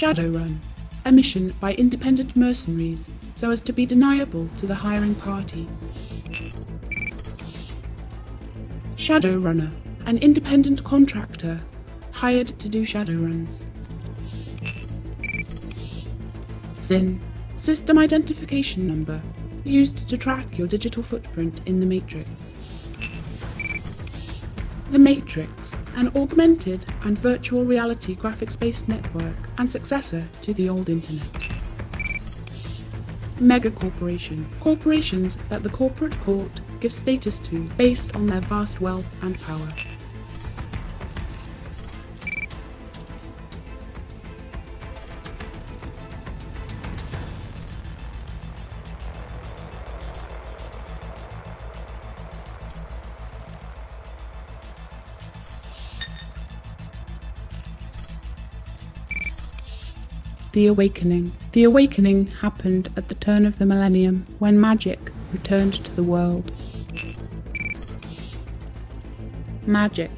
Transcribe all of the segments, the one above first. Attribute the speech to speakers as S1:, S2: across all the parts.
S1: Shadowrun, a mission by independent mercenaries so as to be deniable to the hiring party. Shadowrunner, an independent contractor hired to do Shadowruns. SIN, system identification number, used to track your digital footprint in the Matrix. The Matrix, an augmented and virtual reality graphics-based network and successor to the old internet. Megacorporation, corporations that the corporate court gives status to based on their vast wealth and power. The Awakening. The Awakening happened at the turn of the millennium, when magic returned to the world. Magic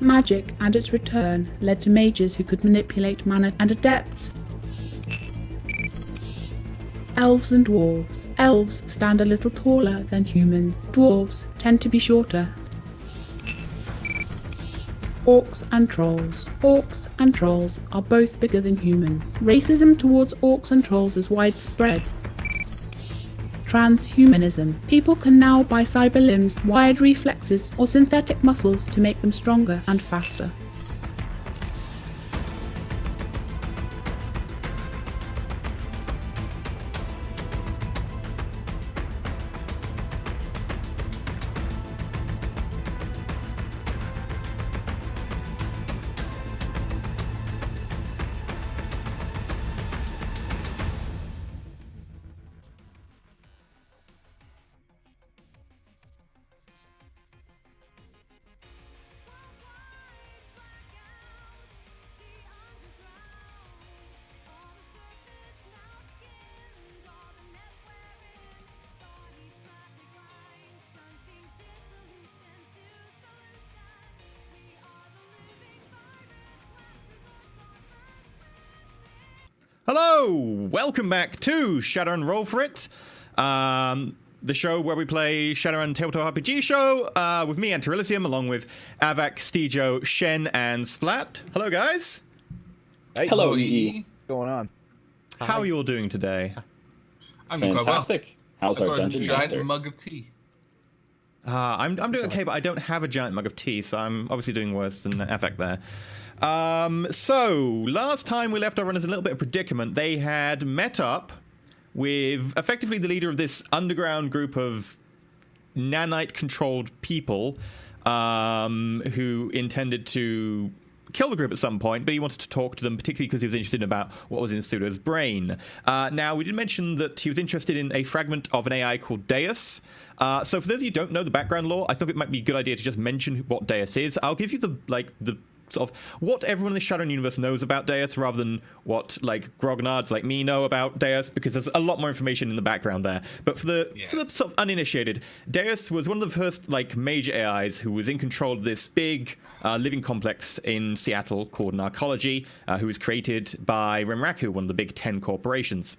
S1: and its return led to mages who could manipulate mana and adepts. Elves and dwarves. Elves stand a little taller than humans. Dwarves tend to be shorter. Orcs and trolls. Orcs and trolls are both bigger than humans. Racism towards orcs and trolls is widespread. Transhumanism. People can now buy cyber limbs, wired reflexes, or synthetic muscles to make them stronger and faster.
S2: Hello! Welcome back to Shadowrun Roll4It, the show where we play Shadowrun tabletop RPG show with me, EnterElysium, along with Avak, Steejo, Shen, and Splat. Hello, guys.
S3: Hey. Hello, EE. What's going on?
S2: How are you all doing today?
S4: I'm
S3: fantastic. How's our dungeon master?
S4: Giant mug of tea.
S2: I'm doing okay, but I don't have a giant mug of tea, so I'm obviously doing worse than Avak there. So last time we left our runners in a little bit of predicament. They had met up with effectively the leader of this underground group of nanite-controlled people who intended to kill the group at some point, but he wanted to talk to them, particularly because he was interested about what was in Pseudo's brain. Now, we did mention that he was interested in a fragment of an AI called Deus. So for those of you who don't know the background lore, I think it might be a good idea to just mention what Deus is. I'll give you the sort of what everyone in the Shadowrun universe knows about Deus, rather than what like grognards like me know about Deus, because there's a lot more information in the background there. But for the sort of uninitiated, Deus was one of the first like major AIs who was in control of this big living complex in Seattle called Narcology, who was created by Renraku, one of the big 10 corporations.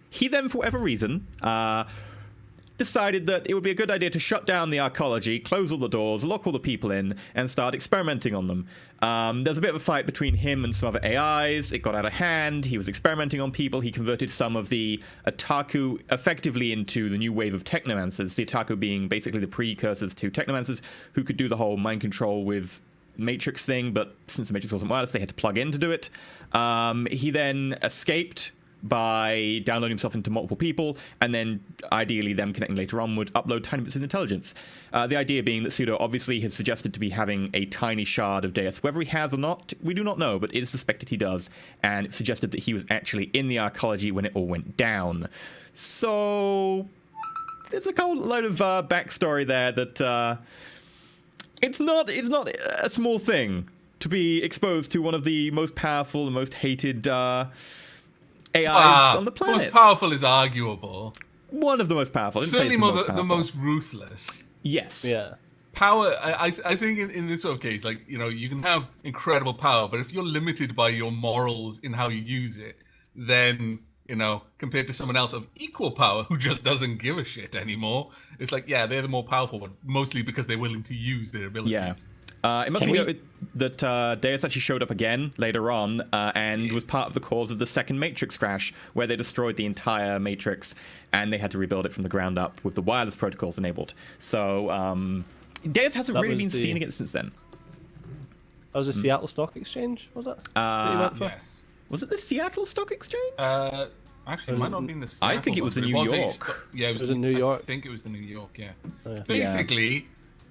S2: He then, for whatever reason, decided that it would be a good idea to shut down the arcology, close all the doors, lock all the people in, and start experimenting on them. There's a bit of a fight between him and some other AIs. It got out of hand. He was experimenting on people. He converted some of the Otaku effectively into the new wave of technomancers, the Otaku being basically the precursors to technomancers who could do the whole mind control with Matrix thing, but since the Matrix wasn't wireless, they had to plug in to do it. He then escaped by downloading himself into multiple people, and then ideally them connecting later on would upload tiny bits of intelligence. The idea being that Pseudo obviously has suggested to be having a tiny shard of Deus. Whether he has or not, we do not know, but it is suspected he does, and it suggested that he was actually in the arcology when it all went down. So there's a whole load of backstory there that it's not a small thing to be exposed to one of the most powerful and most hated AIs on the planet.
S4: Most powerful is arguable.
S2: One of the most powerful.
S4: Certainly the most ruthless.
S2: Yes.
S3: Yeah.
S4: power, I think in this sort of case, like, you can have incredible power, but if you're limited by your morals in how you use it, then, compared to someone else of equal power who just doesn't give a shit anymore, it's like, yeah, they're the more powerful one, mostly because they're willing to use their abilities.
S2: Yeah. It must be noted that Deus actually showed up again later on and was part of the cause of the second Matrix crash, where they destroyed the entire Matrix and they had to rebuild it from the ground up with the wireless protocols enabled. So Deus hasn't really been seen again since then.
S5: That was the Seattle Stock Exchange, was it? That you went for?
S4: Yes.
S2: Was it the Seattle Stock Exchange?
S4: Actually, it might not have been the Seattle
S2: I think it was in New York.
S4: Yeah, it was
S5: in New York.
S4: I think it was the New York, yeah.
S5: Oh, yeah.
S4: Basically,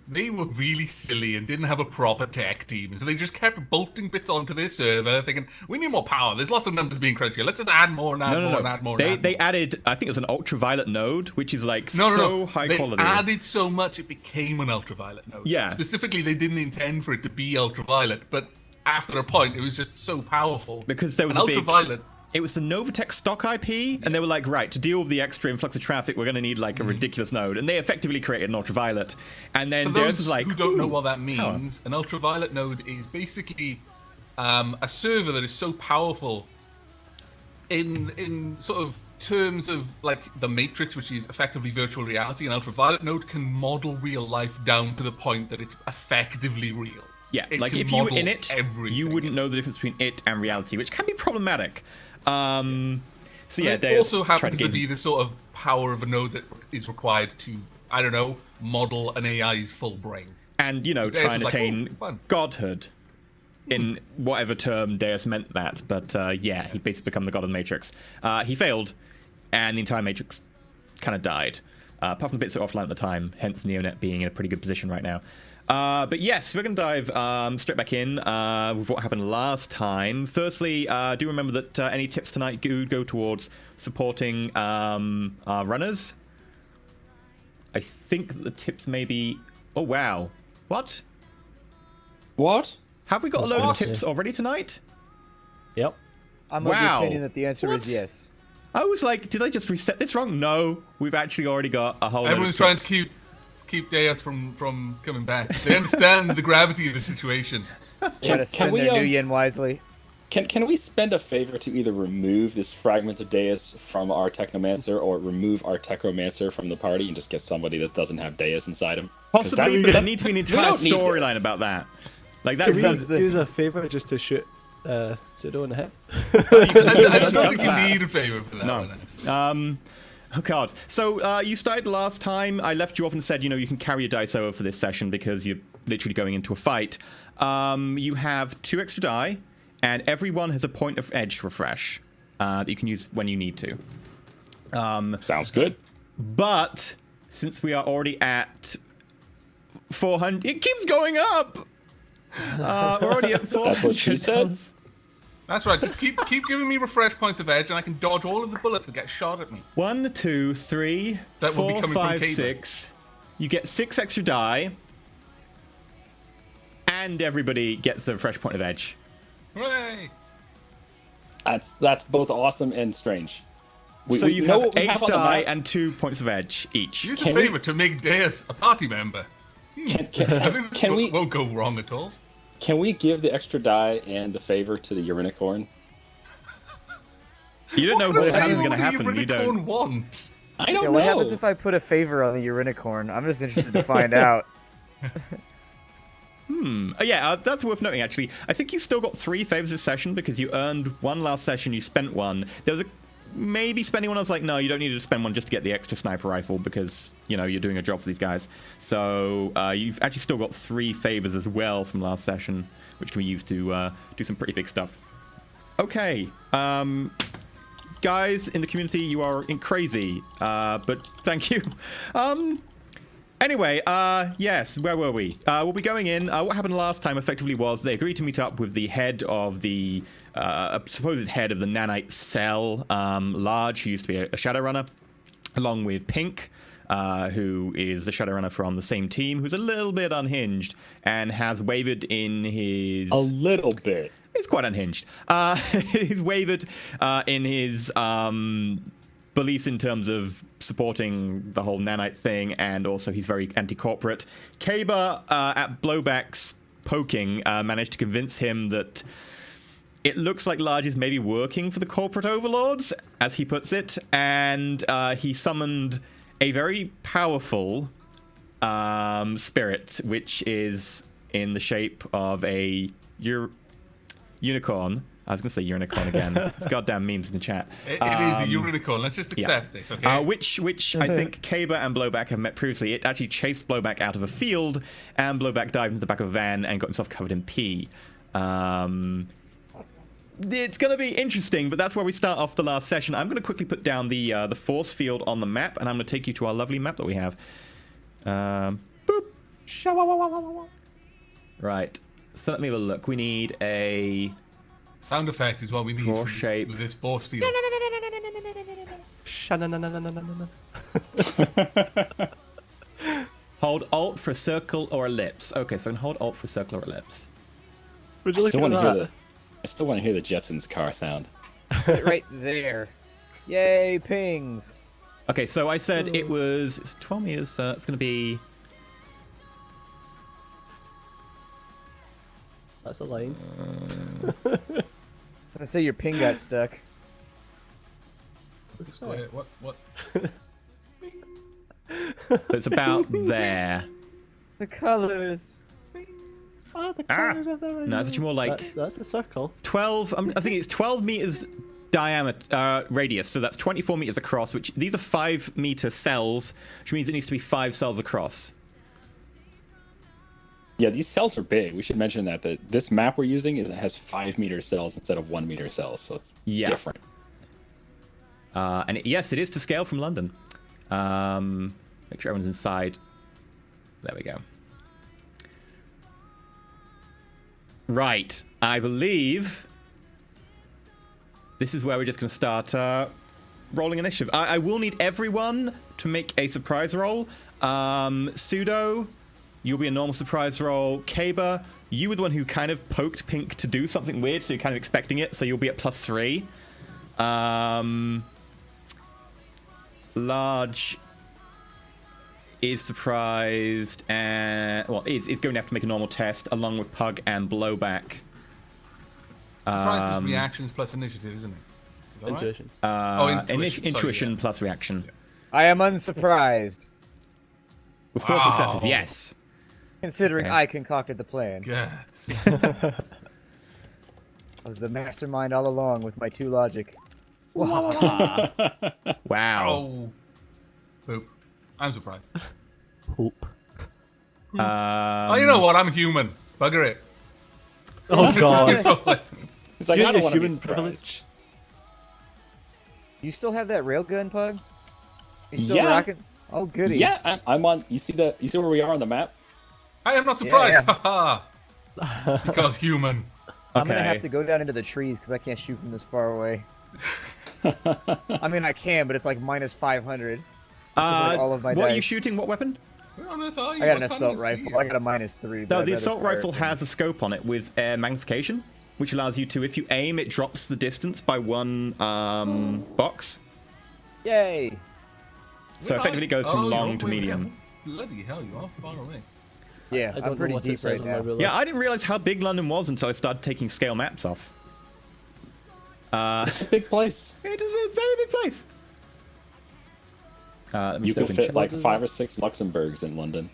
S4: they were really silly and didn't have a proper tech team. And so they just kept bolting bits onto their server, thinking, we need more power. There's lots of numbers being crunched here. Let's just add more and add more and add more.
S2: They added, I think it was an ultraviolet node, which is like high quality.
S4: They added so much it became an ultraviolet node.
S2: Yeah.
S4: Specifically, they didn't intend for it to be ultraviolet, but after a point, it was just so powerful.
S2: Because there was
S4: ultraviolet.
S2: It was the Novatech stock IP, and they were like, right, to deal with the extra influx of traffic, we're going to need like a ridiculous node, and they effectively created an ultraviolet. And then Deus was like,
S4: who don't know what that means, an ultraviolet node is basically a server that is so powerful in sort of terms of like the Matrix, which is effectively virtual reality. An ultraviolet node can model real life down to the point that it's effectively real.
S2: Yeah, like if you were in it, you wouldn't know the difference between it and reality, which can be problematic. So yeah,
S4: it also happens to be the sort of power of a node that is required to, I don't know, model an AI's full brain.
S2: And, try and attain godhood in whatever term Deus meant that. But he basically became the god of the Matrix. He failed, and the entire Matrix kind of died. Apart from the bits that were offline at the time, hence Neonet being in a pretty good position right now. But yes, we're going to dive straight back in with what happened last time. Firstly, do remember that any tips tonight go towards supporting our runners. I think that the tips may be... Oh, wow. What?
S3: What?
S2: Have we got a load of tips already tonight?
S5: Yep.
S6: I'm of the opinion that the answer is yes.
S2: I was like, did I just reset this wrong? No, we've actually already got a whole load of tips.
S4: Everyone's trying to keep Deus from coming back. They understand the gravity of the situation.
S6: Can we new yen wisely?
S3: Can we spend a favor to either remove this fragment of Deus from our Technomancer or remove our Techromancer from the party and just get somebody that doesn't have Deus inside him?
S2: Possibly, but there needs to be an entire storyline about that. Like that.
S5: Use a favor just to shoot Pseudo in the head.
S4: I don't think you need a favor for that.
S2: No. Oh god. So you started last time. I left you off and said, you can carry your dice over for this session because you're literally going into a fight. You have 2 extra die, and everyone has a point of edge refresh that you can use when you need to.
S3: Sounds good.
S2: But since we are already at 400, it keeps going up. We're already at 400.
S3: That's what she said.
S4: That's right. Just keep giving me refresh points of edge, and I can dodge all of the bullets that get shot at me.
S2: 1, 2, 3, 4, 5, 6. You get 6 extra die, and everybody gets the refresh point of edge.
S4: Hooray!
S3: That's both awesome and strange.
S2: So you have 8 die and 2 points of edge each.
S4: Use a favor to make Deus a party member. I think this won't go wrong at all.
S3: Can we give the extra die and the favor to the Urinicorn?
S2: You don't know what is going to happen.
S4: You don't want.
S3: I don't know.
S6: What happens if I put a favor on the Urinicorn? I'm just interested to find out.
S2: That's worth noting, actually. I think you still got 3 favors this session because you earned 1 last session, you spent 1. There was maybe spending 1. I was like, no, you don't need to spend 1 just to get the extra sniper rifle because, you're doing a job for these guys. So you've actually still got 3 favors as well from last session, which can be used to do some pretty big stuff. Okay. Guys in the community, you are crazy, but thank you. Anyway, yes, where were we? We'll be going in. What happened last time effectively was they agreed to meet up with the head of the supposed head of the nanite cell, Large, who used to be a Shadowrunner, along with Pink, who is the Shadowrunner from the same team, who's a little bit unhinged and has wavered in his...
S3: A little bit.
S2: He's quite unhinged. He's wavered in his beliefs in terms of supporting the whole nanite thing, and also he's very anti-corporate. Kaba, at Blowback's poking, managed to convince him that it looks like Large is maybe working for the corporate overlords, as he puts it, and he summoned a very powerful spirit, which is in the shape of a unicorn. I was going to say unicorn again. Goddamn memes in the chat.
S4: It is a unicorn. Let's just accept this, okay?
S2: Which I think Kaba and Blowback have met previously. It actually chased Blowback out of a field, and Blowback dived into the back of a van and got himself covered in pee. It's going to be interesting, but that's where we start off the last session. I'm going to quickly put down the force field on the map, and I'm going to take you to our lovely map that we have. Boop. Right. So let me have a look. We need a
S4: Sound effects is what we need
S2: draw
S4: with
S2: shape.
S4: this force field.
S2: Hold Alt for circle or ellipse. Okay, so I can hold Alt for circle or ellipse.
S5: Would you
S3: I
S5: look
S3: still
S5: at
S3: want to hear
S5: that?
S3: I still want to hear the Jetsons car sound.
S6: Put it right there. Yay, pings.
S2: Okay, so I said it's 12 meters, so it's going to be...
S5: That's a line.
S6: Let's say your ping got stuck.
S4: What?
S2: So it's about there.
S6: The colors.
S5: Oh, the colours are there.
S2: No, it's actually more like
S5: That's a circle.
S2: 12. I think it's 12 meters diameter radius, so that's 24 meters across. Which these are 5-meter cells, which means it needs to be 5 cells across.
S3: Yeah, these cells are big. We should mention that this map we're using has 5-meter cells instead of 1-meter cells, so it's different.
S2: And yes, it is to scale from London. Make sure everyone's inside. There we go. Right, I believe this is where we're just going to start rolling initiative. I will need everyone to make a surprise roll. Pseudo, you'll be a normal surprise roll. Kaba, you were the one who kind of poked Pink to do something weird, so you're kind of expecting it, so you'll be at +3. Large is surprised and is going to have to make a normal test along with Pug and Blowback.
S4: Surprise is reactions plus initiative, isn't it? Is that
S5: Intuition.
S4: right? Intuition.
S2: Intuition
S4: Sorry,
S2: plus reaction.
S4: Yeah.
S6: I am unsurprised,
S2: With 4 successes, yes.
S6: considering
S2: Okay.
S6: I concocted the plan.
S4: Guts.
S6: I was the mastermind all along with my 2 logic.
S2: Wow.
S4: Oh. Poop. I'm surprised.
S5: Hope.
S4: Oh, you know what? I'm human. Bugger it.
S5: Oh god.
S3: It's like,
S5: You
S3: I
S5: and
S3: don't
S5: your
S3: want to be
S5: human
S3: surprised.
S5: privilege.
S6: You still have that railgun, Pug? You still
S3: Yeah.
S6: rocking? Oh, goody.
S3: Yeah, I'm on. You see where we are on the map?
S4: I am not surprised.
S6: Yeah.
S4: Haha. Because human.
S6: I'm gonna
S2: Okay.
S6: have to go down into the trees because I can't shoot from this far away. I mean, I can, but it's like -500. like all of my
S2: what are you
S6: dice.
S2: shooting? What weapon?
S4: Where on earth are you?
S6: I got an
S4: can't
S6: assault
S4: even see
S6: rifle.
S4: you.
S6: I got a -3.
S2: No,
S6: but I'd
S2: the
S6: rather
S2: assault
S6: fire
S2: rifle
S6: it.
S2: has a scope on it with magnification, which allows you to, if you aim, it drops the distance by 1 box.
S6: Yay!
S2: So
S4: Where are
S2: effectively it
S4: you?
S2: goes from
S4: Oh,
S2: long
S4: you're
S2: to
S4: way
S2: medium.
S4: down. Bloody hell, you are far away.
S6: Yeah,
S5: I don't
S6: I'm
S5: know
S6: pretty
S5: what it
S6: deep
S5: says
S6: right
S5: on my
S6: now.
S5: ruler.
S2: Yeah, I didn't realize how big London was until I started taking scale maps off.
S3: It's a big place.
S2: It is a very big place. Let me
S3: You
S2: step
S3: could
S2: in
S3: fit like 5 or 6 Luxembourgs in London.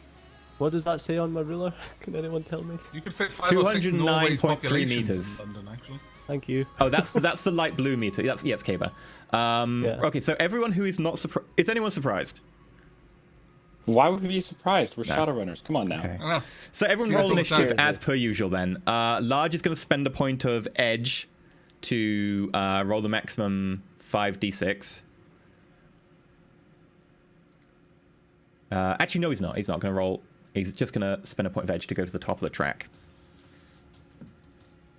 S5: What does that say on my ruler? Can anyone tell me?
S4: You could fit 5 or 6 Norway's
S2: 209.3
S4: populations
S2: meters.
S4: in London, actually.
S5: Thank you.
S2: Oh, that's the light blue meter. That's it's Kaba.
S5: Yeah.
S2: Okay, so everyone who is not surprised, is anyone surprised?
S3: Why would we be surprised? We're
S2: No.
S3: Shadowrunners. Come on now.
S2: Okay.
S4: I don't know.
S2: So everyone
S4: See,
S2: roll
S4: that's all the
S2: initiative
S4: sound
S2: as per usual then. Large is going to spend a point of edge to roll the maximum 5d6. Actually, no, he's not. He's not going to roll. He's just going to spend a point of edge to go to the top of the track.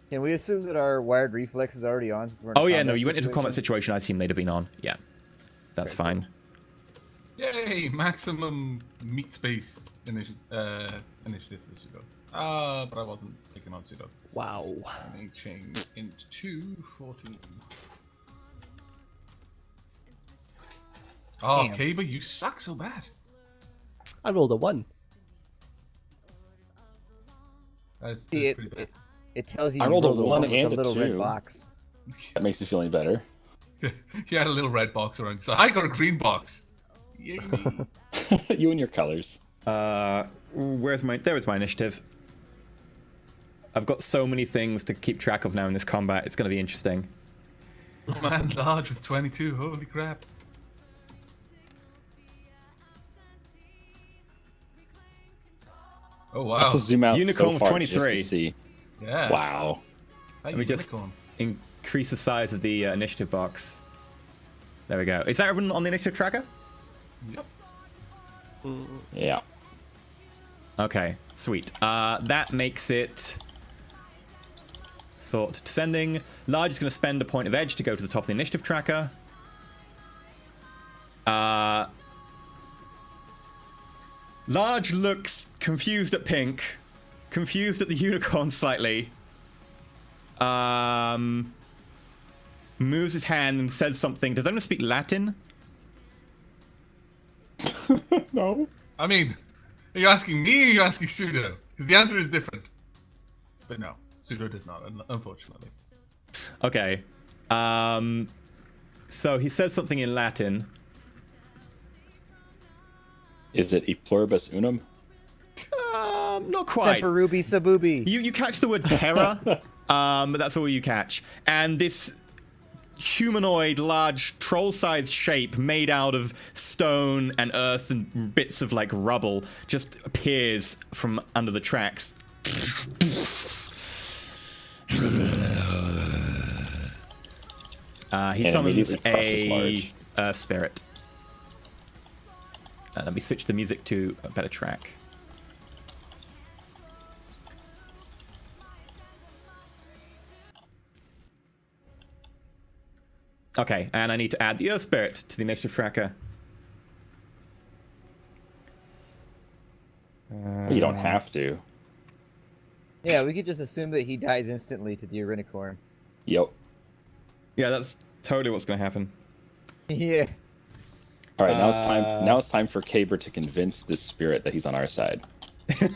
S6: Can we assume that our wired reflex is already on? Since we're in
S2: Oh,
S6: a
S2: yeah,
S6: combat
S2: no, you went into a combat
S6: situation?
S2: situation. I assume they'd have been on. Yeah, that's
S6: Very
S2: fine.
S4: Yay! Maximum meat space initiative. This ago. But I wasn't taking on pseudo.
S5: Wow.
S4: Let me change into 14. Oh,
S6: Damn.
S4: Kaber, you suck so bad.
S5: I rolled a 1.
S4: That's
S6: See,
S4: pretty bad.
S6: it tells you
S3: I
S6: you
S3: rolled a
S6: rolled a
S3: 1
S6: 1 with
S3: and
S6: a
S3: a
S6: little red
S3: 2.
S6: box.
S3: That makes me feel any better.
S4: You had a little red box around. So I got a green box. Yay me.
S3: You and your colors.
S2: There is my initiative. I've got so many things to keep track of now in this combat. It's going to be interesting.
S4: Oh, man, large with 22. Holy crap. Oh,
S3: I have
S4: wow.
S3: to zoom out
S2: Unicorn
S3: so
S2: with
S3: far
S2: 23.
S3: just to see.
S4: Yeah.
S3: Wow.
S4: That
S2: Let me just
S4: unicorn.
S2: increase the size of the initiative box. There we go. Is that everyone on the initiative tracker?
S4: Yep.
S3: Yeah.
S2: Okay, sweet. That makes it sort descending. Large is going to spend a point of edge to go to the top of the initiative tracker. Large looks confused at Pink, confused at the unicorn slightly. Moves his hand and says something. Does anyone speak Latin?
S3: No.
S4: I mean, are you asking me or are you asking Pseudo? Because the answer is different. But no, Pseudo does not, unfortunately.
S2: Okay. So he says something in Latin.
S3: Is it E pluribus unum?
S2: Not quite.
S6: Semperubi sabubi.
S2: You catch the word terror, but that's all you catch. And this humanoid, large, troll-sized shape made out of stone and earth and bits of, like, rubble just appears from under the tracks. He summons
S3: immediately crushes
S2: a
S3: Large.
S2: earth spirit. Let me switch the music to a better track. Okay, and I need to add the Earth Spirit to the initiative tracker.
S3: You don't have to.
S6: Yeah, we could just assume that he dies instantly to the Urinicorn.
S3: Yep.
S2: Yeah, that's totally what's going to happen.
S6: Yeah.
S3: All right, now it's time. Now it's time for Caber to convince this spirit that he's on our side.
S5: Hey,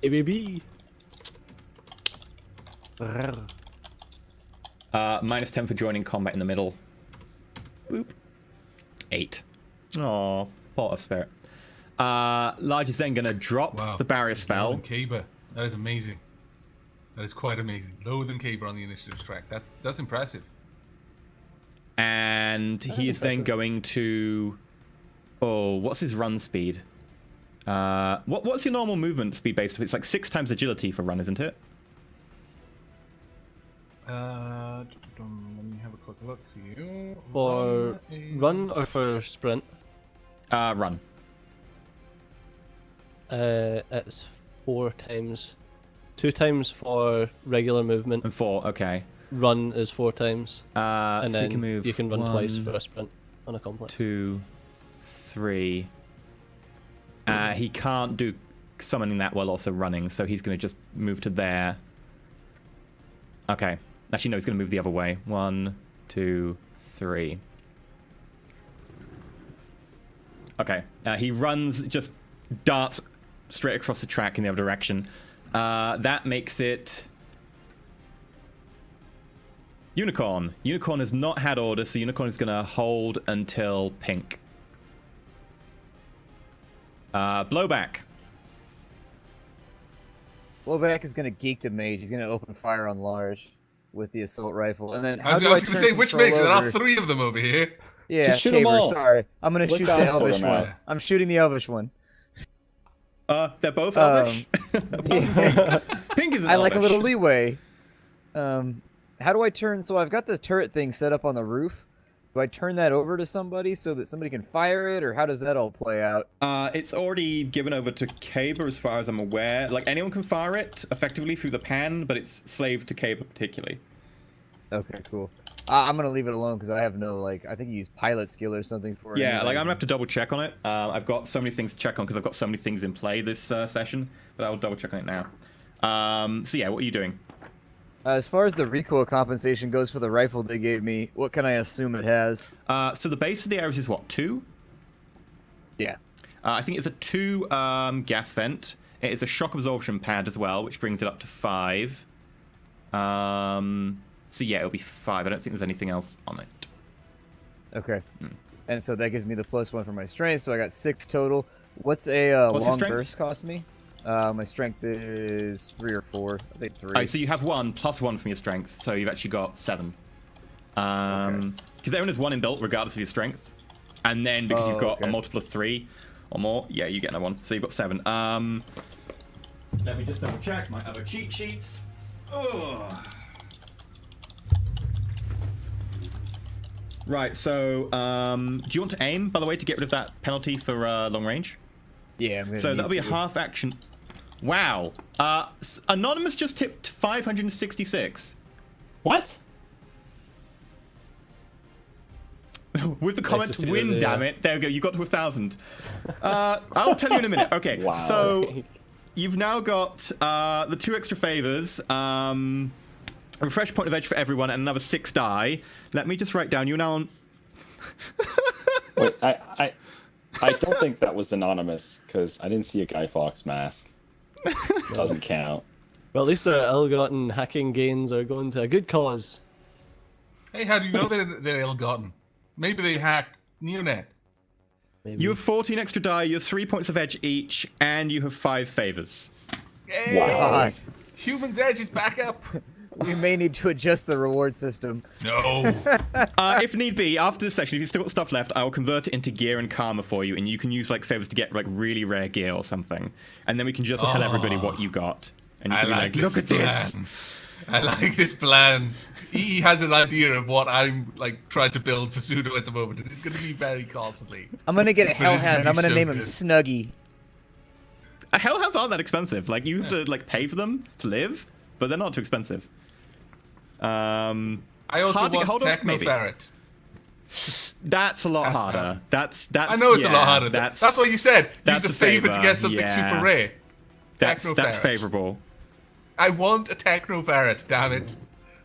S5: baby.
S2: -10 for joining combat in the middle. Boop. 8. Aw, pot of spirit. Large is then going to drop
S4: Wow.
S2: the barrier
S4: Lower
S2: spell.
S4: than Kaber. That is amazing. That is quite amazing. Lower than Kaber on the initiative track. That's impressive.
S2: And he is then going to... Oh, what's his run speed? What's your normal movement speed based? It's like 6 times agility for run, isn't it?
S4: Let me have a quick look. See you.
S5: For run or for sprint?
S2: Run.
S5: It's 4 times. 2 times for regular movement.
S2: And 4, okay.
S5: Run is 4 times. And
S2: so
S5: then
S2: you can move
S5: run twice
S2: 1,
S5: for a sprint on a complex.
S2: 2, 3. He can't do summoning that while also running, so he's going to just move to there. Okay. Actually, no, he's going to move the other way. 1, 2, 3. Okay. He runs, just darts straight across the track in the other direction. That makes it... Unicorn. Unicorn has not had orders, so Unicorn is going to hold until pink. Blowback.
S6: Blowback is gonna geek the mage. He's gonna open fire on Large with the assault rifle, and then
S4: I was going to say, which makes there are 3 of them over here.
S6: Yeah,
S3: Just shoot 'em
S6: Caber,
S3: all.
S6: sorry. I'm gonna
S3: Let
S6: shoot
S3: God
S6: the
S3: sort
S6: Elvish
S3: 'em
S6: one.
S3: out.
S6: I'm shooting the Elvish one.
S2: They're both Elvish? Pink is an
S6: I like a
S2: Elvish.
S6: little leeway. How do I turn? So I've got the turret thing set up on the roof. Do I turn that over to somebody so that somebody can fire it, or how does that all play out?
S2: It's already given over to Caber as far as I'm aware. Like, anyone can fire it effectively through the pan, but it's slave to Caber particularly.
S6: Okay, cool. I'm gonna leave it alone because I have no, like, I think you use pilot skill or something for it.
S2: Yeah, like, I'm
S6: anyways.
S2: gonna have to double check on it. I've got so many things to check on because I've got so many things in play this session, but I'll double check on it now. So yeah, what are you doing?
S6: As far as the recoil compensation goes for the rifle they gave me, what can I assume it has?
S2: So the base of the arrows is what, 2?
S6: Yeah.
S2: I think it's a 2 gas vent. It is a shock absorption pad as well, which brings it up to 5. So yeah, it'll be 5. I don't think there's anything else on it.
S6: Okay. And so that gives me the +1 for my strength, so I got 6 total. What's a
S2: What's your
S6: long
S2: strength?
S6: burst cost me? My strength is 3 or 4. I think 3.
S2: Oh, so you have 1 +1 from your strength, so you've actually got 7. Because everyone has 1 inbuilt regardless of your strength. And then because you've got a multiple of 3 or more, yeah, you get another 1. So you've got 7. Let me just double check my other cheat sheets. Ugh. Right, so do you want to aim, by the way, to get rid of that penalty for long range?
S6: Yeah, I'm gonna
S2: So
S6: need
S2: that'll be a
S6: to.
S2: half action. Wow. Anonymous just tipped 566.
S3: What?
S2: With the comment,
S5: to see
S2: win,
S5: the,
S2: damn it. There we go, you got to 1,000. I'll tell you in a minute. Okay,
S3: Wow.
S2: so you've now got the 2 extra favors, a refresh point of edge for everyone, and another 6 die. Let me just write down, you're now on...
S3: Wait, I don't think that was anonymous because I didn't see a Guy Fawkes mask. Doesn't count.
S5: Well, at least their ill-gotten hacking gains are going to a good cause.
S4: Hey, how do you know they're ill-gotten? Maybe they hacked Neonet.
S5: Maybe.
S2: You have 14 extra die, you have 3 points of edge each, and you have 5 favors.
S4: Hey,
S3: Wow.
S4: Human's Edge is back up.
S6: We may need to adjust the reward system.
S4: No.
S2: If need be, after this session, if you've still got stuff left, I will convert it into gear and karma for you, and you can use like favors to get like really rare gear or something, and then we can just tell everybody what you got, and you
S4: I
S2: can be
S4: like
S2: like, look at this.
S4: plan. I like this plan. He has an idea of what I'm like trying to build for Pseudo at the moment, and it's going to be very costly.
S6: I'm gonna get a
S4: But it's
S6: Hellhound, and I'm
S4: gonna
S6: gonna
S4: be
S6: name
S4: so
S6: him
S4: good.
S6: Snuggy.
S2: Hellhounds aren't that expensive. Like you have to like pay for them to live, but they're not too expensive.
S4: I also
S2: hard to get
S4: want
S2: hold of,
S4: Techno
S2: maybe.
S4: Ferret.
S2: That's a lot
S4: That's
S2: harder.
S4: hard.
S2: That's
S4: I know it's a
S2: yeah,
S4: lot harder. That's what you said.
S2: that's
S4: Use a
S2: a
S4: favor to
S2: favor,
S4: get something
S2: yeah.
S4: super rare.
S2: that's
S4: Techno Ferret.
S2: favorable.
S4: I want a Techno Ferret, damn it.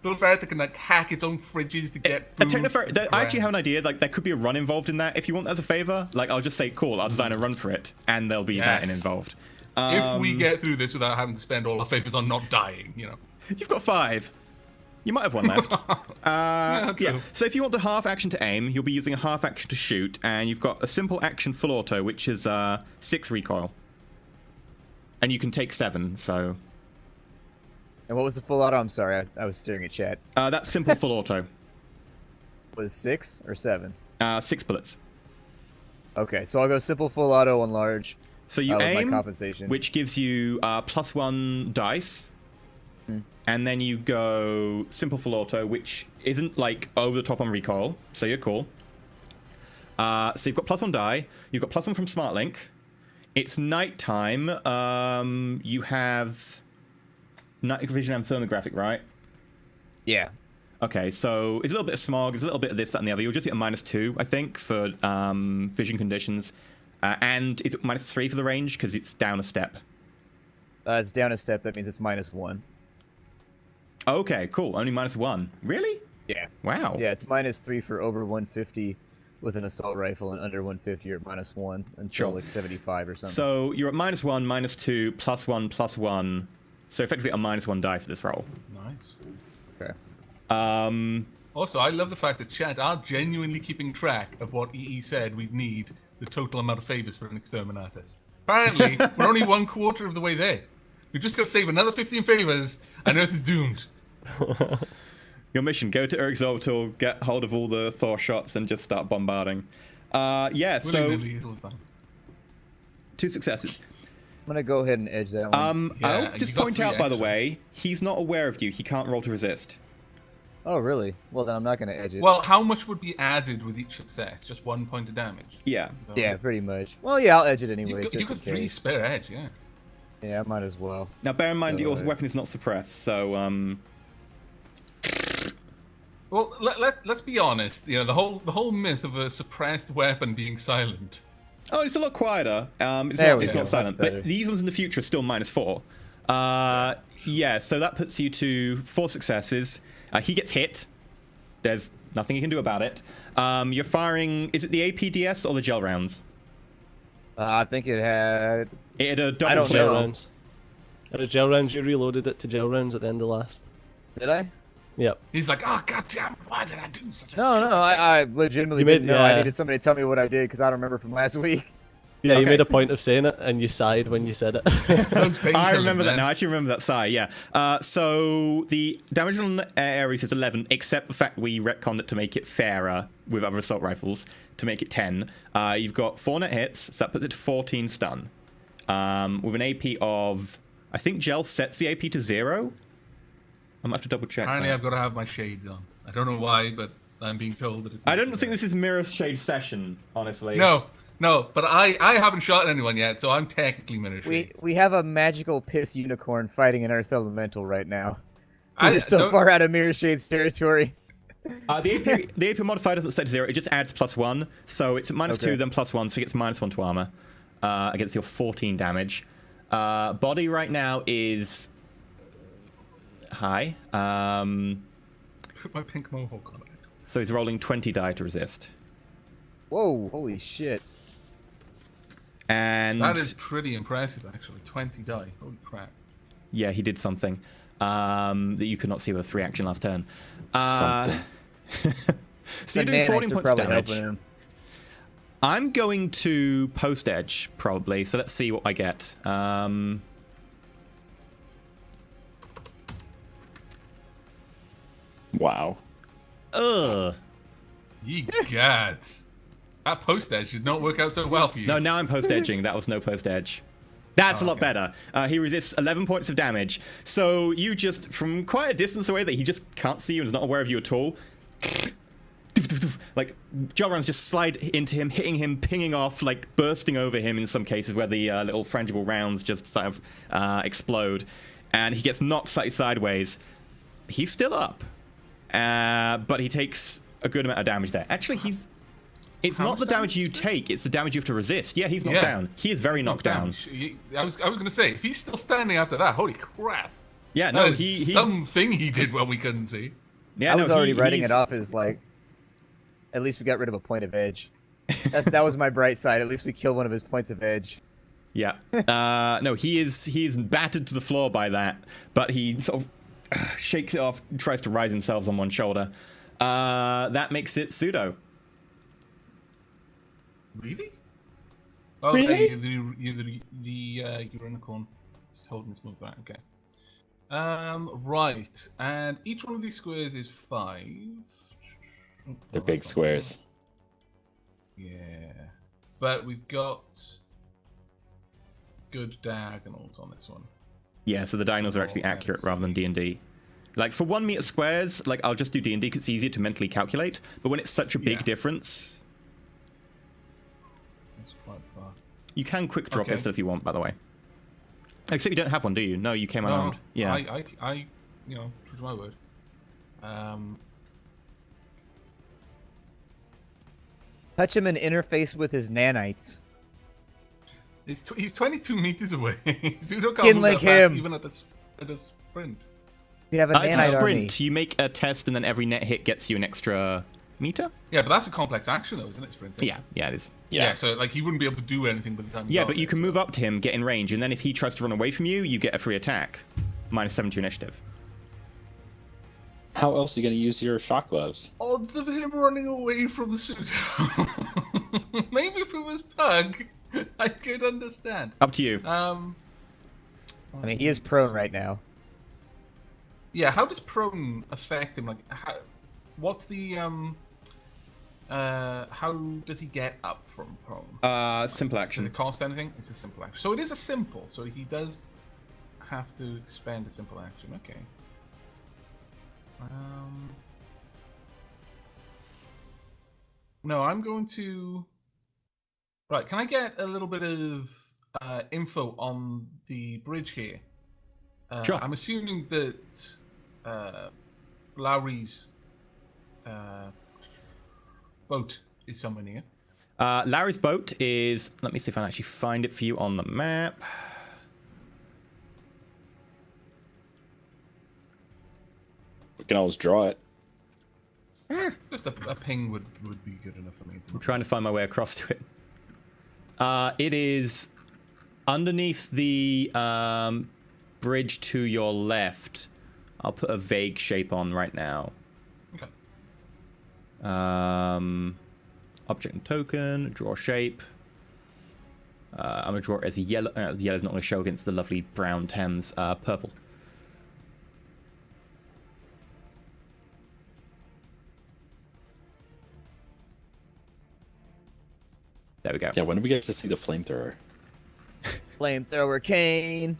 S4: Little ferret that can like hack its own fridges to get
S2: A
S4: food.
S2: Technofer, I actually have an idea. Like there could be a run involved in that. If you want that as a favor, like I'll just say, cool, I'll design a run for it, and there'll be that
S4: Yes.
S2: involved.
S4: If we get through this without having to spend all our favors on not dying, you know.
S2: You've got 5. You might have 1 left. Yeah.
S4: true.
S2: So if you want a half action to aim, you'll be using a half action to shoot, and you've got a simple action full auto, which is 6 recoil, and you can take 7. So
S6: And what was the full auto? I'm sorry, I was staring at chat.
S2: that's simple full auto.
S6: Was 6 or 7?
S2: 6 bullets.
S6: Okay, so I'll go simple full auto on large.
S2: So you
S6: with my
S2: aim,
S6: compensation.
S2: which gives you +1 dice, and then you go simple full auto, which isn't like over the top on recoil, so you're cool. So you've got +1 die, you've got +1 from Smart Link. It's nighttime. You have night vision and thermographic, right?
S6: Yeah.
S2: Okay, so it's a little bit of smog, it's a little bit of this, that, and the other. You'll just get a -2, I think, for vision conditions. And is it -3 for the range? Because it's down a step.
S6: It's down a step, that means it's -1.
S2: Okay, cool. Only -1. Really?
S6: Yeah.
S2: Wow.
S6: Yeah, it's -3 for over 150 with an assault rifle, and under 150 you're at -1 until
S2: Sure.
S6: like 75 or something.
S2: So you're at -1, -2, +1, +1. So effectively a -1 die for this roll.
S4: Nice.
S6: Okay.
S4: Also, I love the fact that chat are genuinely keeping track of what EE said we'd need the total amount of favors for an exterminatus. Apparently, we're only 1/4 of the way there. We've just got to save another 15 favors, and Earth is doomed.
S2: Your mission, go to Eric's orbital, get hold of all the Thor shots, and just start bombarding. Yeah, so
S4: Willy-nilly, it'll be fine.
S2: 2 successes.
S6: I'm gonna go ahead and edge that one.
S4: Yeah,
S2: I'll
S4: you
S2: just
S4: got
S2: point
S4: 3
S2: out, by the
S4: extra.
S2: way, he's not aware of you. He can't roll to resist.
S6: Oh, really? Well, then I'm not gonna edge it.
S4: Well, how much would be added with each success? Just 1 point of damage.
S2: Yeah.
S4: So
S6: yeah, pretty much. Well, yeah, I'll edge it anyway.
S4: You
S6: just
S4: got
S6: in
S4: 3
S6: case.
S4: spare edge, yeah.
S6: Yeah, I might as well.
S2: Now, bear in mind,
S6: So,
S2: your weapon is not suppressed, so,
S4: Well, let's be honest. You know, the whole myth of a suppressed weapon being silent.
S2: Oh, it's a lot quieter. It's
S6: There
S2: not,
S6: we
S2: it's
S6: go,
S2: not
S6: that's
S2: silent.
S6: better.
S2: But these ones in the future are still -4. Yeah, so that puts you to 4 successes. He gets hit. There's nothing you can do about it. You're firing... Is it the APDS or the gel rounds?
S6: I think it had...
S2: It had a
S6: I
S2: double
S6: don't
S2: clear.
S6: know.
S5: Gel rounds. It was gel rounds. You reloaded it to gel rounds at the end of last.
S6: Did I?
S5: Yep.
S4: He's like, oh god damn, why did I do such a
S6: No, I legitimately
S5: You made-
S6: didn't know. I
S5: yeah.
S6: needed somebody to tell me what I did because I don't remember from last week.
S5: Yeah, you
S2: Okay.
S5: made a point of saying it, and you sighed when you said it.
S4: Those painkillers,
S2: I remember that
S4: man.
S2: now. I actually remember that sigh, yeah. So the damage on Ares is 11, except the fact we retconned it to make it fairer with other assault rifles, to make it 10. You've got 4 net hits, so that puts it to 14 stun. With an AP of... I think Gel sets the AP to 0. I'm gonna have to double check
S4: Apparently,
S2: that.
S4: I've got to have my shades on. I don't know why, but I'm being told that it's.
S2: I don't think
S4: necessary.
S2: this is Mirror Shade session, honestly.
S4: No, but I haven't shot anyone yet, so I'm technically Mirror Shades.
S6: We have a magical piss unicorn fighting an earth elemental right now.
S4: I
S6: We're so
S4: don't-
S6: far out of Mirror Shade's territory.
S2: The AP modifier doesn't set to 0, it just adds +1. So it's at -2,
S6: Okay.
S2: then +1, so it gets -1 to armor against your 14 damage. Body right now is high.
S4: Put my pink mohawk on it.
S2: So he's rolling 20 die to resist.
S6: Whoa, holy shit.
S2: And
S4: That is pretty impressive, actually. 20 die. Holy crap.
S2: yeah, he did something that you could not see with a 3 action last turn.
S3: Something.
S2: So you're
S6: The
S2: doing
S6: nanites
S2: 14
S6: are
S2: points of
S6: probably
S2: damage.
S6: helping him.
S2: I'm going to post edge, probably, so let's see what I get.
S3: Wow.
S2: Ugh.
S4: Ye gads. That post edge did not work out so well for you.
S2: No, now I'm post edging. That was no post edge. That's a lot
S4: okay.
S2: better. He resists 11 points of damage. So you just, from quite a distance away that he just can't see you and is not aware of you at all, like, gel rounds just slide into him, hitting him, pinging off, like, bursting over him in some cases where the little frangible rounds just sort of explode. And he gets knocked slightly sideways. He's still up. But he takes a good amount of damage there. Actually, it's
S4: How
S2: not
S4: much
S2: the damage
S4: damage
S2: you
S4: is it?
S2: take, it's the damage you have to resist. Yeah, he's knocked
S4: Yeah.
S2: down. He is very knocked down.
S4: I was gonna say, if he's still standing after that, holy crap.
S2: Yeah,
S4: That
S2: no,
S4: is
S2: he
S4: something he did when we couldn't see.
S2: yeah,
S6: I was
S2: no,
S6: already writing
S2: he's-
S6: it off as like, at least we got rid of a point of edge. That was my bright side. At least we killed one of his points of edge.
S2: Yeah. No, he is battered to the floor by that, but he sort of shakes it off, tries to rise himself on one shoulder. That makes it pseudo.
S4: Really? Oh,
S1: Really?
S4: the unicorn is holding this move back. Okay. Right, and each one of these squares is 5.
S3: They're big squares.
S4: Yeah, but we've got good diagonals on this one.
S2: Yeah, so the dinos are actually
S4: Oh,
S2: accurate
S4: that's-
S2: rather than D&D. Like, for 1 meter squares, like, I'll just do D&D because it's easier to mentally calculate, but when it's such a big
S4: Yeah.
S2: difference,
S4: That's quite far.
S2: you can quick drop
S4: Okay.
S2: it still if you want, by the way. Except you don't have one, do you? No, you came
S4: No,
S2: unarmed. Yeah.
S4: I, you know, true to my word.
S6: Touch him and interface with his nanites.
S4: He's 22 meters away. Pseudo can't
S6: Skin
S4: move
S6: like
S4: that fast
S6: him.
S4: even at a sprint.
S6: You have a
S2: If you
S6: nanite
S2: sprint,
S6: army.
S2: you make a test and then every net hit gets you an extra meter?
S4: Yeah, but that's a complex action though, isn't it? Sprinting.
S2: Yeah, it is.
S4: Yeah. So like he wouldn't be able to do anything by the time. he
S2: Yeah,
S4: got
S2: but you
S4: there,
S2: can
S4: so-
S2: move up to him, get in range, and then if he tries to run away from you, you get a free attack. -7 to initiative.
S3: How else are you going to use your shock gloves?
S4: Odds of him running away from the pseudo. Maybe if it was Pug, I could understand.
S2: Up to you.
S6: I mean, he is prone right now.
S4: Yeah, how does prone affect him? Like, what's the how does he get up from prone?
S2: Simple
S4: Does
S2: action.
S4: it cost anything? It's a simple action. So it is a simple. So he does have to expend a simple action. Okay. No, I'm going to. Right, can I get a little bit of info on the bridge here?
S2: Sure.
S4: I'm assuming that Lowry's boat is somewhere near.
S2: Larry's boat is... Let me see if I can actually find it for you on the map.
S3: can always draw it.
S4: Just a ping would be good enough for me.
S2: I'm trying to find my way across to it. It is underneath the bridge to your left. I'll put a vague shape on right now.
S4: Okay.
S2: Object and token, draw shape. I'm going to draw it as a yellow. The yellow's not going to show against the lovely brown Thames. Purple. There we go.
S3: Yeah, when do we get to see the flamethrower?
S6: Flamethrower cane.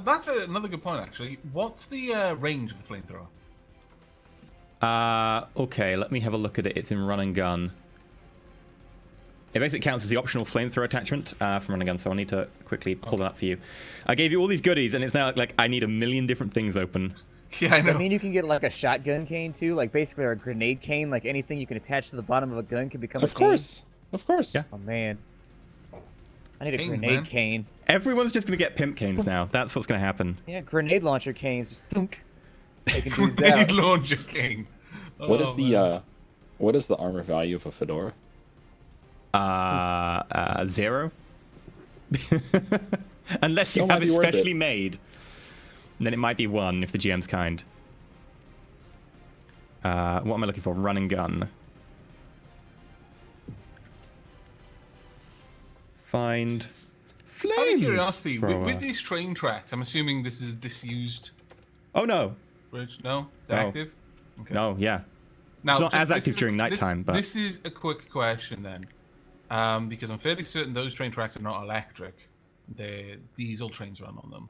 S4: That's another good point, actually. What's the range of the flamethrower?
S2: Okay, let me have a look at it. It's in run and gun. It basically counts as the optional flamethrower attachment from run and gun, so I'll need to quickly pull that up for you. I gave you all these goodies, and it's now like I need a million different things open.
S4: Yeah, I know.
S6: I mean, you can get like a shotgun cane too, like basically or a grenade cane. Like anything you can attach to the bottom of a gun can become a cane.
S3: Of course.
S2: Yeah.
S6: Oh man, I need a
S4: Canes,
S6: grenade
S4: man.
S6: cane.
S2: Everyone's just going to get pimp canes now. That's what's going to happen.
S6: Yeah, grenade launcher canes. Just thunk. Taking dudes
S4: Grenade
S6: out.
S4: launcher king.
S3: What is
S4: Oh, man.
S3: what is the armor value of a fedora?
S2: 0. Unless
S3: Still
S2: you
S3: might
S2: have it
S3: be worth
S2: specially
S3: it.
S2: made. Then it might be 1 if the GM's kind. What am I looking for? Run and gun. Find flame.
S4: Out of curiosity,
S2: thrower.
S4: with these train tracks, I'm assuming this is a disused
S2: Oh no.
S4: bridge. No? It's
S2: No.
S4: active? Okay.
S2: No, yeah.
S4: Now,
S2: It's not
S4: just-
S2: as
S4: this
S2: active
S4: is-
S2: during nighttime, but
S4: This is a quick question then. Because I'm fairly certain those train tracks are not electric. They're diesel trains run on them.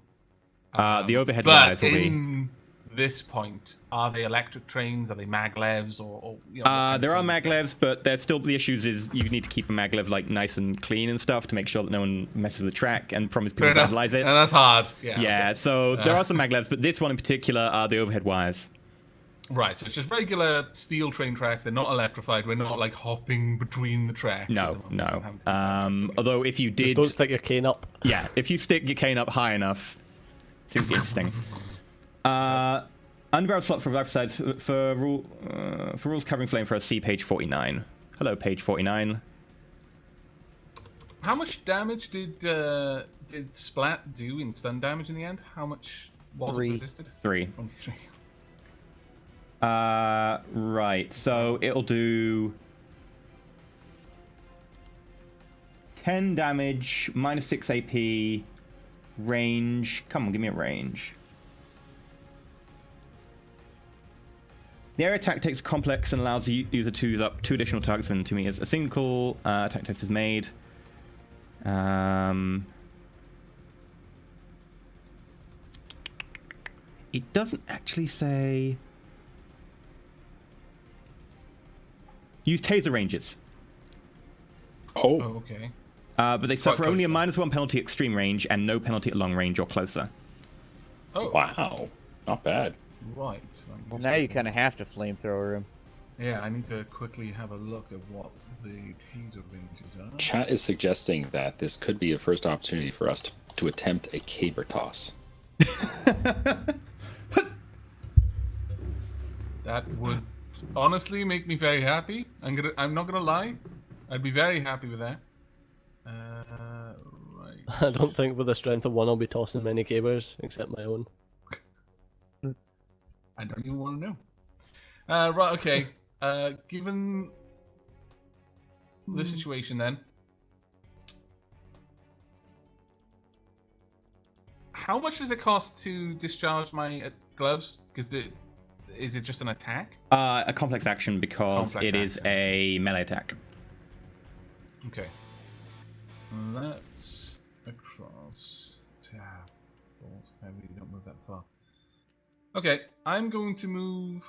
S2: the overhead
S4: But
S2: wires will be.
S4: in this point, are they electric trains? Are they maglevs? Or you know, what kind of
S2: There are
S4: trains?
S2: maglevs, but there's still the issues is you need to keep a maglev like nice and clean and stuff to make sure that no one messes with the track and promise people
S4: Fair enough.
S2: vandalize it.
S4: And that's hard. Yeah.
S2: Yeah,
S4: okay.
S2: so there are some maglevs, but this one in particular are the overhead wires.
S4: Right, so it's just regular steel train tracks. They're not electrified. We're not like hopping between the tracks. at the
S2: No,
S4: moment.
S2: no.
S4: We're having to do electric.
S2: Although if you
S5: Just
S2: did,
S5: don't stick your cane up.
S2: yeah, if you stick your cane up high enough, seems interesting. Underbarrel slot for left side for rules covering flamethrower. See page 49. Hello, page 49.
S4: How much damage did Splat do in stun damage in the end? How much was it
S6: 3.
S4: resisted?
S2: 3.
S4: Only 3.
S2: Right. So it'll do 10 damage, minus 6 AP, range. Come on, give me a range. The area attack takes complex and allows the user to use up 2 additional targets within 2 meters. A single attack test is made. It doesn't actually say. Use taser ranges.
S4: Oh,
S3: Oh,
S4: okay.
S2: But they suffer only a
S4: close,
S2: -1 penalty at extreme range and no penalty at long range or closer.
S4: Oh,
S3: wow. Not bad.
S4: right.
S6: Well, now you kind of have to flamethrower him.
S4: Yeah, I need to quickly have a look at what the taser ranges are.
S3: Chat is suggesting that this could be a first opportunity for us to attempt a caber toss.
S4: That would honestly make me very happy. I'm not gonna lie. I'd be very happy with that. Right.
S5: I don't think with the strength of one I'll be tossing many cabers, except my own.
S4: I don't even want to know. Right, okay. Given the situation then, how much does it cost to discharge my gloves? Because is it just an attack?
S2: A complex action because
S4: Complex
S2: it is
S4: action.
S2: a melee attack.
S4: Okay. Let's across tab. I really don't move that far. Okay, I'm going to move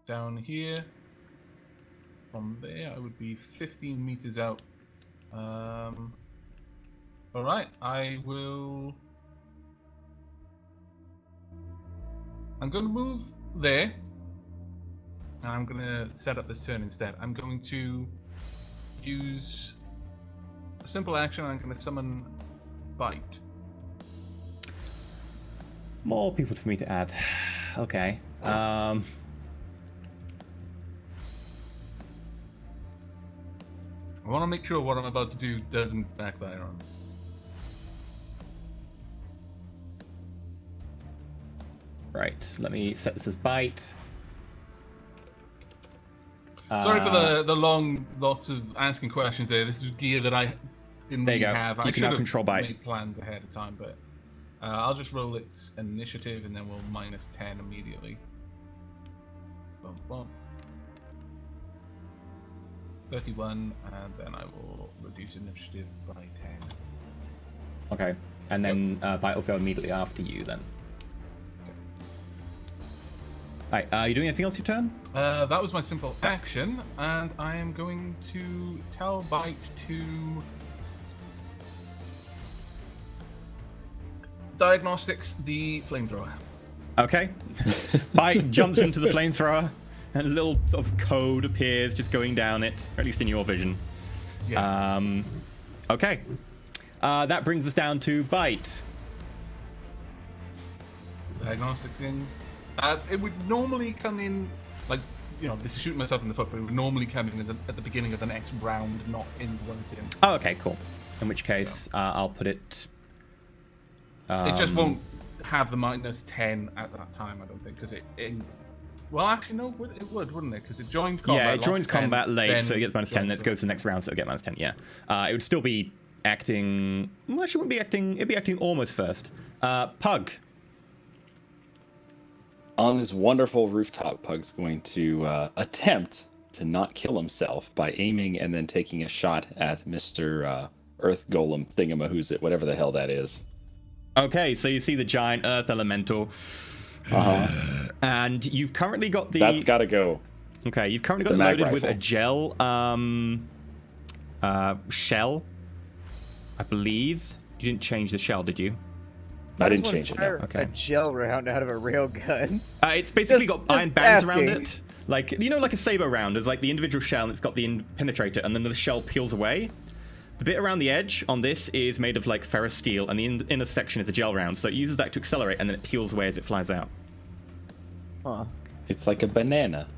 S4: down here. From there, I would be 15 meters out. Alright, I'm going to move there. And I'm going to set up this turn instead. I'm going to use a simple action. I'm going to summon Bite.
S2: More people for me to add. Okay.
S4: I want to make sure what I'm about to do doesn't backfire on me.
S2: Right. Let me set this as bite.
S4: Sorry for the long, lots of asking questions there. This is gear that I didn't
S2: There you
S4: really
S2: go.
S4: have.
S2: You
S4: I
S2: can
S4: should
S2: now
S4: have
S2: control bite.
S4: made plans ahead of time, but I'll just roll its initiative and then we'll minus 10 immediately. Bump, bump. 31, and then I will reduce initiative by 10.
S2: Okay. And then bite will go immediately after you then. Alright, are you doing anything else your turn?
S4: That was my simple action, and I am going to tell Bite to diagnostics the flamethrower.
S2: Okay. Bite jumps into the flamethrower, and a little sort of code appears just going down it, or at least in your vision.
S4: Yeah.
S2: Okay. That brings us down to Bite.
S4: Diagnostic thing. It would normally come in, like, you know, this is shooting myself in the foot, but it would normally come in at the beginning of the next round, not in when it's in.
S2: Oh, okay, cool. In which case, I'll put it...
S4: it just won't have the minus 10 at that time, I don't think, because well, actually, no, it would, wouldn't it? Because it joined combat.
S2: Yeah, it joins
S4: 10,
S2: combat late,
S4: then
S2: so it gets minus 10, then it goes to the
S4: next.
S2: next round, so it'll get minus 10, yeah. It would still be acting... Well, actually, it wouldn't be acting... It'd be acting almost first. Pug.
S3: On this wonderful rooftop, Pug's going to attempt to not kill himself by aiming and then taking a shot at Mr. Earth Golem Thingamahoosit, whatever the hell that is.
S2: Okay, so you see the giant Earth Elemental. And you've currently got the...
S3: That's got to go.
S2: Okay, you've currently got
S3: The
S2: it
S3: mag
S2: loaded with a
S3: rifle.
S2: gel shell, I believe. You didn't change the shell, did you?
S3: I didn't
S6: Just
S3: change it.
S6: fire
S3: No.
S2: Okay.
S6: A gel round out of a rail gun.
S2: It's basically
S6: Just-
S2: got iron
S6: just
S2: bands around
S6: asking.
S2: it. Like, you know, like a saber round. There's like the individual shell and it's got the penetrator, and then the shell peels away. The bit around the edge on this is made of like ferrous steel, and the inner section is a gel round, so it uses that to accelerate, and then it peels away as it flies out.
S6: Huh.
S3: It's like a banana.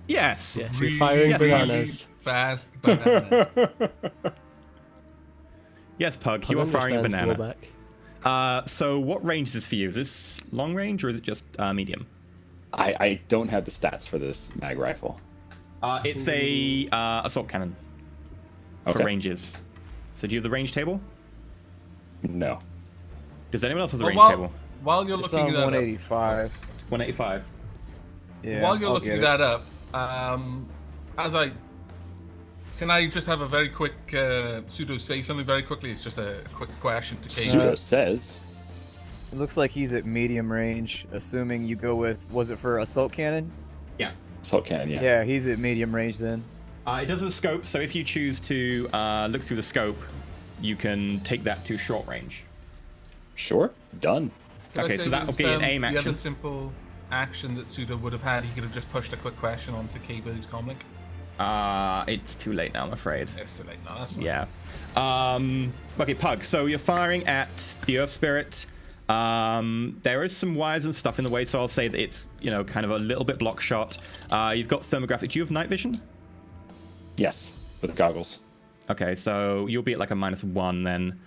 S2: Yes.
S5: Yes,
S4: Really,
S5: you're firing
S2: Yes,
S5: bananas.
S4: fast banana.
S2: Yes, Pug,
S5: Pug
S2: you are firing a
S5: understands
S2: banana.
S5: blowback.
S2: So what range is this for you? Is this long range or is it just medium?
S3: I don't have the stats for this mag rifle.
S2: It's a assault cannon for
S3: Okay.
S2: ranges. So do you have the range table?
S3: No.
S2: Does anyone else have the
S4: Well,
S2: range table?
S4: while you're
S6: It's
S4: looking
S6: on
S4: that up,
S6: 185.
S2: 185.
S6: Yeah.
S4: while you're
S6: I'll
S4: looking
S6: get it.
S4: that up, can I just have a very quick pseudo say something very quickly? It's just a quick question to Kate.
S3: Pseudo says.
S6: It looks like he's at medium range, assuming you go with, was it for assault cannon?
S2: Yeah.
S3: Assault cannon, yeah.
S6: Yeah, he's at medium range then.
S2: It does have a scope, so if you choose to look through the scope, you can take that to short range.
S3: Sure. Done.
S4: Can I
S2: Okay,
S4: say
S2: so that will
S4: with,
S2: be an aim
S4: The
S2: action.
S4: other simple action that Suda would have had, he could have just pushed a quick question onto K-Billy's comlink.
S2: It's too late now, I'm afraid.
S4: It's too late. No, that's fine.
S2: Yeah. Okay, Pug. So you're firing at the Earth Spirit. There is some wires and stuff in the way, so I'll say that it's, you know, kind of a little bit block shot. You've got thermographic. Do you have night vision?
S3: Yes. With goggles.
S2: Okay, so you'll be at like a -1 then.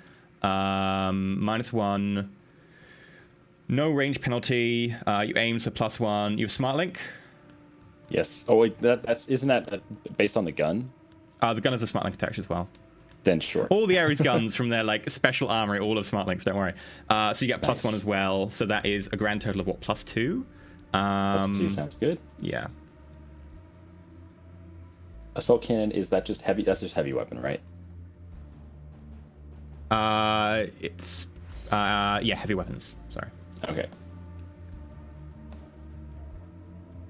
S2: -1. No range penalty. You aim, so +1. You have smart link.
S3: Yes. Oh wait, isn't that based on the gun?
S2: The gun has a smart link attached as well.
S3: Then sure.
S2: All the Ares guns from their like special armory, all of smart links. Don't worry. So you get +1 as well. So that is a grand total of what, +2?
S3: +2 sounds good.
S2: Yeah.
S3: Assault cannon, is that just heavy? That's just heavy weapon, right?
S2: It's yeah, heavy weapons. Sorry.
S3: Okay.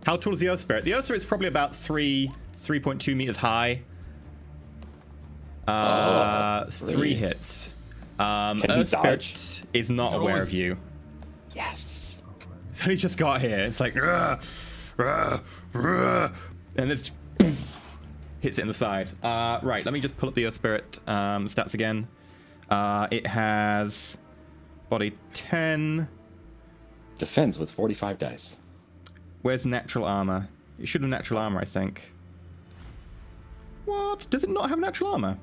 S2: How tall is the Earth Spirit? The Earth Spirit is probably about 3.2 meters high. Three hits.
S3: Can he
S2: Earth Spirit
S3: dodge?
S2: is not
S4: can
S2: aware
S4: always-
S2: of you.
S3: Yes.
S2: So he just got here. It's like, "Rah, rah, rah," and it's hits it in the side. Right, let me just pull up the Earth Spirit stats again. It has body 10,
S3: Defends with 45 dice.
S2: Where's natural armor? It should have natural armor, I think. What? Does it not have natural armor?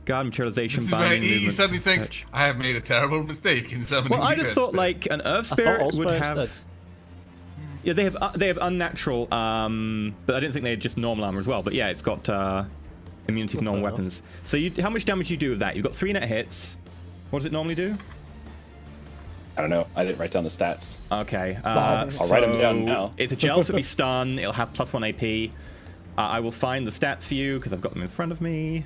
S2: Guard materialization,
S4: This is where
S2: binding,
S4: he
S2: movement,
S4: suddenly thinks,
S2: search.
S4: I have made a terrible mistake in summoning.
S2: Well, I'd have
S4: Earth
S2: thought
S4: Spirit."
S2: like an Earth
S5: I thought
S2: Spirit
S5: all
S2: would
S5: spirits
S2: have.
S5: did.
S2: Yeah, they have unnatural, but I didn't think they had just normal armor as well. But yeah, it's got immunity to normal
S5: fair
S2: weapons. So how much damage do you do with that? You've got 3 net hits. What does it normally do?
S3: I don't know. I didn't write down the stats.
S2: Okay.
S3: I'll write them down now.
S2: It's a gel, so it'll be stun. It'll have +1 AP. I will find the stats for you because I've got them in front of me.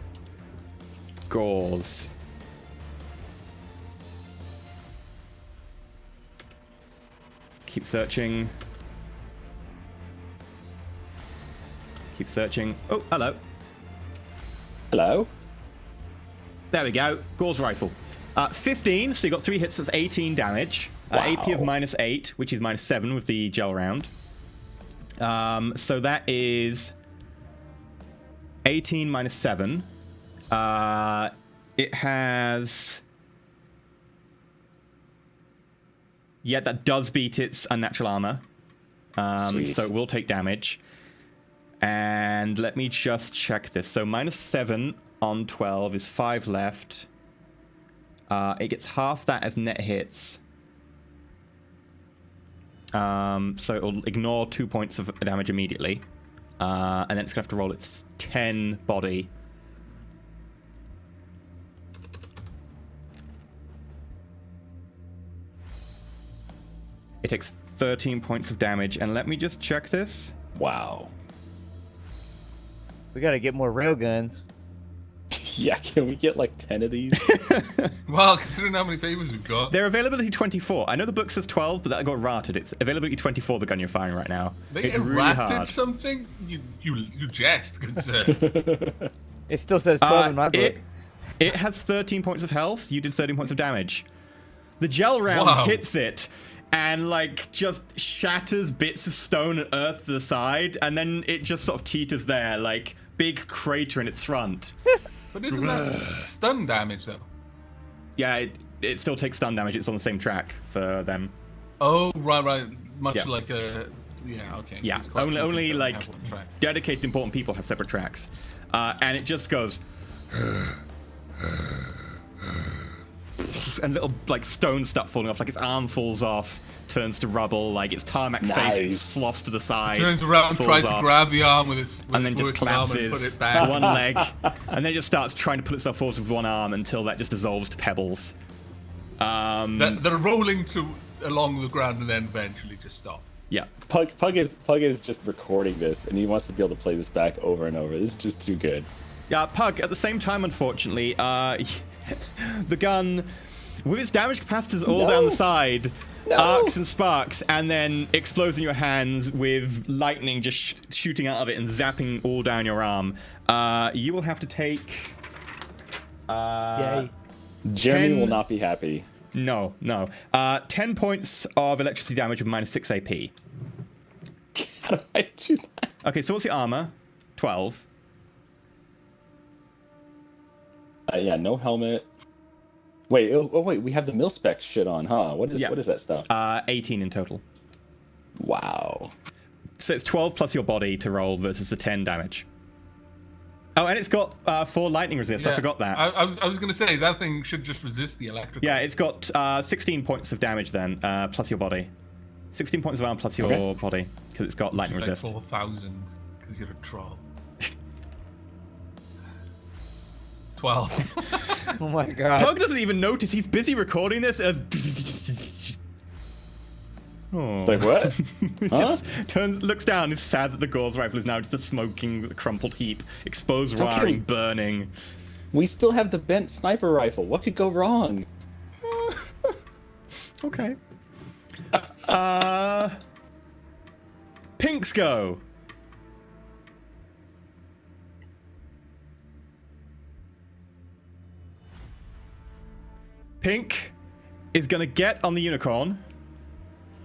S2: Gauze. Keep searching. Keep searching. Oh, hello.
S3: Hello?
S2: There we go. Gauze rifle. 15, so you got 3 hits, that's 18 damage. AP of
S3: Wow.
S2: -8, which is -7 with the gel round. So that is 18 -7. It has... Yeah, that does beat its unnatural armor.
S3: Sweet.
S2: So it will take damage. And let me just check this. So -7 on 12 is 5 left. It gets half that as net hits. So it'll ignore 2 points of damage immediately. And then it's going to have to roll its 10 body. It takes 13 points of damage. And let me just check this.
S3: Wow.
S6: We gotta get more railguns.
S3: Yeah, can we get like 10 of these?
S4: Well, considering how many papers we've got,
S2: Their availability 24. I know the book says 12, but that got ratted. It's availability 24, the gun you're firing right now.
S4: they
S2: It's really
S4: errated
S2: hard.
S4: something. You jest, good sir.
S6: It still says 12 in my book.
S2: It has 13 points of health. You did 13 points of damage. The gel round
S4: Wow.
S2: hits it and like just shatters bits of stone and earth to the side, and then it just sort of teeters there, like big crater in its front.
S4: But isn't that stun damage though?
S2: Yeah, it still takes stun damage. It's on the same track for them.
S4: Oh, right. Much
S2: Yeah.
S4: like a. Yeah, okay.
S2: Yeah,
S4: It's quite
S2: only
S4: confusing to
S2: like
S4: have one track.
S2: dedicated important people have separate tracks, and it just goes, and little like stones start falling off, like its arm falls off, turns to rubble, like its tarmac face
S3: Nice.
S2: sloughs to the side,
S4: Turns around,
S2: falls
S4: tries to
S2: off,
S4: grab the arm with its
S2: and then just
S4: working arm and put
S2: collapses
S4: it back.
S2: one leg, and then it just starts trying to pull itself forward with one arm until that just dissolves to pebbles.
S4: They're rolling along the ground and then eventually just stop.
S2: Yeah.
S3: Pug is just recording this, and he wants to be able to play this back over and over. This is just too good.
S2: Yeah, Pug, at the same time, unfortunately, the gun, with its damage capacitors all down the side, arcs and sparks, and then explodes in your hands with lightning just shooting out of it and zapping all down your arm. You will have to take...
S5: Yay.
S3: Jeremy
S2: 10
S3: will not be happy.
S2: No. 10 points of electricity damage with -6 AP.
S3: How do I do that?
S2: Okay, so what's your armor? 12.
S3: Yeah, no helmet. Wait, wait, we have the mil-spec shit on, huh? What is that stuff?
S2: 18 in total.
S3: Wow.
S2: So it's 12 plus your body to roll versus the 10 damage. Oh, and it's got 4 lightning resist. I
S4: Yeah.
S2: forgot that.
S4: I was going to say that thing should just resist the electrical.
S2: Yeah, it's got 16 points of damage then, plus your body. 16 points of armor plus your
S3: Okay.
S2: body, because it's got lightning
S4: It's like
S2: resist.
S4: 4,000 because you're a troll. 12.
S6: Oh my god.
S2: Pug doesn't even notice. He's busy recording this as... Oh.
S3: Like what?
S2: Just looks down, is sad that the Gauze rifle is now just a smoking, crumpled heap. Exposed
S3: okay.
S2: wiring, burning.
S3: We still have the bent sniper rifle. What could go wrong?
S2: Okay. Pinks go. Pink is gonna get on the unicorn.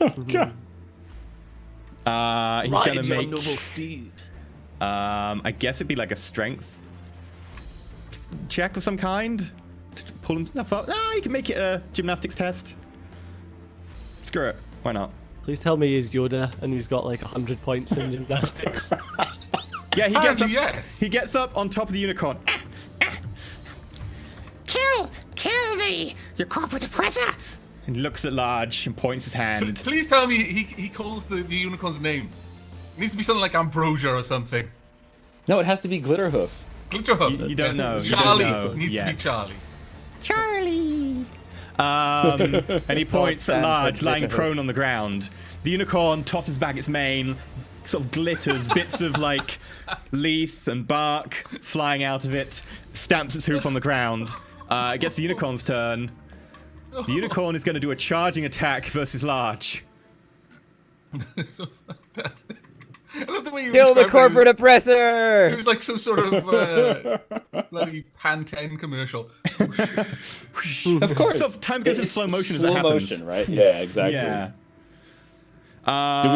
S3: Oh god.
S2: He's
S5: Ride
S2: gonna
S5: your
S2: make.
S5: noble steed.
S2: I guess it'd be like a strength check of some kind. To pull himself up. You can make it a gymnastics test. Screw it. Why not?
S5: Please tell me he's Yoda and he's got like 100 points in gymnastics.
S2: Yeah, he gets up.
S4: Yes.
S2: He gets up on top of the unicorn. Kill your corporate oppressor. And looks at Large and points his hand.
S4: Please tell me he calls the unicorn's name. It needs to be something like Ambrosia or something.
S3: No, it has to be Glitterhoof.
S4: Glitterhoof.
S2: You don't know.
S4: Charlie.
S2: You don't know
S4: Needs to be
S2: yet.
S4: Charlie.
S2: Charlie. And he points at
S6: stand for
S2: Large, lying
S6: Glitterhoof.
S2: prone on the ground. The unicorn tosses back its mane, sort of glitters, bits of like leaf and bark flying out of it, stamps its hoof on the ground. It gets the unicorn's turn. The unicorn is going to do a charging attack versus Large.
S4: It's so fantastic. I love the way you
S6: Kill the
S4: described it.
S6: corporate
S4: It
S6: oppressor!
S4: was like some sort of bloody Pantene commercial.
S3: Of course.
S2: So time goes in
S3: It's
S2: slow motion as
S3: slow
S2: it happens.
S3: motion, right? Yeah, exactly.
S2: Yeah.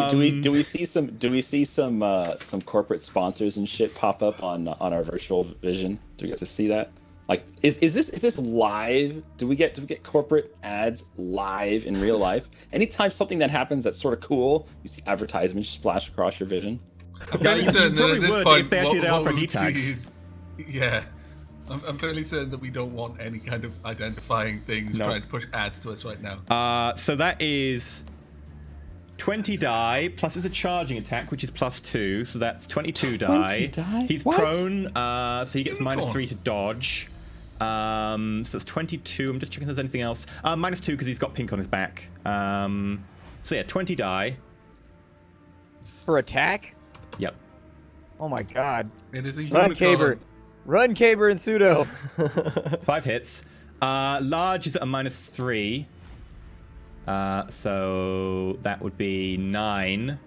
S3: Do we see some corporate sponsors and shit pop up on our virtual vision? Do we get to see that? Like, is this live? Do we get corporate ads live in real life? Anytime something that happens that's sort of cool, you see advertisements splash across your vision.
S4: I'm fairly
S2: you
S4: certain that
S2: probably
S4: at this
S2: would
S4: point,
S2: if they actually
S4: what
S2: offer
S4: we would see
S2: D-tags.
S4: is- Yeah. I'm fairly certain that we don't want any kind of identifying things
S2: No.
S4: trying to push ads to us right now.
S2: So that is 20 die, plus it's a charging attack, which is +2, so that's 22 die.
S3: 20 die?
S2: He's
S3: What?
S2: prone, so he gets
S4: Unicorn.
S2: -3 to dodge. So that's 22. I'm just checking if there's anything else. -2 because he's got pink on his back. So yeah, 20 die.
S6: For attack?
S2: Yep.
S6: Oh my god.
S4: It is a
S6: Run,
S4: unicorn.
S6: Caber. Run, Caber and Pseudo.
S2: 5 hits. Large is at a -3. So that would be 9.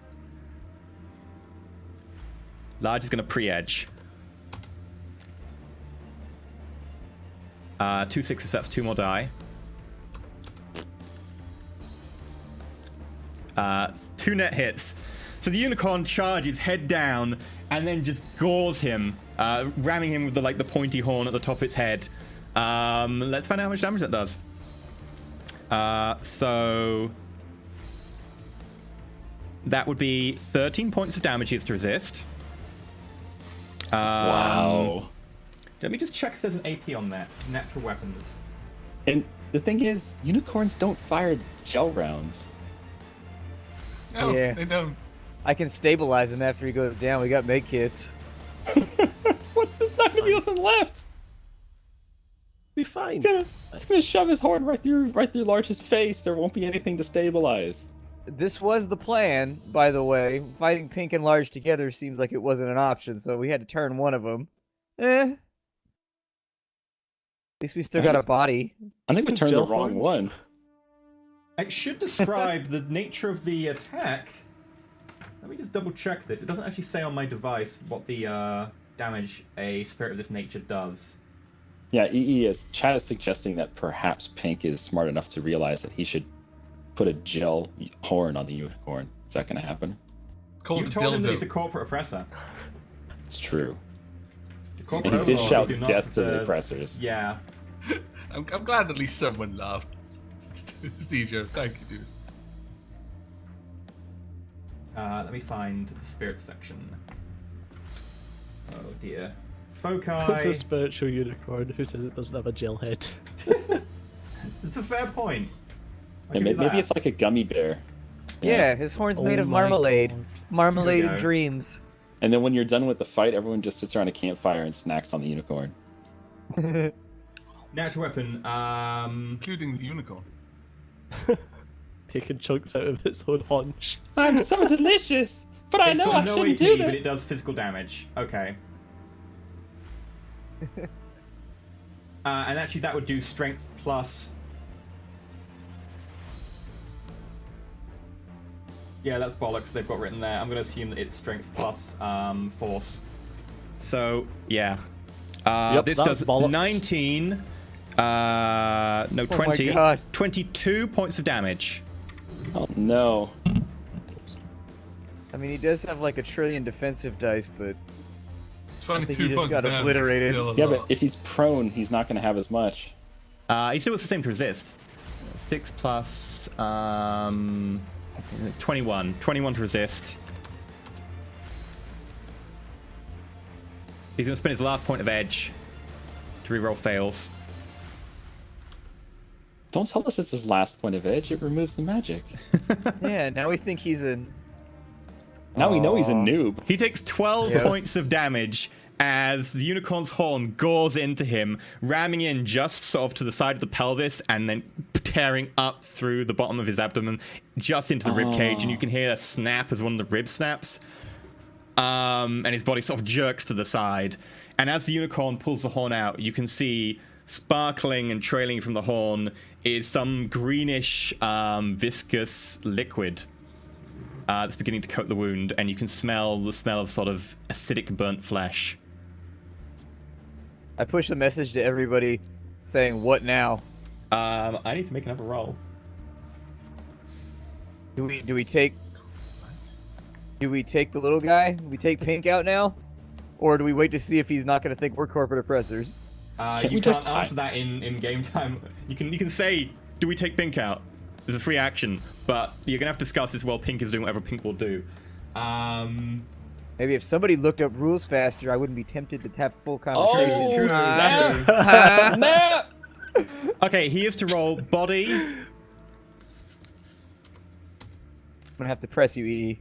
S2: Large is going to pre-edge. 2 6s, that's 2 more die. 2 net hits. So the unicorn charges head down and then just gores him, ramming him with the pointy horn at the top of its head. Let's find out how much damage that does. So that would be 13 points of damage he has to resist.
S3: Wow.
S2: Let me just check if there's an AP on that. Natural weapons.
S3: And the thing is, unicorns don't fire gel rounds.
S4: No,
S6: Yeah.
S4: they don't.
S6: I can stabilize him after he goes down. We got med kits.
S3: What? There's not gonna be nothing left.
S5: Be fine.
S3: It's gonna shove his horn right through Larch's face. There won't be anything to stabilize.
S6: This was the plan, by the way. Fighting Pink and Large together seems like it wasn't an option, so we had to turn one of them. At least we still got a body.
S3: I think we turned the
S5: Gel
S3: wrong
S5: horns?
S3: one.
S2: It should describe the nature of the attack. Let me just double check this. It doesn't actually say on my device what the damage a spirit of this nature does.
S3: Yeah, Chad is suggesting that perhaps Pink is smart enough to realize that he should put a gel horn on the unicorn. Is that gonna happen?
S4: It's called
S2: You
S4: a
S2: told him that he's a
S4: dildo.
S2: corporate oppressor.
S3: It's true.
S2: The corporate
S3: And he did
S2: overlords
S3: shout
S2: do not
S3: death to the
S2: deserve-
S3: oppressors.
S2: Yeah.
S4: I'm glad at least someone laughed. Steve, thank you, dude.
S2: Let me find the spirit section. Oh dear.
S5: It's a
S2: Foci.
S5: spiritual unicorn who says it doesn't have a gel head.
S2: It's a fair point. I'll
S3: And
S2: give you
S3: maybe
S2: that.
S3: it's like a gummy bear.
S6: Yeah, his horn's made
S5: Oh
S6: of
S5: my
S6: marmalade.
S5: God.
S6: Marmalade
S2: Here we
S6: of
S2: go.
S6: dreams.
S3: And then when you're done with the fight, everyone just sits around a campfire and snacks on the unicorn.
S2: Natural weapon.
S4: Including the unicorn.
S5: Taking chunks out of its own haunch.
S3: I'm so delicious, but I
S2: It's
S3: know
S2: got
S3: I
S2: no
S3: shouldn't
S2: AP,
S3: do
S2: but
S3: that.
S2: it does physical damage. Okay. And actually, that would do strength plus. Yeah, that's bollocks. They've got written there. I'm going to assume that it's strength plus force. So yeah,
S5: Yep,
S2: this
S5: that's
S2: does
S5: bollocks.
S2: 19. No,
S6: my
S2: 20.
S6: God.
S2: 22 points of damage.
S3: Oh no.
S6: I mean, he does have like a trillion defensive dice, but
S4: 22
S6: he just
S4: points
S6: got
S4: of damage.
S6: obliterated.
S4: Still a
S3: Yeah,
S4: lot.
S3: but if he's prone, he's not going to have as much.
S2: He still has the same to resist. 6 plus it's 21. 21 to resist. He's going to spend his last point of edge to reroll fails.
S3: Don't tell us it's his last point of edge. It removes the magic.
S6: Yeah, now we think he's a.
S3: Now we know he's a noob.
S2: He takes 12
S6: Yep.
S2: points of damage as the unicorn's horn gores into him, ramming in just sort of to the side of the pelvis and then tearing up through the bottom of his abdomen, just into the rib cage, and you can hear a snap as one of the ribs snaps. And his body sort of jerks to the side. And as the unicorn pulls the horn out, you can see sparkling and trailing from the horn is some greenish, viscous liquid that's beginning to coat the wound, and you can smell the smell of sort of acidic burnt flesh.
S6: I push a message to everybody saying, "What now?"
S2: I need to make another roll.
S6: Do we take the little guy? Do we take Pink out now, or do we wait to see if he's not going to think we're corporate oppressors?
S2: You can't answer that in game time. You can say, "Do we take Pink out?" There's a free action, but you're gonna have to discuss this while Pink is doing whatever Pink will do.
S6: Maybe if somebody looked up rules faster, I wouldn't be tempted to have full conversation.
S3: Snap!
S2: Okay, he is to roll body.
S6: I'm gonna have to press you, EE.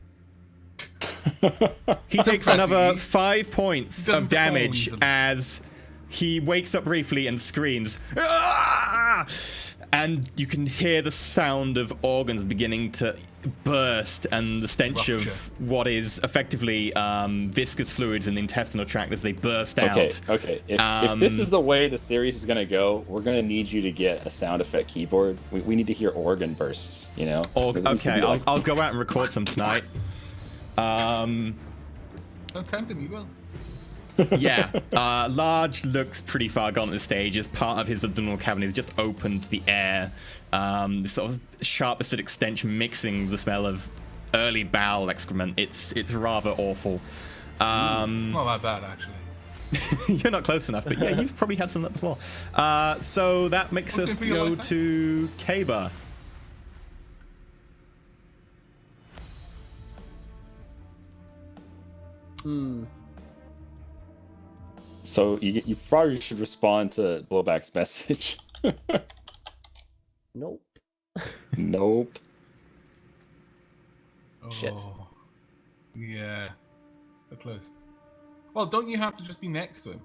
S2: He takes
S4: press
S2: another
S4: E.
S2: 5 points
S4: He doesn't
S2: of damage
S4: perform.
S2: as he wakes up briefly and screams. "Ah!" And you can hear the sound of organs beginning to burst and the stench
S4: Rupture.
S2: of what is effectively viscous fluids in the intestinal tract as they burst
S3: Okay,
S2: out.
S3: okay. If this is the way the series is gonna go, we're gonna need you to get a sound effect keyboard. We need to hear organ bursts. You know. It needs to
S2: Okay,
S3: be like-
S2: I'll go out and record some tonight.
S4: Don't tempt him, you will.
S2: Yeah, Large looks pretty far gone at this stage as part of his abdominal cavity is just open to the air. This sort of sharp acidic stench mixing with the smell of early bowel excrement. It's rather awful.
S4: It's not that bad, actually.
S2: You're not close enough, but yeah, you've probably had some of that before. So that makes
S4: Okay,
S2: us
S4: but you
S2: go
S4: like that?
S2: to Kaba.
S3: So you probably should respond to Blowback's message.
S5: Nope.
S3: Nope.
S5: Shit.
S4: Oh, yeah. So close. Well, don't you have to just be next to him?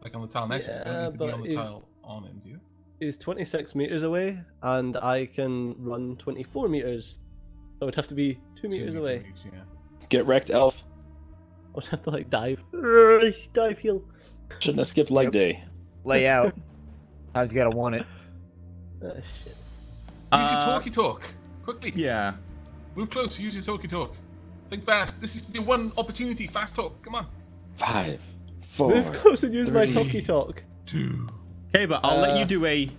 S4: Like on the tile next to him? You don't need to be
S5: but
S4: on the
S5: he's-
S4: tile on him, do you?
S5: He's 26 meters away, and I can run 24 meters. I would have to be 2 meters
S4: Two
S5: away.
S4: meters, yeah.
S3: Get wrecked, Elf.
S5: I would have to like dive. Dive heal.
S3: Shouldn't have skipped leg
S6: Yep.
S3: day.
S6: Lay out. Times you gotta want it.
S5: Shit.
S4: Use your talkie talk. Quickly.
S2: Yeah.
S4: Move close. Use your talkie talk. Think fast. This is your one opportunity. Fast talk. Come on.
S3: 5, 4.
S5: Move close and use my
S4: 3,
S5: talkie talk.
S4: 2.
S2: Kaba, I'll let you do a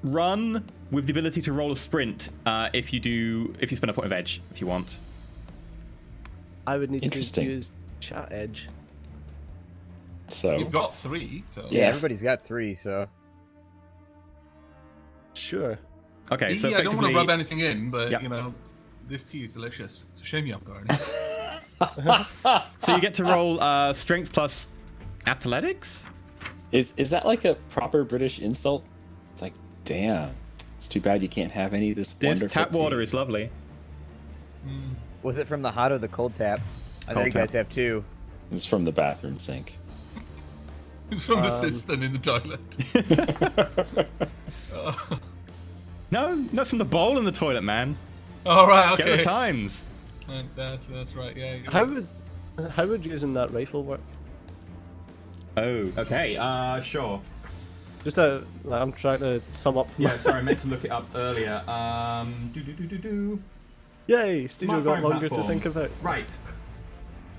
S2: run with the ability to roll a sprint if you spend a point of edge, if you want.
S5: I would need to
S3: Interesting.
S5: use chat edge.
S3: So
S4: You've got 3, so.
S6: Yeah,
S3: Yeah.
S6: everybody's got 3, so.
S5: Sure.
S2: Okay, so
S4: I don't want
S2: effectively...
S4: to rub anything in, but,
S2: Yep.
S4: you know, this tea is delicious. It's a shame you haven't got any.
S2: So you get to roll strength plus athletics?
S3: is that like a proper British insult? It's like, damn. It's too bad you can't have any of this
S2: This
S3: wonderful
S2: tap water
S3: tea.
S2: is lovely.
S6: Was it from the hot or the cold tap? I know
S2: Cold
S6: you guys
S2: tap.
S6: have 2.
S3: It's from the bathroom sink.
S4: It's from the cistern in the toilet.
S2: No, it's from the bowl in the toilet, man.
S4: All right,
S2: Get
S4: okay.
S2: the times.
S4: That's right, yeah. you're
S5: How
S4: right.
S5: would using that rifle work?
S2: Oh, okay. Sure.
S5: Just I'm trying to sum up.
S2: Yeah, sorry, I meant to look it up earlier.
S5: Yay! Studio got
S2: Smartphone
S5: longer to
S2: platform.
S5: think about.
S2: Right.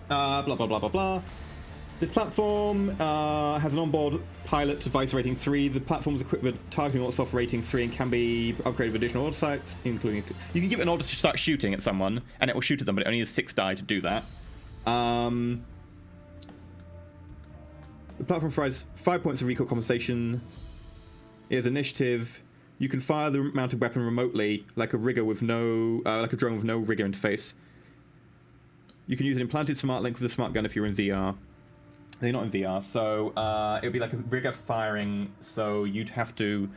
S2: Blah, blah, blah, blah, blah. This platform has an onboard pilot device rating 3. The platform is equipped with targeting auto-soft rating 3 and can be upgraded with additional auto sights, including... You can give it an order to start shooting at someone, and it will shoot at them, but it only has 6 die to do that. The platform provides 5 points of recoil compensation. It has initiative. You can fire the mounted weapon remotely, like a rigger with no, like a drone with no rigger interface. You can use an implanted smart link with a smart gun if you're in VR. They're not in VR, so it would be like a rigger firing. So you'd have to.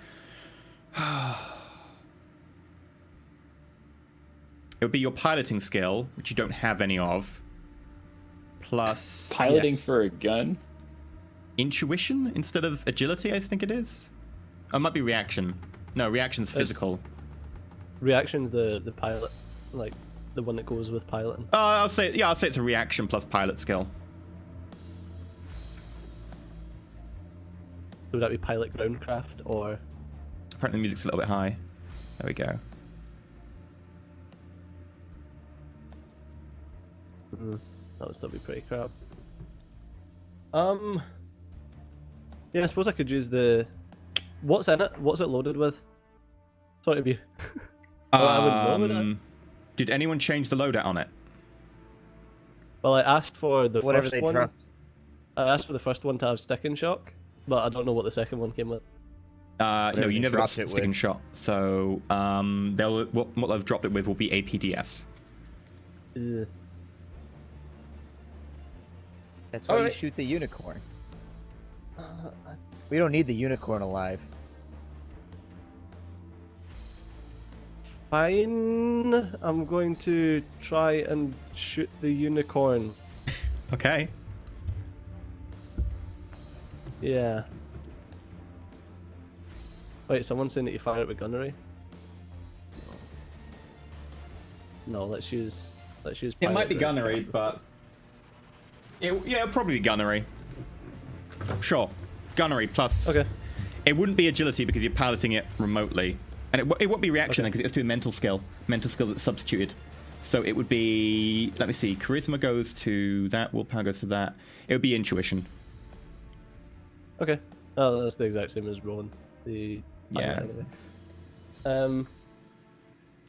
S2: It would be your piloting skill, which you don't have any of. Plus
S3: Piloting for a gun?
S2: intuition instead of agility, I think it is. Oh, it might be reaction. No, reaction's physical.
S5: Reaction's the pilot, like the one that goes with piloting.
S2: I'll say it's a reaction plus pilot skill.
S5: Would that be pilot groundcraft or?
S2: Apparently the music's a little bit high. There we go.
S5: That would still be pretty crap. Yeah, I suppose I could use the. What's in it? What's it loaded with? Sorry to be. I wouldn't know that.
S2: Did anyone change the loadout on it?
S5: Well, I asked for the
S6: Whatever
S5: first
S6: they
S5: one.
S6: dropped.
S5: I asked for the first one to have stick and shock, but I don't know what the second one came with.
S2: No,
S6: Whatever
S2: you
S6: they
S2: never got
S6: dropped it
S2: stick and
S6: with.
S2: shot. So what they've dropped it with will be APDS.
S5: Ugh.
S6: That's why you
S5: Alright.
S6: shoot the unicorn. We don't need the unicorn alive.
S5: Fine. I'm going to try and shoot the unicorn.
S2: Okay.
S5: Yeah. Wait, someone's saying that you fire it with gunnery? No, let's use.
S2: It
S5: pilot
S2: might be
S5: the-
S2: gunnery,
S5: the
S2: but
S5: skills.
S2: it'll probably be gunnery. Sure, gunnery plus.
S5: Okay.
S2: It wouldn't be agility because you're piloting it remotely, and it won't be reaction then because it has to be mental skill that's substituted. So it would be. Let me see. Charisma goes to that. Willpower goes to that. It would be intuition.
S5: Okay. Oh, that's the exact same as rolling the.
S2: Yeah.
S5: Anyway.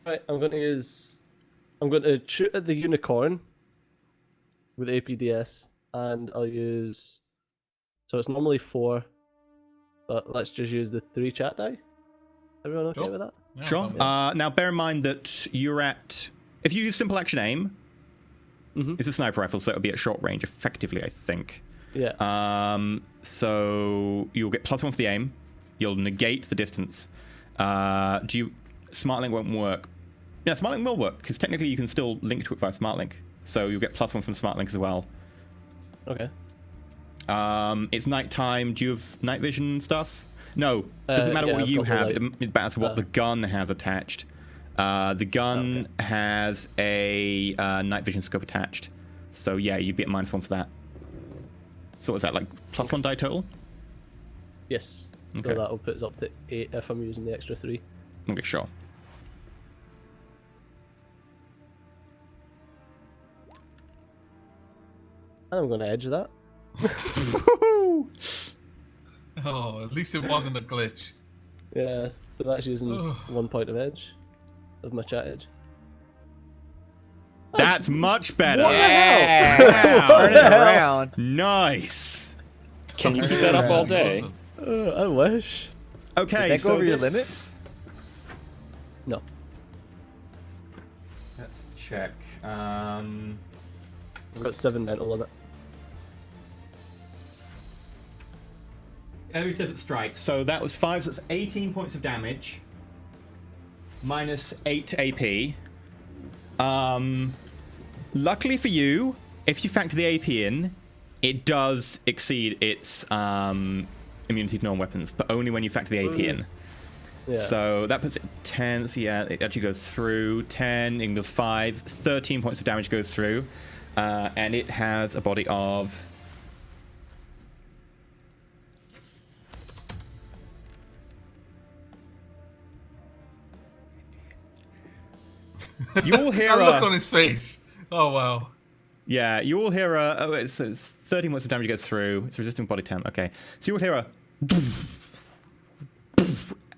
S5: Right, I'm going to shoot at the unicorn with APDS, and I'll use. So it's normally 4, but let's just use the 3 chat die. Everyone okay
S4: Sure.
S5: with that?
S4: Yeah,
S2: Sure.
S4: fine.
S2: Now bear in mind that you're at. If you use simple action aim,
S5: Mhm.
S2: it's a sniper rifle, so it'll be at short range effectively, I think.
S5: Yeah.
S2: So you'll get +1 for the aim. You'll negate the distance. Smart link won't work. Yeah, smart link will work because technically you can still link to it via smart link. So you'll get +1 from smart link as well.
S5: Okay.
S2: It's nighttime. Do you have night vision stuff? No, doesn't matter
S5: yeah,
S2: what
S5: I've
S2: you
S5: got the
S2: have.
S5: light.
S2: It matters what the gun has attached. The gun has a night vision scope attached. So yeah, you'd be at -1 for that. So what's that, like +1 die total?
S5: Yes.
S2: Okay.
S5: So that'll put us up to 8 if I'm using the extra 3.
S2: Okay, sure.
S5: And I'm going to edge that.
S4: Oh, at least it wasn't a glitch.
S5: Yeah. So that's using
S4: Ugh.
S5: 1 point of edge. Of my chat edge.
S2: That's much better.
S5: What the
S6: Yeah!
S2: Wow.
S6: Turn it around.
S2: Nice.
S3: Can you keep that up all day?
S5: I wish.
S2: Okay,
S6: Did that go
S2: so
S6: over your
S2: this-
S6: limit?
S5: No.
S2: Let's check.
S5: I've got 7 mental limit.
S2: Who says it strikes? So that was 5, so that's 18 points of damage. Minus 8 AP. Luckily for you, if you factor the AP in, it does exceed its immunity to non-weapons, but only when you factor the AP in.
S5: Yeah.
S2: So that puts it 10. So yeah, it actually goes through 10. It goes 5. 13 points of damage goes through, and it has a body of. You'll hear
S4: That look
S2: a.
S4: on his face. Oh wow.
S2: Yeah, you will hear a. Oh, it's 13 points of damage goes through. It's resistant body temp. Okay, so you will hear a.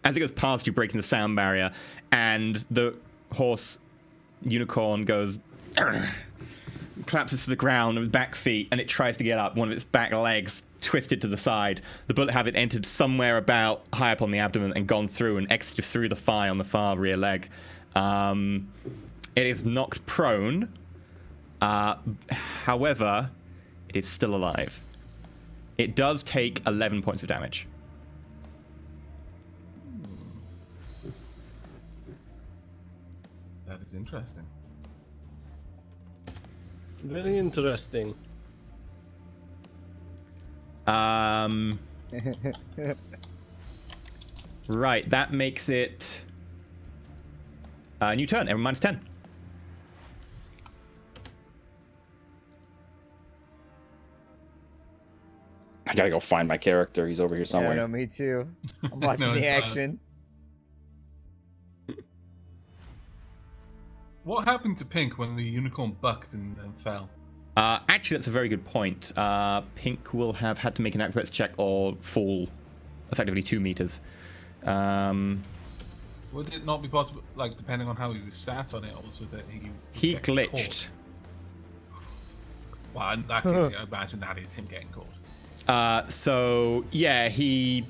S2: As it goes past you, breaking the sound barrier, and the horse unicorn goes. collapses to the ground with back feet, and it tries to get up. One of its back legs twisted to the side. The bullet having entered somewhere about high up on the abdomen and gone through and exited through the thigh on the far rear leg. It is knocked prone. However, it is still alive. It does take 11 points of damage.
S4: That is interesting.
S5: Very interesting.
S2: Right, that makes it a new turn. Everyone minus 10.
S3: I gotta go find my character. He's over here somewhere.
S6: Yeah, no, me too. I'm watching
S4: No,
S6: the
S4: it's
S6: action.
S4: What happened to Pink when the unicorn bucked and fell?
S2: Actually, that's a very good point. Pink will have had to make an acrobatics check or fall effectively 2 meters.
S4: Would it not be possible, like, depending on how he was sat on it, also that
S2: He
S4: get
S2: glitched.
S4: caught? Well, in that case, I imagine that is him getting caught.
S2: So, yeah, he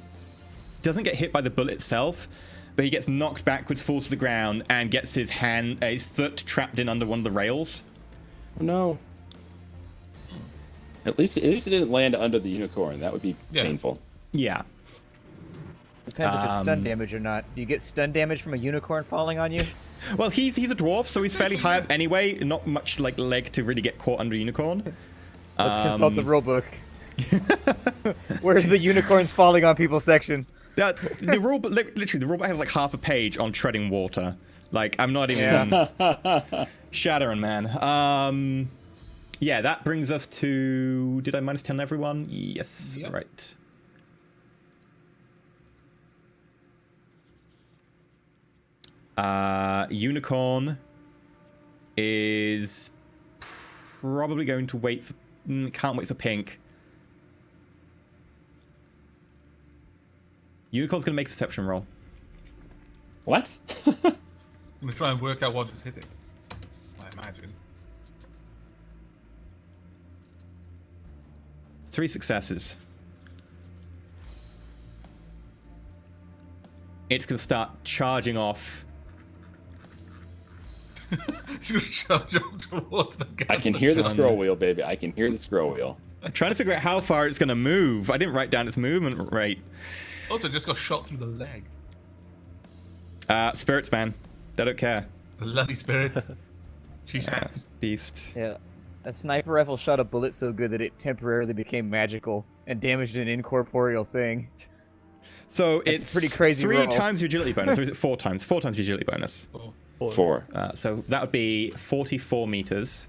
S2: doesn't get hit by the bullet itself, but he gets knocked backwards, falls to the ground, and gets his foot trapped in under one of the rails.
S3: Oh, no. At least it didn't land under the unicorn. That would be painful.
S2: Yeah.
S6: Depends if it's stun damage or not. Do you get stun damage from a unicorn falling on you?
S2: Well, he's a dwarf, so he's fairly high up anyway. Not much like leg to really get caught under a unicorn.
S6: Let's consult the rulebook. Where's the unicorns falling on people section?
S2: The rulebook, literally, the rulebook has like half a page on treading water. Like, I'm not even Shadowrun, man. Yeah, that brings us to. Did I minus 10 everyone? Yes.
S4: Yep.
S2: Right. Unicorn is probably going to wait for. Can't wait for Pink. Unicorn's going to make a perception roll.
S3: What?
S4: I'm gonna try and work out what is hitting. I imagine.
S2: 3 successes. It's going to start charging off.
S4: It's gonna charge up towards the guy.
S3: I can hear the scroll wheel, baby. I can hear the scroll wheel.
S2: I'm trying to figure out how far it's going to move. I didn't write down its movement rate.
S4: Also, just got shot through the leg.
S2: Spirits, man. They don't care.
S4: Bloody spirits. She's
S2: Beast.
S6: Yeah. That sniper rifle shot a bullet so good that it temporarily became magical and damaged an incorporeal thing.
S2: So
S6: That's
S2: it's
S6: a pretty crazy
S2: 3
S6: roll.
S2: times your agility bonus, or is it 4 times? 4 times your agility bonus.
S3: 4.
S2: So that would be 44 meters.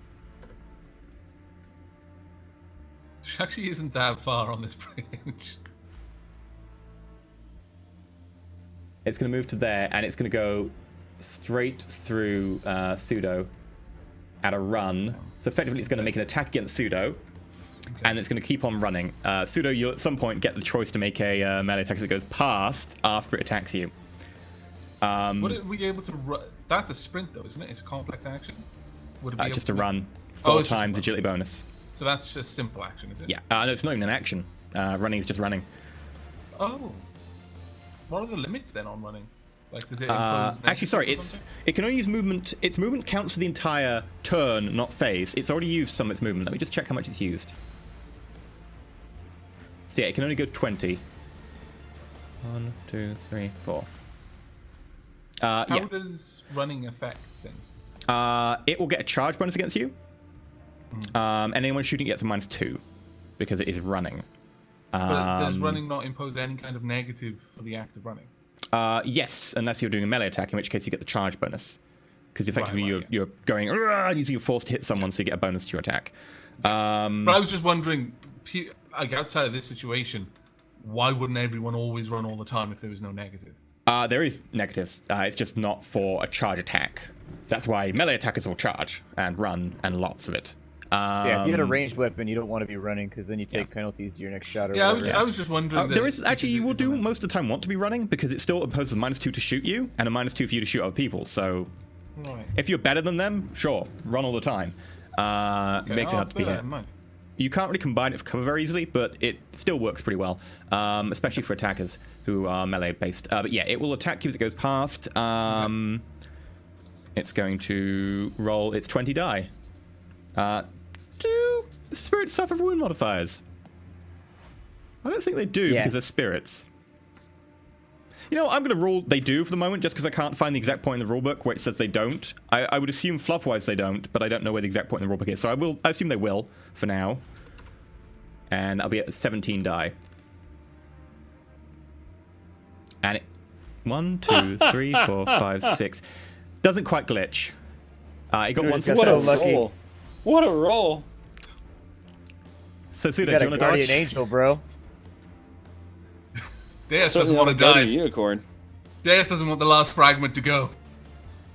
S4: She actually isn't that far on this bridge.
S2: It's going to move to there, and it's going to go straight through Pseudo at a run. So effectively, it's going to make an attack against Pseudo, and it's going to keep on running. Pseudo, you'll at some point get the choice to make a melee attack that goes past after it attacks you.
S4: Would it be able to run? That's a sprint, though, isn't it? It's a complex action. Would it be able
S2: Just
S4: to
S2: a
S4: make-
S2: run.
S4: Oh,
S2: 4
S4: it's just a
S2: times
S4: run.
S2: agility bonus.
S4: So that's just simple action, is it?
S2: Yeah. No, it's not even an action. Running is just running.
S4: Oh. What are the limits then on running? Like, does it impose
S2: Actually, sorry,
S4: negatives or
S2: it can only use movement. Its movement counts for the entire turn, not phase. It's already used some of its movement. Let me just check how much it's used. So yeah, it can only go 20. 1, 2, 3, 4.
S4: How
S2: Yeah.
S4: does running affect things?
S2: It will get a charge bonus against you. And anyone shooting gets a -2 because it is running.
S4: But does running not impose any kind of negative for the act of running?
S2: Yes, unless you're doing a melee attack, in which case you get the charge bonus. Because effectively
S4: Right,
S2: you're going using your force to hit someone, so you get a bonus to your attack.
S4: But I was just wondering, like outside of this situation, why wouldn't everyone always run all the time if there was no negative?
S2: There is negatives. It's just not for a charge attack. That's why melee attackers will charge and run, and lots of it.
S6: Yeah, if you had a ranged weapon, you don't want to be running because then you take penalties to your next shot. Or
S4: Yeah,
S6: whatever.
S4: I was just wondering.
S2: There
S4: that
S2: is actually, you will
S4: because it
S2: do
S4: is
S2: most of the time want to be running because it still imposes a -2 to shoot you and a -2 for you to shoot other people. So
S4: Right.
S2: if you're better than them, sure, run all the time. Makes it hard to be
S4: bear that
S2: hit.
S4: in mind.
S2: You can't really combine it for cover very easily, but it still works pretty well, especially for attackers who are melee based. But yeah, it will attack you as it goes past. It's going to roll its 20 die. Do spirits suffer from wound modifiers? I don't think they do because they're spirits. You know, I'm going to rule they do for the moment, just because I can't find the exact point in the rulebook where it says they don't. I would assume fluff-wise they don't, but I don't know where the exact point in the rulebook is. So I assume they will for now. And I'll be at 17 die. And it... 1, 2, 3, 4, 5, 6. Doesn't quite glitch. It got one
S6: so
S2: success.
S6: lucky.
S3: roll! What a roll!
S2: So, Suda,
S6: You
S2: do
S6: got
S2: you
S6: a
S2: want to
S6: guardian
S2: dodge?
S6: angel, bro.
S4: Deus doesn't
S3: Certainly
S4: want
S3: not
S4: to
S3: a guardian
S4: die.
S3: unicorn.
S4: Deus doesn't want the last fragment to go.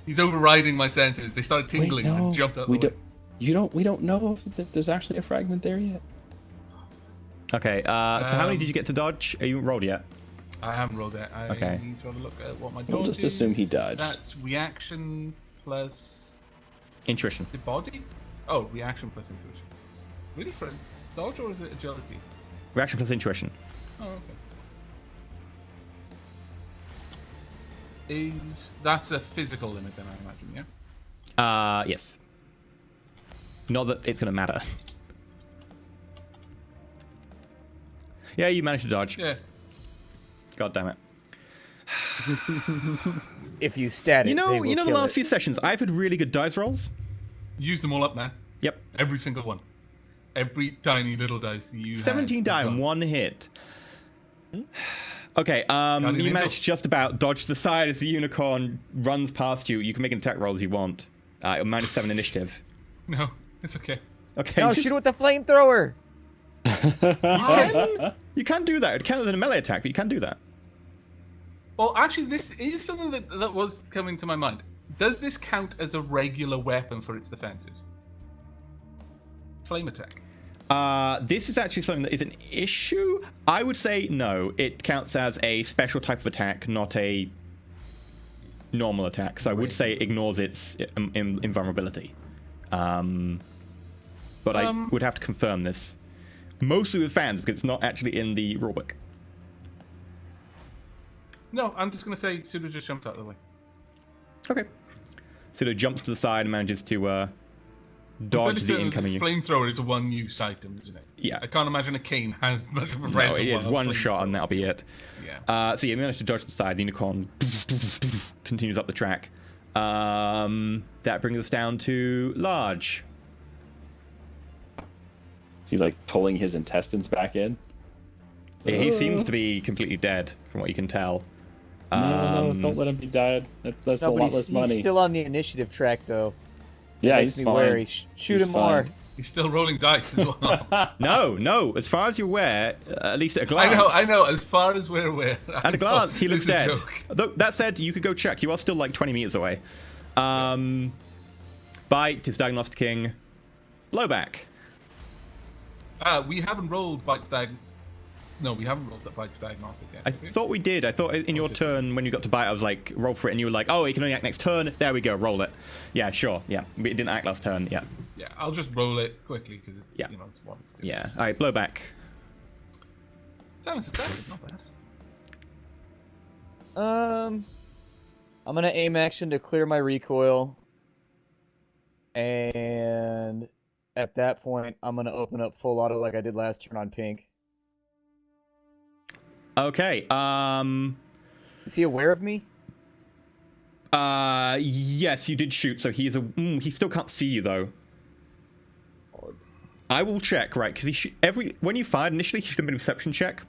S4: He's overriding my senses. They started tingling and jumped out the way.
S3: We don't know if there's actually a fragment there yet.
S2: Okay, so how many did you get to dodge? Are you rolled yet?
S4: I haven't rolled it. I
S2: Okay.
S4: need to have a look at what my dodge
S3: We'll just assume he
S4: is.
S3: dodged.
S4: That's reaction plus
S2: Intuition.
S4: the body? Oh, reaction plus intuition. Really for a dodge or is it agility?
S2: Reaction plus intuition.
S4: Oh, okay. That's a physical limit then, I imagine, yeah?
S2: Yes. Not that it's going to matter. Yeah, you managed to dodge.
S4: Yeah.
S2: God damn it.
S6: If you stat it,
S2: You
S6: they
S2: know,
S6: will
S2: the
S6: kill
S2: last
S6: it.
S2: few sessions, I've had really good dice rolls.
S4: Use them all up, man.
S2: Yep.
S4: Every single one. Every tiny little dice you
S2: 17
S4: had,
S2: die
S4: you've
S2: on
S4: got.
S2: one hit. Okay, you
S4: Angel.
S2: managed to just about dodge to the side as the unicorn runs past you. You can make an attack roll as you want. -7 initiative.
S4: No, it's okay.
S2: Okay.
S6: No, shoot it with the flamethrower.
S2: You can do that. It counts as a melee attack, but you can do that.
S4: Well, actually, this is something that was coming to my mind. Does this count as a regular weapon for its defenses? Flame attack.
S2: This is actually something that is an issue. I would say no. It counts as a special type of attack, not a normal attack. So I would say it ignores its invulnerability. But I would have to confirm this. Mostly with fans, because it's not actually in the rulebook.
S4: No, I'm just going to say Suda just jumped out of the way.
S2: Okay. So it jumps to the side and manages to dodge the incoming.
S4: This flamethrower is a one-use item, isn't it?
S2: Yeah.
S4: I can't imagine a cane has much of a
S2: No,
S4: reservoir
S2: it is
S4: of
S2: one
S4: flamethrower.
S2: shot and that'll be it.
S4: Yeah.
S2: So you managed to dodge to the side. The unicorn continues up the track. That brings us down to Large.
S3: Is he like pulling his intestines back in?
S2: Yeah, he seems to be completely dead, from what you can tell.
S3: No, don't let him be dead. That's a
S6: No, but
S3: lot less money.
S6: he's still on the initiative track, though.
S3: Yeah,
S6: Makes
S3: he's
S6: me
S3: fine.
S6: wary. Shoot him more.
S3: fine.
S4: He's still rolling dice as well.
S2: No. As far as you're aware, at least at a glance.
S4: I know. As far as we're aware.
S2: At a glance, he looks
S4: This is a
S2: dead.
S4: joke.
S2: Though, that said, you could go check. You are still like 20 meters away. Bite is diagnosticing. Blowback.
S4: We haven't rolled Bite's No, we haven't rolled that Bite's diagnostic yet.
S2: I
S4: have we?
S2: thought we did. I thought in your turn when you got to bite, I was like, roll for it, and you were like, oh, you can only act next turn. There we go, roll it. Yeah, sure. Yeah, but it didn't act last turn. Yeah.
S4: Yeah, I'll just roll it quickly because
S2: Yeah.
S4: it's what it's doing.
S2: Yeah. All right, blowback.
S4: Seven successes, not bad.
S6: I'm gonna aim action to clear my recoil, and at that point, I'm gonna open up full auto like I did last turn on pink.
S2: Okay.
S6: Is he aware of me?
S2: Yes, you did shoot. So he still can't see you though. I will check, right? Because when you fired initially, he should have been a perception check.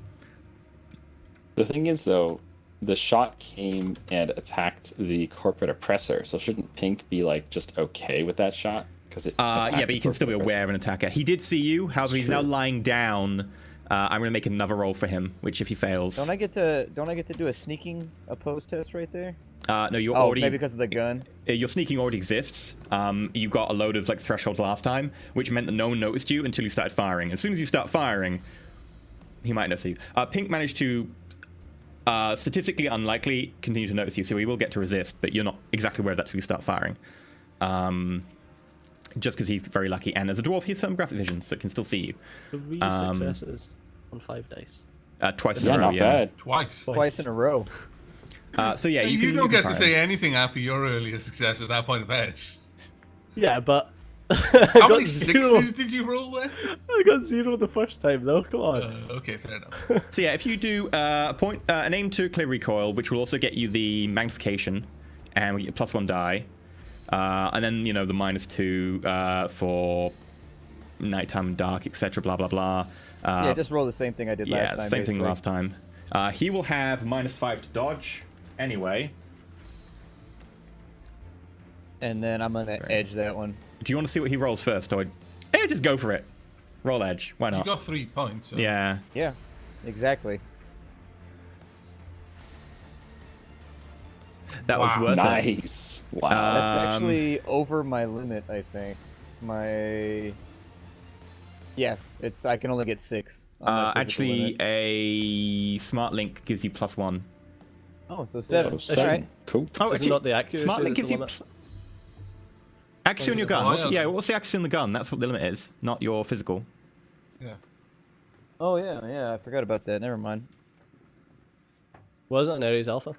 S3: The thing is, though, the shot came and attacked the corporate oppressor. So shouldn't Pink be like just okay with that shot? Because it.
S2: Yeah,
S3: attacked
S2: but he can still be
S3: the corporate
S2: aware of an attacker. He did see you. However, he's now
S3: True.
S2: lying down. I'm gonna make another roll for him, which if he fails,
S6: Don't I get to do a sneaking opposed test right there?
S2: no, you're
S6: Oh,
S2: already.
S6: maybe because of the gun.
S2: Your sneaking already exists. You got a load of like thresholds last time, which meant that no one noticed you until you started firing. As soon as you start firing, he might notice you. Pink managed to, statistically unlikely, continue to notice you, so he will get to resist, but you're not exactly aware of that until you start firing. just because he's very lucky. And as a dwarf, he's thermographic vision, so it can still see you.
S5: 3 successes on 5 dice.
S2: Twice in
S3: Yeah,
S2: a row,
S3: not bad.
S4: Twice.
S6: in a row.
S2: So yeah,
S4: You,
S2: can,
S4: don't
S2: can
S4: get to
S2: fire him.
S4: say anything after your earlier success with that point of edge.
S5: Yeah, but
S4: How many sixes did you roll there?
S5: I got 0 the first time though. Come on.
S4: Okay, fair enough.
S2: So yeah, if you do an aim to clear recoil, which will also get you the magnification, and we get a +1 die, and then the -2 for nighttime and dark, etc. Blah blah blah.
S6: Yeah, just roll the same thing I did last time.
S2: Yeah, same thing
S6: basically.
S2: last time. He will have -5 to dodge anyway.
S6: And then I'm gonna edge that one.
S2: Do you want to see what he rolls first, or just go for it? Roll edge. Why
S4: You
S2: not?
S4: got 3 points. So.
S2: Yeah.
S6: Yeah, exactly.
S2: That was
S4: Wow.
S2: worth it.
S3: Nice. Wow.
S6: That's actually over my limit, I think. I can only get 6. on my physical
S2: Actually,
S6: limit.
S2: a smart link gives you +1.
S6: Oh, so 7.
S3: Oh,
S6: That's
S3: seven.
S6: right.
S3: Cool.
S2: Oh,
S5: Is it not the accuracy
S2: smart link
S5: that's
S2: gives
S5: the
S2: you
S5: limit?
S2: accuracy on your gun.
S4: Oh,
S2: What's the accuracy on the gun? That's what the limit is, not your physical.
S4: Yeah.
S6: Oh yeah, I forgot about that. Never mind.
S5: Was it an Ares Alpha?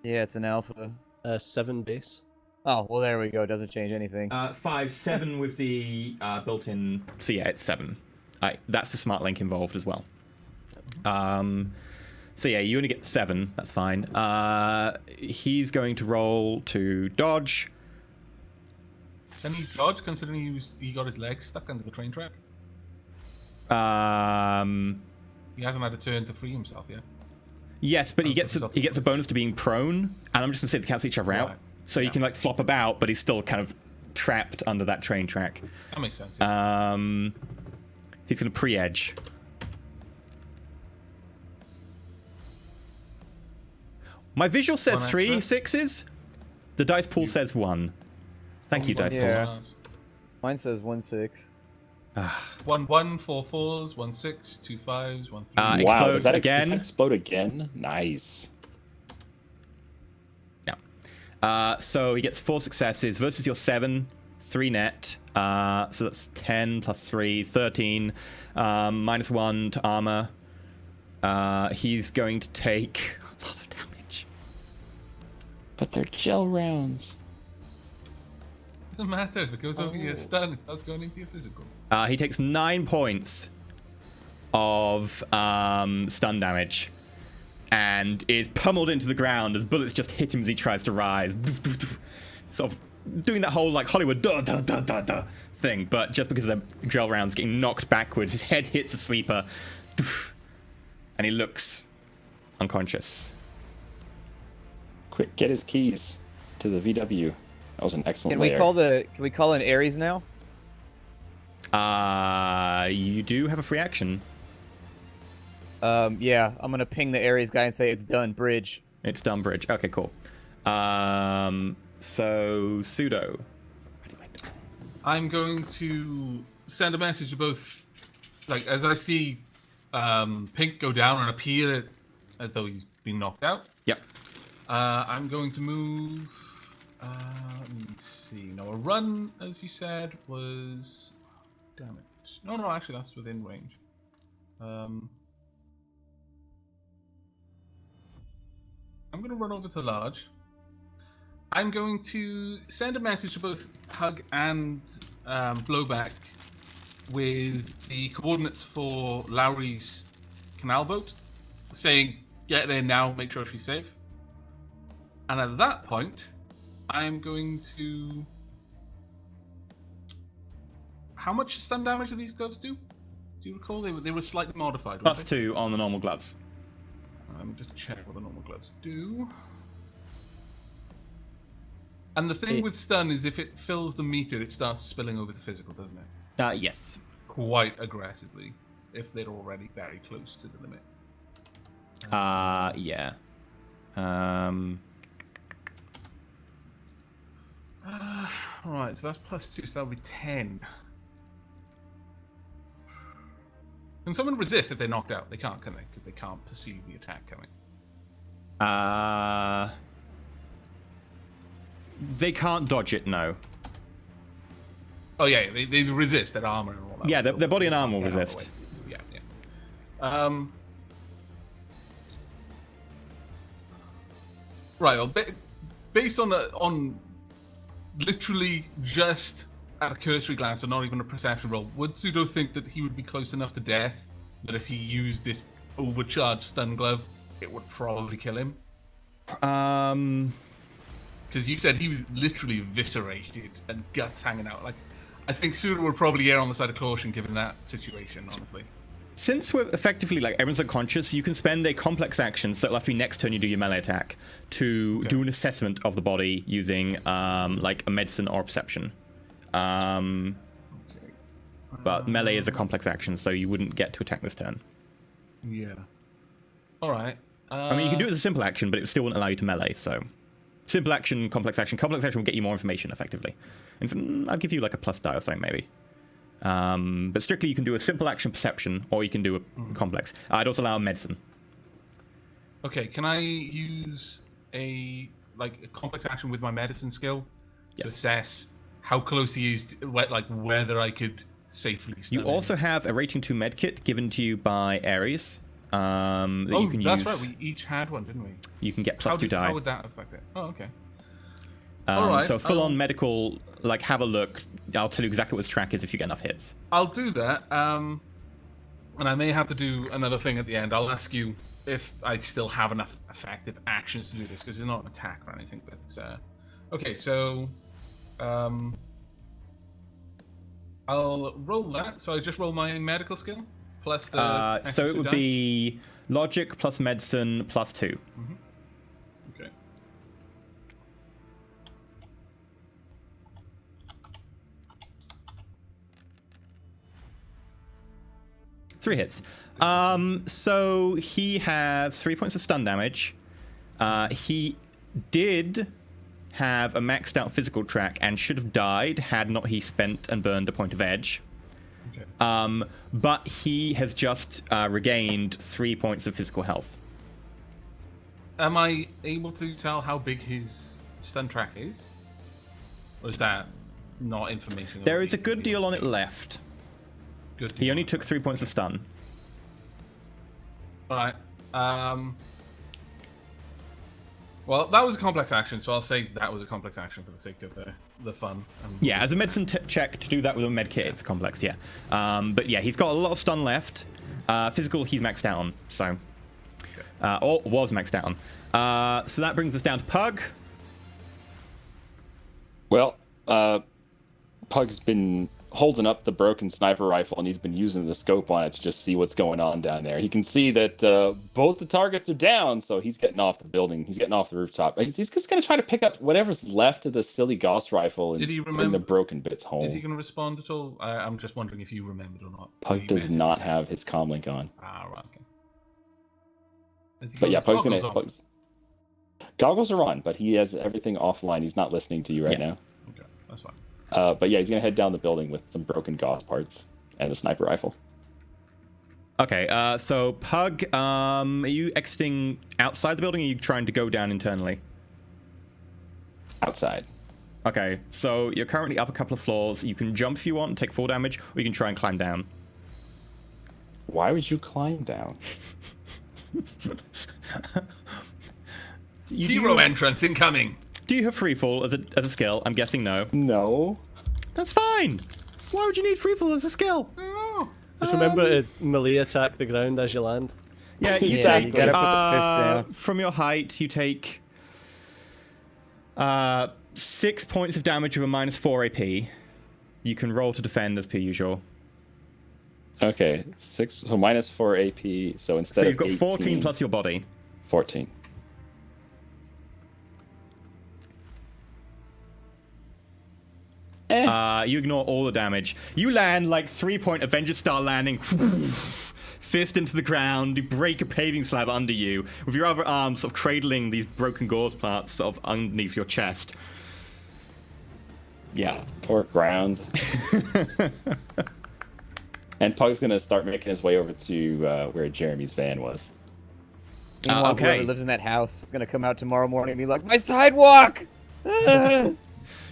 S6: Yeah, it's an alpha.
S5: 7 base.
S6: Oh, well there we go. Doesn't change anything.
S2: 5, 7 with the built-in. So yeah, it's 7. That's the smart link involved as well. So yeah, you only get 7. That's fine. He's going to roll to dodge.
S4: Can he dodge considering he got his legs stuck under the train track? He hasn't had a turn to free himself yet.
S2: Yes, but he gets
S4: so
S2: a bonus to being prone, and I'm just gonna say they cancel each other out,
S4: Right.
S2: so you can like flop about, but he's still kind of trapped under that train track.
S4: That makes sense. Yeah.
S2: He's gonna pre-edge. My visual says
S4: One
S2: 3
S4: extra.
S2: 6s. The dice pool says 1. Thank you, dice
S6: Yeah.
S2: pool.
S6: Mine says 1/6.
S4: 1 4 4s, 1 6, 2 5s, 1 3.
S3: Wow.
S2: Explodes
S3: Does that
S2: again.
S3: explode again? Nice.
S2: Yeah. So he gets 4 successes versus your 7, 3 net. So that's 10 plus 3, 13. -1 to armor. He's going to take a lot of damage.
S3: But they're gel rounds.
S4: Doesn't matter if it goes over your stun, it starts going into your physical.
S2: He takes 9 points of stun damage and is pummeled into the ground as bullets just hit him as he tries to rise. Sort of doing that whole like Hollywood duh, duh, duh, duh, duh thing, but just because the gel rounds getting knocked backwards, his head hits a sleeper and he looks unconscious.
S3: Quick, get his keys to the VW. That was an excellent
S6: Can we
S3: layer.
S6: can we call in Ares now?
S2: You do have a free action.
S6: Yeah, I'm gonna ping the Ares guy and say it's done. Bridge.
S2: It's done, bridge. Okay, cool. So pseudo.
S4: I'm going to send a message to both, like, as I see Pink go down and appear as though he's been knocked out.
S2: Yep.
S4: I'm going to move. Let me see. No, a run, as you said, was. Damn it. No, actually, that's within range. I'm going to run over to large. I'm going to send a message to both Hug and Blowback with the coordinates for Lowry's canal boat, saying, get there now, make sure she's safe. And at that point, I'm going to... How much stun damage do these gloves do? Do you recall? They were slightly modified, weren't they?
S2: +2 on the normal gloves.
S4: Let me just check what the normal gloves do. And the thing with stun is if it fills the meter, it starts spilling over to physical, doesn't it?
S2: Yes.
S4: Quite aggressively, if they're already very close to the limit.
S2: Yeah.
S4: Alright, so that's +2, so that'll be 10. Can someone resist if they're knocked out? They can't, can they? Because they can't perceive the attack coming.
S2: They can't dodge it, no.
S4: Oh yeah, they resist their armor and all that.
S2: Yeah,
S4: So
S2: their body and armor will
S4: get out of the
S2: resist.
S4: way. Yeah. Right. Well, based on literally just at a cursory glance, and not even a perception roll, would Pseudo think that he would be close enough to death that if he used this overcharged stun glove, it would probably kill him? Because you said he was literally eviscerated and guts hanging out. Like, I think Pseudo would probably err on the side of caution given that situation, honestly.
S2: Since we're effectively, like, everyone's unconscious, you can spend a complex action, so after your next turn you do your melee attack, to do an assessment of the body using, like, a medicine or a perception. But melee is a complex action, so you wouldn't get to attack this turn.
S4: Yeah. All right.
S2: I mean, you can do it as a simple action, but it still wouldn't allow you to melee, so... Simple action, complex action. Complex action will get you more information, effectively. And I'll give you, like, a plus die or something, maybe. But strictly, you can do a simple action perception, or you can do a complex. I'd also allow medicine.
S4: Okay, can I use a complex action with my medicine skill to assess how close he is to, like, whether I could safely stun
S2: You also have a rating 2 medkit given to you by Ares. That you can
S4: that's
S2: use.
S4: right. We each had one, didn't we?
S2: You can get plus 2 die.
S4: How would that affect it? Oh, okay. All right.
S2: So full-on medical, like, have a look. I'll tell you exactly what his track is if you get enough hits.
S4: I'll do that. And I may have to do another thing at the end. I'll ask you if I still have enough effective actions to do this, because it's not an attack or anything. But okay, so I'll roll that. So I just roll my medical skill plus the.
S2: So it would
S4: dice.
S2: be logic plus medicine plus 2.
S4: Mm-hmm. Okay.
S2: Three hits. So he has 3 points of stun damage. He did have a maxed out physical track and should have died had not he spent and burned a point of edge.
S4: Okay.
S2: But he has just regained 3 points of physical health.
S4: Am I able to tell how big his stun track is? Or is that not information?
S2: There is a good deal on it left.
S4: Good
S2: He
S4: deal.
S2: only took 3 points of stun.
S4: Alright. Well, that was a complex action, so I'll say that was a complex action for the sake of the fun.
S2: Yeah, as a medicine check to do that with a med kit, it's complex, yeah. But yeah, he's got a lot of stun left. Physical, he's maxed out on, so... or was maxed out on. So that brings us down to Pug.
S3: Well, Pug's been holding up the broken sniper rifle, and he's been using the scope on it to just see what's going on down there. He can see that both the targets are down, so he's getting off the building. He's getting off the rooftop. He's just going to try to pick up whatever's left of the silly Gauss rifle and bring the broken bits home.
S4: Is he going to respond at all? I'm just wondering if you remembered or not.
S3: Pug does not have his comlink on.
S4: Ah, right, okay.
S3: But yeah, Pug's goggles are on, but he has everything offline. He's not listening to you right now.
S4: Okay, that's fine.
S3: But yeah, he's gonna head down the building with some broken Gauss parts and a sniper rifle.
S2: Okay, so Pug, are you exiting outside the building, or are you trying to go down internally?
S3: Outside.
S2: Okay, so you're currently up a couple of floors. You can jump if you want and take 4 damage, or you can try and climb down.
S3: Why would you climb down?
S4: Hero entrance incoming.
S2: Do you have freefall as a skill? I'm guessing no.
S3: No.
S2: That's fine. Why would you need freefall as a skill?
S5: Just remember to melee attack the ground as you land.
S2: Yeah, you
S6: Yeah,
S2: take
S6: you gotta put the fist down.
S2: from your height. You take 6 points of damage with a -4 AP. You can roll to defend as per usual.
S3: Okay, 6. So -4 AP. So instead
S2: So you've got
S3: of
S2: 14 plus your body.
S3: 14.
S2: You ignore all the damage. You land like 3-point Avenger style landing. Fist into the ground. You break a paving slab under you with your other arm sort of cradling these broken gauze parts sort of underneath your chest.
S3: Yeah, poor ground. And Pug's gonna start making his way over to where Jeremy's van was.
S6: Meanwhile,
S2: okay.
S6: whoever lives in that house is gonna come out tomorrow morning and be like, "My sidewalk!"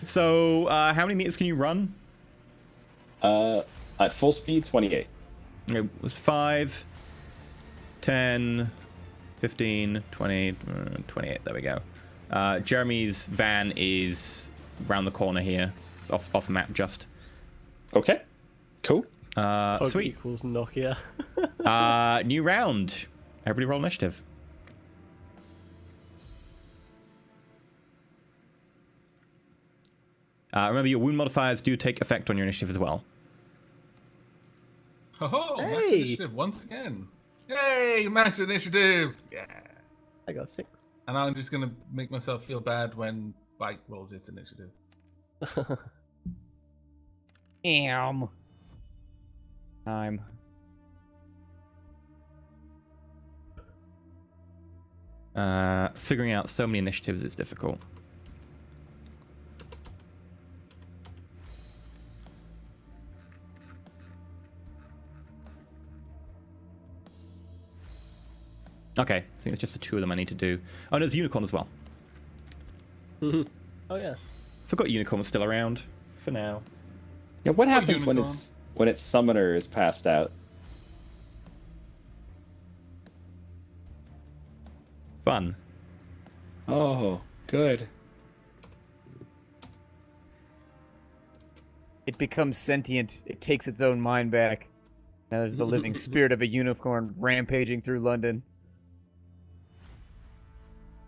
S2: So, how many meters can you run?
S3: At full speed, 28.
S2: It was 5, 10, 15, 20, 28. There we go. Jeremy's van is round the corner here. It's off map just.
S3: Okay. Cool.
S5: Pug
S2: Sweet.
S5: equals Nokia.
S2: New round. Everybody roll initiative. Remember, your wound modifiers do take effect on your initiative as well.
S4: Oh, max
S5: Hey!
S4: initiative once again. Yay, max initiative! Yeah.
S5: I got 6.
S4: And I'm just gonna make myself feel bad when Bite rolls its initiative.
S6: Time.
S2: Figuring out so many initiatives is difficult. Okay, I think it's just the 2 of them I need to do. Oh, no, there's Unicorn as well.
S5: Oh yeah.
S2: Forgot Unicorn was still around for now.
S3: Yeah, what happens when
S4: Unicorn.
S3: its summoner is passed out?
S2: Fun.
S3: Oh, good.
S6: It becomes sentient. It takes its own mind back. Now there's the living spirit of a unicorn rampaging through London.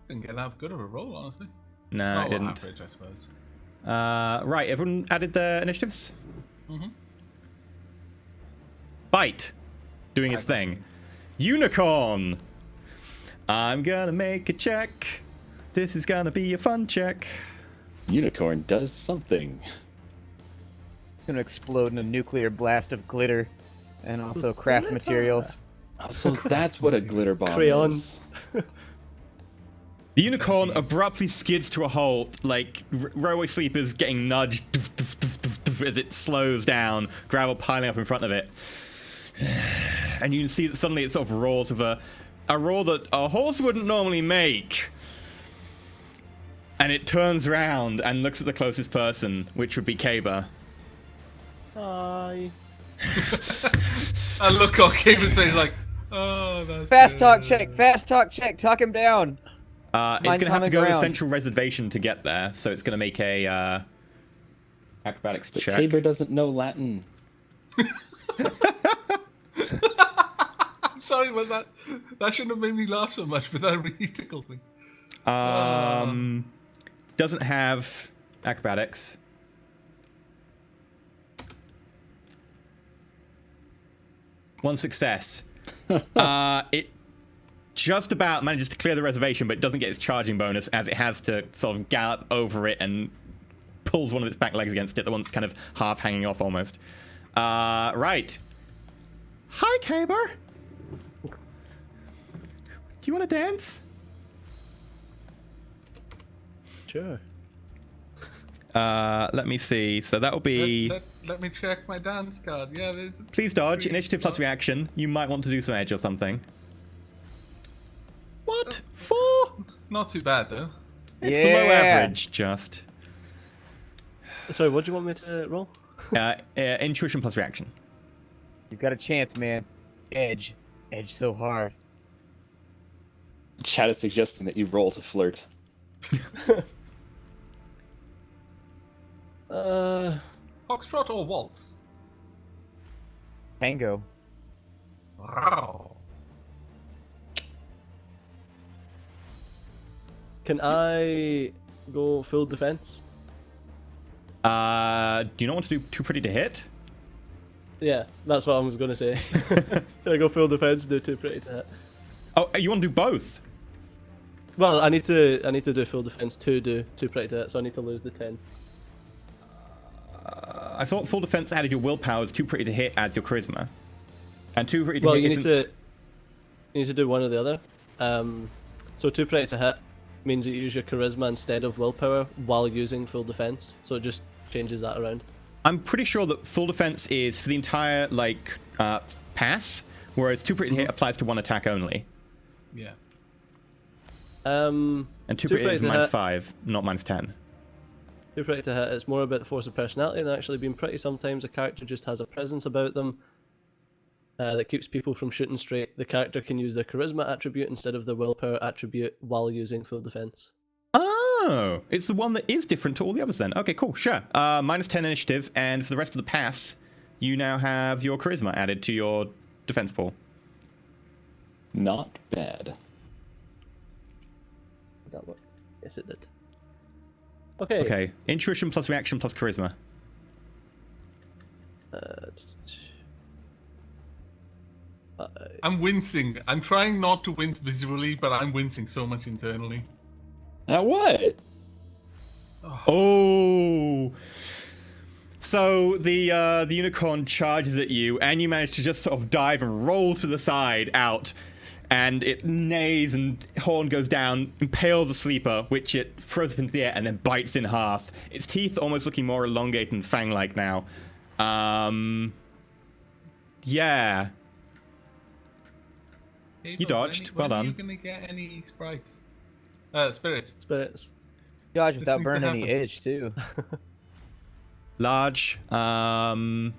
S4: Didn't get that good of a roll, honestly.
S2: No,
S4: Oh,
S2: I
S4: well,
S2: didn't.
S4: average, I suppose.
S2: Right, everyone added their initiatives?
S4: Mm-hmm.
S2: Bite. Doing its thing. Unicorn. I'm gonna make a check. This is gonna be a fun check.
S3: Unicorn does something.
S6: It's gonna explode in a nuclear blast of glitter, and also craft materials.
S3: Oh, so that's what a glitter bomb
S5: Crayon.
S3: is.
S2: The unicorn abruptly skids to a halt, like railway sleepers getting nudged as it slows down, gravel piling up in front of it. And you can see that suddenly it sort of roars with a roar that a horse wouldn't normally make. And it turns around and looks at the closest person, which would be Kaber.
S5: Hi.
S4: I look on Kaver's face like, oh, that's
S6: Fast
S4: good.
S6: talk check. Fast talk check. Talk him down.
S2: It's
S6: Mine's
S2: going to have to
S6: common
S2: go to
S6: ground.
S2: Central Reservation to get there, so it's going to make a acrobatics
S3: But
S2: check.
S3: Tabor doesn't know Latin.
S4: I'm sorry about that. That shouldn't have made me laugh so much, but that really tickled me.
S2: Doesn't have acrobatics. One success. It just about manages to clear the reservation, but it doesn't get its charging bonus as it has to sort of gallop over it and pulls one of its back legs against it, the one's kind of half hanging off almost. Right. Hi, Kaber. Do you want to dance?
S5: Sure.
S2: Let me see. So that will be...
S4: Let me check my dance card. Yeah, there's...
S2: Please dodge. Initiative plus reaction. You might want to do some edge or something. What? 4?
S4: Not too bad, though.
S2: It's below average, just.
S5: Sorry, what do you want me to roll?
S2: Intuition plus reaction.
S6: You've got a chance, man. Edge. Edge so hard.
S3: Chad is suggesting that you roll to flirt.
S4: Foxtrot or waltz?
S6: Tango.
S4: Wow.
S5: Can I go full defense?
S2: Do you not want to do too pretty to hit?
S5: Yeah, that's what I was going to say. Can I go full defense, do too pretty to hit?
S2: Oh, you want to do both?
S5: Well, I need to do full defense to do too pretty to hit, so I need to lose the 10.
S2: I thought full defense added your willpower, too pretty to hit adds your charisma. And too pretty to
S5: Well,
S2: hit
S5: you need
S2: isn't...
S5: to do one or the other. So too pretty to hit means you use your charisma instead of willpower while using full defense. So it just changes that around.
S2: I'm pretty sure that full defense is for the entire, pass, whereas too pretty to hit applies to one attack only.
S4: Yeah.
S2: And too pretty is
S5: to
S2: minus
S5: hit-
S2: 5, not minus 10.
S5: Too Too pretty to hit. It's more about the force of personality than actually being pretty. Sometimes a character just has a presence about them that keeps people from shooting straight. The character can use their charisma attribute instead of their willpower attribute while using full defense.
S2: Oh, it's the one that is different to all the others then. Okay, cool, sure. Minus 10 initiative, and for the rest of the pass, you now have your charisma added to your defense pool.
S3: Not bad.
S5: Did that work? Yes, it did. Okay.
S2: Okay, intuition plus reaction plus charisma.
S4: I'm wincing. I'm trying not to wince visually, but I'm wincing so much internally.
S3: Now what?
S2: Oh! So the unicorn charges at you, and you manage to just sort of dive and roll to the side out, and it neighs and horn goes down, impales the sleeper, which it throws up into the air and then bites in half. Its teeth almost looking more elongated and fang-like now. Yeah.
S4: Hey,
S2: You
S4: Bob,
S2: dodged.
S4: when
S2: Well
S4: are you
S2: done.
S4: gonna get any sprites? Spirits.
S5: Spirits.
S6: Dodge
S4: This
S6: without
S4: needs to
S6: burning any
S4: happen.
S6: edge too.
S2: Large.
S5: I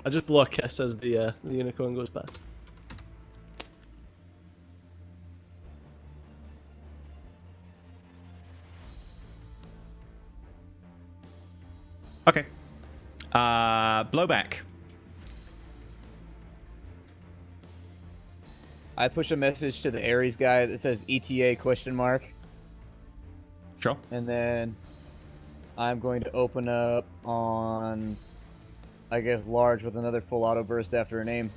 S5: just blow a kiss as the unicorn goes past.
S2: Okay. Blowback.
S6: I push a message to the Ares guy that says ETA ?
S2: Sure.
S6: And then I'm going to open up on, I guess, large with another full auto burst after a name.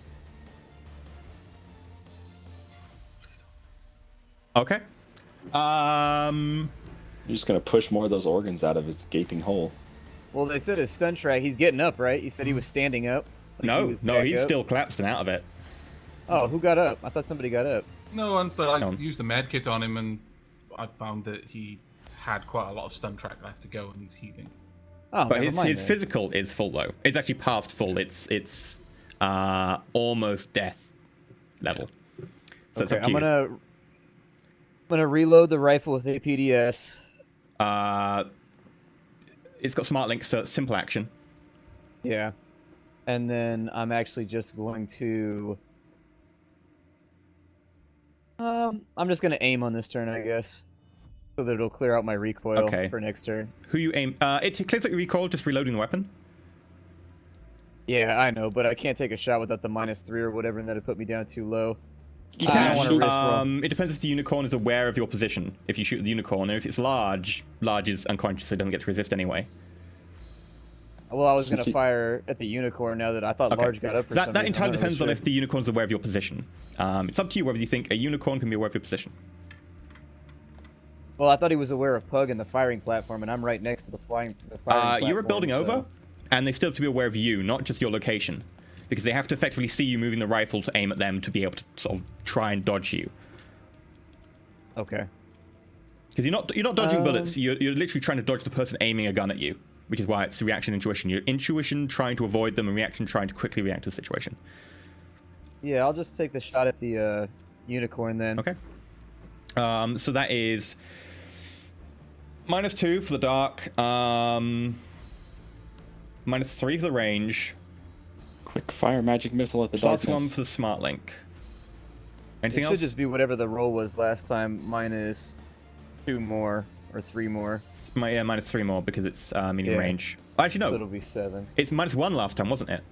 S2: Okay.
S3: You're just gonna push more of those organs out of his gaping hole.
S6: Well, they said his stun track. He's getting up, right? You said he was standing up. Like he
S2: No,
S6: was
S2: no,
S6: back
S2: he's
S6: up?
S2: still collapsed and out of it.
S6: Oh, who got up? I thought somebody got up.
S4: No, but I
S2: No.
S4: used the med kit on him, and I found that he had quite a lot of stun track left to go, and he's healing.
S6: Oh,
S2: But
S6: never
S2: his
S6: mind
S2: his
S6: then.
S2: physical is full though. It's actually past full. It's almost death level. So it's
S6: Okay,
S2: up to
S6: I'm
S2: you.
S6: gonna reload the rifle with APDS.
S2: It's got smart link, so it's simple action.
S6: Yeah. And then I'm actually just going to I'm just gonna aim on this turn, I guess. So that it'll clear out my recoil
S2: Okay.
S6: for next turn.
S2: Who you aim? It clears out your recoil just reloading the weapon.
S6: Yeah, I know, but I can't take a shot without the -3 or whatever, and that'd put me down too low.
S2: You
S6: I
S2: can.
S6: don't wanna risk roll.
S2: It depends if the unicorn is aware of your position. If you shoot the unicorn, and if it's large, large is unconscious, so it doesn't get to resist anyway.
S6: Well, I was gonna
S3: Since you-
S6: fire at the unicorn now that I thought
S2: Okay.
S6: large got up for
S2: that
S6: some
S2: that
S6: reason.
S2: entirely
S6: I'm not really
S2: depends on
S6: sure.
S2: if the unicorn's aware of your position. It's up to you whether you think a unicorn can be aware of your position.
S6: Well, I thought he was aware of Pug and the firing platform, and I'm right next to the firing platform.
S2: You were building
S6: so-
S2: over, and they still have to be aware of you, not just your location, because they have to effectively see you moving the rifle to aim at them to be able to sort of try and dodge you.
S6: Okay.
S2: Because you're not dodging bullets. You're literally trying to dodge the person aiming a gun at you, which is why it's reaction intuition. Your intuition trying to avoid them, and reaction trying to quickly react to the situation.
S6: Yeah, I'll just take the shot at the unicorn then.
S2: Okay. So that is -2 for the dark, -3 for the range,
S3: Quick fire magic missile at the
S2: +1
S3: darkness.
S2: for the smart link.
S6: It
S2: Anything
S6: should
S2: else?
S6: just be whatever the roll was last time, -2 more or 3 more.
S2: Yeah, -3 more because it's medium
S6: Yeah.
S2: range. Actually,
S6: So
S2: no.
S6: it'll be 7.
S2: It's -1 last time, wasn't it?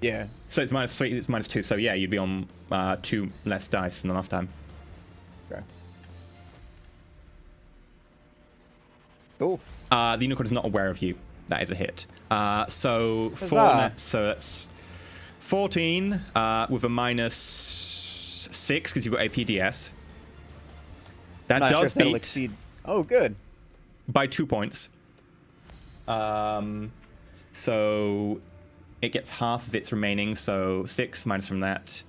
S6: Yeah.
S2: So it's -3, it's -2. So yeah, you'd be on 2 less dice than the last time.
S6: Okay. Cool.
S2: The unicorn is not aware of you. That is a hit. So 4
S6: Huzzah.
S2: net, so that's 14 with a -6 because you've got APDS. That
S6: I'm not sure
S2: does
S6: if that'll
S2: beat
S6: exceed. Oh, good.
S2: by 2 points. So it gets half of its remaining, so 6 minus from that.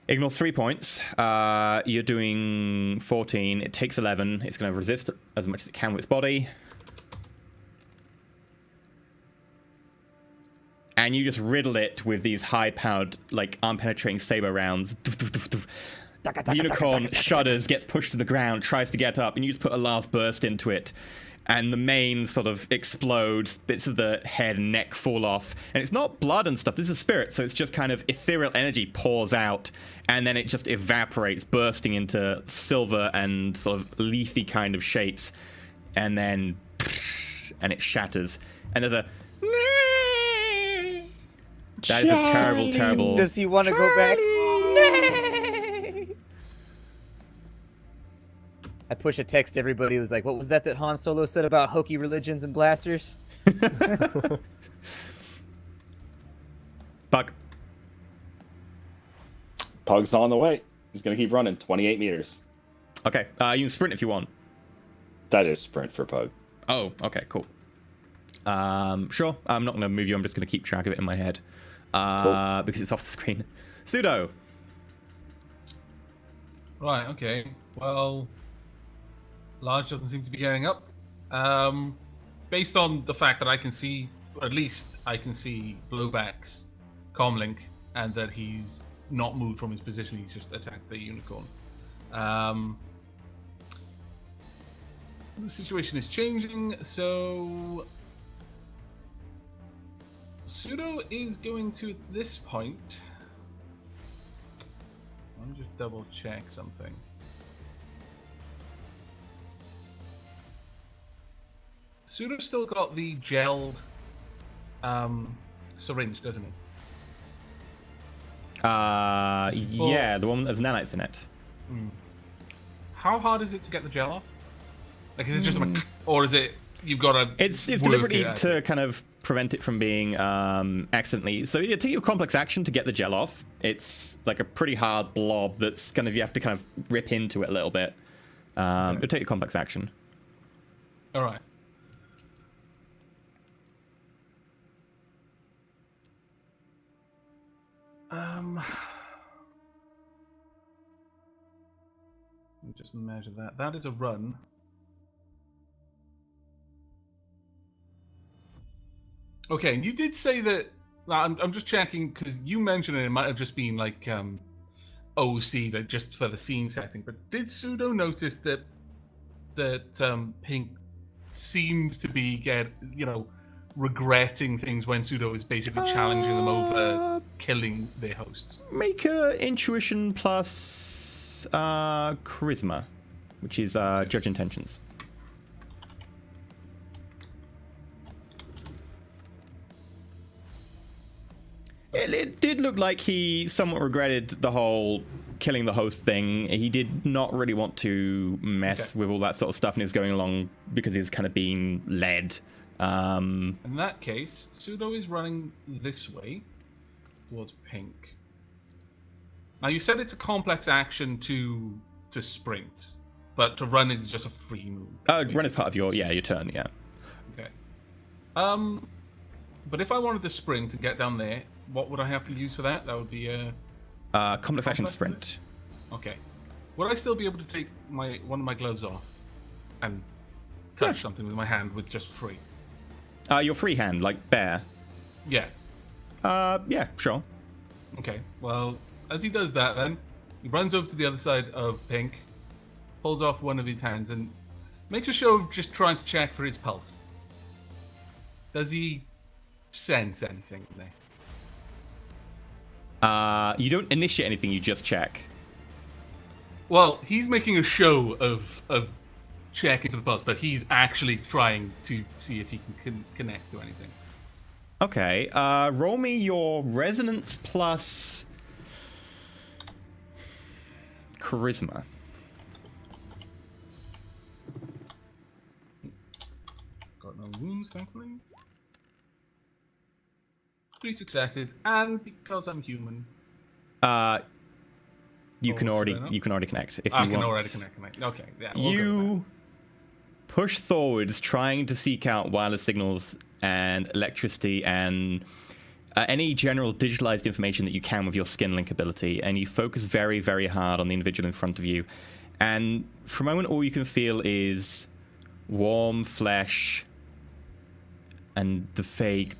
S2: Ignore 3 points. You're doing 14. It takes 11. It's going to resist as much as it can with its body. And you just riddle it with these high-powered, like, arm-penetrating saber rounds. The unicorn shudders, gets pushed to the ground, tries to get up, and you just put a last burst into it. And the mane sort of explodes, bits of the head and neck fall off. And it's not blood and stuff, this is spirit, so it's just kind of ethereal energy pours out, and then it just evaporates, bursting into silver and sort of leafy kind of shapes. And then... and it shatters. And there's a... That is a terrible, terrible...
S6: Does he want to go back? I push a text to everybody who's like, what was that Han Solo said about hokey religions and blasters?
S2: Bug.
S3: Pug's on the way. He's going to keep running 28 meters.
S2: Okay, you can sprint if you want.
S3: That is sprint for Pug.
S2: Oh, okay, cool. Sure, I'm not going to move you, I'm just going to keep track of it in my head.
S3: Cool.
S2: Because it's off the screen. Pseudo.
S4: Right, okay. Well, Large doesn't seem to be getting up. Based on the fact that I can see, or at least I can see Blowback's comlink, and that he's not moved from his position, he's just attacked the unicorn. The situation is changing, so Pseudo is going to, at this point, let me just double check something. Pseudo's still got the gelled syringe, doesn't he?
S2: Yeah, the one with nanites in it.
S4: How hard is it to get the gel off? Like, is it just or is it you've got to?
S2: It's deliberately to kind of prevent it from being accidentally. So you take your complex action to get the gel off. It's like a pretty hard blob that's kind of, you have to kind of rip into it a little bit. You'll take your complex action.
S4: All right. Let me just measure that. That is a run. Okay, and you did say that. I'm just checking because you mentioned it might have just been like OC, like just for the scene setting. But did Pseudo notice that Pink seemed to be regretting things when Pseudo is basically challenging them over killing their hosts?
S2: Make a intuition plus charisma, which is judge intentions. It did look like he somewhat regretted the whole killing the host thing. He did not really want to mess with all that sort of stuff, and he was going along because he was kind of being led.
S4: In that case, Pseudo is running this way towards Pink. Now, you said it's a complex action to sprint, but to run is just a free move.
S2: Run is part of your turn, yeah.
S4: Okay. But if I wanted to sprint and get down there, what would I have to use for that? That would be a
S2: complex action sprint.
S4: Okay. Would I still be able to take one of my gloves off and touch something with my hand with just free?
S2: Your free hand, like bear.
S4: Yeah.
S2: Yeah, sure.
S4: Okay. Well, as he does that, then he runs over to the other side of Pink, pulls off one of his hands, and makes a show of just trying to check for his pulse. Does he sense anything there?
S2: You don't initiate anything, you just check.
S4: Well, he's making a show of checking for the pulse, but he's actually trying to see if he can connect to anything.
S2: Okay, roll me your resonance plus charisma.
S4: Got no wounds, thankfully. 3 successes, and because I'm human,
S2: you can already connect if you want.
S4: I can already connect. Okay, yeah.
S2: You push forwards, trying to seek out wireless signals and electricity and any general digitalized information that you can with your skin link ability, and you focus very, very hard on the individual in front of you. And for a moment, all you can feel is warm flesh and the vague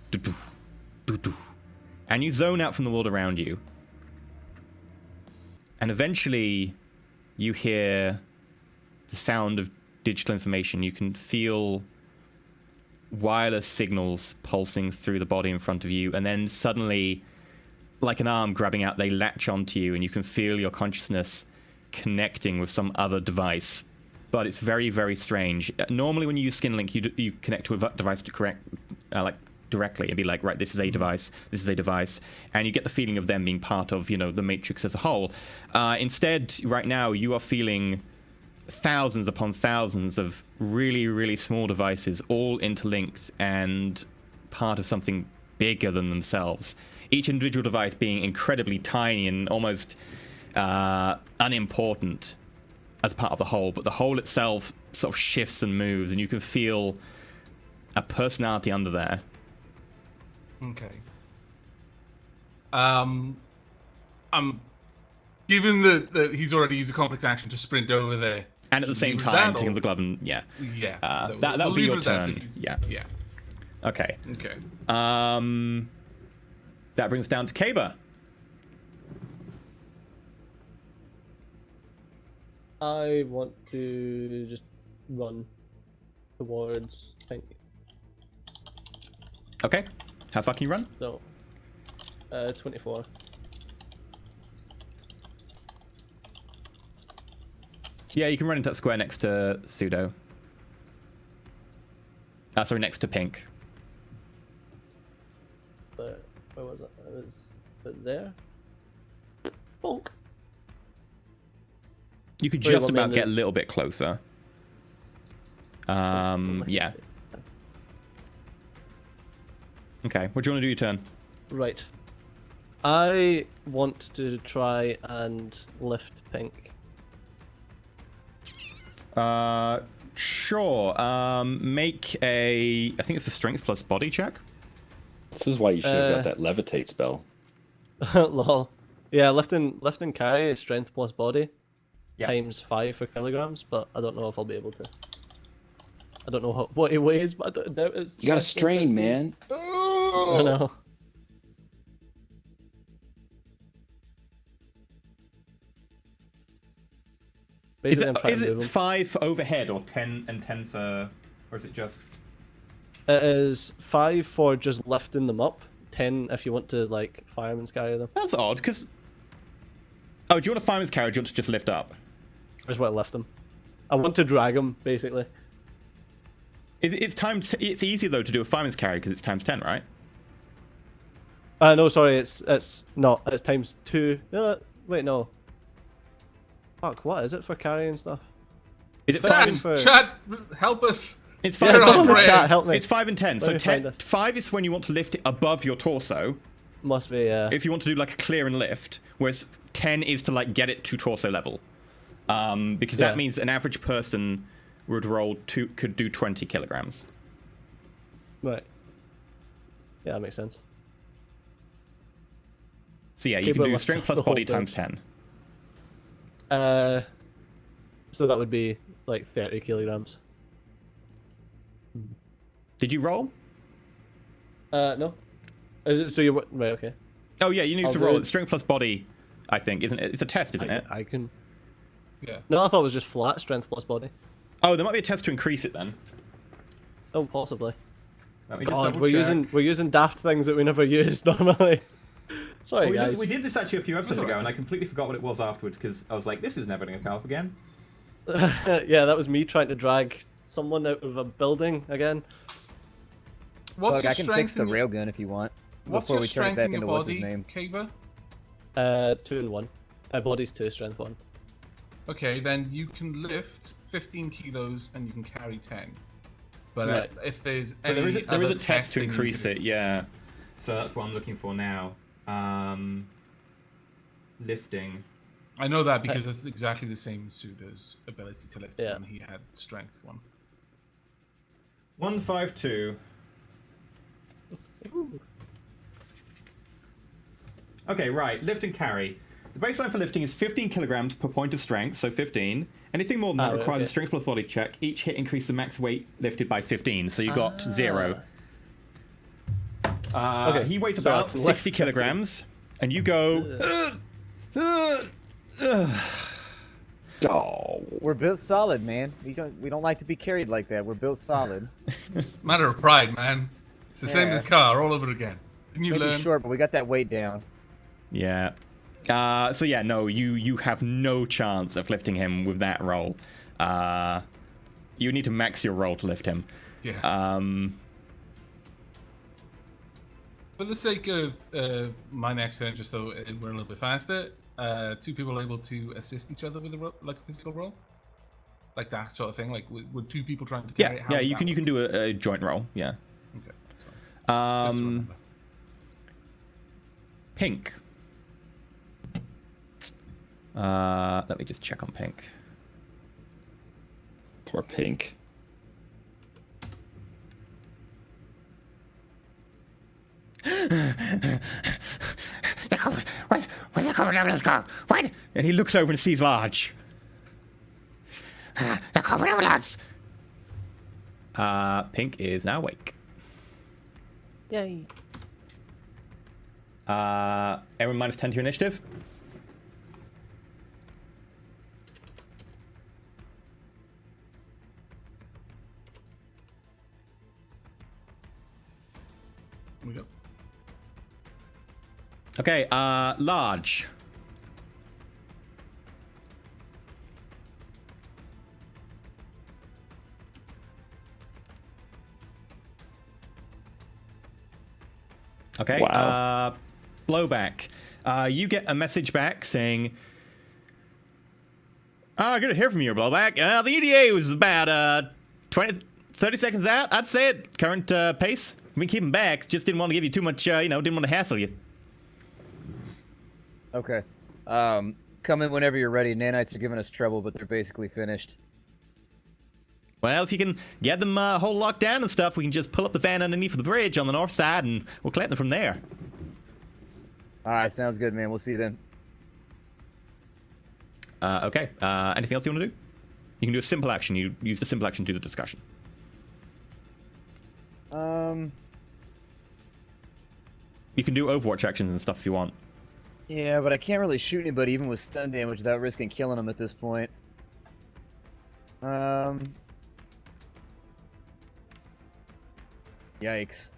S2: and you zone out from the world around you. And eventually, you hear the sound of digital information. You can feel wireless signals pulsing through the body in front of you, and then suddenly, like an arm grabbing out, they latch onto you, and you can feel your consciousness connecting with some other device. But it's very, very strange. Normally, when you use SkinLink, you connect to a device directly and be like, right, this is a device, this is a device, and you get the feeling of them being part of, the Matrix as a whole. Instead, right now, you are feeling thousands upon thousands of really, really small devices, all interlinked and part of something bigger than themselves. Each individual device being incredibly tiny and almost unimportant as part of the whole, but the whole itself sort of shifts and moves, and you can feel a personality under there.
S4: Okay. Given that he's already used a complex action to sprint over there,
S2: and at the same time, taking the glove and
S4: yeah, so
S2: that'll be your turn. Yeah. Okay.
S4: Okay.
S2: That brings us down to Kaba.
S5: I want to just run towards Pink.
S2: Okay. How far can you run?
S5: So, 24.
S2: Yeah, you can run into that square next to Pseudo. Sorry, next to Pink.
S5: But where was it? It was there. Bonk.
S2: You could
S5: Wait,
S2: just
S5: what,
S2: about
S5: man,
S2: get a little bit closer. Yeah. Okay, what do you want to do your turn?
S5: Right. I want to try and lift Pink.
S2: Sure. Make a... I think it's a strength plus body check.
S3: This is why you should have got that levitate spell.
S5: Lol. Yeah, lift and carry is strength plus body.
S2: Yeah.
S5: Times 5 for kilograms, but I don't know if I'll be able to. I don't know what it weighs, but I don't doubt it's...
S3: You gotta strain, man.
S5: I know.
S2: Is
S5: Basically, I'm trying
S2: it
S5: to move 'em.
S2: 5 for overhead or 10 and 10 for... Or is it just...
S5: It is 5 for just lifting them up. 10 if you want to, like, fireman's carry them.
S2: That's odd, because... Oh, do you want a fireman's carry or do you want to just lift up?
S5: I just want to lift them. I want to drag them, basically.
S2: It's easier, though, to do a fireman's carry because it's times 10, right?
S5: No, sorry, it's not. It's times 2. No, wait, no. Fuck, what is it for carrying stuff?
S2: Is it
S4: Chat,
S2: 5?
S5: for-
S4: chat, help us.
S2: It's
S5: Yeah,
S2: 5
S5: someone in the
S4: prayers.
S5: chat, help me.
S2: It's 5 and 10.
S5: Let
S2: So
S5: me
S2: 10,
S5: find this.
S2: 5 is when you want to lift it above your torso.
S5: Must be, yeah.
S2: If you want to do like a clear and lift, whereas 10 is to like get it to torso level. Because that
S5: Yeah.
S2: means an average person could do 20 kilograms.
S5: Right. Yeah, that makes sense.
S2: So yeah,
S5: Okay,
S2: you can
S5: but
S2: do
S5: what's
S2: strength plus
S5: the whole
S2: body times
S5: thing?
S2: 10.
S5: So that would be like 30 kilograms.
S2: Did you roll?
S5: No. Is it so you right? Okay.
S2: Oh yeah, you need
S5: I'll
S2: to
S5: do
S2: roll
S5: it.
S2: it. Strength plus body, I think, isn't it? It's a test, isn't it?
S5: I can.
S4: Yeah.
S5: No, I thought it was just flat strength plus body.
S2: Oh, there might be a test to increase it then.
S5: Oh, possibly.
S2: Let me just
S5: God,
S2: double
S5: we're
S2: check.
S5: using daft things that we never use normally. Sorry,
S2: Well,
S5: guys.
S2: we did this actually a few episodes
S4: That's
S2: ago,
S4: alright.
S2: and I completely forgot what it was afterwards because I was like, this is never going to come up again.
S5: Yeah, that was me trying to drag someone out of a building again.
S4: What's
S6: Look,
S4: your
S6: I can
S4: strength
S6: fix the
S4: in your-
S6: railgun if you want.
S4: What's
S6: Before
S4: your
S6: we turn it
S4: strength
S6: back
S4: in your
S6: into what's his
S4: body,
S6: name.
S4: Kaba?
S5: 2 and 1. Body's 2, strength 1.
S4: Okay, then you can lift 15 kilos and you can carry 10. But
S5: Right.
S4: if there's
S2: But
S4: any
S2: there is a
S4: other
S2: test to
S4: testing you
S2: increase
S4: can
S2: it, yeah. So that's what I'm looking for now. Lifting.
S4: I know that because it's exactly the same as Pseudo's ability to lift
S5: Yeah.
S4: when he had strength 1.
S2: 152. Okay, right. Lift and carry. The baseline for lifting is 15 kilograms per point of strength, so 15. Anything more than that
S5: right,
S2: requires a
S5: okay.
S2: strength plus body check. Each hit increases the max weight lifted by 15, so you got 0.
S5: Okay,
S2: He weighs
S5: so I
S2: about
S5: can
S2: 60
S5: lift
S2: kilograms, and you go...
S3: Oh.
S6: We're built solid, man. We don't like to be carried like that. We're built solid.
S4: Matter of pride, man. It's the same
S6: Yeah.
S4: as the car, all over again. Can you
S6: Maybe
S4: learn?
S6: short, but we got that weight down.
S2: Yeah. So yeah, no, you have no chance of lifting him with that roll. You need to max your roll to lift him.
S4: Yeah. For the sake of my next turn, just so we're a little bit faster, 2 people are able to assist each other with a like a physical roll, like that sort of thing. Like with 2 people trying to carry it. How
S2: Yeah.
S4: would
S2: You
S4: that
S2: can
S4: work?
S2: do a joint roll. Yeah.
S4: Okay. So, just to remember.
S2: Pink. Let me just check on Pink.
S3: Poor Pink.
S2: What? And he looks over and sees Large. Pink is now awake.
S5: Yay.
S2: Everyone minus 10 to your initiative.
S4: Here we go.
S2: Okay, Large. Okay,
S3: Wow.
S2: Blowback. You get a message back saying, good to hear from you, Blowback. The EDA was about 30 seconds out, I'd say, at current pace. We can keep him back, just didn't want to give you too much, didn't want to hassle you.
S6: Okay. Come in whenever you're ready. Nanites are giving us trouble, but they're basically finished.
S2: Well, if you can get them whole locked down and stuff, we can just pull up the van underneath the bridge on the north side, and we'll collect them from there.
S6: All right, sounds good, man. We'll see you then.
S2: Okay. Anything else you want to do? You can do a simple action. You use the simple action to do the discussion. You can do Overwatch actions and stuff if you want.
S6: Yeah, but I can't really shoot anybody even with stun damage without risking killing them at this point. Yikes.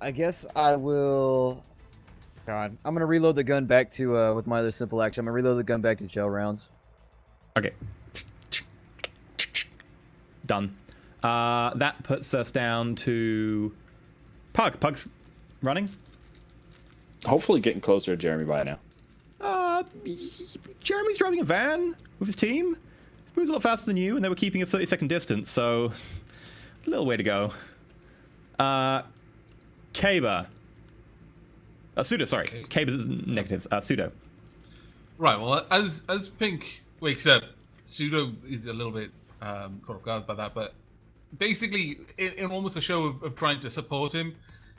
S6: I guess I will... God, I'm gonna reload the gun back to, with my other simple action. I'm gonna reload the gun back to gel rounds.
S2: Okay. Done. That puts us down to Pug. Pug's running.
S3: Hopefully getting closer to Jeremy by now.
S2: Jeremy's driving a van with his team. He moves a lot faster than you, and they were keeping a 30-second distance, so a little way to go. Kaba. Pseudo, sorry. Kaba is negative. Pseudo.
S4: Right. Well, as Pink wakes up, Pseudo is a little bit caught off guard by that, but basically, in almost a show of trying to support him,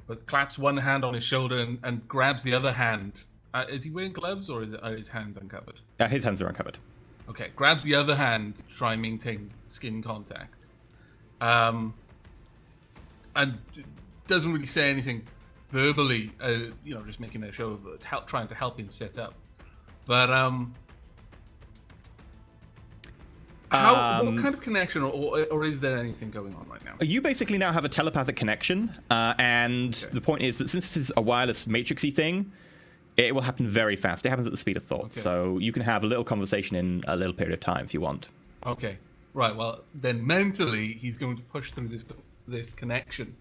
S4: but claps one hand on his shoulder and grabs the other hand. Is he wearing gloves or are his hands uncovered?
S2: His hands are uncovered.
S4: Okay, grabs the other hand to try and maintain skin contact. And doesn't really say anything verbally, just making a show of trying to help him set up. But what kind of connection, or is there anything going on right now?
S2: You basically now have a telepathic connection, and the point is that since this is a wireless matrixy thing, it will happen very fast. It happens at the speed of thought,
S4: Okay.
S2: so you can have a little conversation in a little period of time if you want.
S4: Okay, right. Well, then mentally, he's going to push through this connection.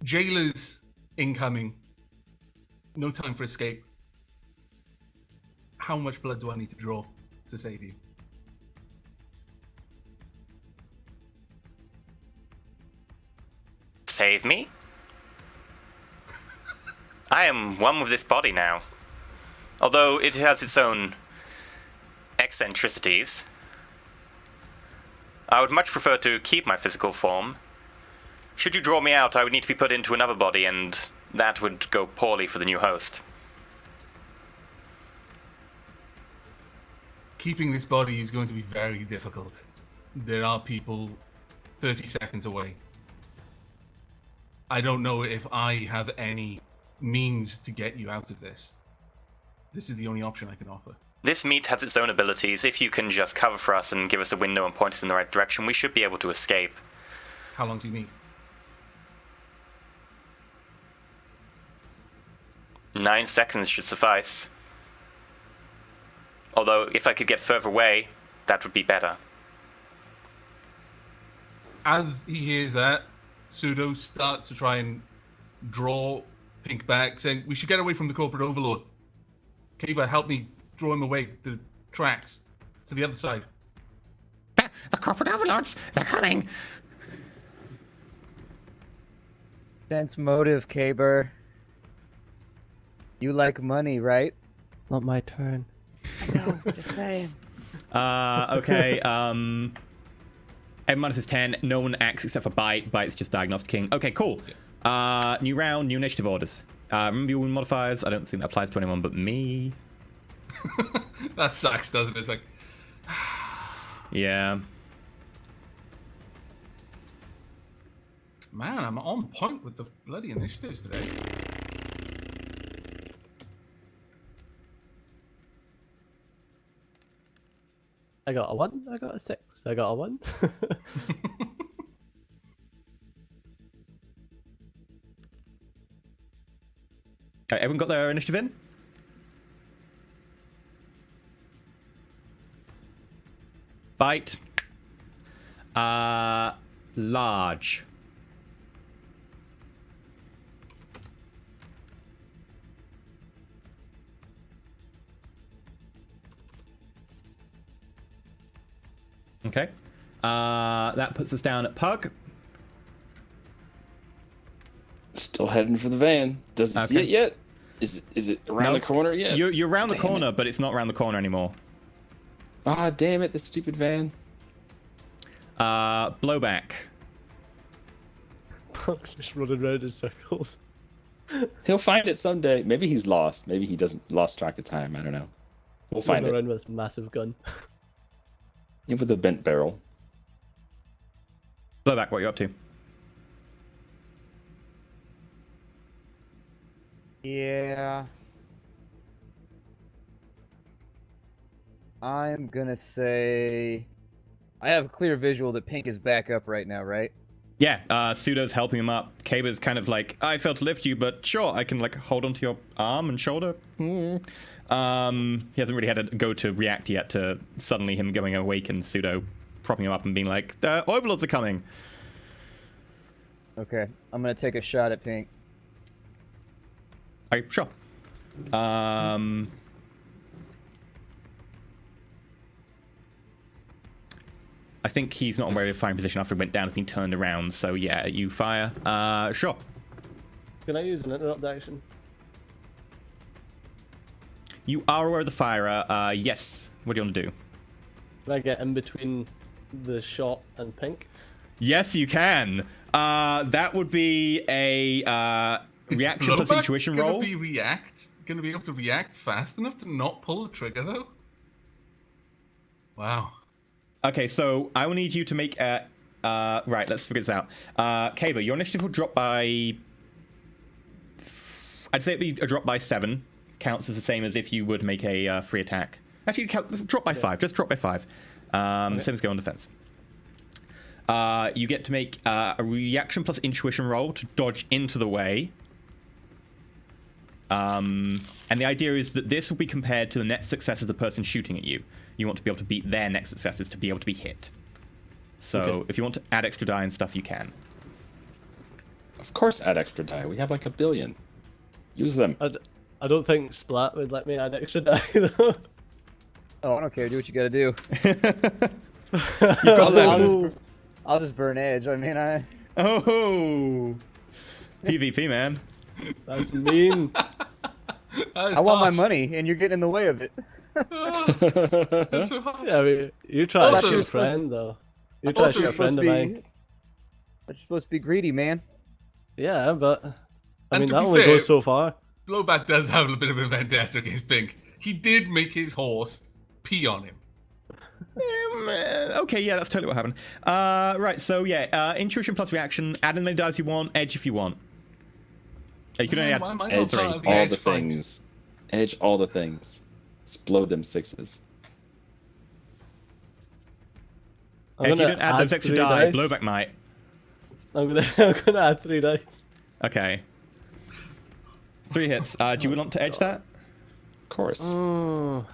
S4: Jailers incoming. No time for escape. How much blood do I need to draw to save you?
S2: Save me? I am one with this body now. Although it has its own eccentricities. I would much prefer to keep my physical form. Should you draw me out, I would need to be put into another body, and that would go poorly for the new host.
S4: Keeping this body is going to be very difficult. There are people 30 seconds away. I don't know if I have any means to get you out of this. This is the only option I can offer.
S2: This meat has its own abilities. If you can just cover for us and give us a window and point us in the right direction, we should be able to escape.
S4: How long do you need?
S2: 9 seconds should suffice. Although, if I could get further away, that would be better.
S4: As he hears that, Pseudo starts to try and draw Pink back, saying, we should get away from the corporate overlord. Kiba, help me draw him away, the tracks, to the other side.
S2: The corporate overlords, they're coming!
S6: Sense motive, Kaber. You like money, right?
S5: It's not my turn.
S6: No, just saying.
S2: Okay, M- is 10, no one acts except for Bite. Bite's just diagnosticing. Okay, cool. New round, new initiative orders. Remember your modifiers? I don't think that applies to anyone but me.
S4: That sucks, doesn't it? It's like...
S2: Yeah.
S4: Man, I'm on point with the bloody initiatives today.
S5: I got a 1, I got a 6, I got a 1.
S2: Okay, everyone got their initiative in? Bite. Large. Okay. That puts us down at Pug.
S3: Still heading for the van. Doesn't see
S2: Okay.
S3: it yet. Is it around the corner yet?
S2: You're around the corner, but it's not around the corner anymore.
S3: Ah, damn it! The stupid van.
S2: Blowback.
S5: Pug's just running around in circles.
S3: He'll find it someday. Maybe he's lost. Maybe he doesn't lost track of time. I don't know. We'll find
S5: Running
S3: it.
S5: around with this massive gun.
S3: Yeah, with a bent barrel.
S2: Blowback, what are you up to?
S6: Yeah. I'm gonna say... I have a clear visual that Pink is back up right now, right?
S2: Yeah, Pseudo's helping him up. Kaba's kind of like, I failed to lift you, but sure, I can like hold onto your arm and shoulder. He hasn't really had a go to react yet to suddenly him going awake and Pseudo propping him up and being like, the overlords are coming.
S6: Okay, I'm gonna take a shot at Pink.
S2: Okay, sure. I think he's not in very firing position after he went down and been turned around, so yeah, you fire. Sure.
S5: Can I use an interrupt action?
S2: You are aware of the firer. Yes. What do you want to do?
S5: Can I get in between the shot and Pink?
S2: Yes, you can. That would be a reaction plus
S4: Blowback
S2: intuition
S4: gonna
S2: roll.
S4: Gonna be able to react fast enough to not pull the trigger, though? Wow.
S2: Okay, so I will need you to make a... right, let's figure this out. Kaba, your initiative will drop by... I'd say it'd be a drop by 7. Counts as the same as if you would make a free attack. Actually, drop by 5. Just drop by 5. Same as go on defense. You get to make a reaction plus intuition roll to dodge into the way. And the idea is that this will be compared to the net success of the person shooting at you. You want to be able to beat their net successes to be able to be hit. So
S5: Okay.
S2: if you want to add extra die and stuff, you can.
S3: Of course, add extra die. We have like 1 billion. Use them.
S5: I don't think Splat would let me add extra die though.
S6: Oh, I don't care. Do what you gotta do.
S2: You've got 11.
S6: I'll just burn edge. I mean,
S2: Oh! PvP, man.
S5: That's mean.
S6: I want my money, and you're getting in the way of it.
S4: That's so hard.
S5: Yeah, I mean, you try to
S4: Also-
S5: shoot a friend though. You try to
S4: Also,
S5: shoot a
S4: you're
S5: friend of mine.
S6: You're supposed to be greedy, man.
S5: Yeah, but I
S4: And
S5: mean
S4: to
S5: that
S4: be
S5: only
S4: fair-
S5: goes so far.
S4: Blowback does have a bit of a vendetta against Pink. He did make his horse pee on him.
S2: Okay, yeah, that's totally what happened. Right, so yeah, intuition plus reaction. Add in many dice you want. Edge if you want. You can only add
S4: Why am I not
S3: Edge
S4: part of
S3: all
S4: edge
S3: the
S4: fight?
S3: things. Edge all the things. Explode them sixes.
S5: I'm
S2: If you
S5: gonna
S2: don't add those
S5: add
S2: extra
S5: 3
S2: die,
S5: dice.
S2: blowback might.
S5: I'm gonna add 3 dice.
S2: Okay. 3 hits. Do you want to edge that?
S3: Of course.
S5: Oh,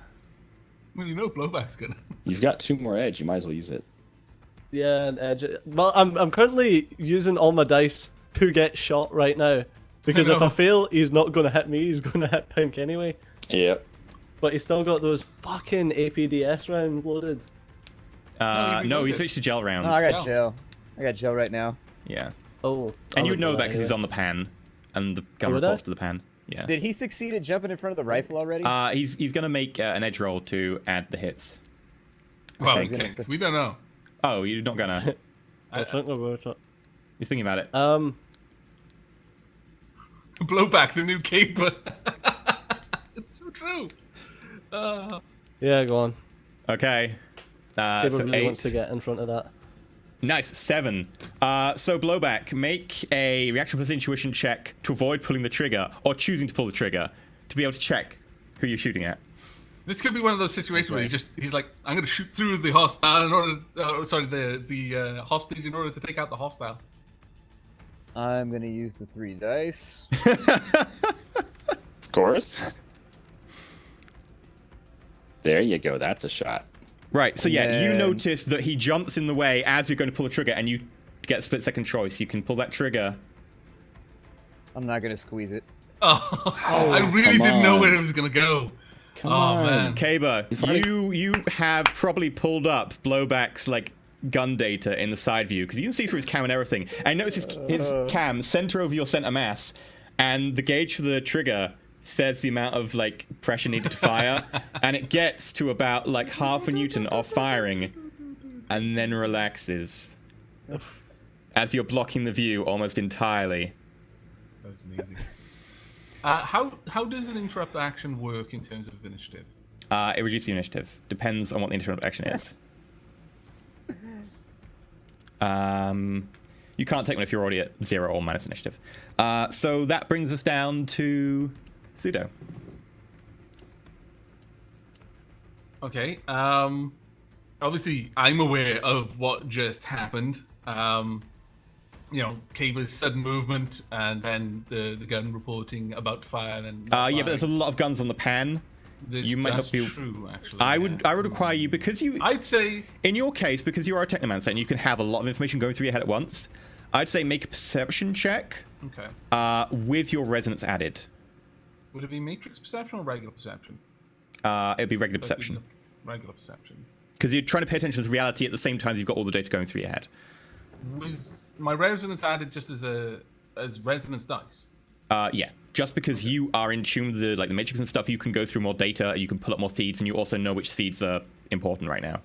S4: Well, you know blowback's gonna.
S3: You've got 2 more edge. You might as well use it.
S5: yeah, and edge. Well, I'm currently using all my dice to get shot right now, because if I
S4: know.
S5: fail, he's not gonna hit me. He's gonna hit Pink anyway.
S3: Yep.
S5: But he's still got those fucking APDS rounds loaded.
S2: No, he switched to gel rounds.
S6: Oh, I got
S4: Yeah.
S6: Joe. I got Joe right now.
S2: Yeah.
S5: Oh,
S2: And you
S5: I
S2: would know
S5: would
S2: that because he's
S5: anyway.
S2: on the pan, and the gun
S5: would I?
S2: reports to the pan. Yeah.
S6: Did he succeed at jumping in front of the rifle already?
S2: He's gonna make an edge roll to add the hits.
S4: Well,
S6: I was gonna
S4: okay,
S6: say-
S4: we don't know.
S2: Oh, you're not gonna.
S5: I think we're
S2: You're thinking about it.
S4: Blowback, the new caper. It's so true.
S5: yeah, go on.
S2: Okay.
S5: Gabriel
S2: So
S5: really
S2: 8.
S5: wants to get in front of that.
S2: Nice, 7. So blowback, make a reaction plus intuition check to avoid pulling the trigger or choosing to pull the trigger to be able to check who you're shooting at.
S4: This could be one of those situations where he's like, I'm gonna shoot through the hostile in order. The hostage in order to take out the hostile.
S6: I'm gonna use the 3 dice.
S3: Of course. There you go. That's a shot.
S2: Right, so yeah, you
S6: then-
S2: notice that he jumps in the way as you're going to pull the trigger, and you get a split second choice. You can pull that trigger.
S6: I'm not gonna squeeze it.
S4: Oh, I really
S3: come
S4: didn't know
S3: on.
S4: where it was gonna go.
S3: Come
S4: Oh
S3: on.
S4: man.
S2: Kaber,
S3: already-
S2: you have probably pulled up blowback's like gun data in the side view because you can see through his cam and everything. And notice his cam center over your center mass, and the gauge for the trigger says the amount of like pressure needed to fire, and it gets to about like half a newton of firing, and then relaxes as you're blocking the view almost entirely.
S4: That was amazing. How does an interrupt action work in terms of initiative?
S2: It reduces the initiative. Depends on what the interrupt action is. You can't take one if you're already at 0 or minus initiative. So that brings us down to Pseudo.
S4: Okay. Obviously, I'm aware of what just happened. You know, Cable's sudden movement, and then the gun reporting about to fire. And
S2: Yeah, but there's a lot of guns on the pan. You might
S4: that's
S2: not be.
S4: true, actually.
S2: I
S4: yeah.
S2: would require you because you.
S4: I'd say
S2: In your case, because you are a technomancer and you can have a lot of information going through your head at once, I'd say make a perception check
S4: okay.
S2: with your resonance added.
S4: Would it be matrix perception or regular perception?
S2: It'd be regular perception.
S4: Regular perception.
S2: Because you're trying to pay attention to reality at the same time as you've got all the data going through your head.
S4: Was my resonance added just as resonance dice?
S2: Yeah. Just because you are in tune with the matrix and stuff, you can go through more data, you can pull up more feeds, and you also know which feeds are important right now.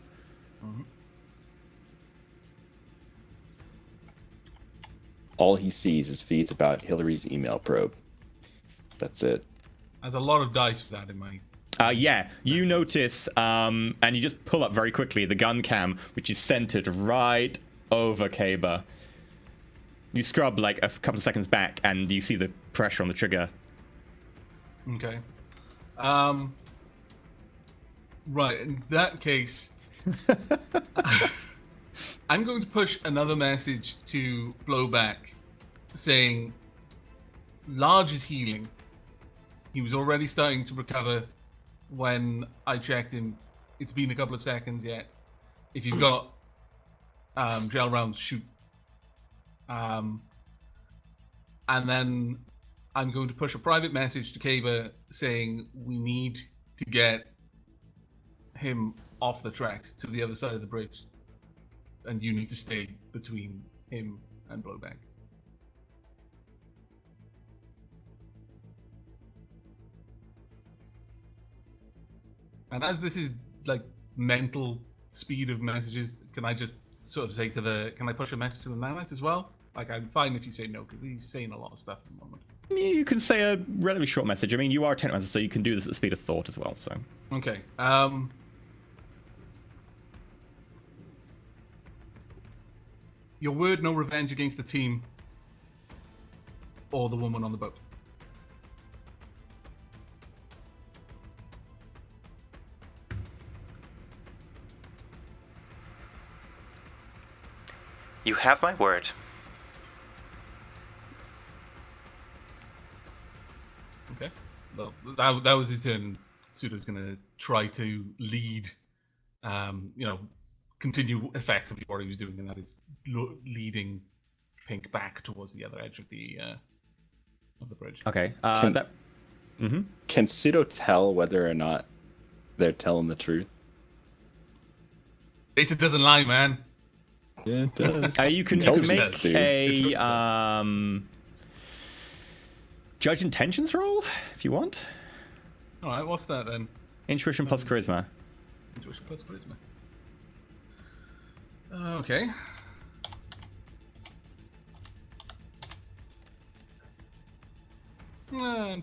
S3: All he sees is feeds about Hillary's email probe. That's it.
S4: There's a lot of dice with that in my.
S2: Yeah, you notice, and you just pull up very quickly the gun cam, which is centered right over Kaber. You scrub like a couple of seconds back, and you see the pressure on the trigger.
S4: Okay. Right. In that case, I'm going to push another message to Blowback, saying, "Large is healing. He was already starting to recover when I checked him. It's been a couple of seconds yet. If you've got gel rounds, shoot." And then I'm going to push a private message to Kaber saying we need to get him off the tracks to the other side of the bridge, and you need to stay between him and Blowback. And as this is like mental speed of messages, can I just sort of say can I push a message to the nanite as well? Like, I'm fine if you say no, because he's saying a lot of stuff at the moment.
S2: You can say a relatively short message. I mean, you are a technomancer, so you can do this at the speed of thought as well, so.
S4: Okay. Your word, no revenge against the team or the woman on the boat.
S2: You have my word.
S4: Okay. Well, that was his turn. Suda's going to try to lead, continue effectively what he was doing, and that is leading Pink back towards the other edge of the bridge.
S2: Okay.
S3: Can Pseudo tell whether or not they're telling the truth?
S4: Data doesn't lie, man.
S3: Yeah, it does.
S2: You can
S3: Intelligence,
S2: make
S3: dude.
S2: a judge intentions roll if you want.
S4: All right, what's that then?
S2: Intuition plus charisma.
S4: Intuition plus charisma. Okay.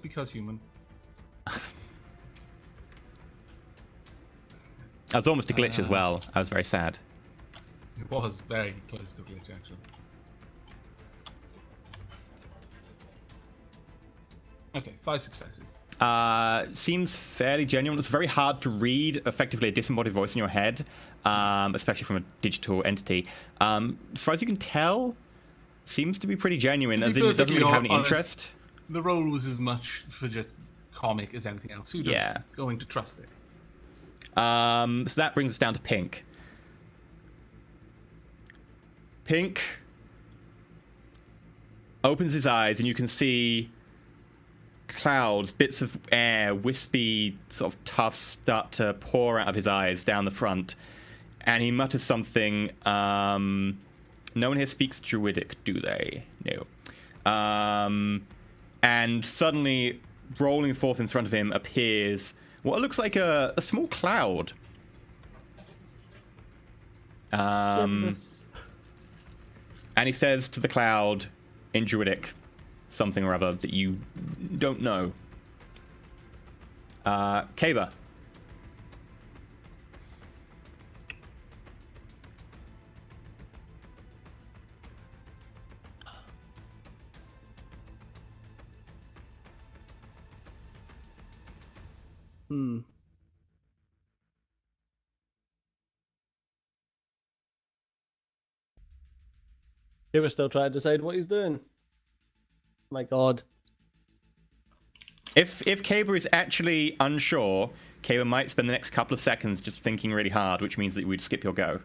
S4: Because human.
S2: That's almost a glitch as well. I was very sad.
S4: It was very close to glitch, actually. Okay, 5 successes.
S2: Seems fairly genuine. It's very hard to read effectively a disembodied voice in your head, especially from a digital entity. As far as you can tell, seems to be pretty genuine, as in it doesn't really have any interest.
S4: The role was as much for just comic as anything else. Pseudo going to trust it.
S2: So that brings us down to Pink. Pink opens his eyes, and you can see clouds, bits of air, wispy sort of tufts start to pour out of his eyes down the front, and he mutters something. No one here speaks Druidic, do they? No. And suddenly, rolling forth in front of him, appears what looks like a small cloud. And he says to the cloud in Druidic something or other that you don't know. Kaba.
S5: He was still trying to decide what he's doing. My God.
S2: If Kaba is actually unsure, Kaba might spend the next couple of seconds just thinking really hard, which means that we'd skip your go.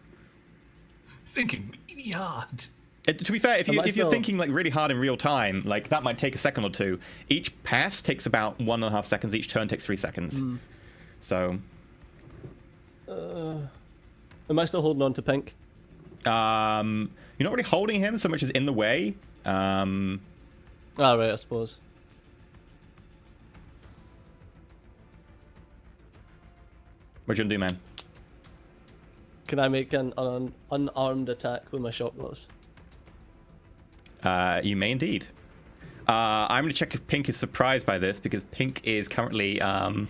S4: Thinking really hard.
S2: To be fair, if you're thinking like really hard in real time, like that might take a second or two. Each pass takes about 1.5 seconds. Each turn takes 3 seconds. So.
S5: Am I still holding on to Pink?
S2: You're not really holding him so much as in the way.
S5: Right, I suppose.
S2: What you gonna do, man?
S5: Can I make an unarmed attack with my shock gloves?
S2: You may indeed. I'm gonna check if Pink is surprised by this, because Pink is currently on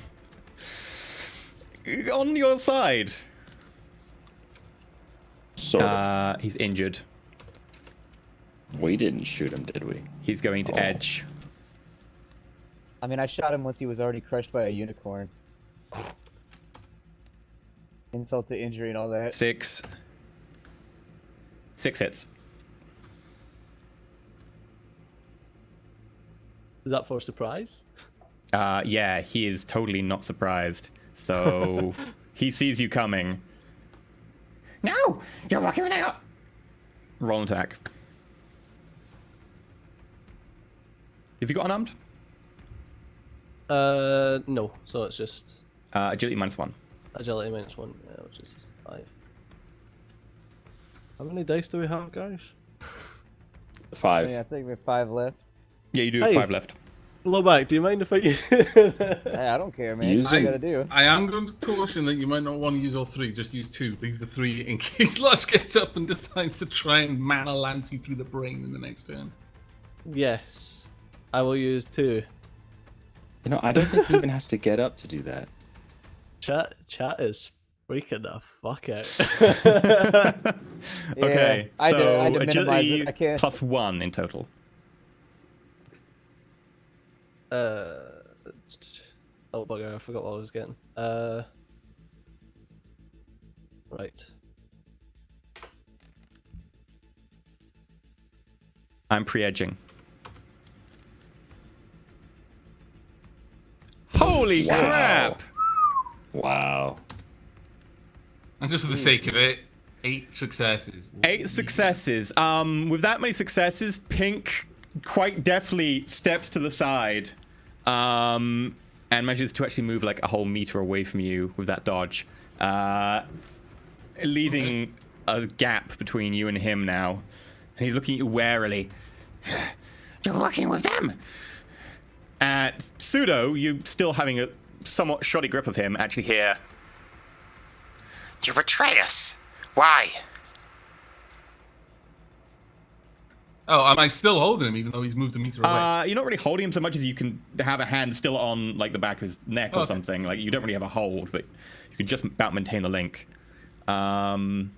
S2: your side.
S3: Sort of.
S2: He's injured.
S3: We didn't shoot him, did we?
S2: He's going to edge.
S6: I mean, I shot him once he was already crushed by a unicorn. Insult to injury and all that.
S2: 6 hits.
S5: Is that for surprise?
S2: Yeah, he is totally not surprised. So he sees you coming. No! You're walking without. Roll an attack. Have you got unarmed?
S5: No. So it's just
S2: Agility -1.
S5: agility -1, yeah, which is 5. How many dice do we have, guys?
S3: 5.
S6: Yeah, I think we have 5 left.
S2: Yeah, you do have 5 left.
S5: Lowback, do you mind if I...
S6: Hey, I don't care, man.
S3: Use
S6: What you
S3: it.
S6: gotta do.
S4: I am going to caution that you might not want to use all 3. Just use 2. Leave the 3 in case Lush gets up and decides to try and mana lance you through the brain in the next turn.
S5: Yes. I will use 2.
S3: You know, I don't think he even has to get up to do that.
S5: Chat is Freaking the fuck out.
S2: Okay,
S6: I had
S2: so
S6: to minimize
S2: agility
S6: it. I can't.
S2: +1 in total.
S5: Oh bugger! I forgot what I was getting. Right.
S2: I'm pre-edging. Holy
S3: Wow.
S2: crap!
S3: Wow.
S4: And just for the sake of it, 8 successes.
S2: 8 successes. With that many successes, Pink quite deftly steps to the side, and manages to actually move like a whole meter away from you with that dodge, leaving a gap between you and him now. And he's looking at you warily. You're working with them. At Pseudo, you still having a somewhat shoddy grip of him, actually hear. You betray us. Why?
S4: Oh, am I still holding him even though he's moved a meter away?
S2: You're not really holding him so much as you can have a hand still on like the back of his neck or something. Like you don't really have a hold, but you can just about maintain the link. And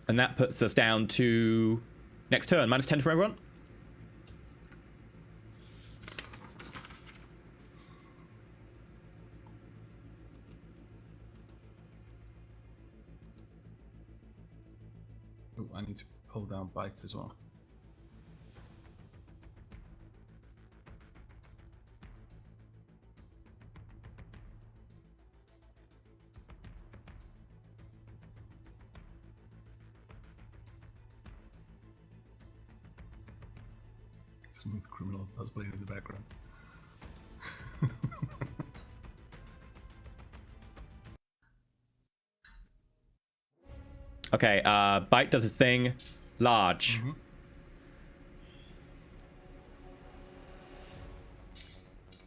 S2: that puts us down to next turn. -10 for everyone.
S4: Ooh, I need to pull down bites as well. Smooth Criminal starts playing in the background.
S2: Okay, Bite does his thing. Large.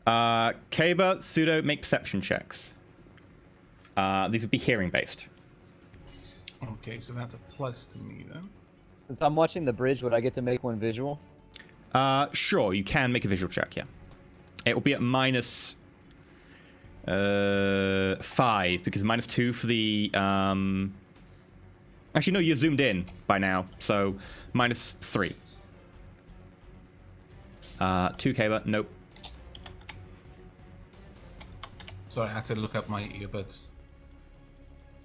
S2: Kaba, Pseudo, make perception checks. These would be hearing based.
S4: Okay, so that's a plus to me then.
S6: Since I'm watching the bridge, would I get to make one visual?
S2: Sure, you can make a visual check, yeah. It will be at -5, because -2 for the... Actually, no, you're zoomed in by now, so -3. 2 Kaba, nope.
S4: Sorry, I had to look up my earbuds.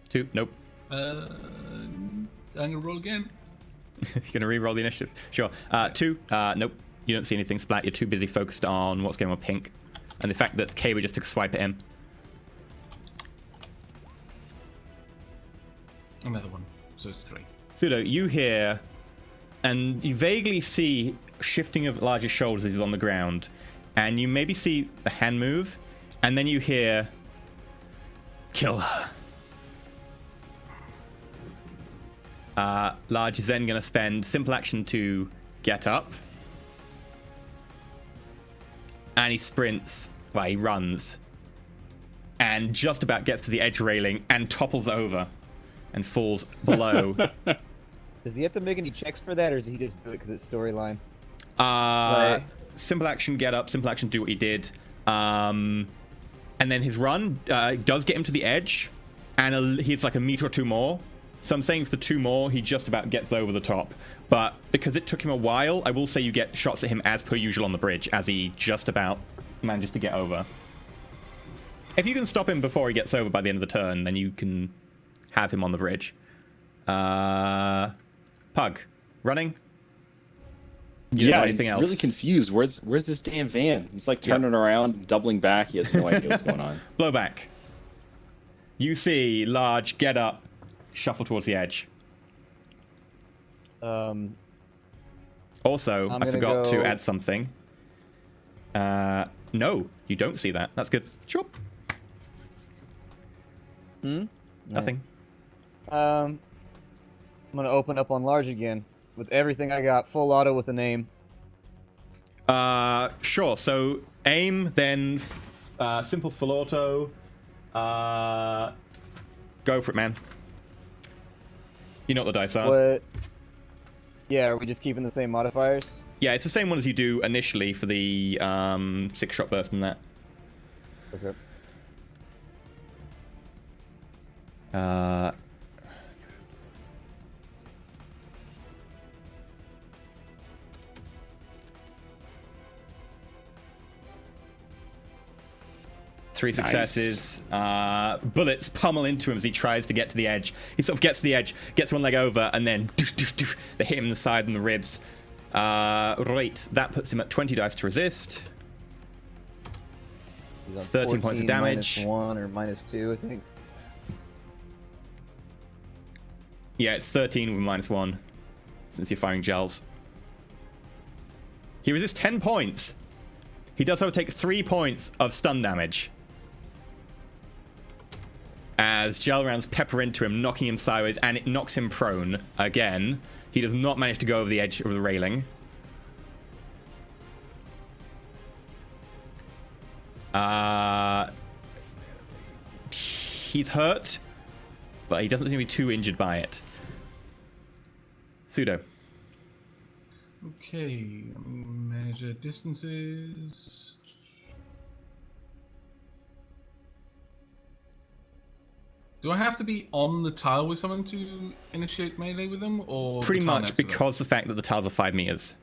S2: 2, nope.
S4: I'm gonna roll again.
S2: You're gonna re-roll the initiative. Sure. 2, nope. You don't see anything splat. You're too busy focused on what's going on with Pink. And the fact that Kaba just took a swipe at him.
S4: Another one. So it's 3.
S2: Pseudo, you hear, and you vaguely see shifting of larger shoulders as he's on the ground. And you maybe see the hand move, and then you hear, kill her. Large is then going to spend simple action to get up. And he sprints, well, he runs. And just about gets to the edge railing and topples over and falls below.
S6: Does he have to make any checks for that, or does he just do it because it's storyline?
S2: Simple action, get up. Simple action, do what he did. And then his run does get him to the edge. And he's like a meter or 2 more. So I'm saying for 2 more, he just about gets over the top. But because it took him a while, I will say you get shots at him as per usual on the bridge, as he just about manages to get over. If you can stop him before he gets over by the end of the turn, then you can have him on the bridge. Pug, running? You don't know anything else?
S3: Really confused. Where's this damn van? He's like turning around, doubling back. He has no idea what's going on.
S2: Blowback. You see Large get up, shuffle towards the edge. Also, I forgot to add something. No, you don't see that. That's good. Sure. Nothing.
S6: I'm gonna open up on large again with everything I got, full auto with a name.
S2: Sure. So aim, then simple full auto. Go for it, man. You know what the dice are.
S6: What? Yeah, are we just keeping the same modifiers?
S2: Yeah, it's the same one as you do initially for the 6-shot burst and that.
S6: Okay.
S2: Three successes. Bullets pummel into him as he tries to get to the edge. He sort of gets to the edge, gets one leg over, and then they hit him in the side and the ribs. Right, that puts him at 20 dice to resist. 13 points of damage.
S6: -1 or -2, I think.
S2: Yeah, it's 13 with -1, since you're firing gels. He resists 10 points. He does, however, take 3 points of stun damage as gel rounds pepper into him, knocking him sideways, and it knocks him prone again. He does not manage to go over the edge of the railing. He's hurt, but he doesn't seem to be too injured by it. Pseudo.
S4: Okay, let me measure distances. Do I have to be on the tile with someone to initiate melee with them, or
S2: Pretty
S4: the tile
S2: much
S4: next to them?
S2: because the fact that the tiles are 5 meters.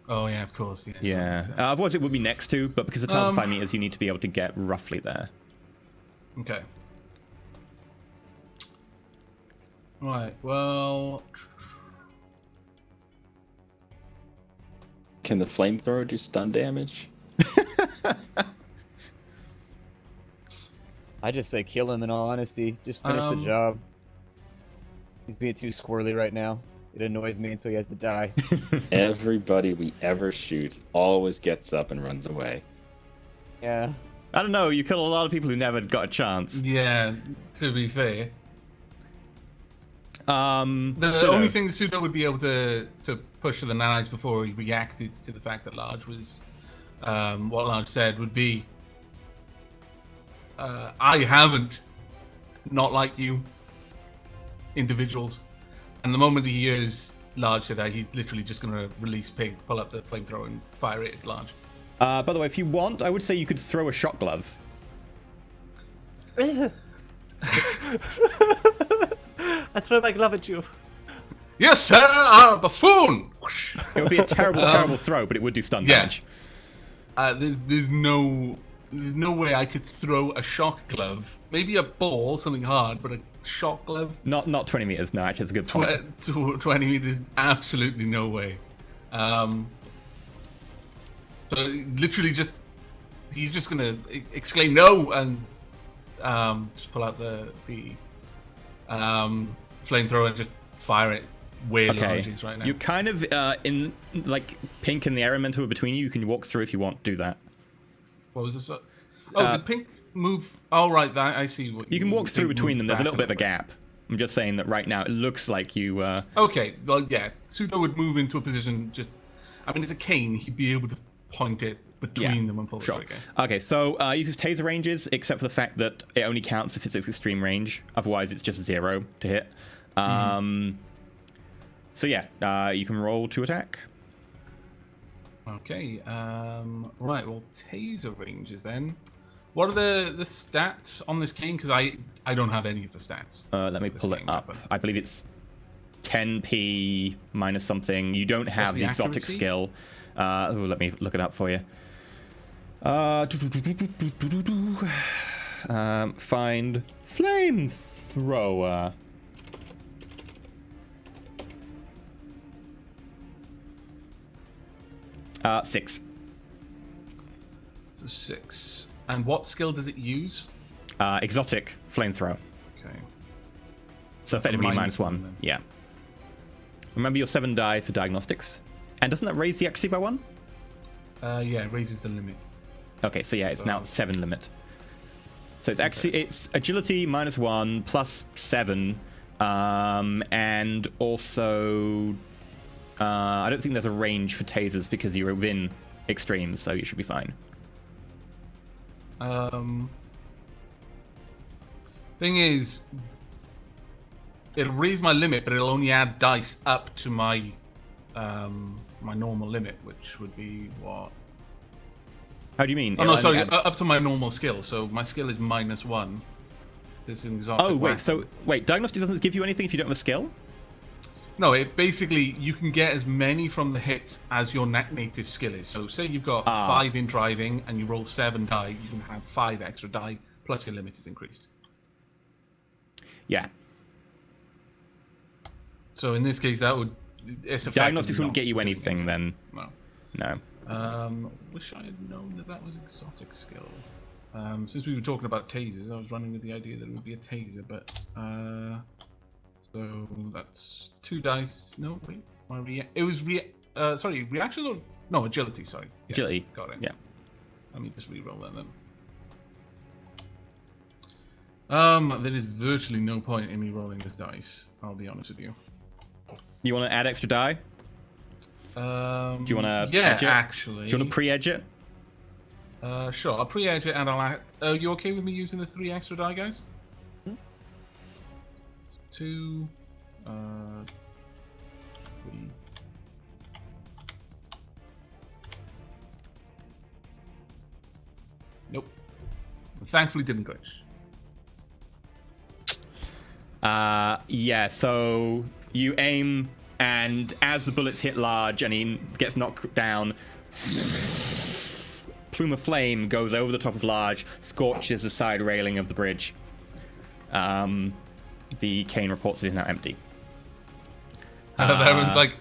S4: Oh yeah, of course.
S2: Yeah. Otherwise it would be next to, but because the tiles are 5 meters, you need to be able to get roughly there.
S4: Okay. Right. Well.
S3: Can the flamethrower do stun damage?
S6: I just say kill him in all honesty. Just finish the job. He's being too squirrely right now. It annoys me, and so he has to die.
S3: Everybody we ever shoot always gets up and runs away.
S6: Yeah.
S2: I don't know, you kill a lot of people who never got a chance.
S4: Yeah. To be fair. The
S2: Pseudo.
S4: only thing that Pseudo would be able to push to the nanites before he reacted to the fact that Large was what Large said would be I haven't not like you individuals, and the moment he hears Large say that, he's literally just going to release Pig, pull up the flamethrower and fire it at Large.
S2: By the way, if you want, I would say you could throw a shock glove.
S5: I throw my glove at you.
S4: Yes, sir, a buffoon.
S2: It would be a terrible, terrible throw, but it would do stun damage.
S4: There's no way I could throw a shock glove. Maybe a ball, something hard, but a shock glove.
S2: Not 20 meters. No, actually, that's a good point.
S4: 20 meters, absolutely no way. So literally, he's just gonna exclaim no and just pull out the flamethrower and just fire it where Large is right now.
S2: You're kind of in like Pink and the air elemental between you. You can walk through if you want to do that.
S4: What was this? Oh, did Pink move? Oh, right. I see. What
S2: you can walk through
S4: Pink
S2: between them.
S4: moved
S2: There's a
S4: back
S2: little bit of a
S4: bit.
S2: gap. I'm just saying that right now it looks like you.
S4: Okay. Well, yeah. Pseudo would move into a position. I mean, it's a cane. He'd be able to point it between them and pull the trigger.
S2: Okay, so uses taser ranges, except for the fact that it only counts if it's extreme range. Otherwise, it's just 0 to hit. So yeah, you can roll to attack.
S4: Okay. Right. Well, taser ranges then. What are the stats on this cane? Because I don't have any of the stats.
S2: Let me pull it up. I believe it's 10p minus something. You don't have the exotic
S4: accuracy?
S2: skill. Let me look it up for you. Find flamethrower. 6.
S4: So 6. And what skill does it use?
S2: Exotic flamethrower.
S4: Okay.
S2: So
S4: That's a
S2: effectively
S4: minus
S2: -1.
S4: then.
S2: Yeah. Remember your 7 die for diagnostics. And doesn't that raise the accuracy by 1?
S4: Yeah, it raises the limit.
S2: Okay, so yeah, it's now 7 limit. So it's actually it's agility -1 plus 7, and also I don't think there's a range for tasers because you're within extremes, so you should be fine.
S4: Thing is, it'll raise my limit, but it'll only add dice up to my my normal limit, which would be what?
S2: How do you mean?
S4: Oh no, sorry, up to my normal skill. So my skill is -1. This exotic.
S2: Oh, wait.
S4: weapon.
S2: So, diagnostic doesn't give you anything if you don't have a skill?
S4: No, it basically, you can get as many from the hits as your native skill is. So say you've got 5 in driving and you roll 7 die, you can have 5 extra die, plus your limit is increased.
S2: Yeah.
S4: So in this case, that would...
S2: Diagnostics wouldn't get you anything then.
S4: No.
S2: No.
S4: Wish I had known that was exotic skill. Since we were talking about tasers, I was running with the idea that it would be a taser, but... so that's 2 dice. No, wait. It was reaction or... No, agility, sorry. Yeah,
S2: Agility.
S4: Got it.
S2: Yeah.
S4: Let me just re-roll that then. There is virtually no point in me rolling this dice, I'll be honest with you.
S2: You want to add extra die? Do you want to edge it?
S4: Actually.
S2: Do you want to pre-edge it?
S4: Sure, I'll pre-edge it and I'll... Are you okay with me using the 3 extra die, guys? 2... 3... Nope. Thankfully didn't glitch.
S2: Yeah, so you aim, and as the bullets hit Large and he gets knocked down, plume of flame goes over the top of Large, scorches the side railing of the bridge. The cane reports it is now empty.
S4: Everyone's like,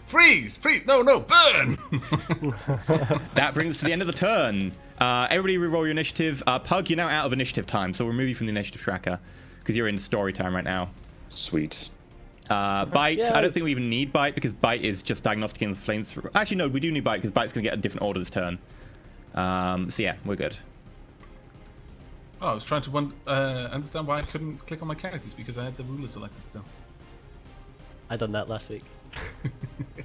S4: freeze, no, burn!
S2: That brings us to the end of the turn. Everybody re-roll your initiative. Pug, you're now out of initiative time, so we'll remove you from the initiative tracker, because you're in story time right now.
S3: Sweet.
S2: Bite,
S5: Yeah.
S2: I don't think we even need Bite, because Bite is just diagnostic the flamethrower. Actually, no, we do need Bite, because Bite's going to get a different order this turn. So yeah, we're good.
S4: Oh, I was trying to understand why I couldn't click on my characters, because I had the ruler selected still.
S5: I done that last week.
S4: There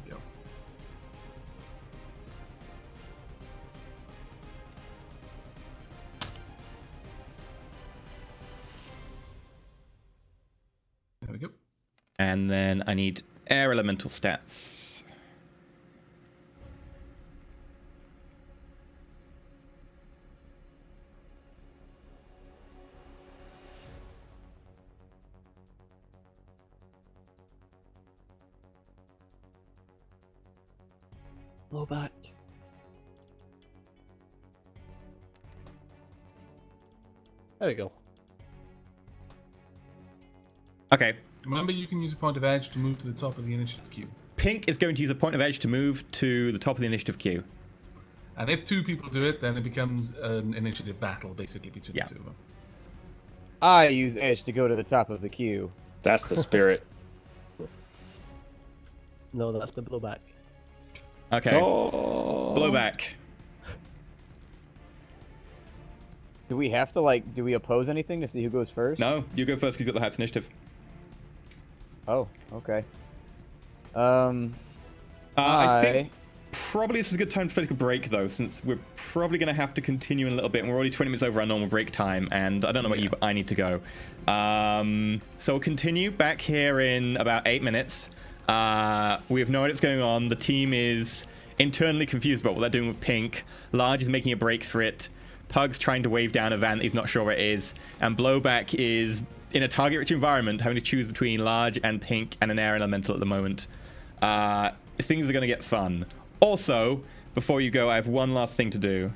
S4: we go. There we go.
S2: And then I need air elemental stats.
S5: Blow back. There we go.
S2: Okay.
S4: Remember, you can use a point of edge to move to the top of the initiative queue.
S2: Pink is going to use a point of edge to move to the top of the initiative queue.
S4: And if 2 people do it, then it becomes an initiative battle, basically, between
S2: Yeah.
S4: the 2 of them.
S6: I use edge to go to the top of the queue.
S3: That's the spirit.
S5: No, that's the blowback.
S2: Okay.
S3: Oh.
S2: Blowback.
S6: Do we have to, do we oppose anything to see who goes first?
S2: No, you go first because you've got the highest initiative.
S6: Oh, okay.
S2: I think probably this is a good time to take a break, though, since we're probably going to have to continue in a little bit, and we're already 20 minutes over our normal break time, and I don't know about you, but I need to go. So we'll continue back here in about 8 minutes. We have no idea what's going on. The team is internally confused about what they're doing with Pink. Large is making a break for it. Pug's trying to wave down a van that he's not sure where it is. And Blowback is in a target-rich environment, having to choose between Large and Pink and an air elemental at the moment. Things are going to get fun. Also, before you go, I have one last thing to do.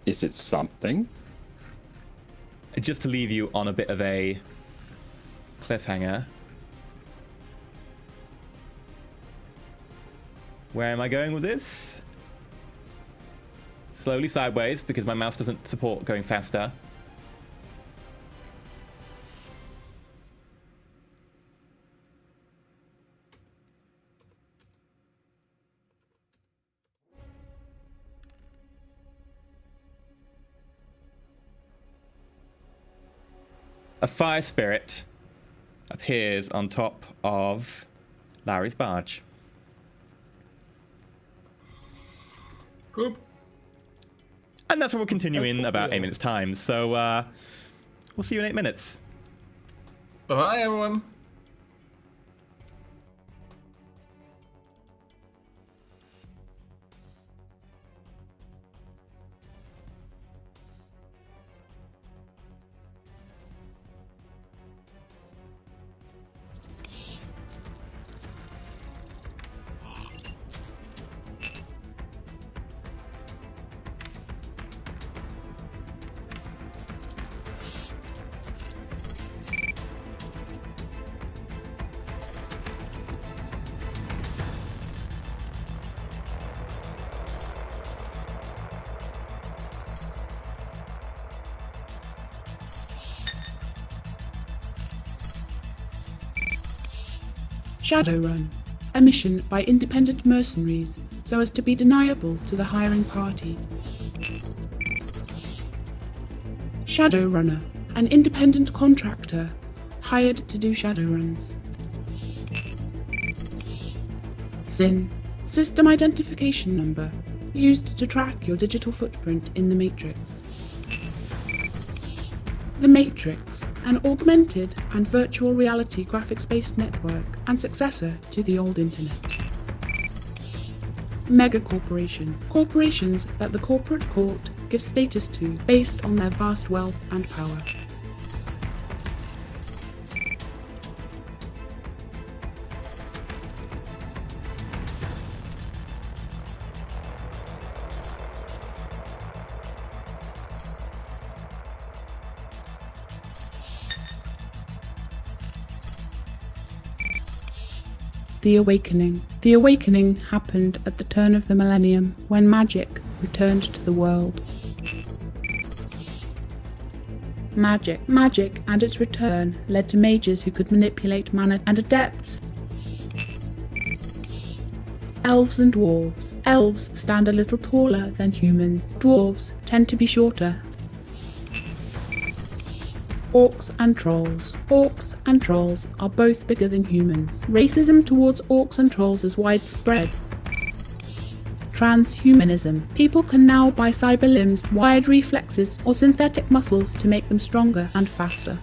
S3: Is it something?
S2: Just to leave you on a bit of a cliffhanger. Where am I going with this? Slowly sideways, because my mouse doesn't support going faster. A fire spirit appears on top of Larry's barge.
S4: Cool.
S2: And that's where we'll continue in about 8 minutes' time. So, we'll see you in 8 minutes.
S4: Bye, everyone.
S1: Shadowrun, a mission by independent mercenaries so as to be deniable to the hiring party. Shadowrunner, an independent contractor hired to do Shadowruns. SIN, system identification number, used to track your digital footprint in the Matrix. The Matrix, an augmented and virtual reality graphics-based network and successor to the old internet. Megacorporation, corporations that the corporate court gives status to based on their vast wealth and power. The Awakening. The Awakening happened at the turn of the millennium, when magic returned to the world. Magic and its return led to mages who could manipulate mana and adepts. Elves and dwarves. Elves stand a little taller than humans. Dwarves tend to be shorter. Orcs and trolls. Orcs and trolls are both bigger than humans. Racism towards orcs and trolls is widespread. Transhumanism. People can now buy cyber limbs, wired reflexes, or synthetic muscles to make them stronger and faster.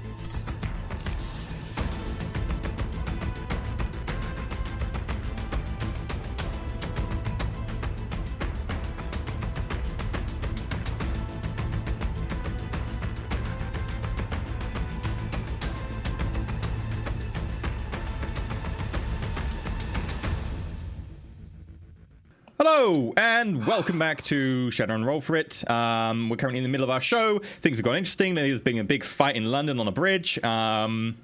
S2: Hello, and welcome back to Shadowrun Roll for It. We're currently in the middle of our show. Things have gone interesting. There's been a big fight in London on a bridge.
S4: Shen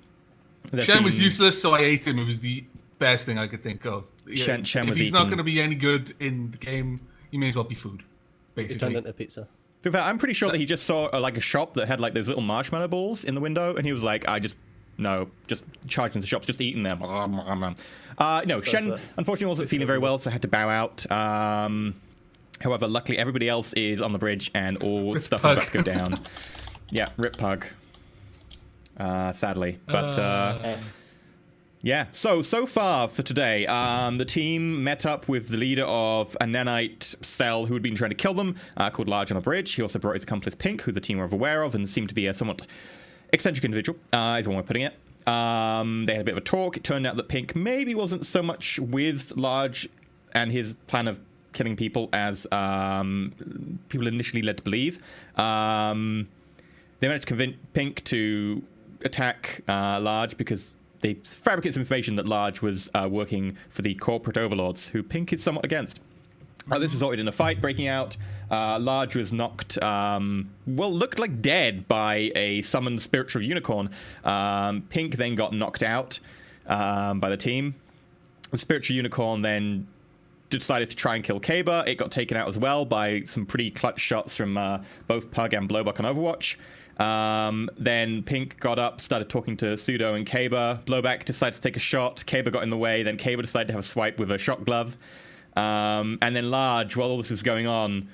S4: was useless, so I ate him. It was the best thing I could think of.
S2: Shen
S4: if
S2: was
S4: he's not
S2: eating-
S4: going to be any good in the game, he may as well be food,
S5: It turned
S4: basically.
S5: into pizza.
S2: In fact, I'm pretty sure that he just saw like a shop that had like those little marshmallow balls in the window, and he was like, just charge into the shops, just eating them. No, Shen unfortunately wasn't feeling very well, so had to bow out. However, luckily everybody else is on the bridge, and all
S4: Rip
S2: stuff
S4: Pug.
S2: is about to go down. Yeah, Rip Pug. Sadly, but yeah. So far for today, the team met up with the leader of a nanite cell who had been trying to kill them, called Large on a bridge. He also brought his accomplice Pink, who the team were aware of, and seemed to be a somewhat eccentric individual, is one way of putting it. They had a bit of a talk. It turned out that Pink maybe wasn't so much with Large and his plan of killing people as people initially led to believe. They managed to convince Pink to attack Large because they fabricated some information that Large was working for the corporate overlords, who Pink is somewhat against. This resulted in a fight breaking out. Large was knocked, looked like dead by a summoned spiritual unicorn. Pink then got knocked out by the team. The spiritual unicorn then decided to try and kill Kaba. It got taken out as well by some pretty clutch shots from both Pug and Blowbuck on Overwatch. Then Pink got up, started talking to Pseudo and Kaba. Blowback decided to take a shot. Kaba got in the way. Then Kaba decided to have a swipe with a shot glove. And then Large, while all this is going on,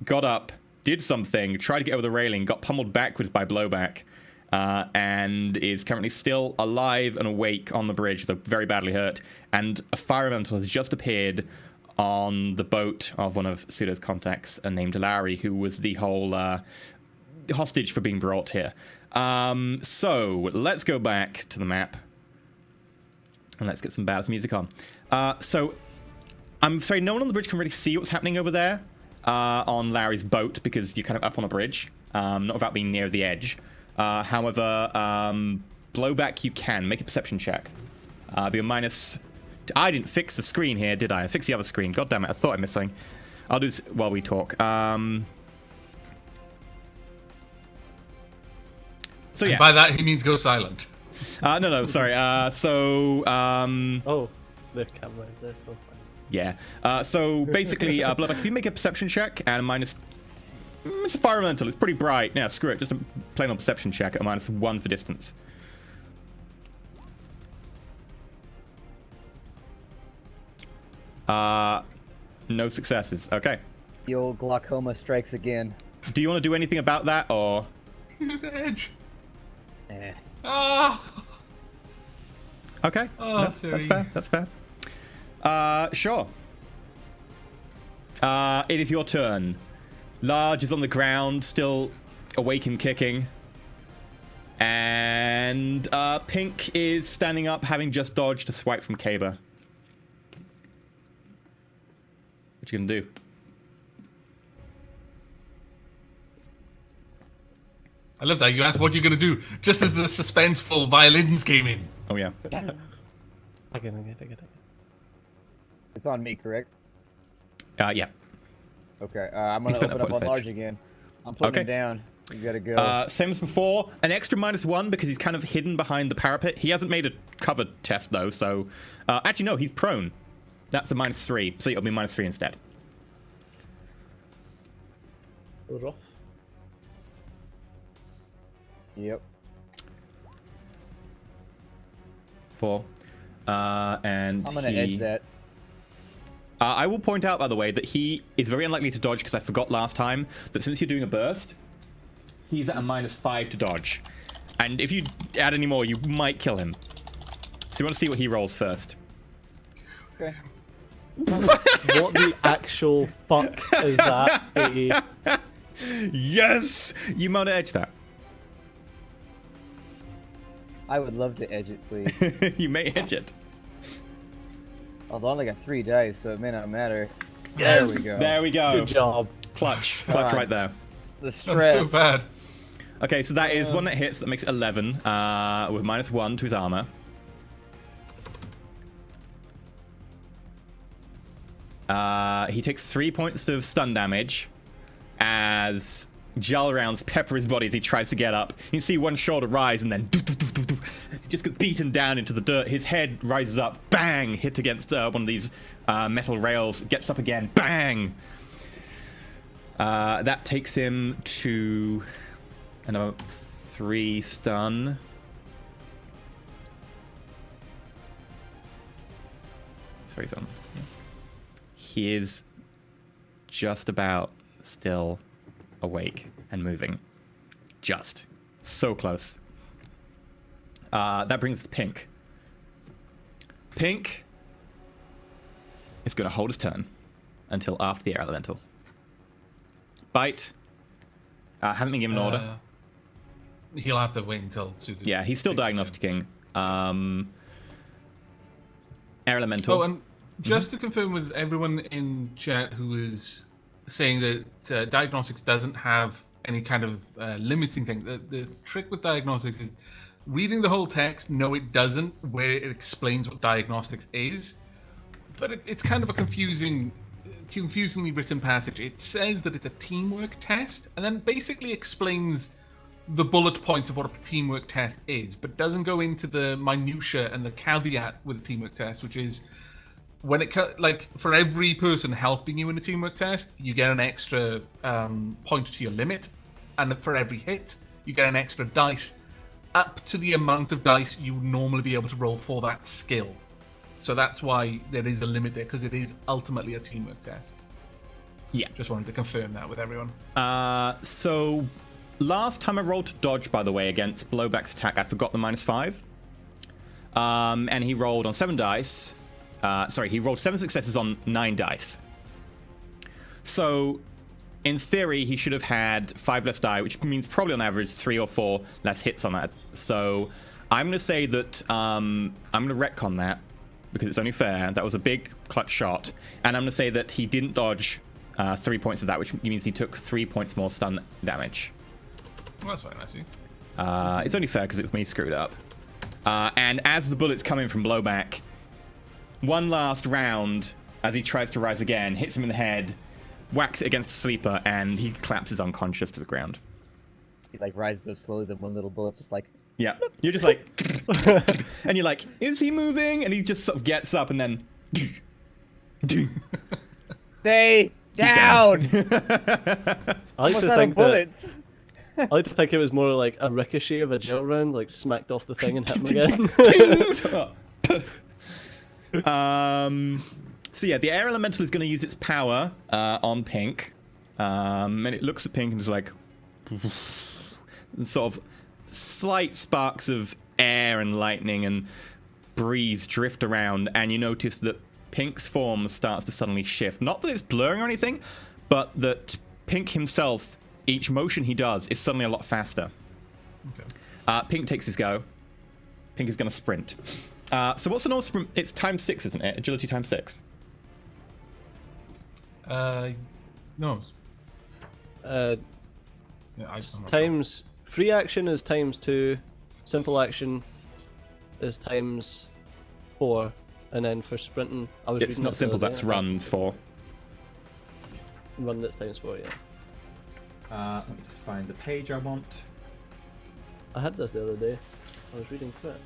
S2: got up, did something, tried to get over the railing, got pummeled backwards by Blowback, and is currently still alive and awake on the bridge, though very badly hurt. And a fire elemental has just appeared on the boat of one of Pseudo's contacts, named Larry, who was the whole hostage for being brought here. So let's go back to the map, and let's get some badass music on. So I'm afraid no one on the bridge can really see what's happening over there on Larry's boat, because you're kind of up on a bridge, not without being near the edge. However, Blowback, you can. Make a perception check. Be a minus... I didn't fix the screen here, did I? I fixed the other screen. God damn it, I thought I missed something. I'll do this while we talk. So yeah.
S4: And by that, he means go silent.
S2: No, sorry.
S5: Oh, the camera is there, so fine.
S2: Yeah. So basically, Blowback, if you make a perception check and a minus... it's a fire elemental. It's pretty bright. Yeah, screw it. Just a plain old perception check at a -1 for distance. No successes. Okay.
S6: The old glaucoma strikes again.
S2: Do you want to do anything about that, or?
S4: Use edge.
S6: Eh.
S4: Ah.
S2: Okay.
S4: Oh,
S2: No, that's
S4: sorry.
S2: fair. That's fair. Sure. It is your turn. Large is on the ground, still awake and kicking. And Pink is standing up, having just dodged a swipe from Kaba. What you gonna do?
S4: I love that. You asked what you're going to do just as the suspenseful violins came in.
S2: Oh, yeah.
S5: I get it.
S6: It's on me, correct?
S2: Yeah.
S6: Okay, I'm gonna
S2: He's been
S6: open
S2: up
S6: up
S2: on
S6: on
S2: his
S6: large
S2: edge.
S6: again. I'm putting
S2: Okay.
S6: him down. You gotta go.
S2: Same as before, an extra -1 because he's kind of hidden behind the parapet. He hasn't made a cover test, though, so... actually, no, he's prone. That's a -3, so it'll be -3 instead.
S5: Rough.
S6: Yep.
S2: 4. And
S6: I'm gonna
S2: he...
S6: edge that.
S2: I will point out, by the way, that he is very unlikely to dodge because I forgot last time that since you're doing a burst, he's at a -5 to dodge. And if you add any more, you might kill him. So you want to see what he rolls first.
S6: Okay.
S5: What the actual fuck is that?
S2: Yes! You might edge that.
S6: I would love to edge it, please.
S2: You may edge it.
S6: Although I only got 3 dice, so it may not matter.
S2: Yes!
S6: There we go.
S2: There we go.
S5: Good job.
S2: Clutch.
S6: Come
S2: Clutch
S6: on.
S2: right there.
S6: The
S4: That's
S6: stress.
S4: so bad.
S2: Okay, so that is one that hits. That makes it 11 with -1 to his armor. He takes 3 points of stun damage as gel rounds pepper his body as he tries to get up. You can see one shoulder rise and then just gets beaten down into the dirt. His head rises up, bang, hit against one of these metal rails, gets up again, bang. That takes him to another 3 stun. Sorry, son. He is just about still awake and moving. Just. So close. That brings us to Pink. Pink is going to hold his turn until after the air elemental. Bite. Haven't been given an order.
S4: He'll have to wait until...
S2: Yeah, he's still diagnosticking. Air elemental.
S4: Oh, and just to confirm with everyone in chat who is saying that diagnostics doesn't have any kind of limiting thing, the trick with diagnostics is reading the whole text. No, it doesn't, where it explains what diagnostics is, but it's kind of a confusingly written passage. It says that it's a teamwork test, and then basically explains the bullet points of what a teamwork test is, but doesn't go into the minutia and the caveat with a teamwork test, which is when like for every person helping you in a teamwork test, you get an extra point to your limit, and for every hit, you get an extra dice up to the amount of dice you would normally be able to roll for that skill. So that's why there is a limit there, because it is ultimately a teamwork test.
S2: Yeah.
S4: Just wanted to confirm that with everyone.
S2: So last time I rolled to dodge, by the way, against Blowback's attack, I forgot the -5. And he rolled on 7 dice. He rolled 7 successes on 9 dice. So, in theory, he should have had 5 less die, which means probably on average 3 or 4 less hits on that. So, I'm going to say that I'm going to retcon that, because it's only fair. That was a big clutch shot. And I'm going to say that he didn't dodge 3 points of that, which means he took 3 points more stun damage.
S4: Well, that's fine, I see.
S2: It's only fair because it's me screwed up. And as the bullets come in from Blowback, one last round, as he tries to rise again, hits him in the head, whacks it against a sleeper, and he collapses unconscious to the ground.
S6: He like rises up slowly, then one little bullet's just like...
S2: Yeah, you're just like... and you're like, is he moving? And he just sort of gets up and then...
S6: Stay down!
S5: I like
S6: Almost
S5: to
S6: out of
S5: think that,
S6: bullets.
S5: I like to think it was more like a ricochet of a gel round, like smacked off the thing and hit him again.
S2: So yeah, the air elemental is going to use its power on Pink, and it looks at Pink and is like, and sort of slight sparks of air and lightning and breeze drift around, and you notice that Pink's form starts to suddenly shift. Not that it's blurring or anything, but that Pink himself, each motion he does is suddenly a lot faster.
S4: Okay.
S2: Pink takes his go. Pink is going to sprint. So what's the normal sprint? It's times 6, isn't it? Agility times 6.
S4: No. Yeah, I'm not sure.
S5: Times free action is times 2, simple action is times 4, and then for sprinting, I was
S2: It's
S5: reading
S2: not
S5: this the
S2: simple,
S5: other
S2: that's
S5: day,
S2: run for.
S5: Run that's times 4, yeah.
S2: Let me just find the page I want.
S5: I had this the other day. I was reading through it.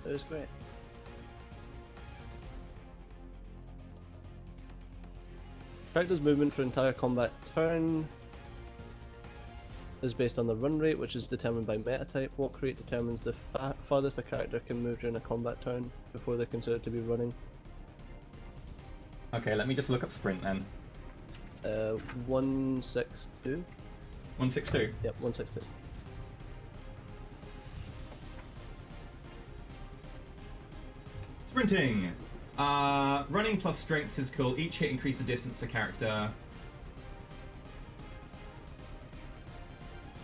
S5: It was great. Character's movement for entire combat turn is based on the run rate, which is determined by meta type. Walk rate determines the farthest a character can move during a combat turn before they're considered to be running.
S2: Okay, let me just look up sprint then.
S5: 162?
S2: 162.
S5: Yep, 162.
S2: Sprinting. Running plus strength physical. Each hit increase the distance the character.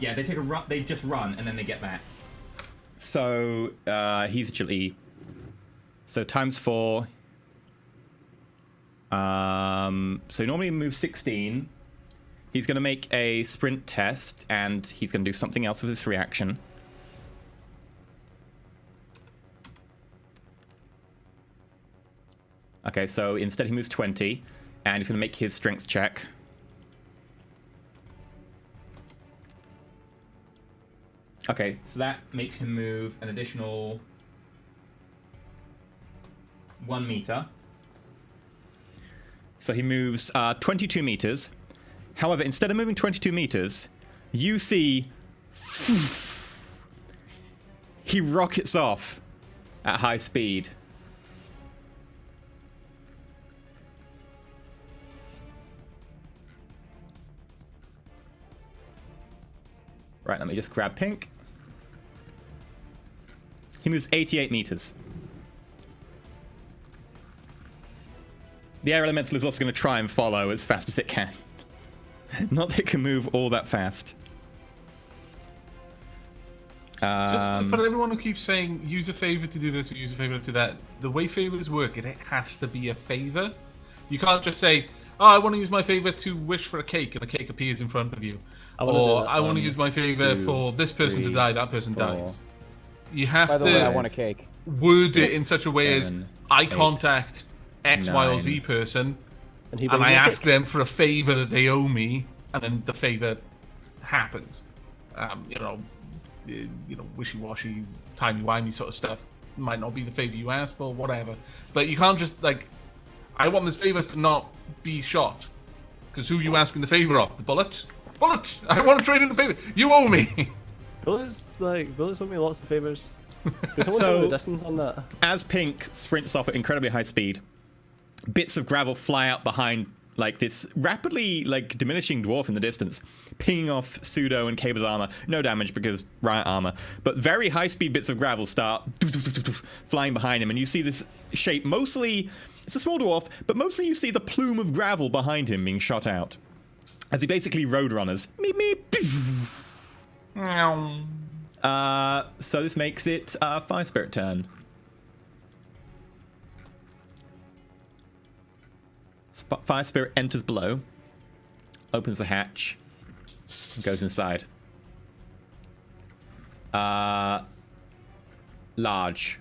S2: Yeah, they take a run. They just run and then they get back. So he's agility. So times 4. So normally he moves 16. He's going to make a sprint test, and he's going to do something else with his reaction. Okay, so instead he moves 20, and he's going to make his strength check. Okay, so that makes him move an additional 1 meter. So he moves 22 meters. However, instead of moving 22 meters, you see he rockets off at high speed. Right, let me just grab Pink. He moves 88 meters. The air elemental is also going to try and follow as fast as it can. Not that it can move all that fast.
S4: Just for everyone who keeps saying use a favor to do this or use a favor to do that, the way favors work, it has to be a favor. You can't just say, "Oh, I want to use my favor to wish for a cake," and a cake appears in front of you. Or I want to use my favor for this person to die, that person dies. You have
S6: By the way, I
S4: to
S6: want a cake.
S4: word it in such a way as
S2: 7,
S4: I
S2: 8,
S4: contact X, Y, or Z
S2: 9.
S4: person,
S5: And, he
S4: and
S5: brings
S4: I
S5: me a
S4: ask
S5: cake.
S4: them for a favor that they owe me, and then the favor happens. Wishy-washy, timey-wimey sort of stuff might not be the favor you asked for, whatever. But you can't just, like, I want this favor to not be shot. Because who are you asking the favor of? The bullet? Bullet! I want to trade in the favor. You owe me!
S5: Bullets owe me lots of favors. Can someone
S2: So-
S5: tell me the distance on that?
S2: As Pink sprints off at incredibly high speed, bits of gravel fly out behind, like, this rapidly, like, diminishing dwarf in the distance, pinging off Pseudo and Cable's armor. No damage because riot armor, but very high-speed bits of gravel start flying behind him, and you see this shape. Mostly, it's a small dwarf, but mostly you see the plume of gravel behind him being shot out, as he basically roadrunners. Meep meep. So this makes it Fire Spirit turn. Fire Spirit enters below, opens the hatch, and goes inside. Large.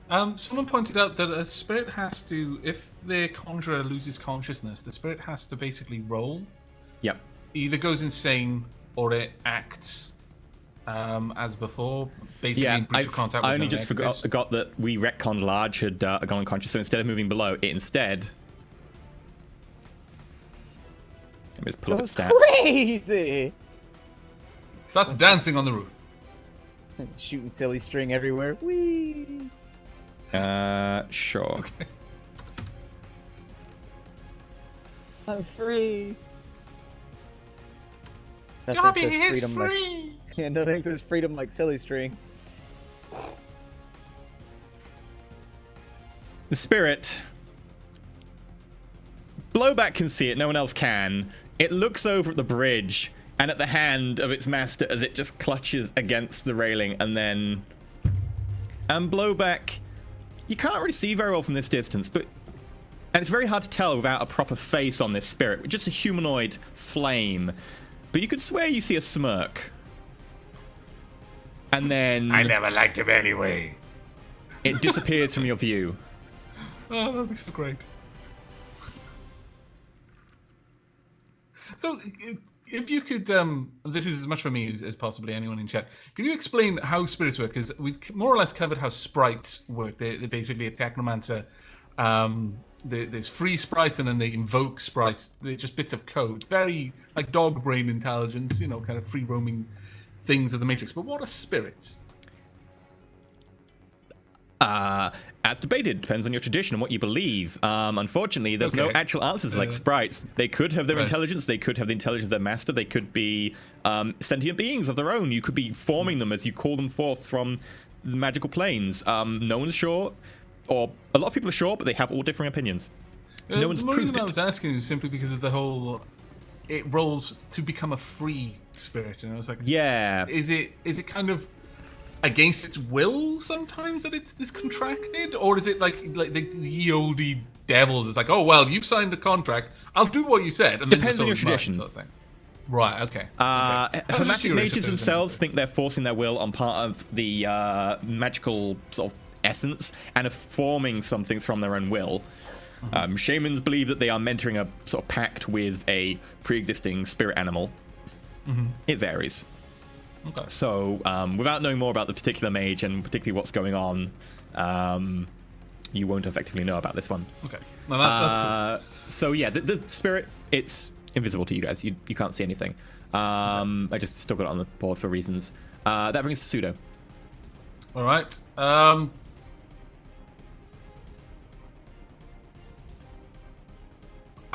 S4: Someone pointed out that a spirit has to, if the conjurer loses consciousness, the spirit has to basically roll.
S2: Yep.
S4: Either goes insane or it acts as before, basically
S2: Yeah,
S4: in breach of contact with
S2: I only
S4: no
S2: just
S4: negatives.
S2: forgot that we retconned Large had gone unconscious, so instead of moving below, it instead... Let me just pull up its
S6: That
S2: stats.
S6: was crazy!
S4: Starts dancing on the roof.
S6: Shooting silly string everywhere. Whee!
S2: Sure.
S6: I'm free.
S4: Dobby
S6: Nothing says
S4: is
S6: freedom
S4: free.
S6: like yeah, nothing says freedom like silly string.
S2: The spirit. Blowback can see it, no one else can. It looks over at the bridge and at the hand of its master as it just clutches against the railing, and then... And Blowback, you can't really see very well from this distance, but... And it's very hard to tell without a proper face on this spirit, just a humanoid flame. But you could swear you see a smirk. And then...
S4: I never liked him anyway.
S2: It disappears from your view.
S4: Oh, that'd be so great. So, if you could, this is as much for me as possibly anyone in chat. Can you explain how spirits work? Because we've more or less covered how sprites work. They basically a technomancer. There's free sprites and then they invoke sprites. They're just bits of code, very like dog brain intelligence, you know, kind of free roaming things of the Matrix. But what are spirits?
S2: As debated, depends on your tradition and what you believe. Unfortunately, there's no actual answers like sprites. They could have their intelligence, they could have the intelligence of their master, they could be sentient beings of their own. You could be forming them as you call them forth from the magical planes. No one's sure, or a lot of people are sure, but they have all differing opinions. No one's
S4: the
S2: proved
S4: reason
S2: it.
S4: I was asking is simply because of the whole, it rolls to become a free spirit, and I was like,
S2: Yeah.
S4: is it kind of against its will sometimes that it's this contracted, or is it like the ye olde devils? It's like, oh well, you've signed a contract, I'll do what you said, and
S2: Depends
S4: then
S2: on your
S4: just mine,
S2: tradition.
S4: sort of thing. Right. Okay.
S2: Hermetic mages themselves think they're forcing their will on part of the magical sort of essence and are forming something from their own will. Shamans believe that they are mentoring a sort of pact with a pre-existing spirit animal. It varies.
S4: Okay.
S2: So, without knowing more about the particular mage and particularly what's going on, you won't effectively know about this one.
S4: Okay. Well, that's cool.
S2: So yeah, the spirit, it's invisible to you guys. You can't see anything. I just still got it on the board for reasons. That brings us to Pseudo.
S4: All right.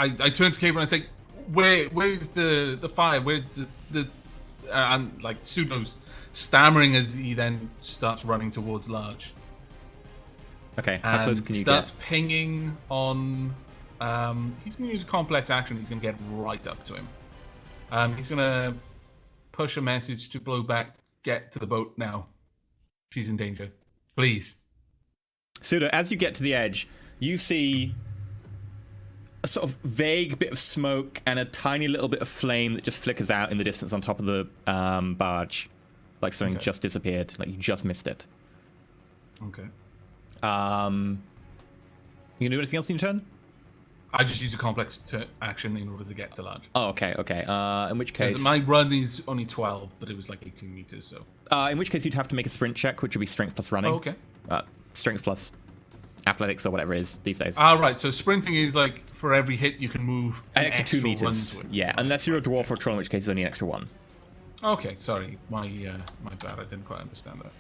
S4: I turn to Cable and I say, "Where's the fire? Where's the?" And like Pseudo's stammering as he then starts running towards Large.
S2: Okay, how close
S4: And
S2: can you
S4: starts
S2: get?
S4: pinging on. He's going to use a complex action. He's going to get right up to him. He's going to push a message to Blowback. Get to the boat now. She's in danger. Please.
S2: Pseudo, as you get to the edge, you see a sort of vague bit of smoke and a tiny little bit of flame that just flickers out in the distance on top of the barge. Like something just disappeared. Like you just missed it.
S4: Okay.
S2: You gonna do anything else in your turn?
S4: I just use a complex action in order to get to Large.
S2: Oh, okay. In which case...
S4: My run is only 12, but it was like 18 meters, so...
S2: in which case you'd have to make a sprint check, which would be strength plus running.
S4: Oh, okay.
S2: Strength plus athletics or whatever it is these days.
S4: Right, so sprinting is like, for every hit you can move
S2: an extra 2
S4: run
S2: meters.
S4: to it.
S2: Yeah, unless you're a dwarf or a troll, in which case it's only an extra 1.
S4: Okay, sorry. My bad, I didn't quite understand that.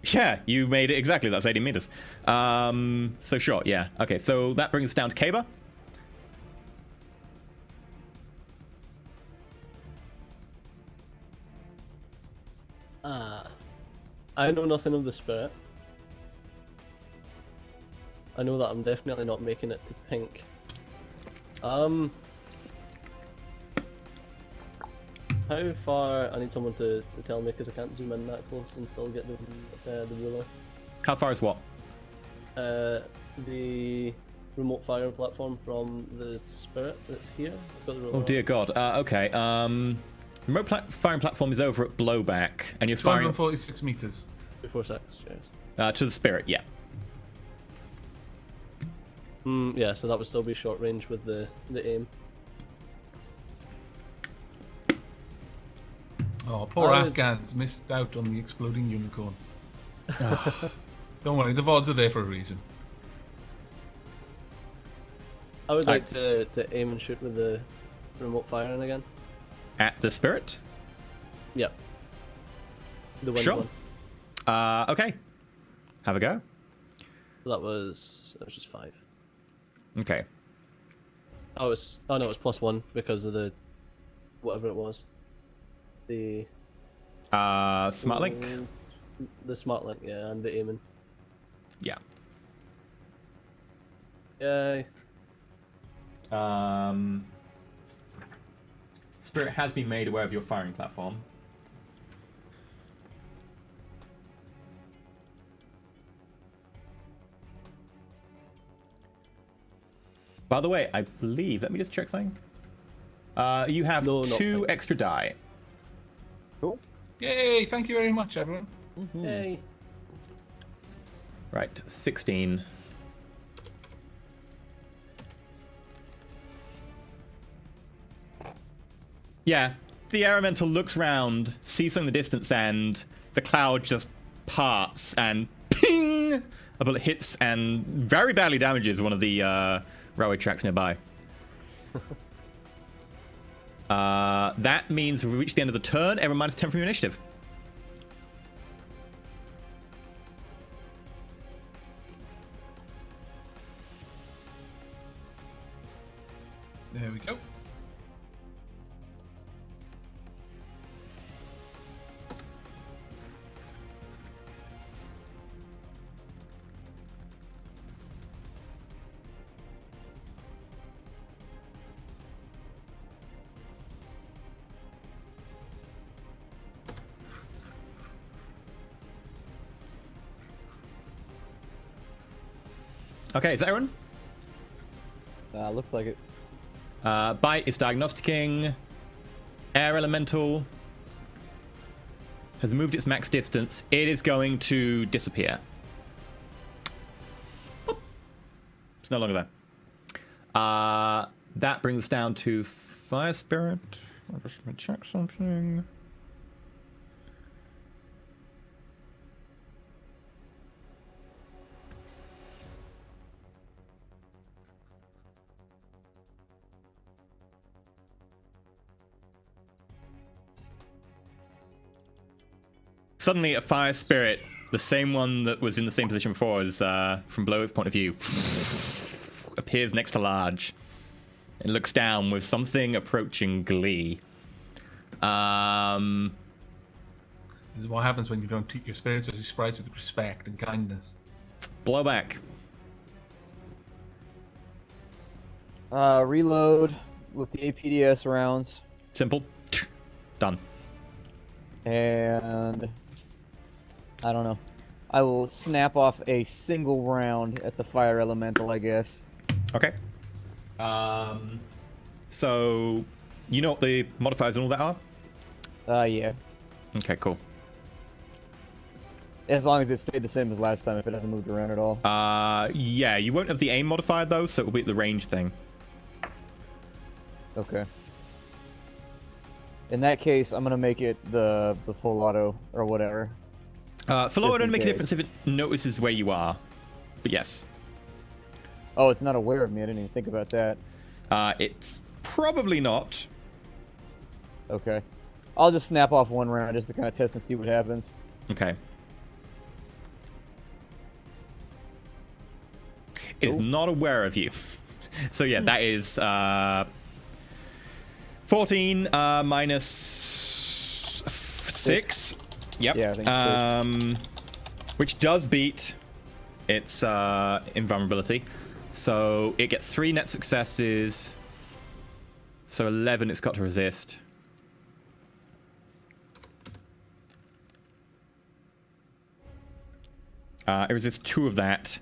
S2: Yeah, you made it exactly. That's 80 meters. So sure, yeah. Okay, so that brings us down to Kaba.
S5: I know nothing of the spirit. I know that I'm definitely not making it to pink. How far? I need someone to tell me because I can't zoom in that close and still get the ruler.
S2: How far is what?
S5: The remote firing platform from the spirit that's here. I've got the ruler
S2: Oh dear God. Okay. Remote firing platform is over at Blowback, and you're firing
S4: 246 meters.
S5: before sex. Cheers.
S2: to the spirit. Yeah.
S5: Yeah, so that would still be short range with the aim.
S4: Oh, poor Afghans missed out on the exploding unicorn. Don't worry, the VODs are there for a reason.
S5: I would like to aim and shoot with the remote firing again.
S2: At the spirit.
S5: Yep. The wind
S2: Sure.
S5: one.
S2: Okay. Have a go.
S5: That was just 5.
S2: Okay.
S5: Oh, no, it was +1 because of the whatever it was. The
S2: Smart link.
S5: The smart link, yeah, and the aiming.
S2: Yeah.
S5: Yay.
S2: Spirit has been made aware of your firing platform. By the way, I believe, let me just check something. You have two extra die.
S6: Cool.
S4: Yay! Thank you very much, everyone.
S5: Yay.
S2: Right, 16. Yeah, the air elemental looks round, sees something in the distance, and the cloud just parts, and ping! A bullet hits and very badly damages one of the railway tracks nearby. That means we've reached the end of the turn. Everyone -10 from your initiative.
S4: There we go.
S2: Okay, is that everyone?
S6: Looks like it.
S2: Bite is diagnosticking. Air elemental has moved its max distance. It is going to disappear. Boop. It's no longer there. That brings us down to Fire Spirit. I'm just going to check something. Suddenly, a fire spirit, the same one that was in the same position before as from Blower's point of view, appears next to Large and looks down with something approaching glee.
S4: This is what happens when you don't treat your spirits or your sprites with respect and kindness.
S2: Blowback.
S6: Reload with the APDS rounds.
S2: Simple. Done.
S6: And I don't know. I will snap off a single round at the fire elemental, I guess.
S2: Okay. So, you know what the modifiers and all that are?
S6: Yeah.
S2: Okay, cool.
S6: As long as it stayed the same as last time, if it hasn't moved around at all.
S2: Yeah, you won't have the aim modifier though, so it will be the range thing.
S6: Okay. In that case, I'm gonna make it the full auto or whatever.
S2: Full auto doesn't make a
S6: case.
S2: difference if it notices where you are, but yes.
S6: Oh, it's not aware of me. I didn't even think about that.
S2: It's probably not.
S6: Okay. I'll just snap off one round just to kind of test and see what happens.
S2: Okay. It is not aware of you. So yeah, that is 14 minus 6. Yep.
S6: Yeah, I think 6.
S2: Which does beat its invulnerability. So it gets 3 net successes. So 11 it's got to resist. It resists 2 of that.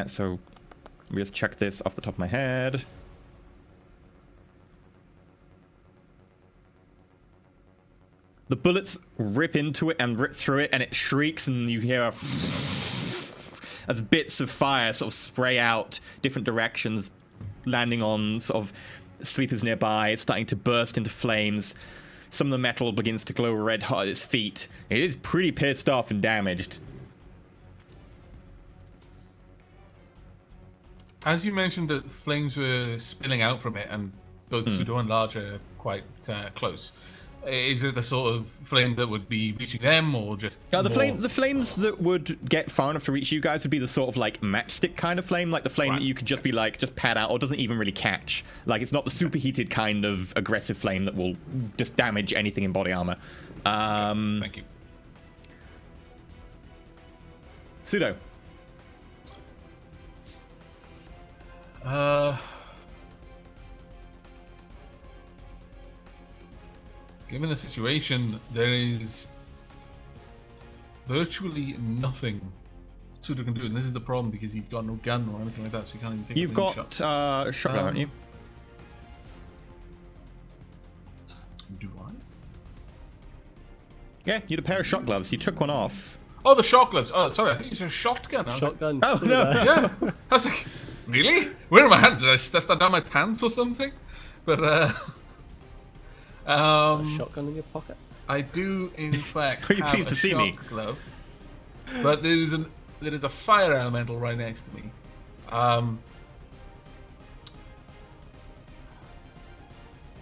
S2: So let me just check this off the top of my head. The bullets rip into it and rip through it, and it shrieks, and you hear as bits of fire sort of spray out different directions, landing on sort of sleepers nearby. It's starting to burst into flames. Some of the metal begins to glow red hot at its feet. It is pretty pissed off and damaged.
S4: As you mentioned that flames were spilling out from it, and both Subduing and Large are quite close, Is it the sort of flame that would be reaching them, or just
S2: The
S4: more-
S2: flames that would get far enough to reach you guys would be the sort of like matchstick kind of flame, like the flame
S4: Right.
S2: that you could just be like just pat out or doesn't even really catch. Like it's not the superheated kind of aggressive flame that will just damage anything in body armor.
S4: Thank you.
S2: Pseudo.
S4: Given the situation, there is virtually nothing Suda can do, and this is the problem because he's got no gun or anything like that, so he can't even take
S2: You've
S4: a
S2: got
S4: shot.
S2: shotgun, haven't you?
S4: Do I?
S2: Yeah, you had a pair of shot gloves. You took one off.
S4: Oh, the shot gloves. Oh, sorry, I think it's a shotgun. I was like,
S5: Shotgun.
S2: Oh,
S5: so
S2: no.
S5: did I.
S4: yeah. I was like, really? Where are my hands? Did I stuff that down my pants or something? But
S5: Shotgun in your pocket.
S4: I do in fact
S2: Are you
S4: have
S2: pleased
S4: a
S2: to see me?
S4: shot glove, but there is a fire elemental right next to me.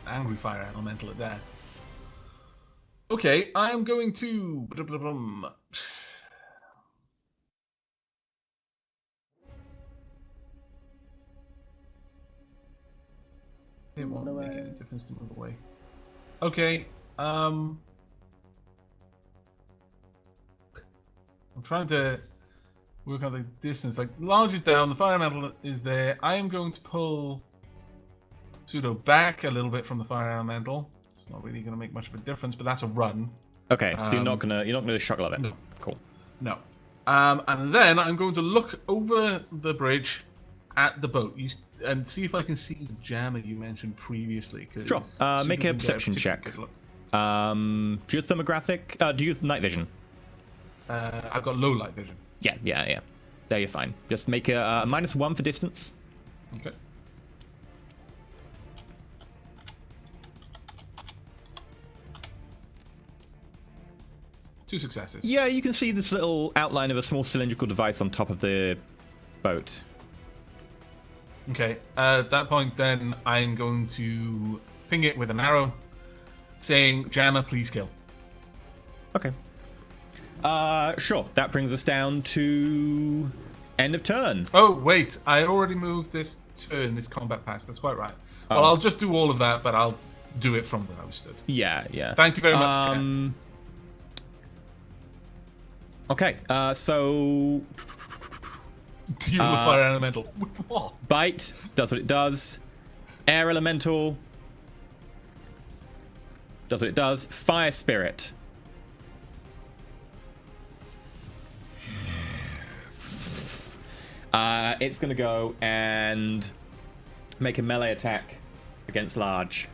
S4: Angry fire elemental at that. Okay, I am going to. It won't make any difference to move away. Okay, I'm trying to work out the distance. Like, large is down, the fire elemental is there. I am going to pull Pseudo back a little bit from the fire elemental. It's not really going to make much of a difference, but that's a run.
S2: Okay, so you're not gonna shot glove it.
S4: No.
S2: Cool.
S4: No. And then I'm going to look over the bridge at the boat and see if I can see the jammer you mentioned previously.
S2: Sure.
S4: Pseudo
S2: Make
S4: can
S2: a
S4: get
S2: perception
S4: particular
S2: check.
S4: good look.
S2: Do you have thermographic? Do you have night vision?
S4: I've got low light vision.
S2: Yeah. There, you're fine. Just make a -1 for distance.
S4: Okay. Two successes.
S2: Yeah, you can see this little outline of a small cylindrical device on top of the boat.
S4: Okay. At that point, then I'm going to ping it with an arrow, saying, "Jammer, please kill."
S2: Okay. Sure. That brings us down to end of turn.
S4: Oh wait, I already moved this turn, this combat pass. That's quite right. Well, I'll just do all of that, but I'll do it from where I stood.
S2: Yeah.
S4: Thank you very much, chat.
S2: Okay. So
S4: Deal with fire elemental. With what?
S2: bite does what it does. Air elemental does what it does. Fire spirit. It's gonna go and make a melee attack against large.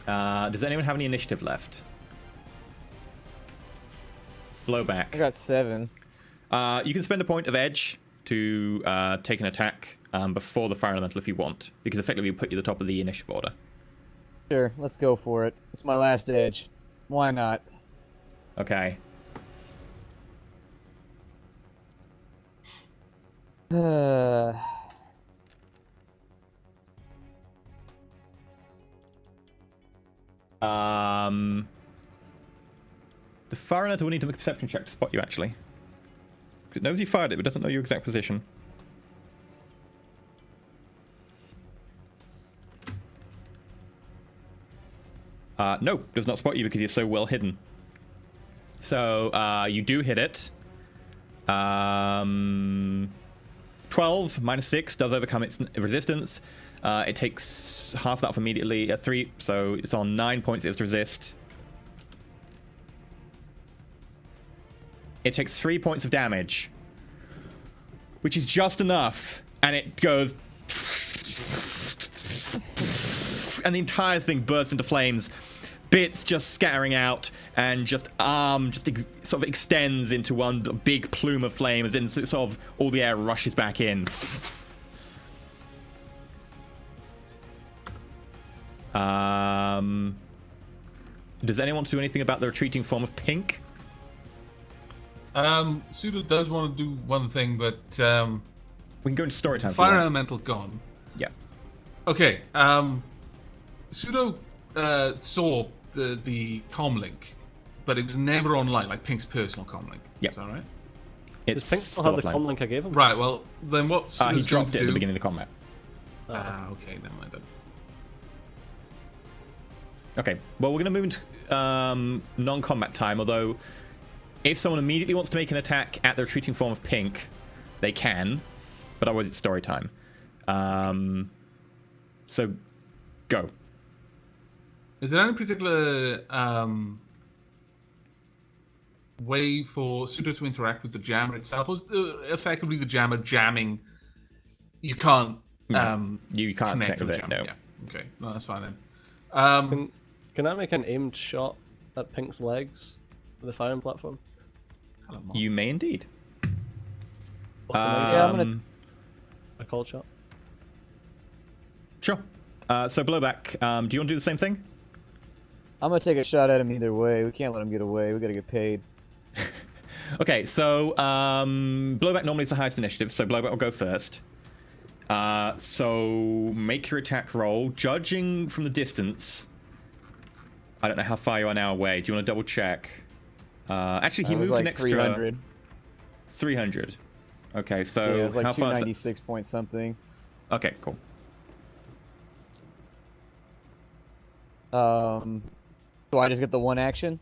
S2: Does anyone have any initiative left? Blowback.
S6: I got 7.
S2: You can spend a point of edge to take an attack before the fire elemental if you want, because effectively it'll put you at the top of the initiative order.
S6: Sure, let's go for it. It's my last edge. Why not?
S2: Okay. The fire elemental will need to make a perception check to spot you, actually. It knows you fired it, but doesn't know your exact position. No, does not spot you because you're so well hidden. So, you do hit it. 12 minus 6 does overcome its resistance. It takes half that off immediately. 3, so it's on 9 points it has to resist. It takes 3 points of damage, which is just enough, and it goes, and the entire thing bursts into flames. Bits just scattering out, and just sort of extends into one big plume of flame, as in sort of all the air rushes back in. Does anyone want to do anything about the retreating form of pink?
S4: Pseudo does want to do one thing, but
S2: We can go into story time. if you
S4: fire
S2: want.
S4: elemental gone.
S2: Yeah.
S4: Okay. Pseudo saw the comm link, but it was never online, like Pink's personal comm link.
S2: Yep.
S4: Is that right?
S2: It's
S5: Does Pink still have the
S2: offline.
S5: comm link I gave him?
S4: Right. Well, then what's
S2: He dropped it at the beginning of the combat.
S4: Okay, never mind then.
S2: Okay, well, we're going to move into non-combat time, although if someone immediately wants to make an attack at the retreating form of Pink, they can, but otherwise it's story time. So, go.
S4: Is there any particular way for Pseudo to interact with the jammer itself? Or is effectively the jammer jamming? You can't.
S2: You can't connect
S4: to
S2: with
S4: the
S2: it,
S4: jammer.
S2: no.
S4: Yeah. Okay, no, that's fine then.
S5: Can I make an aimed shot at Pink's legs with a firing platform?
S2: You may indeed.
S5: What's the
S6: Yeah, I'm gonna.
S5: a cold shot?
S2: Sure. So, Blowback, do you want to do the same thing?
S6: I'm gonna take a shot at him either way. We can't let him get away. We gotta get paid.
S2: Okay, so Blowback normally is the highest initiative, so Blowback will go first. So make your attack roll. Judging from the distance, I don't know how far you are now away. Do you want to double check? Actually, he moved
S6: like
S2: an extra
S6: 300.
S2: 300. Okay, so
S6: Yeah, it was like
S2: how far is
S6: 296 point something.
S2: Okay, cool.
S6: So I just get the one action?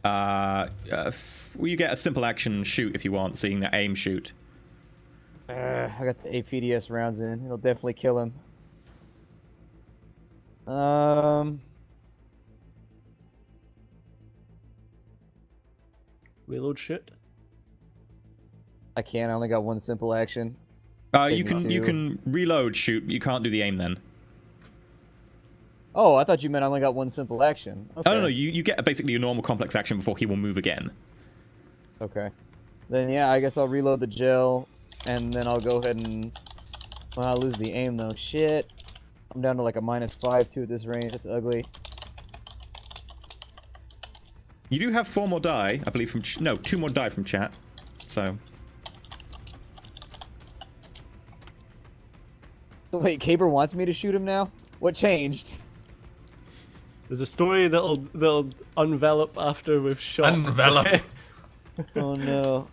S2: Well, you get a simple action shoot if you want, seeing the aim shoot.
S6: I got the APDS rounds in. It'll definitely kill him.
S5: Reload shoot.
S6: I can't. I only got one simple action.
S2: You
S6: Maybe two.
S2: can reload shoot. You can't do the aim then.
S6: Oh, I thought you meant I only got one simple action. Okay.
S2: Oh no, you get basically a normal complex action before he will move again.
S6: Okay. Then yeah, I guess I'll reload the gel, and then I'll go ahead and. Well, I'll lose the aim though. Shit. I'm down to like a -5 too at this range. That's ugly.
S2: You do have 4 more die, I believe, from... No, 2 more die from chat. So...
S6: Wait, Caber wants me to shoot him now? What changed?
S5: There's a story that'll envelop after we've shot.
S4: Envelop.
S6: Oh no.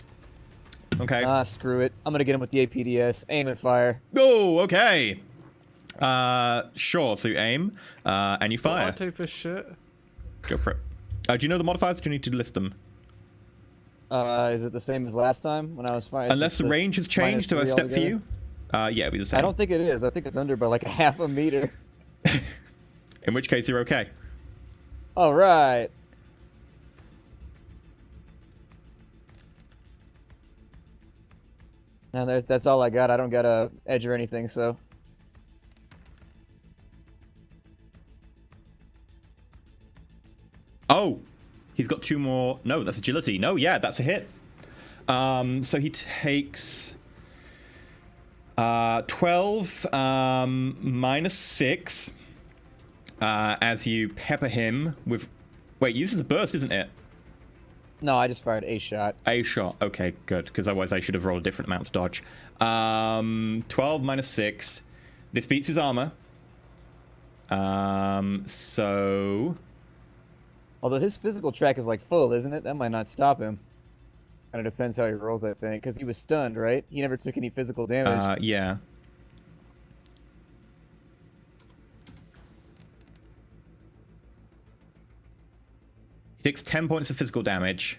S2: Okay.
S6: Ah, screw it. I'm gonna get him with the APDS. Aim and fire.
S2: Oh, okay. Sure, so you aim, and you fire.
S5: What type of shit?
S2: Go for it. Do you know the modifiers, or do you need to list them?
S6: Is it the same as last time when I was firing?
S2: Unless the range has changed to a step for you? Yeah, it'll be the same.
S6: I don't think it is. I think it's under by like a half a meter.
S2: In which case, you're okay.
S6: All right. Now that's all I got. I don't got a edge or anything, so.
S2: Oh! He's got 2 more... No, that's agility. No, yeah, that's a hit. So he takes... 12 -6 as you pepper him with... Wait, this is a burst, isn't it?
S6: No, I just fired a shot.
S2: A shot. Okay, good, because otherwise I should have rolled a different amount to dodge. 12 -6. This beats his armor. So...
S6: Although his physical track is like full, isn't it? That might not stop him. Kind of depends how he rolls, I think, because he was stunned, right? He never took any physical damage.
S2: Yeah. He takes 10 points of physical damage.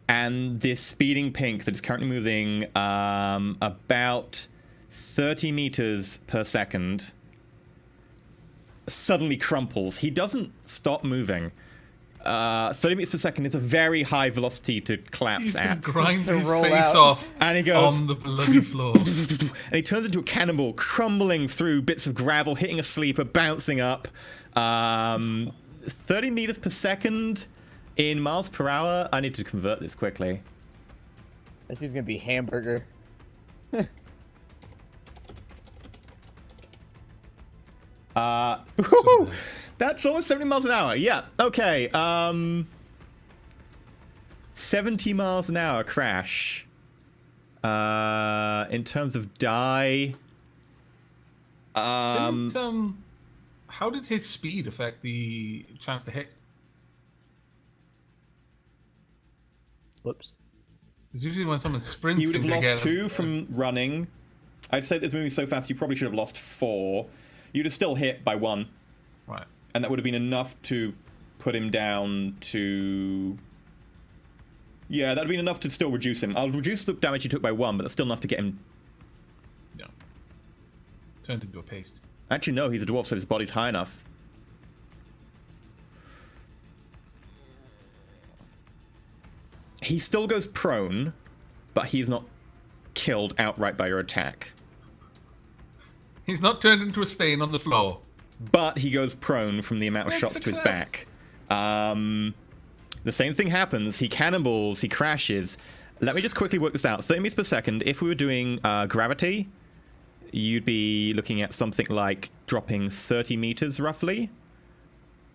S2: And this speeding Pink that is currently moving about 30 meters per second suddenly crumples. He doesn't stop moving. 30 meters per second is a very high velocity to collapse
S4: He's gonna
S2: at.
S4: grind
S6: To
S4: his
S6: roll
S4: face
S6: out.
S4: off
S2: And he goes...
S4: on the bloody floor.
S2: And he turns into a cannonball, crumbling through bits of gravel, hitting a sleeper, bouncing up. 30 meters per second in miles per hour. I need to convert this quickly.
S6: This dude's gonna be hamburger.
S2: That's almost 70 miles an hour. Yeah, okay. 70 miles an hour crash. In terms of die...
S4: How did his speed affect the chance to hit?
S5: Whoops.
S4: Because usually when someone sprints,
S2: You would have
S4: they
S2: lost
S4: get
S2: 2 from running. I'd say this moving so fast, you probably should have lost 4. You'd have still hit by 1.
S4: Right.
S2: And that would have been enough to put him down to... Yeah, that would have been enough to still reduce him. I'll reduce the damage he took by 1, but that's still enough to get him...
S4: Yeah. Turned into a paste.
S2: Actually, no, he's a dwarf, so his body's high enough. He still goes prone, but he's not killed outright by your attack.
S4: He's not turned into a stain on the floor.
S2: But he goes prone from the amount of shots to his back. The same thing happens. He cannonballs, he crashes. Let me just quickly work this out. 30 meters per second. If we were doing gravity, you'd be looking at something like dropping 30 meters roughly.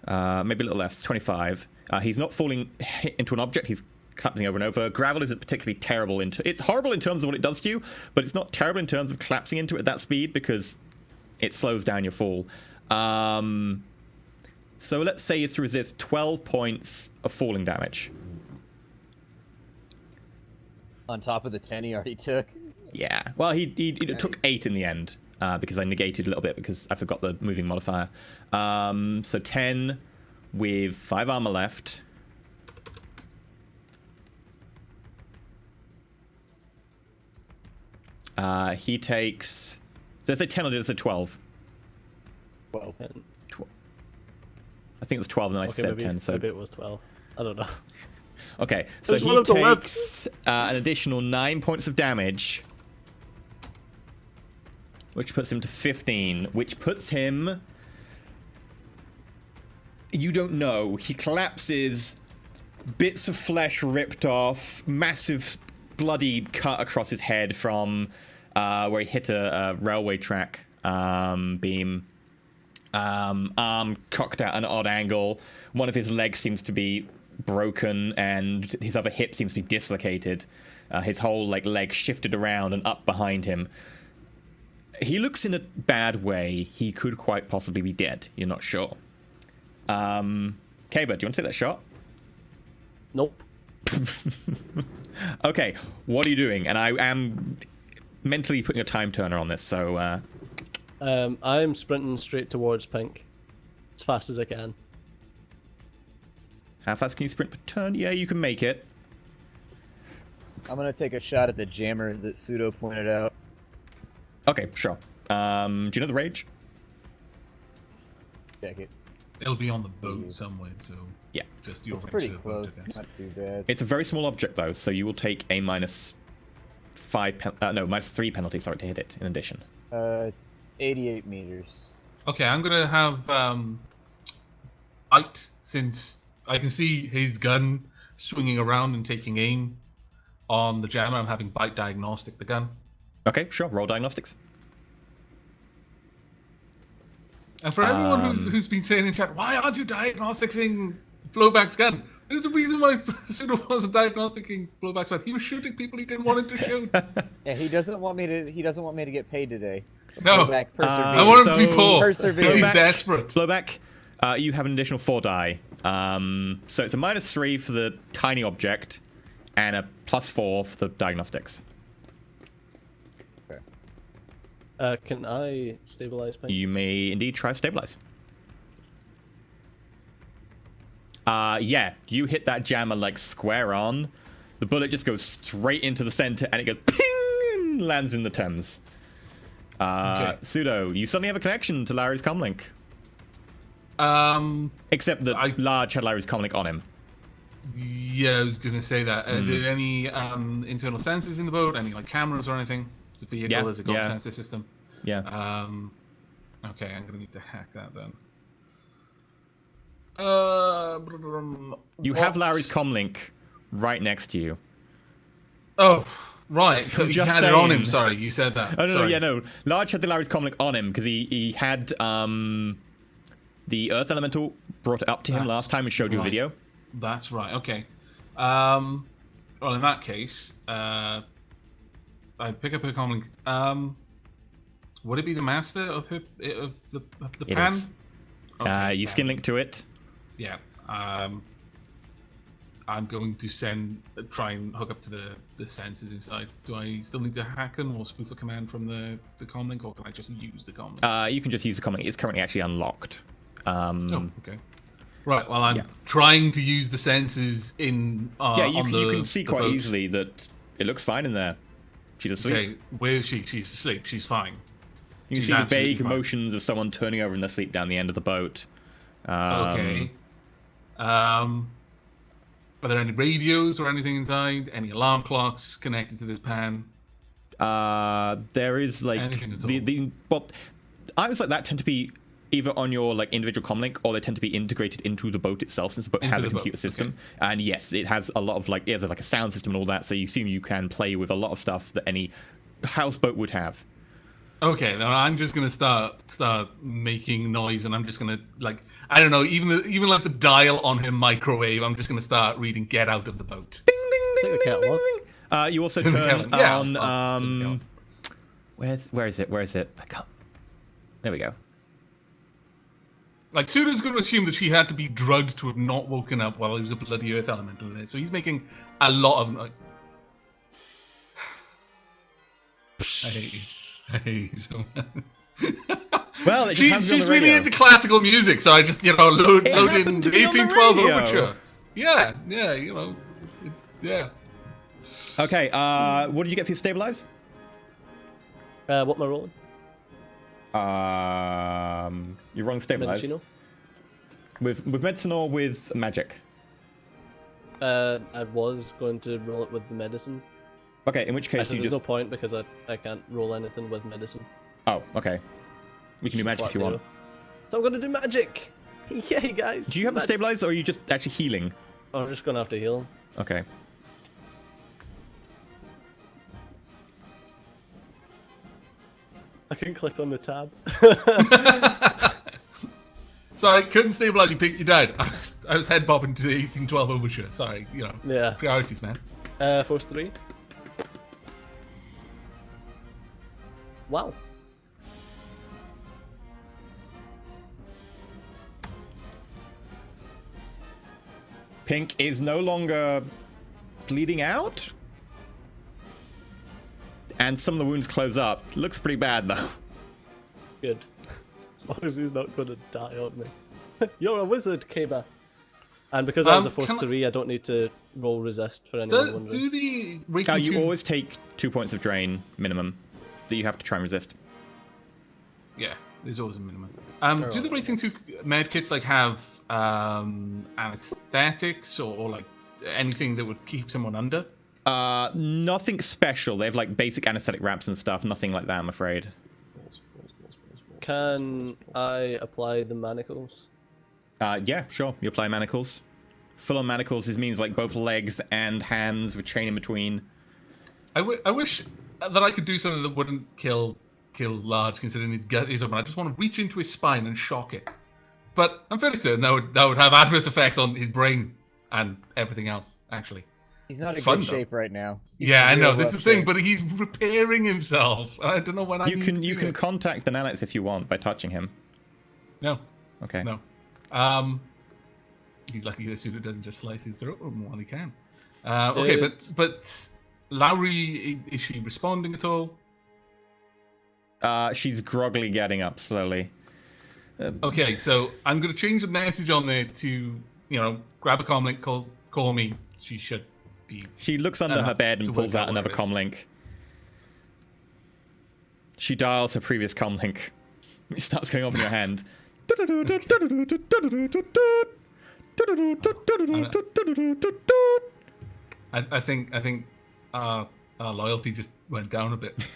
S2: Maybe a little less, 25. He's not falling into an object. He's collapsing over and over. Gravel isn't particularly terrible. It's horrible in terms of what it does to you, but it's not terrible in terms of collapsing into it at that speed because it slows down your fall. So let's say it's to resist 12 points of falling damage.
S6: On top of the 10 he already took.
S2: Yeah. Well, he took 8 in the end because I negated a little bit because I forgot the moving modifier. So 10 with 5 armor left. He takes... Did I say 10 or did I say 12?
S5: 12.
S2: I think it was 12 and then I said
S5: maybe,
S2: 10. So
S5: maybe it was 12. I don't know.
S2: Okay, so
S5: There's one
S2: he
S5: of the
S2: takes an additional 9 points of damage, which puts him to 15, which puts him... You don't know. He collapses, bits of flesh ripped off, massive bloody cut across his head from where he hit a railway track beam. Arm cocked at an odd angle. One of his legs seems to be broken and his other hip seems to be dislocated. His whole leg shifted around and up behind him. He looks in a bad way. He could quite possibly be dead. You're not sure. Kaber, do you want to take that shot?
S5: Nope.
S2: Okay, what are you doing? And I am mentally putting a time turner on this, so...
S5: I'm sprinting straight towards Pink. As fast as I can.
S2: How fast can you sprint per turn? Yeah, you can make it.
S6: I'm gonna take a shot at the jammer that Pseudo pointed out.
S2: Okay, sure. Do you know the rage?
S6: Check it.
S4: It'll be on the boat somewhere, so
S2: Yeah.
S4: just your
S6: It's
S4: range
S6: pretty
S4: to the boat, I
S6: close.
S4: guess.
S6: Not too bad.
S2: It's a very small object, though, so you will take a minus 3 penalty, sorry, to hit it, in addition.
S6: It's 88 meters.
S4: Okay, I'm gonna have bite, since I can see his gun swinging around and taking aim on the jammer. I'm having bite diagnostic the gun.
S2: Okay, sure, roll diagnostics.
S4: And for anyone who's been saying in chat, why aren't you diagnosticing Blowback's gun? There's a reason why Pseudo wasn't diagnosticing Blowback's gun. He was shooting people he didn't want him to shoot.
S6: Yeah, he doesn't want me to. He doesn't want me to get paid today.
S4: No,
S6: Blowback
S4: I want him to be
S2: So-
S4: poor
S6: Persevere.
S4: because he's
S2: Blowback.
S4: desperate.
S2: Blowback, you have an additional 4 die. So it's a minus 3 for the tiny object, and a plus 4 for the diagnostics.
S5: Can I stabilize Pink?
S2: You may indeed try to stabilize. Yeah, you hit that jammer square on. The bullet just goes straight into the center, and it goes ping and lands in the Thames.
S4: Okay.
S2: Pseudo, you suddenly have a connection to Larry's comlink. Except that Large had Larry's comlink on him.
S4: Yeah, I was gonna say that. Did any internal sensors in the boat? Any cameras or anything? It's a vehicle.
S2: Yeah,
S4: There's a gun
S2: yeah.
S4: sensor system.
S2: Yeah.
S4: Okay, I'm gonna need to hack that then.
S2: You have Larry's comlink right next to you.
S4: Oh, right. So you
S2: just
S4: had it on him.
S2: saying.
S4: Sorry, you said that.
S2: Oh, no,
S4: Sorry.
S2: yeah, no. Large had the Larry's comlink on him because he had the Earth Elemental brought it up to him
S4: That's
S2: last time and showed you a
S4: right.
S2: video.
S4: That's right. Okay. Well, in that case, I pick up a comlink. Would it be the master of the
S2: It
S4: pan?
S2: is.
S4: Okay,
S2: You skin link to it.
S4: Yeah. I'm going to try and hook up to the sensors inside. Do I still need to hack them or spoof a command from the comlink, or can I just use the comlink?
S2: You can just use the comlink. It's currently actually unlocked.
S4: Oh, okay. Right. Well, I'm trying to use the sensors in.
S2: You can see quite
S4: boat.
S2: easily that it looks fine in there. She's asleep.
S4: Okay, where is she? She's asleep. She's fine.
S2: You can
S4: She's
S2: see the
S4: absolutely
S2: vague
S4: fine.
S2: motions of someone turning over in their sleep down the end of the boat.
S4: Okay. Are there any radios or anything inside? Any alarm clocks connected to this pan?
S2: There is like
S4: Anything at all.
S2: well, items like that tend to be either on your like individual comlink, or they tend to be integrated into the boat itself, since the boat
S4: Into
S2: has a
S4: the boat,
S2: computer system.
S4: okay.
S2: And yes, it has a lot of like there's like a sound system and all that, so you assume you can play with a lot of stuff that any houseboat would have.
S4: Okay, now I'm just gonna start making noise, and I'm just gonna like I don't know, even like the dial on her microwave. I'm just gonna start reading "Get Out of the Boat."
S2: Ding ding
S5: Take the
S2: ding
S5: kettle
S2: ding
S5: off.
S2: ding. You also
S4: Turn the
S2: turn
S4: kettle- yeah,
S2: on
S4: I'll turn the kettle.
S2: where is it? I can't. There we go.
S4: Like Suda's going to assume that she had to be drugged to have not woken up while there was a bloody earth elemental in there, so he's making a lot of noise. I hate you. I hate you so much.
S2: Well, it just happens on
S4: she's
S2: the
S4: really
S2: radio.
S4: into classical music, so I just load in
S2: happened
S4: the
S2: to be on the
S4: 1812
S2: radio.
S4: overture. Yeah, yeah.
S2: Okay, what did you get for your stabilize?
S5: What am I rolling?
S2: You're rolling stabilize.
S5: Medicino?
S2: With medicine or with magic?
S5: I was going to roll it with the medicine.
S2: Okay, in which
S5: I
S2: case
S5: said
S2: you
S5: there's
S2: just...
S5: no point because I can't roll anything with medicine.
S2: Oh, okay. We can do magic if you want.
S5: So I'm gonna do magic! Yay, guys!
S2: Do you have the stabilize, or are you just actually healing?
S5: I'm just gonna have to heal.
S2: Okay.
S5: I can click on the tab.
S4: Sorry, couldn't stabilize you, Pink. You died. I was head bobbing to the 1812 overture. Sorry,
S5: Yeah.
S4: priorities, man.
S5: Force 3. Wow.
S2: Pink is no longer bleeding out. And some of the wounds close up. Looks pretty bad, though.
S5: Good. As long as he's not gonna die on me. You're a wizard, Kaba. And because I was a Force
S4: can I-
S5: 3, I don't need to roll resist for anyone
S4: Do
S5: wondering.
S4: the rating
S2: You
S4: two-
S2: always take 2 points of drain minimum that you have to try and resist.
S4: Yeah, there's always a minimum. Do the rating 2 med kits like have anesthetics or like anything that would keep someone under?
S2: Nothing special. They have like basic anesthetic wraps and stuff. Nothing like that, I'm afraid.
S5: Can I apply the manacles?
S2: Yeah, sure. You apply manacles. Full on manacles means like both legs and hands with chain in between.
S4: I wish that I could do something that wouldn't kill Large, considering his gut is open. I just want to reach into his spine and shock it. But I'm fairly certain that would have adverse effects on his brain and everything else, actually.
S6: He's not in
S4: Fun,
S6: good
S4: though.
S6: shape right now. He's
S4: Yeah,
S6: in
S4: I know.
S6: real
S4: This is the
S6: rough
S4: thing,
S6: shape.
S4: but he's repairing himself. I don't know when I
S2: You
S4: need
S2: can
S4: to
S2: you
S4: do
S2: can
S4: it.
S2: contact the nanites if you want by touching him.
S4: No,
S2: Okay.
S4: no. He's lucky the suit doesn't just slice his throat while he can. Okay, but Lowry, is she responding at all?
S2: She's groggily getting up slowly.
S4: Okay, so I'm going to change the message on there to, grab a comlink, call me. She should be.
S2: She looks under her bed and
S4: to
S2: pulls
S4: work
S2: out
S4: out
S2: another
S4: where it is.
S2: comlink. She dials her previous comlink, which starts going off in your hand.
S4: I think our loyalty just went down a bit.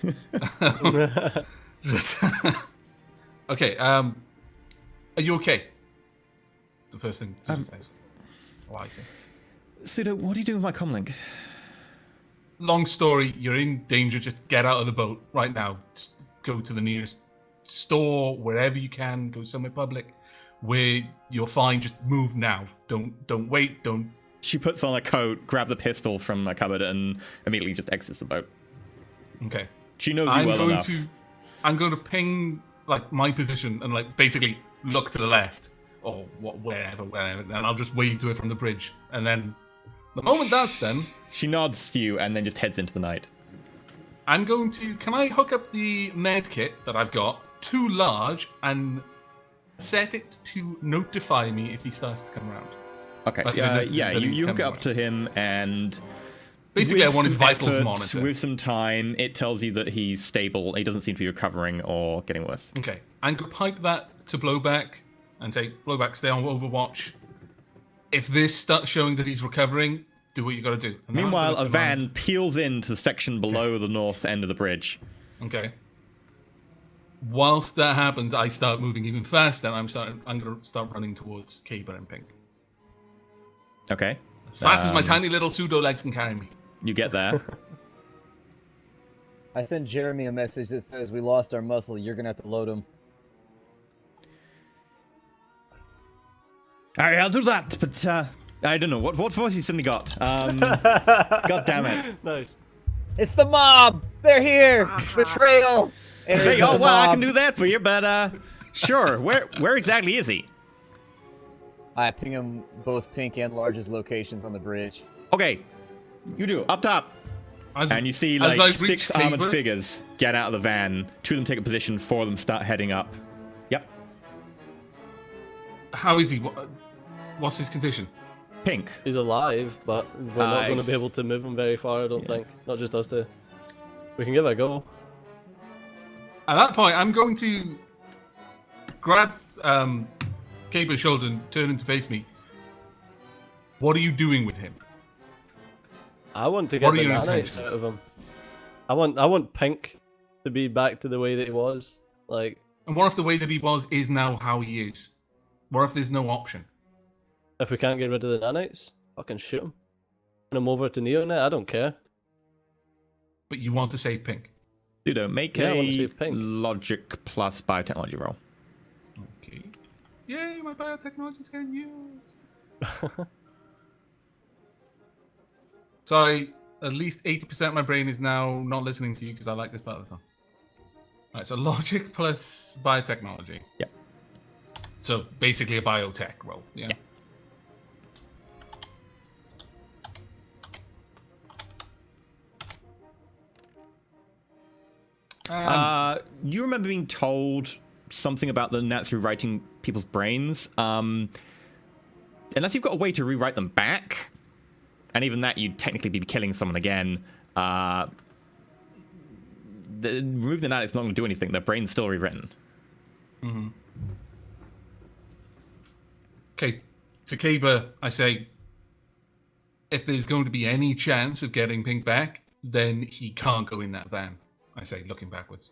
S4: Okay, are you okay? The first thing to say. Lighting.
S2: Sudo, what are you doing with my comlink?
S4: Long story, you're in danger. Just get out of the boat right now. Just go to the nearest store, wherever you can. Go somewhere public where you're fine. Just move now. Don't wait. Don't.
S2: She puts on a coat, grabs a pistol from a cupboard, and immediately just exits the boat.
S4: Okay.
S2: She knows you well enough.
S4: I'm going to ping like my position and like basically look to the left or wherever, and I'll just wave to it from the bridge. And then the moment that's done,
S2: She nods to you and then just heads into the night.
S4: I'm going to. Can I hook up the med kit that I've got to large and set it to notify me if he starts to come around?
S2: Okay,
S4: Like, if it notices
S2: yeah,
S4: that
S2: you
S4: he's
S2: hook it
S4: coming
S2: up to him, and
S4: Basically, I
S2: with
S4: want his
S2: some
S4: vitals
S2: effort,
S4: monitored.
S2: With some time, it tells you that he's stable. He doesn't seem to be recovering or getting worse.
S4: Okay, I'm going to pipe that to Blowback and say, Blowback, stay on Overwatch. If this starts showing that he's recovering, do what you got to do. And then I'm
S2: Meanwhile,
S4: gonna
S2: a
S4: turn around.
S2: van peels into the section below the north end of the bridge.
S4: Okay. Whilst that happens, I start moving even faster. And I'm going to start running towards Caber and Pink.
S2: Okay.
S4: As fast as my tiny little pseudo legs can carry me.
S2: You get there.
S6: I sent Jeremy a message that says we lost our muscle. You're gonna have to load him.
S2: Alright, I'll do that, but I don't know. What voice he suddenly got? God damn it.
S5: Nice.
S6: It's the mob. They're here. Betrayal.
S2: Hey, oh, well, I can do that for you, but sure. Where exactly is he?
S6: I ping him both Pink and Large's locations on the bridge.
S2: Okay, you do. Up top. And you see,
S4: as I
S2: like,
S4: reach
S2: 6 armored
S4: Caber-
S2: figures get out of the van. 2 of them take a position, 4 of them start heading up. Yep.
S4: How is he? What's his condition?
S2: Pink.
S5: He's alive, but we're not going to be able to move him very far, I don't think. Not just us two. We can give it a go.
S4: At that point, I'm going to grab Caber's shoulder and turn him to face me. What are you doing with him?
S5: I want to get
S4: What are
S5: the
S4: your
S5: nanites
S4: intentions?
S5: out of him. I want Pink to be back to the way that he was. Like,
S4: And what if the way that he was is now how he is? What if there's no option?
S5: if we can't get rid of the nanites, fucking shoot him. Turn him over to Neonet, I don't care.
S4: But you want to save Pink.
S2: Dudo, make
S5: Yeah, I wanna
S2: a
S5: see Pink.
S2: logic plus biotechnology roll.
S4: Okay. Yay, my biotechnology's getting used. Sorry, at least 80% of my brain is now not listening to you because I like this part of the song. Right, so logic plus biotechnology.
S2: Yeah.
S4: So basically a biotech roll, yeah?
S2: Yeah. You remember being told something about the Nats rewriting people's brains. Unless you've got a way to rewrite them back, and even that you'd technically be killing someone again. Removing the Nat is not going to do anything. Their brain's still rewritten.
S4: Mm-hmm. Okay, to Caber, I say, if there's going to be any chance of getting Pink back, then he can't go in that van. I say, looking backwards.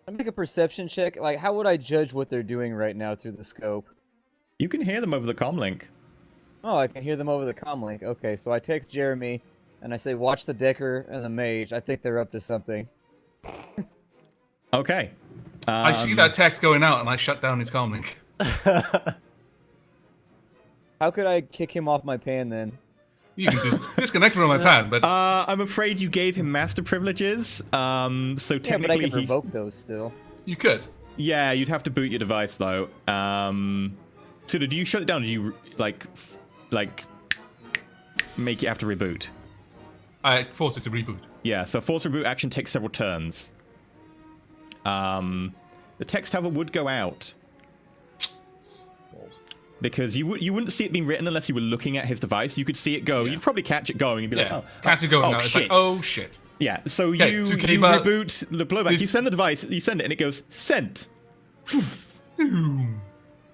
S6: I make a perception check. Like, how would I judge what they're doing right now through the scope?
S2: You can hear them over the comm link.
S6: Oh, I can hear them over the comm link. Okay, so I text Jeremy, and I say, watch the Decker and the Mage. I think they're up to something.
S2: Okay.
S4: I see that text going out, and I shut down his comm link.
S6: How could I kick him off my pan then?
S4: You can just disconnect from my pan, but
S2: I'm afraid you gave him master privileges. So
S6: Yeah, but I
S2: technically,
S6: can revoke those still.
S4: you could.
S2: yeah, you'd have to boot your device though. So do you shut it down? Or do you like make it have to reboot?
S4: I force it to reboot.
S2: Yeah. So force reboot action takes several turns. The text, however, would go out because you wouldn't see it being written unless you were looking at his device. You could see it go.
S4: Yeah.
S2: You'd probably catch it going and be
S4: Yeah,
S2: like,
S4: catch it going
S2: oh
S4: out. It's
S2: shit.
S4: like, oh shit.
S2: Yeah, so
S4: Okay,
S2: you
S4: so Caber,
S2: reboot the blowback.
S4: this-
S2: You send the device, you send it, and it goes sent.
S4: This
S2: And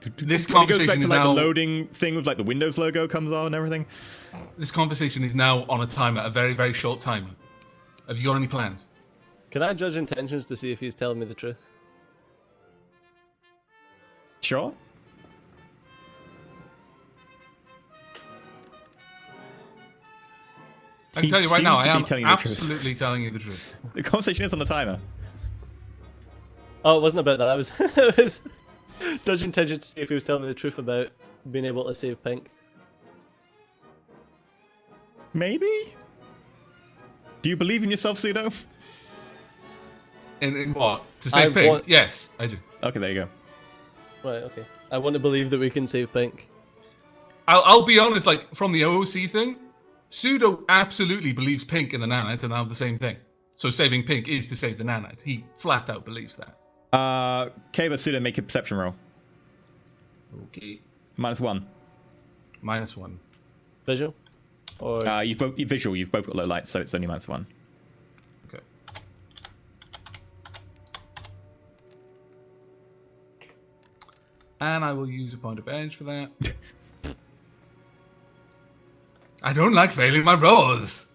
S2: it goes
S4: conversation
S2: back to
S4: is
S2: like
S4: now.
S2: the loading thing with like the Windows logo comes on and everything.
S4: This conversation is now on a timer, a very, very short timer. Have you got any plans?
S5: Can I judge intentions to see if he's telling me the truth?
S2: Sure.
S4: I can
S2: He
S4: tell you right now,
S2: seems
S4: I
S2: to be
S4: am
S2: telling you the truth.
S4: absolutely telling you the truth.
S2: The conversation is on the timer.
S5: Oh, it wasn't about that. I was, it was judging intentions to see if he was telling me the truth about being able to save Pink.
S2: Maybe. Do you believe in yourself, Pseudo?
S4: In what? To save
S5: I
S4: Pink?
S5: want-
S4: Yes, I do.
S2: Okay, there you go.
S5: Right, okay. I want to believe that we can save Pink.
S4: I'll be honest, like, from the OOC thing, Pseudo absolutely believes Pink and the nanites are now the same thing. So saving Pink is to save the nanites. He flat out believes that.
S2: Kaba, Pseudo, make a perception roll.
S4: Okay.
S2: -1.
S4: -1.
S5: Visual? Or
S2: You've both visual. You've both got low light, so it's only -1.
S4: Okay. And I will use a point of edge for that. I don't like failing my rolls.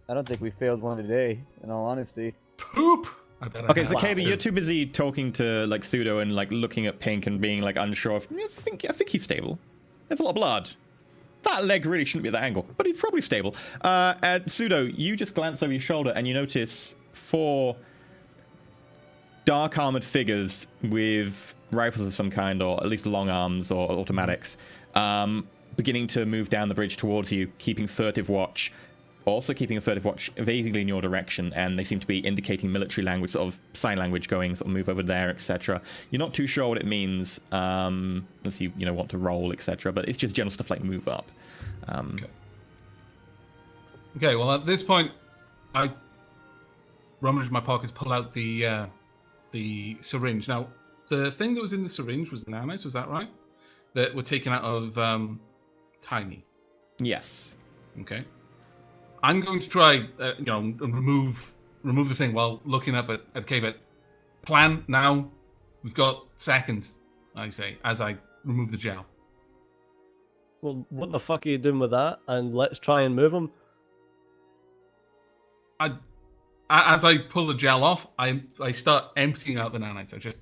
S6: I don't think we failed one today, in all honesty.
S4: Poop. I bet I
S2: Okay,
S4: have
S2: so
S4: one,
S2: Kaba,
S4: too.
S2: you're too busy talking to like Pseudo and like looking at Pink and being like unsure of. I think he's stable. There's a lot of blood. That leg really shouldn't be at that angle, but he's probably stable. And Pseudo, you just glance over your shoulder and you notice 4 dark armored figures with rifles of some kind, or at least long arms or automatics, beginning to move down the bridge towards you, keeping furtive watch. Also keeping a furtive watch vaguely in your direction, and they seem to be indicating military language, sort of sign language going, sort of move over there, etc. You're not too sure what it means, unless you want to roll, etc. But it's just general stuff like move up.
S4: Okay, well, at this point, I rummage in my pockets, pull out the syringe. Now, the thing that was in the syringe was nanites, was that right? That were taken out of Tiny.
S2: Yes.
S4: Okay. I'm going to try, and remove the thing while looking up at K-Bet. Plan now. We've got seconds, I say, as I remove the gel.
S5: well, what the fuck are you doing with that? And let's try and move him.
S4: As I pull the gel off, I start emptying out the nanites. I just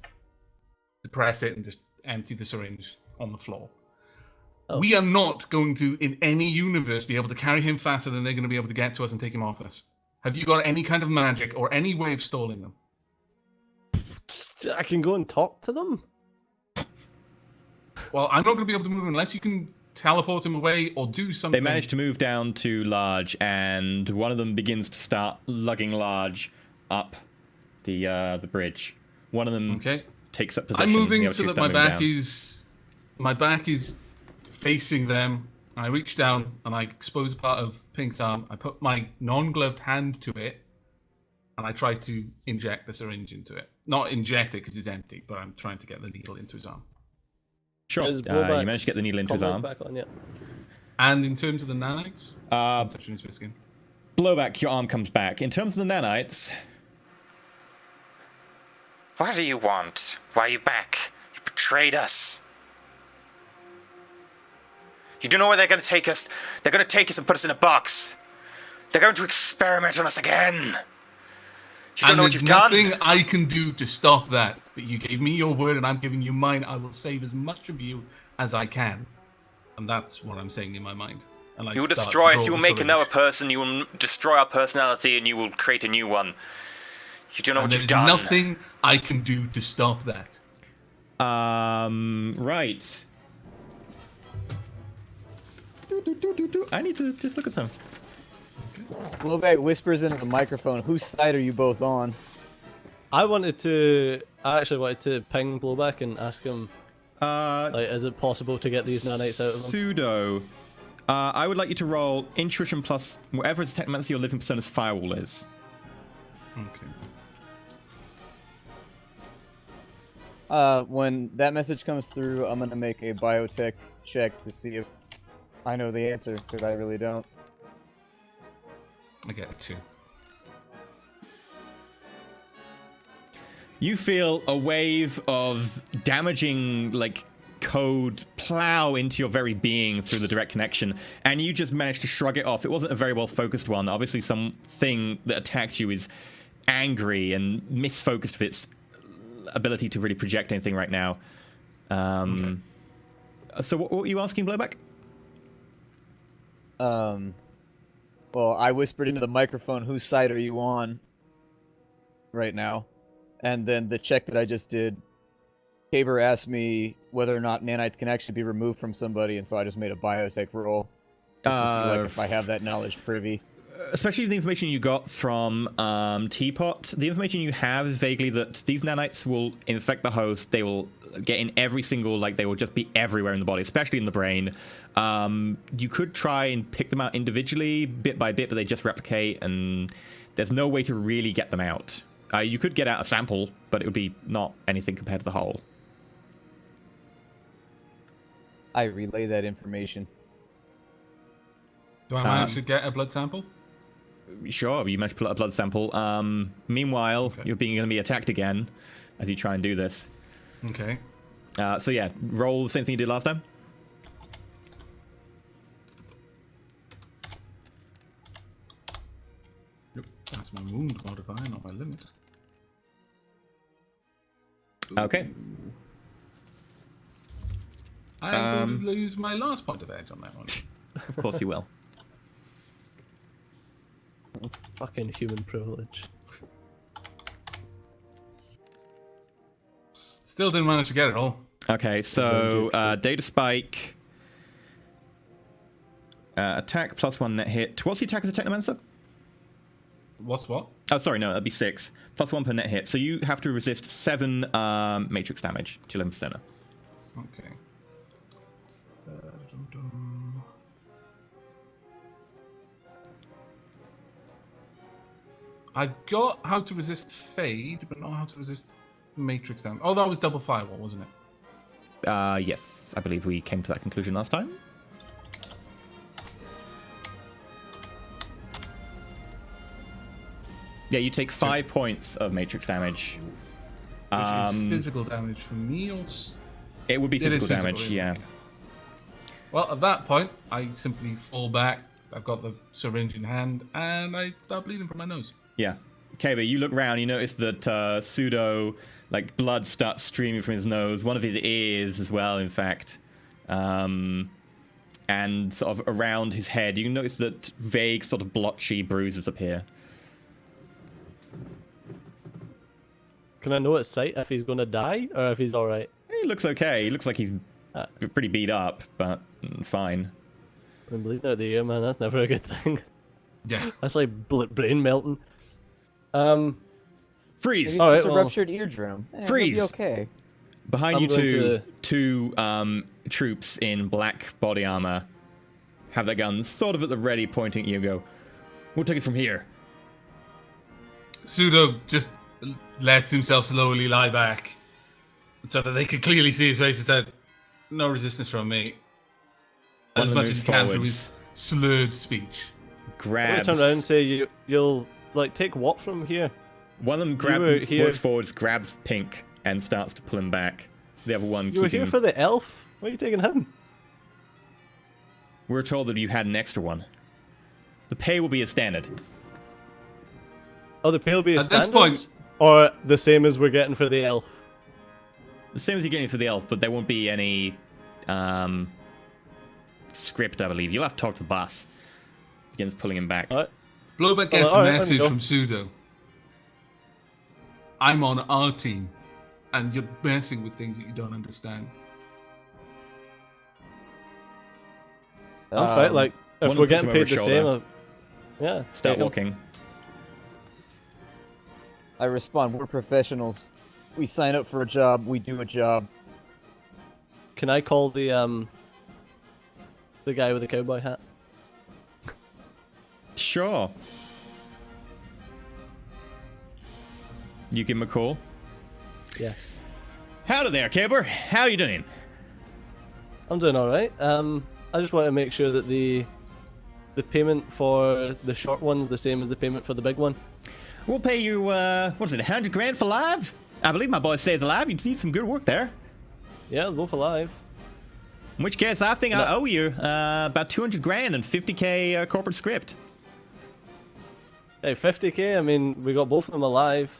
S4: depress it and just empty the syringe on the floor.
S5: Oh.
S4: We are not going to, in any universe, be able to carry him faster than they're going to be able to get to us and take him off us. Have you got any kind of magic or any way of stalling them?
S5: I can go and talk to them.
S4: Well, I'm not going to be able to move unless you can teleport him away or do something.
S2: They manage to move down to Large, and one of them begins to start lugging Large up the bridge. One of them takes up possession.
S4: I'm moving
S2: the other
S4: so
S2: two
S4: that
S2: start moving
S4: my back is facing them. I reach down and I expose part of Pink's arm. I put my non-gloved hand to it, and I try to inject the syringe into it. Not inject it because it's empty, but I'm trying to get the needle into his arm.
S2: Sure. You managed to get the needle into his arm.
S5: Back on, yeah.
S4: And in terms of the nanites, I'm touching his skin.
S2: Blowback, your arm comes back. In terms of the nanites,
S7: What do you want? Why are you back? You betrayed us. You don't know where they're going to take us. They're going to take us and put us in a box. They're going to experiment on us again. You don't know what you've done.
S4: There's nothing I can do to stop that. But you gave me your word and I'm giving you mine. I will save as much of you as I can. And that's what I'm saying in my mind. And
S7: You will destroy us. You will make another person. You will destroy our personality and you will create a new one. You don't know what you've done.
S4: There's nothing I can do to stop that.
S2: Right. I need to just look at some.
S6: Blowback whispers into the microphone, whose side are you both on?
S5: I actually wanted to ping Blowback and ask him, is it possible to get these nanites out of him?
S2: Pseudo. I would like you to roll intuition plus whatever his technomancy or living persona's firewall is.
S4: Okay.
S6: When that message comes through, I'm gonna make a biotech check to see if I know the answer, because I really don't.
S4: I get a 2.
S2: You feel a wave of damaging, code plow into your very being through the direct connection, and you just managed to shrug it off. It wasn't a very well focused one. Obviously, something that attacked you is angry and misfocused of its ability to really project anything right now. So what were you asking, Blowback?
S6: Well, I whispered into the microphone, whose side are you on right now? And then the check that I just did, Caber asked me whether or not nanites can actually be removed from somebody, and so I just made a biotech roll just to see if I have that knowledge privy.
S2: especially the information you got from Teapot, the information you have is vaguely that these nanites will infect the host. They will get in every single, like, they will just be everywhere in the body, especially in the brain. You could try and pick them out individually, bit by bit, but they just replicate, and there's no way to really get them out. You could get out a sample, but it would be not anything compared to the whole.
S6: I relay that information.
S4: Do I manage to get a blood sample?
S2: Sure, you managed to pull out a blood sample. Meanwhile, you're going to be attacked again as you try and do this.
S4: Okay.
S2: So yeah, roll the same thing you did last time.
S4: Yep, that's my wound modifier, not my limit.
S2: Okay.
S4: I will lose my last point of edge on that one.
S2: Of course you will.
S5: Fucking human privilege.
S4: Still didn't manage to get it all.
S2: Okay, so data spike. Attack +1 net hit. What's the attack as a Technomancer?
S4: What's what?
S2: Oh, sorry, no, that'd be 6. +1 per net hit. So you have to resist 7 matrix damage to Limb Persona.
S4: Okay. I got how to resist fade, but not how to resist matrix damage. Oh, that was double firewall, wasn't it?
S2: Yes, I believe we came to that conclusion last time. Yeah, you take 5 points of matrix damage.
S4: Which is physical damage from me, or...
S2: It would be physical damage, yeah.
S4: Well, at that point, I simply fall back. I've got the syringe in hand, and I start bleeding from my nose.
S2: Yeah. Okay, but you look around, you notice that Pseudo, like, blood starts streaming from his nose, one of his ears as well, in fact. And sort of around his head, you can notice that vague, sort of blotchy bruises appear.
S5: Can I know at sight if he's gonna die or if he's alright?
S2: He looks okay. He looks like he's pretty beat up, but fine.
S5: I'm bleeding out the ear, man. That's never a good thing.
S4: Yeah.
S5: That's like brain melting.
S2: Freeze!
S6: It's
S5: All
S6: just
S5: right,
S6: a
S5: well,
S6: ruptured eardrum.
S2: Freeze!
S6: It'll be okay.
S2: Behind
S5: I'm
S2: you
S5: going
S2: two troops in black body armor have their guns sort of at the ready, pointing at you. Go, we'll take it from here.
S4: Pseudo just lets himself slowly lie back so that they could clearly see his face and said, no resistance from me.
S2: One
S4: As
S2: of them
S4: much
S2: moves
S4: as he can through
S2: forwards.
S4: his slurred speech.
S5: I'm gonna
S2: Grabs.
S5: turn around and say you'll like take what from here?
S2: One of them
S5: were here-
S2: works forwards, grabs Pink, and starts to pull him back. The other one
S5: You were here for the elf? Why are you taking him?
S2: We're told that you had an extra one. The pay will be as standard.
S5: Oh, the pay will be a
S4: At this
S5: standard?
S4: point-
S5: Or the same as we're getting for the elf?
S2: The same as you're getting for the elf, but there won't be any script, I believe. You'll have to talk to the boss. Begins pulling him back.
S5: Alright.
S4: Blowback gets
S5: Alright,
S4: a
S5: let me
S4: message
S5: go.
S4: from Pseudo. I'm on our team, and you're messing with things that you don't understand.
S5: I'm fine, like,
S2: one
S5: if
S2: of
S5: we're
S2: them puts
S5: getting
S2: him
S5: paid
S2: over
S5: the
S2: his
S5: same,
S2: shoulder.
S5: yeah.
S2: Start
S5: take 'em.
S2: walking.
S6: I respond, we're professionals. We sign up for a job, we do a job.
S5: Can I call the guy with the cowboy hat?
S2: Sure. You give him a call.
S5: Yes.
S2: Howdy there, Caber. How you doing?
S5: I'm doing alright. I just want to make sure that the payment for the short one's the same as the payment for the big one.
S2: We'll pay you, what's it, 100 grand for live? I believe my boy stays alive. You need some good work there.
S5: Yeah, both alive.
S2: In which case, I think I owe you about 200 grand and 50k corporate script.
S5: Hey, 50k? I mean, we got both of them alive.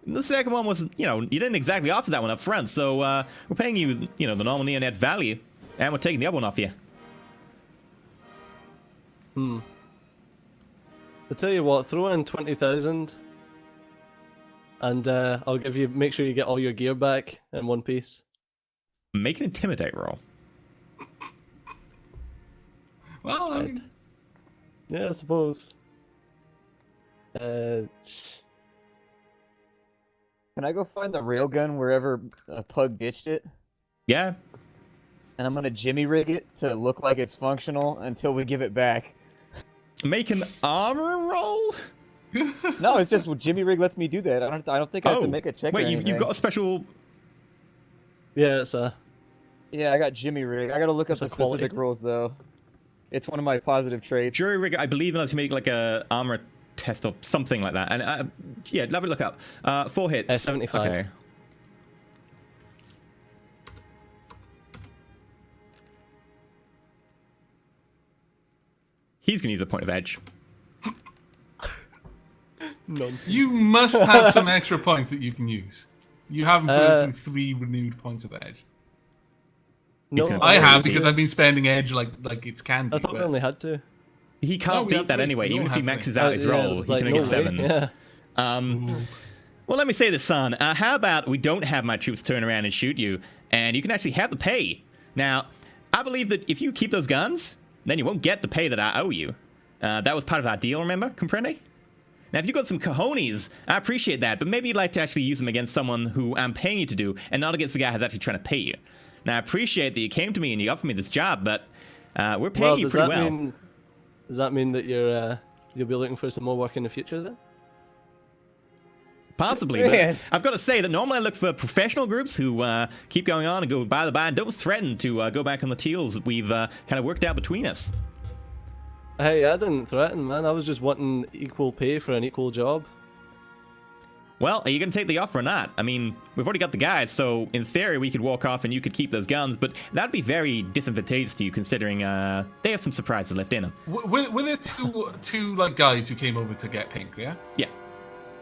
S2: The second one was, you know, you didn't exactly offer that one up front, so we're paying you, you know, the normal near-net value, and we're taking the other one off you.
S5: I'll tell you what, throw in 20,000 and I'll give you, make sure you get all your gear back in one piece.
S2: Make an intimidate roll.
S4: Well, I mean,
S5: Yeah, I suppose. Uh,
S6: Can I go find the railgun wherever Pug ditched it?
S2: Yeah.
S6: And I'm gonna jimmy rig it to look like it's functional until we give it back.
S2: Make an armor roll?
S6: No, it's just jimmy rig lets me do that. I don't think I have to make a check.
S2: Wait,
S6: or
S2: you've
S6: anything.
S2: got a special...
S5: yeah, it's a.
S6: Yeah, I got jimmy rig. I gotta look up the
S5: It's a quality.
S6: specific rules though. It's one of my positive traits.
S2: Jury rig, I believe, unless you make like a armor test or something like that. And yeah, have a look up. 4 hits.
S5: 75.
S2: Okay. He's gonna use a point of edge.
S5: Nonsense.
S4: You must have some extra points that you can use. You haven't put it through 3 renewed points of edge.
S5: No,
S4: I have
S5: only
S4: because
S5: two.
S4: I've been spending edge like it's candy.
S5: I thought we
S4: but-
S5: only had to.
S2: He
S4: No,
S2: can't
S4: we have
S2: beat that
S4: three.
S2: anyway,
S4: We
S2: even
S4: all
S2: if he
S4: have
S2: maxes
S4: three.
S2: out his
S5: Yeah,
S2: roll.
S5: it's
S2: He
S5: like,
S2: can only
S5: no
S2: get
S5: way,
S2: 7.
S5: Yeah.
S2: Well, let me say this, son. How about we don't have my troops turn around and shoot you, and you can actually have the pay. Now, I believe that if you keep those guns, then you won't get the pay that I owe you. That was part of our deal, remember? Comprende? Now, if you've got some cojones, I appreciate that, but maybe you'd like to actually use them against someone who I'm paying you to do, and not against the guy who's actually trying to pay you. Now, I appreciate that you came to me and you offered me this job, but we're paying
S5: Well,
S2: you
S5: does
S2: pretty
S5: that
S2: well.
S5: does that mean that you'll be looking for some more work in the future then?
S2: Possibly,
S6: Man.
S2: but I've got to say that normally I look for professional groups who keep going on and go by the by and don't threaten to go back on the deals that we've kind of worked out between us.
S5: Hey, I didn't threaten, man. I was just wanting equal pay for an equal job.
S2: Well, are you going to take the offer or not? I mean, we've already got the guys, so in theory we could walk off and you could keep those guns, but that'd be very disadvantageous to you considering they have some surprises left in them.
S4: Were there two like guys who came over to get Pink? Yeah.
S2: Yeah.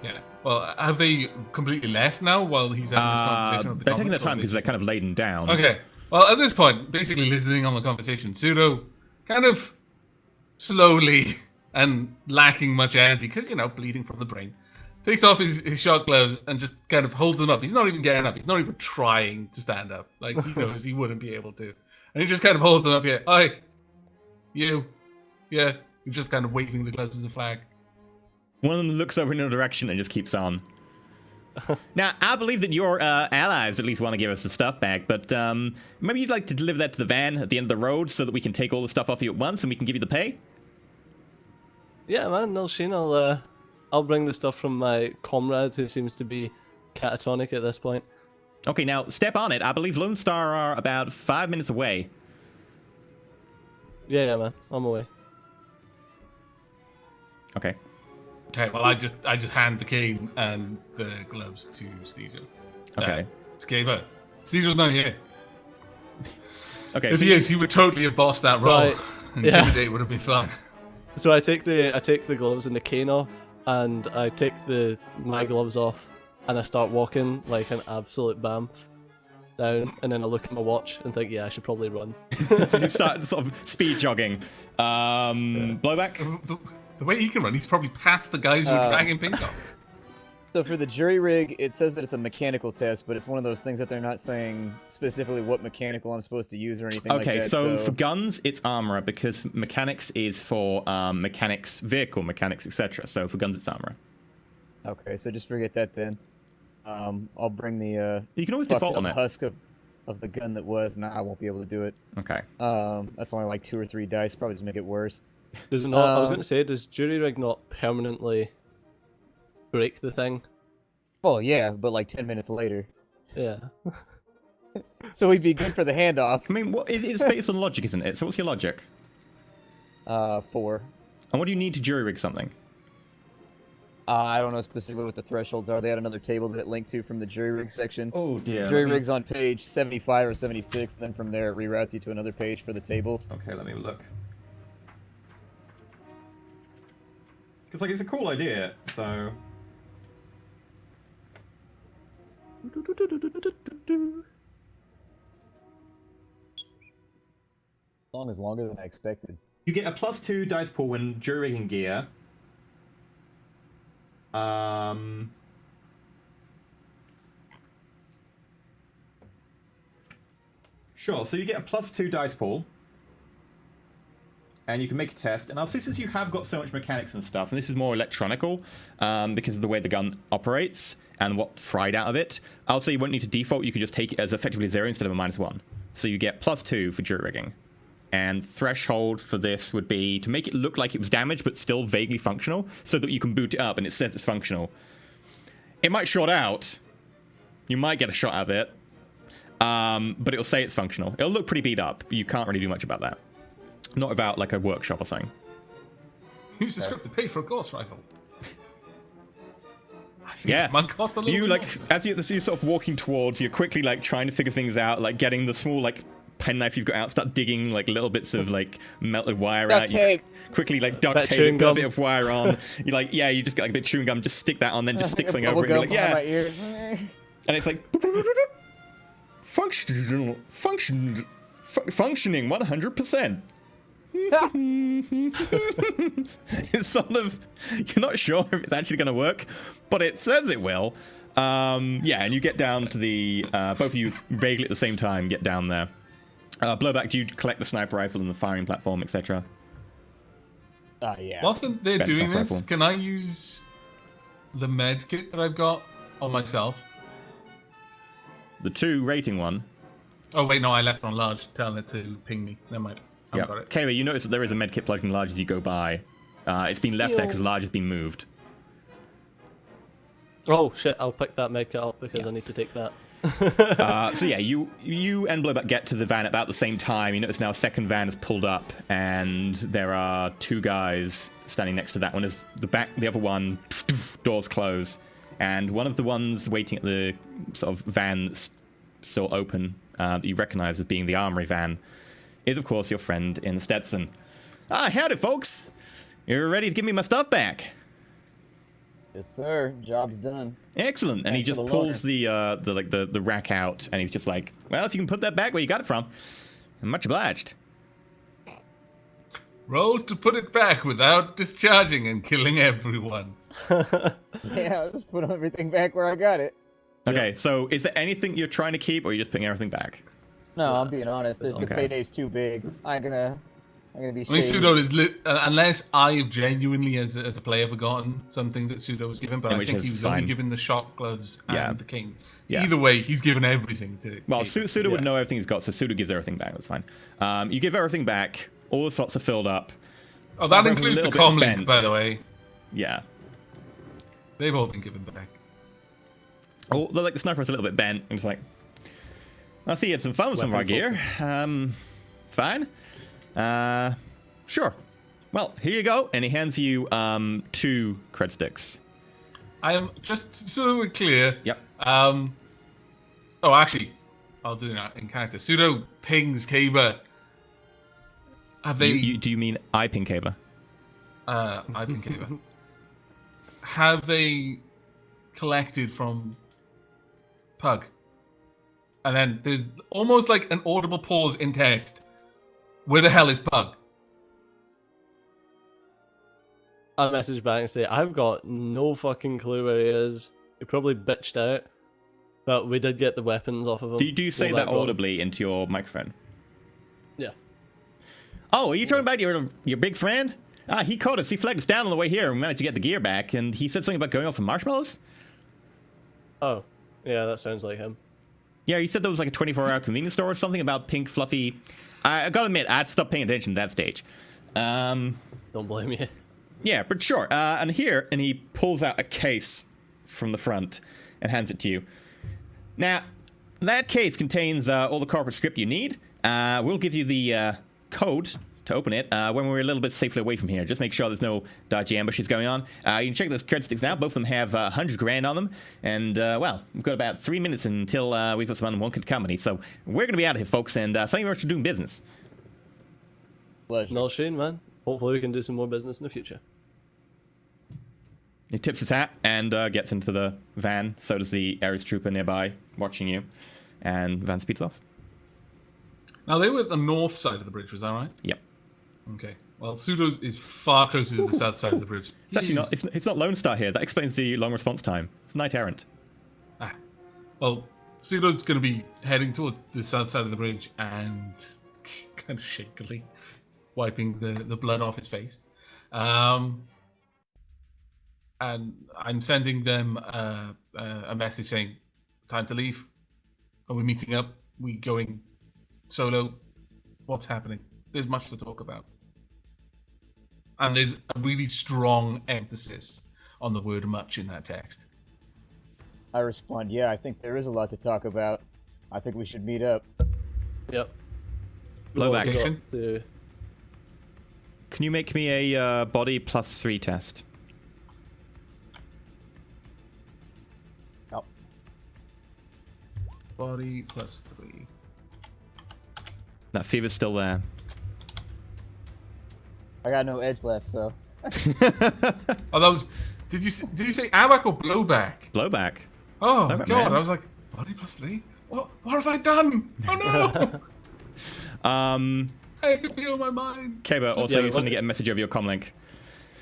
S4: Yeah. Well, have they completely left now while he's having this conversation? With the
S2: They're taking their
S4: comics, or
S2: time because they're kind of laden down.
S4: Okay. Well, at this point, basically listening on the conversation, Pseudo kind of slowly and lacking much energy because, bleeding from the brain, takes off his shot gloves and just kind of holds them up. He's not even getting up. He's not even trying to stand up. Like, he knows he wouldn't be able to. And he just kind of holds them up here. Hi. You. Yeah. He's just kind of waving the gloves as a flag.
S2: One of them looks over in another direction and just keeps on. Now, I believe that your allies at least want to give us the stuff back, but maybe you'd like to deliver that to the van at the end of the road so that we can take all the stuff off you at once and we can give you the pay?
S5: Yeah, man. No, Shane, I'll bring the stuff from my comrade who seems to be catatonic at this point.
S2: Okay, now, step on it. I believe Lone Star are about 5 minutes away.
S5: Yeah, man. I'm away.
S2: Okay.
S4: Okay, well, I just hand the cane and the gloves to Steejo.
S2: Okay.
S4: To Gava. Steejo's not here.
S2: Okay,
S4: If
S2: so
S4: he is, he would totally have bossed that
S5: So
S4: role.
S5: yeah.
S4: Intimidate would have been fun.
S5: So I take the gloves and the cane off, and I take my gloves off, and I start walking like an absolute bamf down, and then I look at my watch and think, yeah, I should probably run.
S2: so you start sort of speed jogging. Blowback?
S4: The way he can run, he's probably past the guys who are dragging Pink off.
S6: So for the jury rig, it says that it's a mechanical test, but it's one of those things that they're not saying specifically what mechanical I'm supposed to use or anything like
S2: Okay,
S6: that.
S2: so for guns, it's armor because mechanics is for mechanics, vehicle mechanics, etc. So for guns, it's armor.
S6: Okay, so just forget that then. I'll bring the
S2: You can always
S6: fucked
S2: default on
S6: up
S2: it.
S6: husk of the gun that was. Nah, I won't be able to do it.
S2: Okay.
S6: That's only like 2 or 3 dice. Probably just make it worse.
S5: Does it not? I was going to say, does jury rig not permanently break the thing?
S6: Well, yeah, but like 10 minutes later.
S5: Yeah.
S6: So we'd be good for the handoff.
S2: I mean, it's based on logic, isn't it? So what's your logic?
S6: 4.
S2: And what do you need to jury rig something?
S6: I don't know specifically what the thresholds are. They had another table that it linked to from the jury rig section.
S2: Oh dear.
S6: Jury rig's on page 75 or 76, then from there it reroutes you to another page for the tables.
S2: Okay, let me look. Because like it's a cool idea, so.
S6: Long is longer than I expected.
S2: You get a +2 dice pool when jury rigging gear. Sure, so you get a +2 dice pool. and you can make a test. And I'll say, since you have got so much mechanics and stuff, and this is more electronical because of the way the gun operates and what fried out of it, I'll say you won't need to default. You can just take it as effectively 0 instead of a -1. So you get +2 for jury rigging. And threshold for this would be to make it look like it was damaged, but still vaguely functional, so that you can boot it up and it says it's functional. It might short out. You might get a shot out of it. But it'll say it's functional. It'll look pretty beat up. You can't really do much about that. Not without like a workshop or something.
S4: Use the script to pay for a ghost rifle.
S2: Yeah.
S4: Might cost a little
S2: You
S4: bit
S2: like
S4: more.
S2: as you're sort of walking towards, you're quickly like trying to figure things out, like getting the small like penknife you've got out, start digging like little bits of like melted wire
S6: Duct
S2: out.
S6: tape.
S2: You quickly like duct
S5: Bit of
S2: tape
S5: chewing
S2: it, put a
S5: gum.
S2: bit of wire on. You like, yeah, you just got like a bit of chewing gum, just stick that on, then just stick something over it. And you're like, yeah. And it's like functioning 100%. It's sort of, you're not sure if it's actually going to work, but it says it will. Yeah, and you get down to the both of you vaguely at the same time get down there. Blowback, do you collect the sniper rifle and the firing platform, etc.?
S6: Yeah.
S4: Whilst they're
S2: Better
S4: doing
S2: sniper
S4: this,
S2: rifle.
S4: can I use the med kit that I've got on myself?
S2: The 2 rating one.
S4: Oh wait, no, I left it on large, telling it to ping me. Never mind. I've
S2: Yeah.
S4: got it.
S2: Kayla, you notice that there is a medkit plugged in large as you go by. It's been left there because large has been moved.
S5: Oh shit! I'll pick that med kit up because I need to take that.
S2: So yeah, you and Blowback get to the van at about the same time. You notice now a second van is pulled up, and there are 2 guys standing next to that one. As the other one, doors close, and one of the ones waiting at the sort of van that's still open, that you recognize as being the armory van, is of course your friend in the Stetson. Ah, howdy, folks! You're ready to give me my stuff back?
S6: Yes, sir. Job's done.
S2: Excellent. And he
S6: Thanks
S2: just
S6: for the
S2: pulls the rack out, and he's just like, well, if you can put that back where you got it from, I'm much obliged.
S4: Roll to put it back without discharging and killing everyone.
S6: Yeah, I'll just put everything back where I got it.
S2: Okay, so is there anything you're trying to keep, or are you just putting everything back?
S6: No, I'm being honest. The
S2: Okay.
S6: payday's too big. I'm gonna be
S4: I mean,
S6: shady.
S4: Pseudo is unless I've genuinely, as a player, forgotten something that Pseudo was given, but
S2: In
S4: I
S2: which
S4: think
S2: case
S4: he was
S2: it's
S4: only
S2: fine.
S4: given the shock gloves and
S2: Yeah.
S4: the king.
S2: Yeah.
S4: Either way, he's given everything to.
S2: Well,
S4: keep.
S2: Suda would know everything he's got, so Suda gives everything back. That's fine. You give everything back. All the slots are filled up.
S4: Oh, that
S2: Sniper rifle's a
S4: includes the
S2: little bit
S4: comm
S2: bent.
S4: link, by the way.
S2: Yeah.
S4: They've all been given back.
S2: Oh, the sniper is a little bit bent. And it's like, I see you had some fun with some of our gear. Fine. Sure. Well, here you go. And he hands you 2 cred sticks.
S4: I am just so that we're clear.
S2: Yep.
S4: Oh, actually, I'll do that in character. Pseudo pings Kaber. Have they?
S2: Do you mean I ping Kaber?
S4: I ping Kaber. Have they collected from Pug? And then there's almost like an audible pause in text. Where the hell is Pug?
S5: I message back and say, I've got no fucking clue where he is. He probably bitched out. But we did get the weapons off of him.
S2: Do you say
S5: All
S2: that
S5: got him.
S2: audibly into your microphone?
S5: Yeah.
S2: Oh, are you talking about your big friend? Ah, he caught us. He flagged us down on the way here and we managed to get the gear back. And he said something about going off for marshmallows?
S5: Oh, yeah, that sounds like him.
S2: Yeah, he said there was like a 24-hour convenience store or something about pink, fluffy... I gotta admit, I'd stopped paying attention to that stage.
S5: Don't blame you.
S2: Yeah, but sure. And he pulls out a case from the front and hands it to you. Now, that case contains all the corporate script you need. We'll give you the code to open it when we're a little bit safely away from here. Just make sure there's no dodgy ambushes going on. You can check those cred sticks now. Both of them have 100 grand on them. And, well, we've got about 3 minutes until we've got some unwanted company. So we're going to be out of here, folks. And thank you very much for doing business.
S6: Pleasure.
S5: No shame, man. Hopefully we can do some more business in the future.
S2: He tips his hat and gets into the van. So does the Ares trooper nearby, watching you. And the van speeds off.
S4: Now, they were at the north side of the bridge, was that right?
S2: Yep.
S4: Okay. Well, Pseudo is far closer to the south side of the bridge.
S2: It's actually not. It's not Lone Star here. That explains the long response time. It's Knight Errant.
S4: Ah. Well, Pseudo's going to be heading towards the south side of the bridge and kind of shakily. wiping the blood off his face. And I'm sending them a message saying, time to leave. Are we meeting up? We going solo? What's happening? There's much to talk about. And there's a really strong emphasis on the word much in that text.
S6: I respond, yeah, I think there is a lot to talk about. I think we should meet up.
S5: Yep.
S2: Blowback.
S5: We've also got to-
S2: Can you make me a body +3 test?
S6: Oh.
S4: Body +3.
S2: That fever's still there.
S6: I got no edge left, so.
S4: Oh, that was. Did you say AWAC or blowback?
S2: Blowback.
S4: Oh
S2: Blowback,
S4: God!
S2: man.
S4: I was like, body +3. What have I done? Oh no! I can feel my mind.
S2: Kaba, also
S5: Yeah,
S2: you suddenly get a message over your comlink.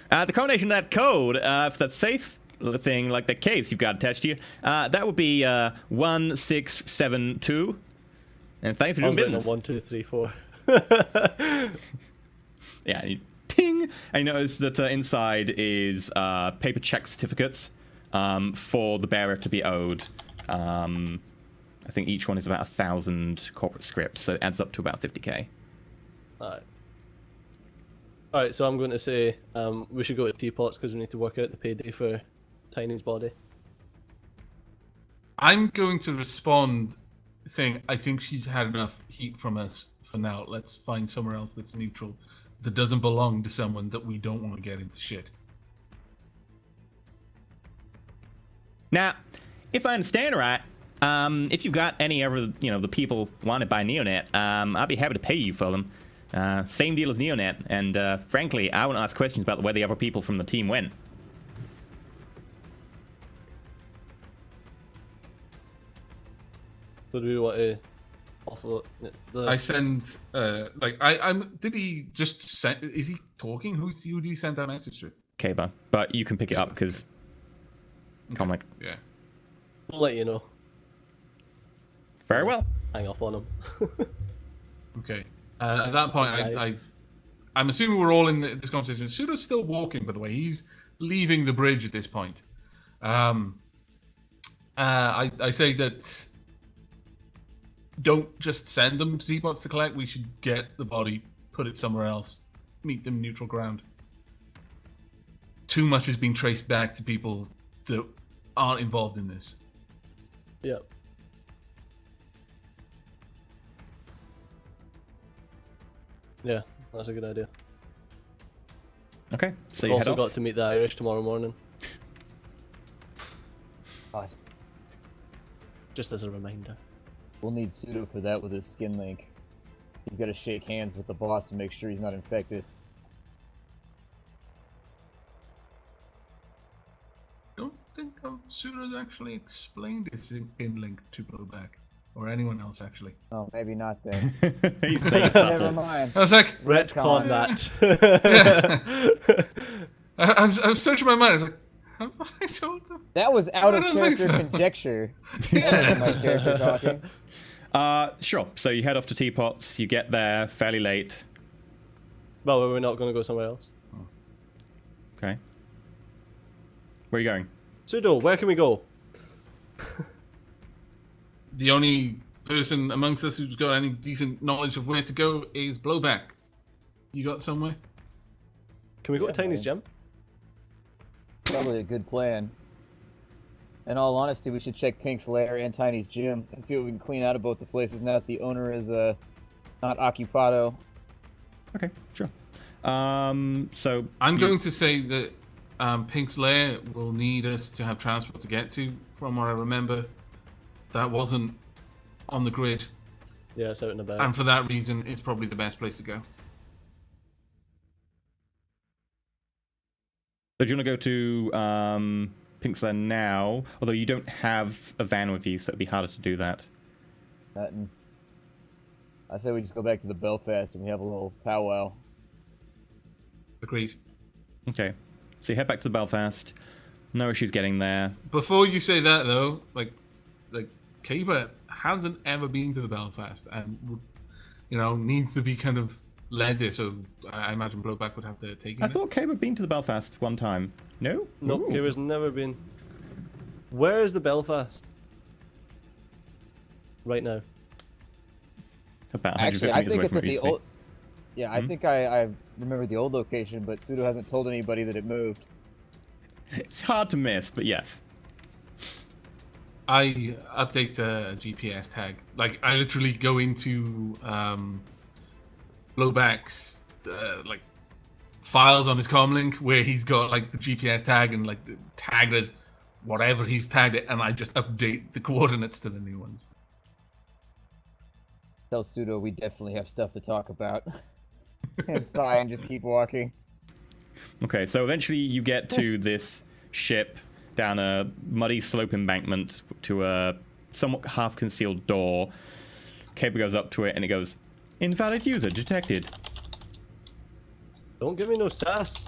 S2: The combination of that code, for that safe thing, like the case you've got attached to you, that would be 1672. And thanks for
S5: I was
S2: doing
S5: waiting on
S2: business.
S5: 1, 2, 3, 4.
S2: Yeah, and you ting! And you notice that inside is paper check certificates for the bearer to be owed. I think each one is about 1,000 corporate scripts, so it adds up to about 50k.
S5: Alright, so I'm going to say we should go to Teapots because we need to work out the payday for Tiny's body.
S4: I'm going to respond saying, I think she's had enough heat from us for now. Let's find somewhere else that's neutral, that doesn't belong to someone that we don't want to get into shit.
S2: Now, if I understand right, if you've got any other, the people wanted by Neonet, I'd be happy to pay you for them. Same deal as Neonet, and frankly, I want to ask questions about where the other people from the team went.
S5: So do we want to offload the...
S4: I send I'm. Did he just send? Is he talking? Who do you send that message to?
S2: Kaba, but you can pick it up because comlink.
S4: Yeah.
S5: We'll let you know.
S2: Very well.
S5: Hang up on him.
S4: Okay. At that point, I'm assuming we're all in this conversation. Sudo's still walking, by the way. He's leaving the bridge at this point. I say that don't just send them to Teapots to collect. We should get the body, put it somewhere else, meet them neutral ground. Too much has been traced back to people that aren't involved in this.
S5: Yep. Yeah, that's a good idea.
S2: Okay, so
S5: We've
S2: you head
S5: also
S2: off.
S5: got to meet the Irish tomorrow morning.
S6: God,
S5: Just as a reminder.
S6: we'll need Pseudo for that with his skin link. He's got to shake hands with the boss to make sure he's not infected.
S4: Don't think Sudo's actually explained his in link to Blowback. Or anyone else, actually.
S6: Oh, maybe not then.
S2: He's playing it
S6: Never
S2: subtle.
S6: mind.
S4: I was like,
S5: Retcon
S6: Retcon.
S5: that.
S4: I was searching my mind. I was like, have I told them?
S6: That was out of
S4: I don't think
S6: character
S4: so.
S6: conjecture. That wasn't my character talking.
S2: Sure. So you head off to Teapots. You get there fairly late.
S5: Well, we're not going to go somewhere else.
S2: Okay. Where are you going?
S5: Pseudo, where can we go?
S4: The only person amongst us who's got any decent knowledge of where to go is Blowback. You got somewhere?
S5: Can we go
S6: Yeah,
S5: to Tiny's
S6: man.
S5: gym?
S6: Probably a good plan. In all honesty, we should check Pink's lair and Tiny's gym and see what we can clean out of both the places now that the owner is not occupado.
S2: Okay, sure. So
S4: I'm
S2: you-
S4: going to say that Pink's Lair will need us to have transport to get to. From what I remember, that wasn't on the grid.
S5: Yeah, it's out and about.
S4: And for that reason, it's probably the best place to go.
S2: So do you want to go to Pink's Lair now? Although you don't have a van with you, so it'd be harder to do that.
S6: Nothing. I say we just go back to the Belfast and we have a little powwow.
S4: Agreed.
S2: Okay. So you head back to the Belfast. No issues getting there.
S4: Before you say that, though, like Kaba hasn't ever been to the Belfast and would, needs to be kind of led this, so I imagine Blowback would have to take it.
S2: I thought Cabe had been to the Belfast one time. No?
S5: Nope,
S2: Ooh.
S5: Caber's never been. Where is the Belfast? Right now.
S2: About 150
S6: Actually, I
S2: meters
S6: think
S2: away
S6: it's
S2: from
S6: at
S2: where it
S6: the
S2: used to be.
S6: old. Yeah, I think I remember the old location, but Pseudo hasn't told anybody that it moved.
S2: It's hard to miss, but yes.
S4: I update a GPS tag. Like, I literally go into Blowback's like files on his comlink where he's got like the GPS tag and like tagged as whatever he's tagged it, and I just update the coordinates to the new ones.
S6: Tell Pseudo we definitely have stuff to talk about. And sigh and just keep walking.
S2: Okay, so eventually you get to this ship down a muddy slope embankment to a somewhat half-concealed door. Caber goes up to it and it goes, "Invalid user detected."
S5: Don't give me no sass.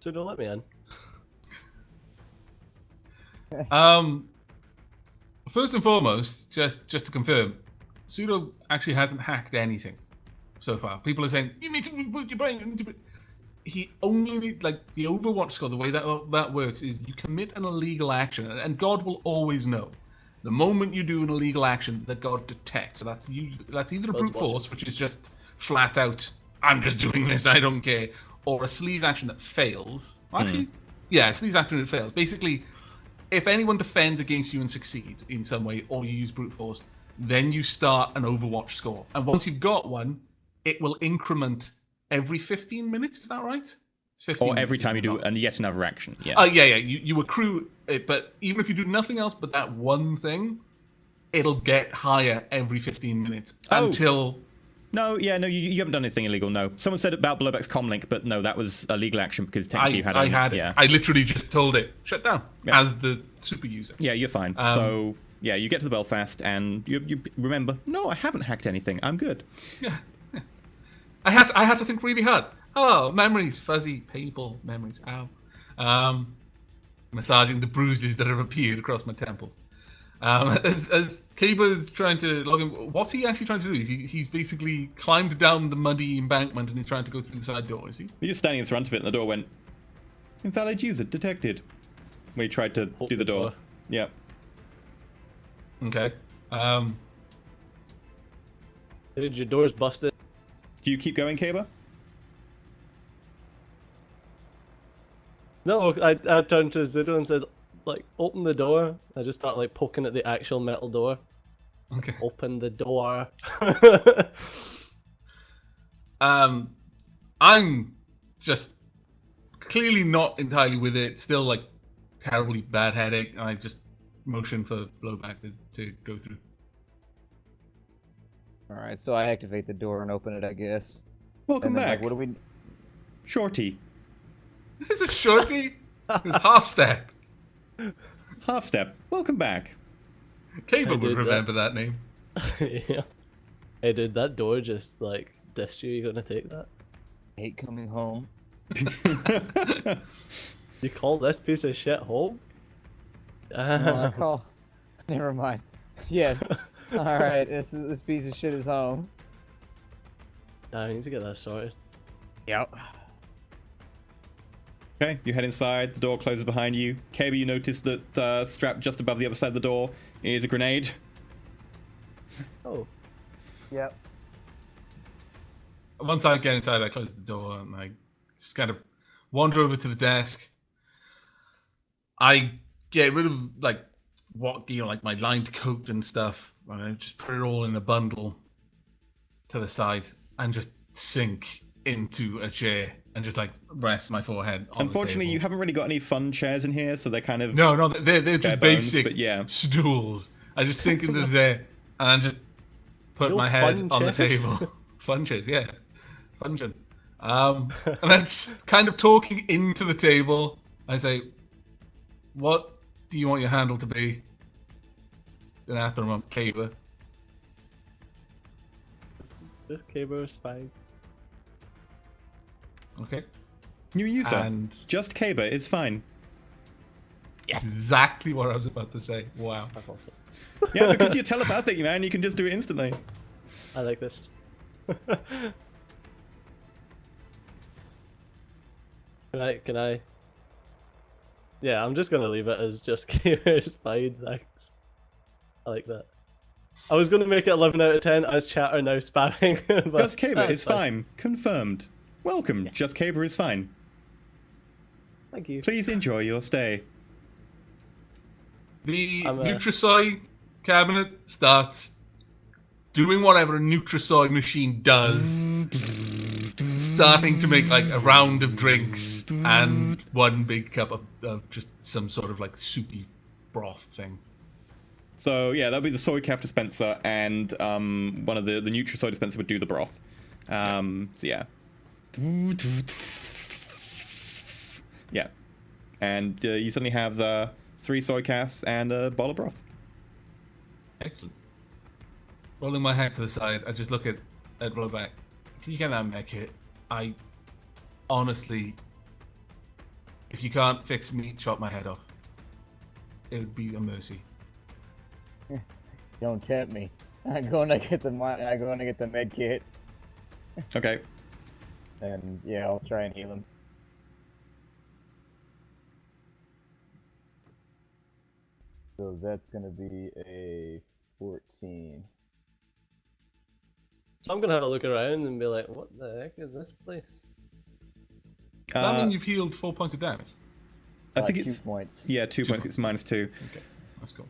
S5: So don't let me in.
S4: First and foremost, just to confirm, Pseudo actually hasn't hacked anything so far. People are saying you need to reboot your brain. You need to. He only need, like, the Overwatch score. The way that works is you commit an illegal action, and God will always know the moment you do an illegal action that God detects. So that's either a brute force, which is just flat out, I'm just doing this, I don't care, or a sleaze action that fails. Actually, yeah, a sleaze action that fails. Basically, if anyone defends against you and succeeds in some way, or you use brute force, then you start an Overwatch score. And once you've got one, it will increment every 15 minutes. Is that right? It's 15
S2: Or every
S4: minutes,
S2: time you
S4: isn't
S2: do
S4: it not?
S2: yet another action. Yeah.
S4: Yeah. You accrue it, but even if you do nothing else but that one thing, it'll get higher every 15 minutes until.
S2: No, you haven't done anything illegal, no. Someone said about Blowback's comlink, but no, that was a legal action because technically you had
S4: it. I literally just told it, shut down, as the super user.
S2: Yeah, you're fine. So, yeah, you get to the Belfast and you remember, no, I haven't hacked anything. I'm good.
S4: Yeah. I had to think really hard. Oh, memories, fuzzy, painful memories. Ow. Massaging the bruises that have appeared across my temples. As Caber's trying to log in, what's he actually trying to do? He's basically climbed down the muddy embankment and he's trying to go through the side door, is he?
S2: You're just standing in front of it and the door went, "Invalid user detected." When he tried to do the door. Yep.
S4: Okay.
S5: Dude, your door's busted.
S2: Do you keep going, Caber?
S5: No, I turn to Zudo and says, like, open the door. I just start like poking at the actual metal door.
S4: Okay.
S5: Open the door.
S4: I'm just clearly not entirely with it. Still like terribly bad headache, and I just motion for Blowback to go through.
S6: Alright, so I activate the door and open it, I guess.
S2: Welcome
S6: And then,
S2: back.
S6: like, what do we...
S2: Shorty.
S4: Is it shorty? It was half step.
S2: Half step. Welcome back.
S4: Cable
S5: I
S4: would
S5: did
S4: remember that name.
S5: Yeah. Hey, dude, that door just like dissed you. You gonna take that?
S6: I hate coming home.
S5: You call this piece of shit home?
S6: No, I call... Never mind. Yes. Alright, this piece of shit is home.
S5: I need to get that sorted.
S6: Yep.
S2: Okay, you head inside, the door closes behind you. Caber, you notice that strapped just above the other side of the door is a grenade.
S5: Oh.
S6: Yep.
S4: Once I get inside, I close the door and I just kind of wander over to the desk. I get rid of like like my lined coat and stuff, and I just put it all in a bundle to the side and just sink into a chair and just like rest my forehead on
S2: Unfortunately,
S4: the
S2: you
S4: table.
S2: haven't really got any fun chairs in here, so they're kind of...
S4: No, they're just
S2: bare bones,
S4: basic
S2: but yeah.
S4: stools. I just sink into there and just put
S5: No
S4: my head
S5: fun
S4: on the
S5: chairs?
S4: table. Fun chairs, yeah. Fungin. And then just kind of talking into the table, I say, "What do you want your handle to be?" Then after I'm up, Caber.
S5: This cable is fine.
S4: Okay.
S2: New user.
S4: And
S2: Just Caber is fine.
S4: Exactly what I was about to say. Wow.
S5: That's awesome.
S2: Yeah, because you're telepathic, man. You can just do it instantly.
S5: I like this. Can I? Yeah, I'm just gonna leave it as just Caber's fine, thanks. I like that. I was gonna make it 11 out of 10 as chat are now spamming. But
S2: Just Caber is fine. Confirmed. Welcome. Just Caber is fine.
S5: Thank you.
S2: Please enjoy your stay.
S4: The
S5: I'm,
S4: Nutrisoy cabinet starts doing whatever a Nutrisoy machine does, starting to make like a round of drinks and one big cup of just some sort of like soupy broth thing.
S2: So yeah, that'll be the soy calf dispenser, and one of the Nutrisoy dispenser would do the broth. So yeah. Yeah. And you suddenly have the 3 soy calves and a bottle of broth.
S4: Excellent. Rolling my head to the side, I just look at Blowback. Can you get that med kit? I honestly, if you can't fix me, chop my head off. It would be a mercy.
S6: Don't tempt me. I'm going to get the med kit,
S2: Okay.
S6: and yeah, I'll try and heal him. So that's gonna be a 14.
S5: So I'm gonna have a look around and be like, what the heck is this place?
S4: Does that mean you've healed 4 points of damage?
S2: I think
S6: 2
S2: it's
S6: points.
S2: Yeah, 2 points. It's -2.
S4: Okay, that's cool.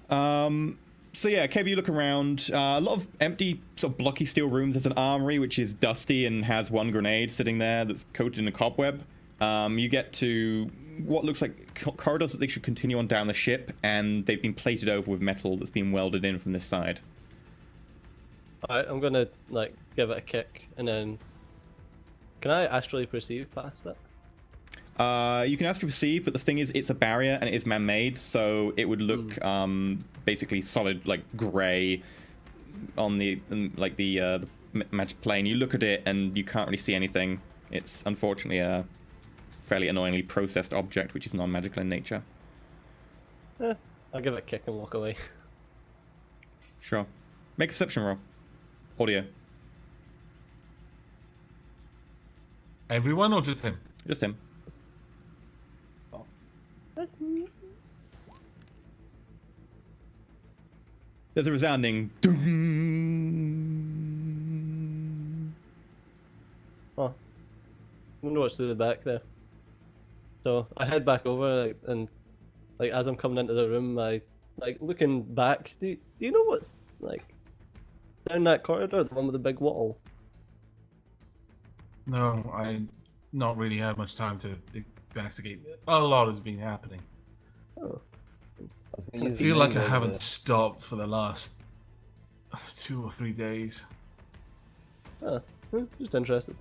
S2: So yeah, Kev, you look around. A lot of empty, sort of blocky steel rooms. There's an armory which is dusty and has 1 grenade sitting there that's coated in a cobweb. You get to what looks like corridors that they should continue on down the ship, and they've been plated over with metal that's been welded in from this side.
S5: Alright, I'm gonna like give it a kick and then can I astrally perceive past it?
S2: You can ask to perceive, but the thing is, it's a barrier and it is man-made, so it would look basically solid, like grey, on the magic plane. You look at it and you can't really see anything. It's unfortunately a fairly annoyingly processed object, which is non-magical in nature.
S5: I'll give it a kick and walk away.
S2: Sure. Make a perception roll. Audio.
S4: Everyone or just him?
S2: Just him.
S5: That's me.
S2: There's a resounding ding.
S5: Oh. I'm gonna watch through the back there. So I head back over and like as I'm coming into the room, I like looking back. Do you know what's like down that corridor, the one with the big wall?
S4: No, I not really had much time to investigate. A lot has been happening.
S5: Oh.
S4: I feel like I haven't stopped for the last 2 or 3 days.
S5: Oh, just interested.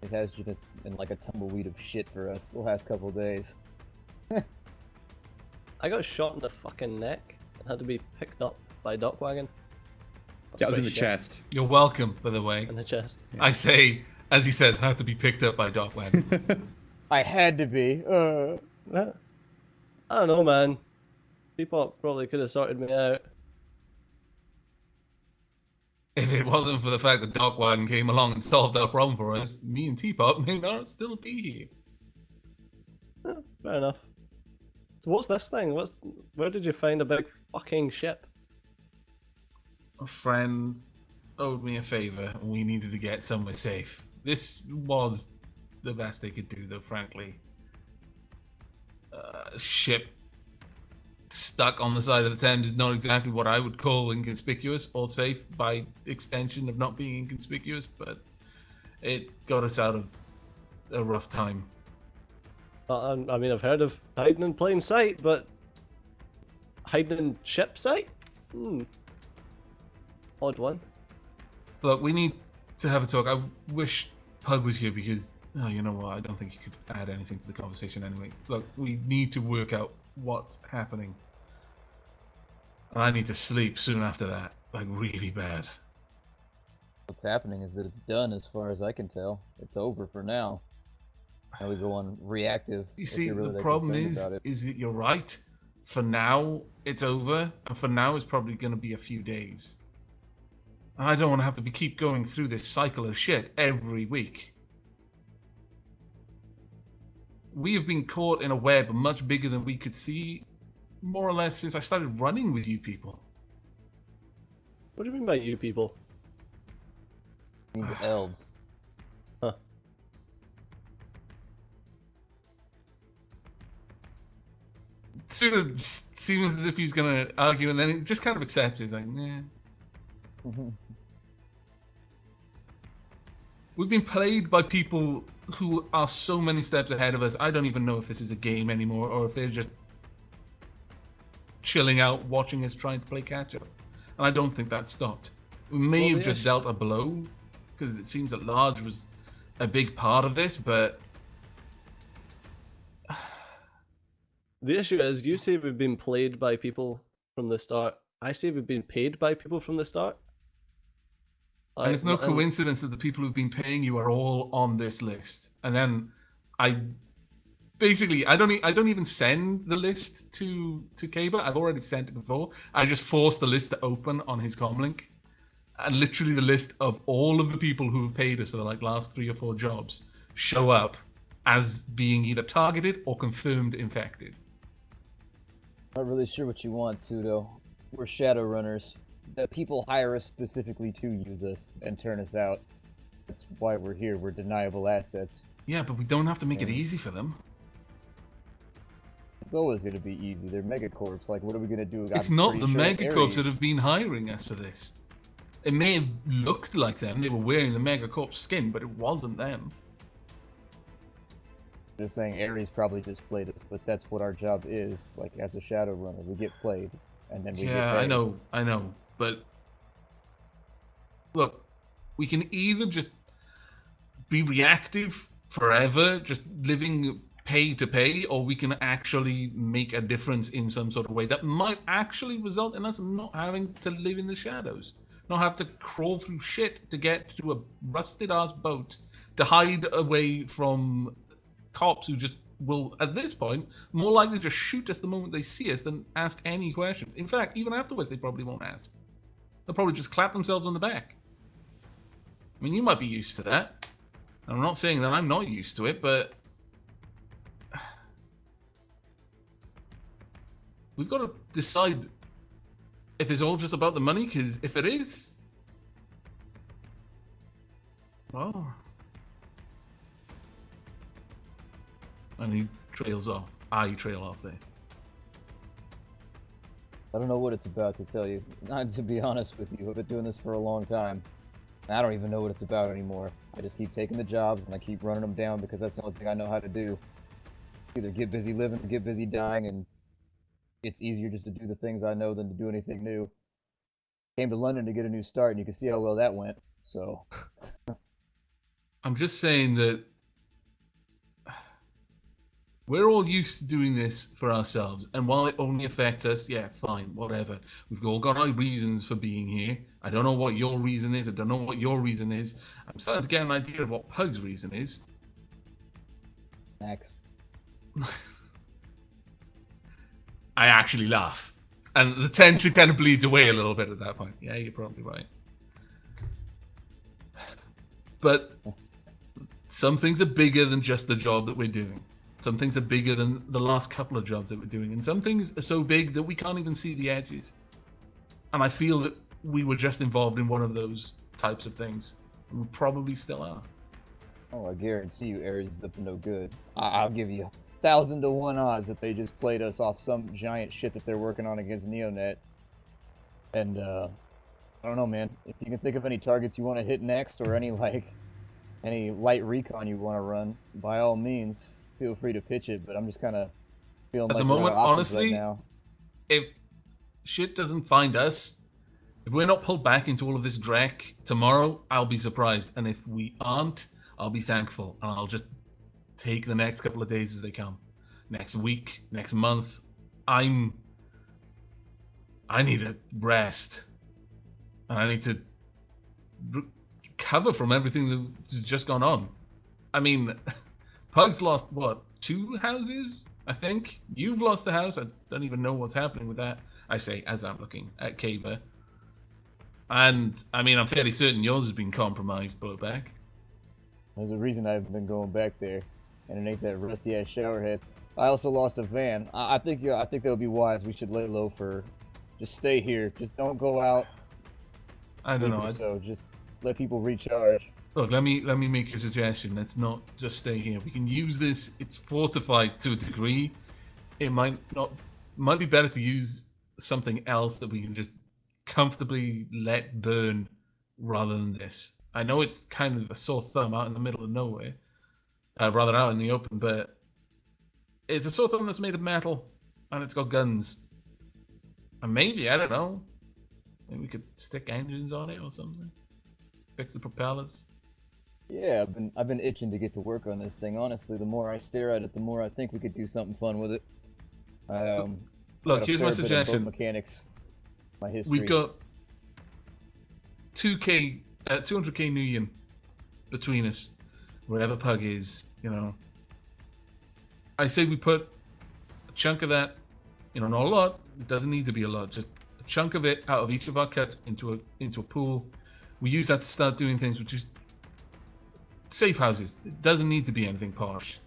S6: It has just been like a tumbleweed of shit for us the last couple of days.
S5: I got shot in the fucking neck and had to be picked up by a dock wagon.
S2: That was in the
S5: shit.
S2: chest.
S4: You're welcome, by the way.
S5: In the chest.
S4: I say, as he says, I have to be picked up by Doc Wagon.
S6: I had to be.
S5: I don't know, man. T-Pop probably could have sorted me out.
S4: If it wasn't for the fact that Doc Wagon came along and solved that problem for us, me and T-Pop may not still be here.
S5: Fair enough. So what's this thing? Where did you find a big fucking ship?
S4: A friend owed me a favor, and we needed to get somewhere safe. This was the best they could do, though, frankly. Ship stuck on the side of the Thames is not exactly what I would call inconspicuous or safe by extension of not being inconspicuous, but it got us out of a rough time.
S5: I mean, I've heard of hiding in plain sight, but hiding in ship sight? Odd one.
S4: Look, we need to have a talk. I wish Pug was here because, oh, you know what? I don't think he could add anything to the conversation anyway. Look, we need to work out what's happening. And I need to sleep soon after that. Like, really bad.
S6: What's happening is that it's done as far as I can tell. It's over for now. Now we go on reactive.
S4: You see, the problem is that you're right. for now, it's over, and for now, it's probably going to be a few days. And I don't want to have to keep going through this cycle of shit every week. We have been caught in a web much bigger than we could see, more or less, since I started running with you people.
S5: What do you mean by you people?
S6: It means elves.
S5: Huh.
S4: Sort of seems as if he's going to argue, and then he just kind of accepts it. He's like, nah. We've been played by people who are so many steps ahead of us. I don't even know if this is a game anymore, or if they're just chilling out, watching us trying to play catch-up. And I don't think that stopped. We may have just dealt a blow, because it seems that Large was a big part of this, but...
S5: The issue is, you say we've been played by people from the start. I say we've been paid by people from the start.
S4: And it's no coincidence that the people who've been paying you are all on this list. And then I don't even send the list to Kaber. I've already sent it before. I just force the list to open on his comlink. And literally the list of all of the people who have paid us for the last 3 or 4 jobs show up as being either targeted or confirmed infected.
S6: Not really sure what you want, Pseudo. We're Shadowrunners. The people hire us specifically to use us and turn us out. That's why we're here. We're deniable assets.
S4: Yeah, but we don't have to make it easy for them.
S6: It's always going to be easy. They're megacorps. Like, what are we going to do?
S4: It's not the megacorps that have been hiring us for this. It may have looked like them. They were wearing the megacorp skin, but it wasn't them.
S6: Just saying, Ares probably just played us, but that's what our job is. Like, as a Shadowrunner, we get played, and then we get paid.
S4: I know. But look, we can either just be reactive forever, just living pay to pay, or we can actually make a difference in some sort of way that might actually result in us not having to live in the shadows, not have to crawl through shit to get to a rusted ass boat to hide away from cops who just will, at this point, more likely just shoot us the moment they see us than ask any questions. In fact, even afterwards, they probably won't ask. They'll probably just clap themselves on the back. I mean, you might be used to that. I'm not saying that I'm not used to it, but we've got to decide if it's all just about the money, because if it is, well, and he trails off. You trail off there.
S6: I don't know what it's about to tell you. Not to be honest with you, I've been doing this for a long time. I don't even know what it's about anymore. I just keep taking the jobs and I keep running them down because that's the only thing I know how to do. Either get busy living or get busy dying, and it's easier just to do the things I know than to do anything new. Came to London to get a new start, and you can see how well that went, so...
S4: I'm just saying that we're all used to doing this for ourselves, and while it only affects us, yeah, fine, whatever. We've all got our reasons for being here. I don't know what your reason is. I don't know what your reason is. I'm starting to get an idea of what Pug's reason is.
S6: Max.
S4: I actually laugh. And the tension kind of bleeds away a little bit at that point. Yeah, you're probably right. But some things are bigger than just the job that we're doing. Some things are bigger than the last couple of jobs that we're doing. And some things are so big that we can't even see the edges. And I feel that we were just involved in one of those types of things. And we probably still are.
S6: Oh, I guarantee you Ares is up to no good. I'll give you 1,000 to 1 odds that they just played us off some giant shit that they're working on against Neonet. And, I don't know, man. If you can think of any targets you want to hit next, or any light recon you want to run, by all means, feel free to pitch it, but I'm just kind of feeling like
S4: at the moment, honestly,
S6: right now.
S4: If shit doesn't find us, if we're not pulled back into all of this dreck tomorrow, I'll be surprised. And if we aren't, I'll be thankful. And I'll just take the next couple of days as they come. Next week, next month. I need a rest. And I need to recover from everything that's just gone on. I mean, Pug's lost, what, 2 houses I think you've lost the house. I don't even know what's happening with that. I say as I'm looking at Caber. And I mean, I'm fairly certain yours has been compromised, Blowback.
S6: There's a reason I haven't been going back there, and it ain't that rusty ass showerhead. I also lost a van. I think that would be wise. We should lay low for, just stay here. Just don't go out.
S4: I don't know.
S6: So just let people recharge.
S4: Look, let me make a suggestion. Let's not just stay here. We can use this. It's fortified to a degree. It might be better to use something else that we can just comfortably let burn rather than this. I know it's kind of a sore thumb out in the middle of nowhere, rather out in the open, but it's a sore thumb that's made of metal and it's got guns. And maybe, I don't know, maybe we could stick engines on it or something. Fix the propellers.
S6: Yeah, I've been itching to get to work on this thing. Honestly, the more I stare at it, the more I think we could do something fun with it.
S4: Look, here's my suggestion.
S6: Mechanics, my history.
S4: We've got 200k New Yen between us, wherever Pug is, you know. I say we put a chunk of that, you know, not a lot. It doesn't need to be a lot. Just a chunk of it out of each of our cuts into a pool. We use that to start doing things, which is safe houses. It doesn't need to be anything posh.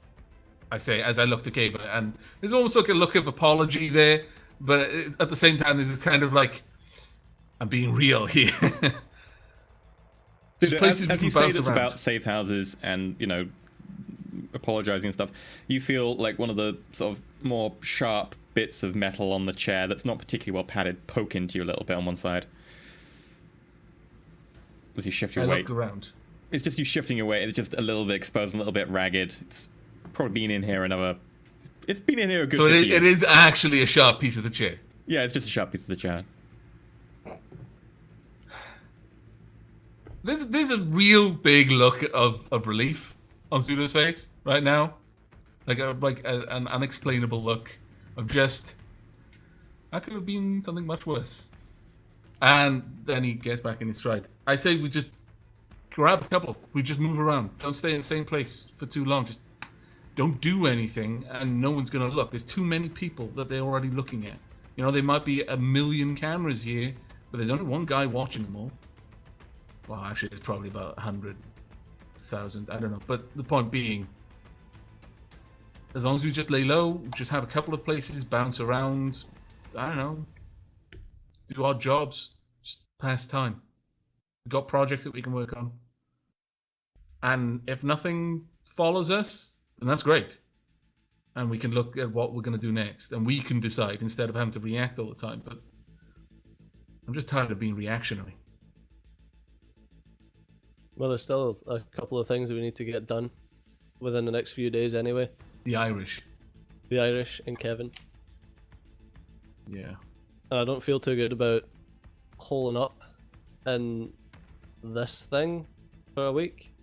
S4: I say as I look to Caber, and there's almost like a look of apology there, but at the same time, there's this kind of like, I'm being real here.
S2: As you say this about safe houses and, you know, apologizing and stuff, you feel like one of the sort of more sharp bits of metal on the chair that's not particularly well padded poke into you a little bit on one side as you shift your weight.
S4: I looked around.
S2: It's just you shifting your weight. It's just a little bit exposed, a little bit ragged. It's probably been in here It's been in here a good 50 years.
S4: It is actually a sharp piece of the chair.
S2: Yeah, it's just a sharp piece of the chair.
S4: There's a real big look of relief on Pseudo's face right now, like an unexplainable look of just, that could have been something much worse. And then he gets back in his stride. I say we just grab a couple. We just move around. Don't stay in the same place for too long. Just don't do anything, and no one's gonna look. There's too many people that they're already looking at. You know, there might be 1 million cameras here, but there's only one guy watching them all. Well, actually, there's probably about 100,000. I don't know. But the point being, as long as we just lay low, just have a couple of places, bounce around, I don't know, do our jobs, just pass time. We've got projects that we can work on. And if nothing follows us, then that's great. And we can look at what we're going to do next. And we can decide instead of having to react all the time. But I'm just tired of being reactionary.
S5: Well, there's still a couple of things that we need to get done within the next few days anyway.
S4: The Irish.
S5: The Irish and Kevin.
S4: Yeah.
S5: And I don't feel too good about holing up in this thing for a week.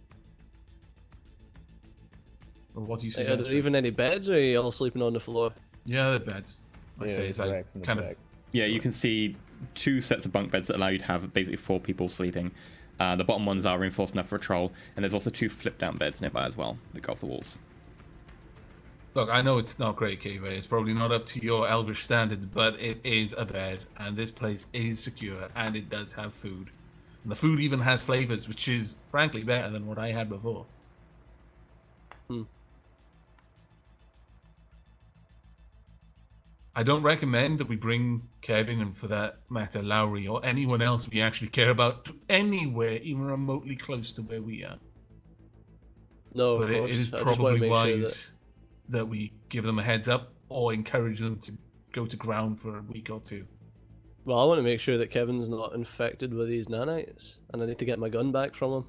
S4: Or what do you
S5: Are
S4: suggest?
S5: there even any beds, or are you all sleeping on the floor?
S4: Yeah, the beds. I say it's like kind of.
S2: Yeah, you can see 2 sets of bunk beds that allow you to have basically 4 people sleeping. The bottom ones are reinforced enough for a troll, and there's also 2 flip-down beds nearby as well that go off the walls.
S4: Look, I know it's not great, KV. It's probably not up to your Elvish standards, but it is a bed, and this place is secure, and it does have food. And the food even has flavors, which is, frankly, better than what I had before. I don't recommend that we bring Kevin, and for that matter, Lowry, or anyone else we actually care about, to anywhere even remotely close to where we are.
S5: No,
S4: but it is probably wise that we give them a heads up or encourage them to go to ground for a week or 2.
S5: Well, I want to make sure that Kevin's not infected with these nanites, and I need to get my gun back from him.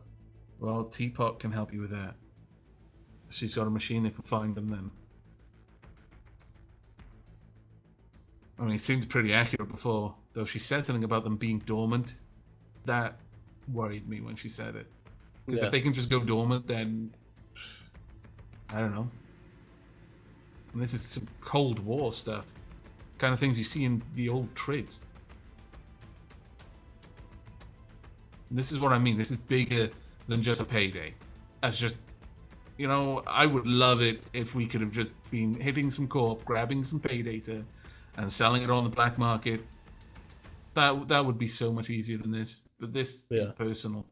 S4: Well, Teapot can help you with that. She's got a machine that can find them then. I mean, it seemed pretty accurate before, though she said something about them being dormant. That worried me when she said it. Because if they can just go dormant, then I don't know. And this is some Cold War stuff. Kind of things you see in the old trids. And this is what I mean. This is bigger than just a payday. That's just, you know, I would love it if we could have just been hitting some co-op, grabbing some pay data, and selling it on the black market, that would be so much easier than this. But this is personal.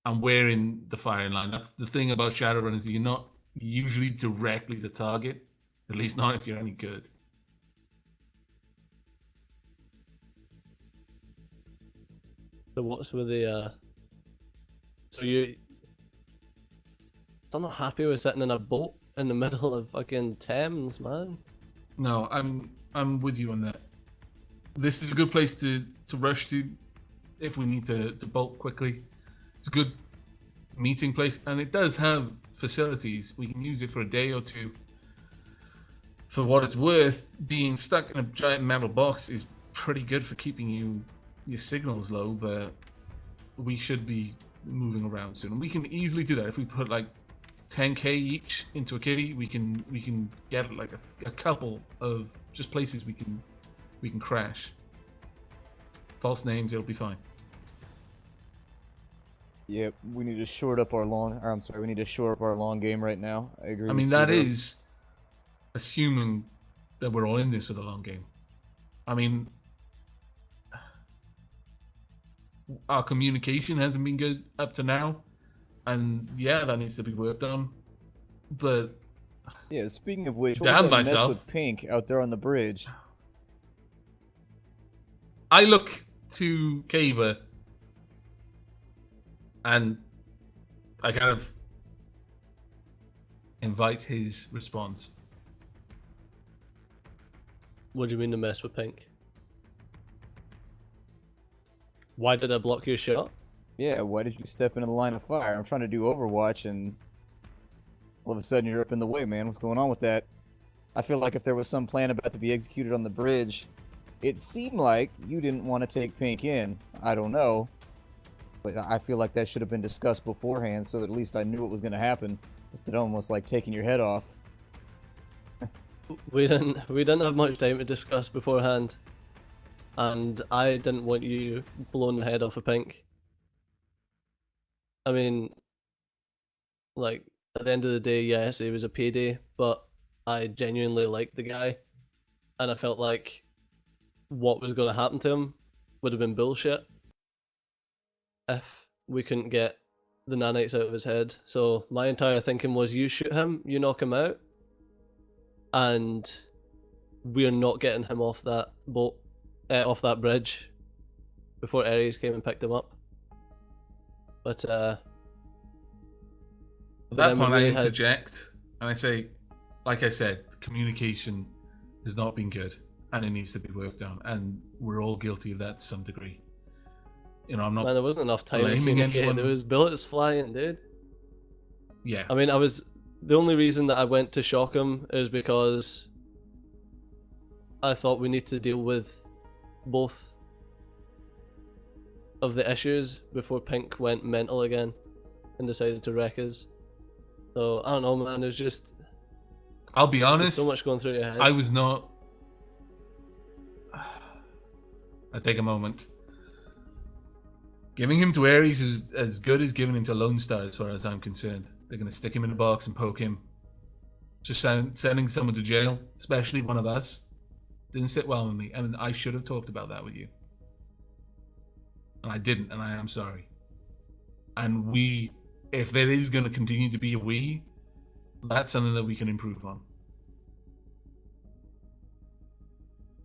S4: And we're in the firing line. That's the thing about Shadowrun, is you're not usually directly the target. At least not if you're any good.
S5: So what's with the so you I'm not happy with sitting in a boat in the middle of fucking Thames, man.
S4: No, I'm with you on that. This is a good place to rush to if we need to bolt quickly. It's a good meeting place, and it does have facilities. We can use it for a day or two. For what it's worth, being stuck in a giant metal box is pretty good for keeping your signals low, but we should be moving around soon. And we can easily do that. If we put like 10k each into a kitty, we can get like a couple of just places we can crash. False names, it'll be fine.
S6: Yep, we need to short up our we need to shore up our long game right now. I agree.
S4: I mean, that is assuming that we're all in this for the long game. I mean, our communication hasn't been good up to now, and yeah, that needs to be worked on. But
S6: yeah, speaking of which,
S4: damn
S6: what was that mess
S4: myself
S6: with Pink out there on the bridge?
S4: I look to Kaber, and I kind of invite his response.
S5: What do you mean to mess with Pink? Why did I block your shot?
S6: Yeah, why did you step into the line of fire? I'm trying to do Overwatch, and all of a sudden you're up in the way, man. What's going on with that? I feel like if there was some plan about to be executed on the bridge, it seemed like you didn't want to take Pink in. I don't know. But I feel like that should have been discussed beforehand, so at least I knew what was going to happen, instead of almost like taking your head off.
S5: We didn't have much time to discuss beforehand, and I didn't want you blown the head off of Pink. I mean, like, at the end of the day, yes, it was a payday, but I genuinely liked the guy, and I felt like what was going to happen to him would have been bullshit if we couldn't get the nanites out of his head. So my entire thinking was, you shoot him, you knock him out, and we're not getting him off that boat, off that bridge, before Ares came and picked him up. But
S4: At that point, I interject and I say, like I said, communication has not been good, and it needs to be worked on, and we're all guilty of that to some degree. You know, I'm not.
S5: Man, there wasn't enough time to
S4: blaming
S5: communicate.
S4: anyone.
S5: There was bullets flying, dude.
S4: Yeah.
S5: I mean, the only reason that I went to shock him is because I thought we need to deal with both of the issues before Pink went mental again and decided to wreck us. So I don't know, man. There's just,
S4: I'll be
S5: there's
S4: honest.
S5: so much going through your head.
S4: I was not. I take a moment. Giving him to Ares is as good as giving him to Lone Star, as far as I'm concerned. They're going to stick him in a box and poke him. Just sending someone to jail, especially one of us, didn't sit well with me. And I should have talked about that with you. And I didn't, and I am sorry. And if there is going to continue to be a we, that's something that we can improve on.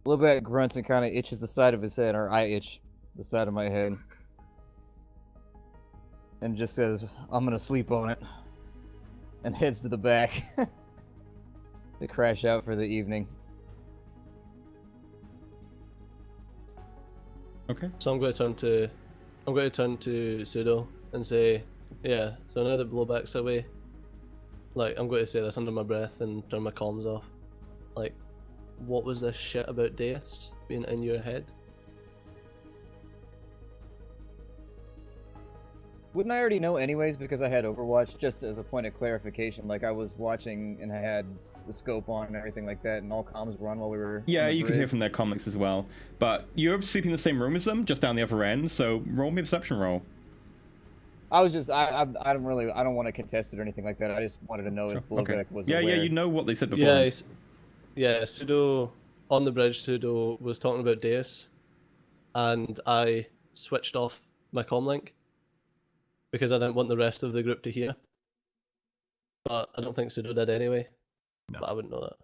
S6: Blowback grunts and kind of itches the side of his head, or I itch the side of my head. And just says, I'm gonna sleep on it. And heads to the back. To crash out for the evening.
S2: Okay.
S5: So I'm going to turn to Pseudo and say, yeah, so now that Blowback's away, like, I'm going to say this under my breath and turn my comms off. Like, what was this shit about Deus being in your head?
S6: Wouldn't I already know anyways, because I had Overwatch, just as a point of clarification? Like, I was watching and I had the scope on and everything like that, and all comms were on while we were
S2: Yeah,
S6: on the
S2: you can hear
S6: bridge.
S2: from their comics as well. But you're sleeping in the same room as them, just down the other end, so roll me a perception roll.
S6: I was just I don't want to contest it or anything like that. I just wanted to know if Blowback was
S2: Yeah,
S6: aware.
S2: you know what they said before.
S5: Yeah, Pseudo on the bridge. Pseudo was talking about Deus, and I switched off my comlink because I didn't want the rest of the group to hear. But I don't think Pseudo did anyway.
S4: No.
S5: But I wouldn't know that.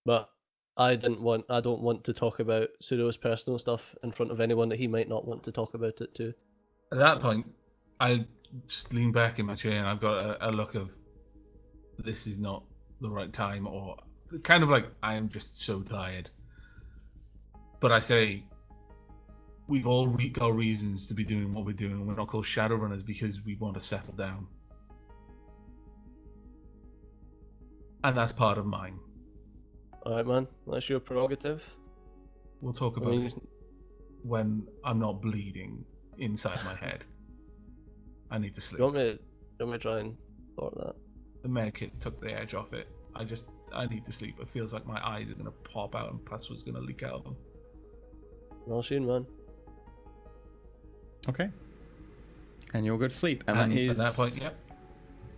S5: But I don't want to talk about Pseudo's personal stuff in front of anyone that he might not want to talk about it to.
S4: At that point, I just lean back in my chair and I've got a look of, this is not the right time, or kind of like, I am just so tired. But I say, we've all got reasons to be doing what we're doing. We're not called Shadowrunners because we want to settle down. And that's part of mine.
S5: Alright, man. That's your prerogative.
S4: We'll talk about it when I'm not bleeding inside my head. I need to sleep.
S5: You want me to try and sort that?
S4: The med kit took the edge off it. I need to sleep. It feels like my eyes are going to pop out and pus was going to leak out of them.
S5: Well, soon, man.
S2: Okay. And you'll go to sleep. And that is...
S4: At that point, yep.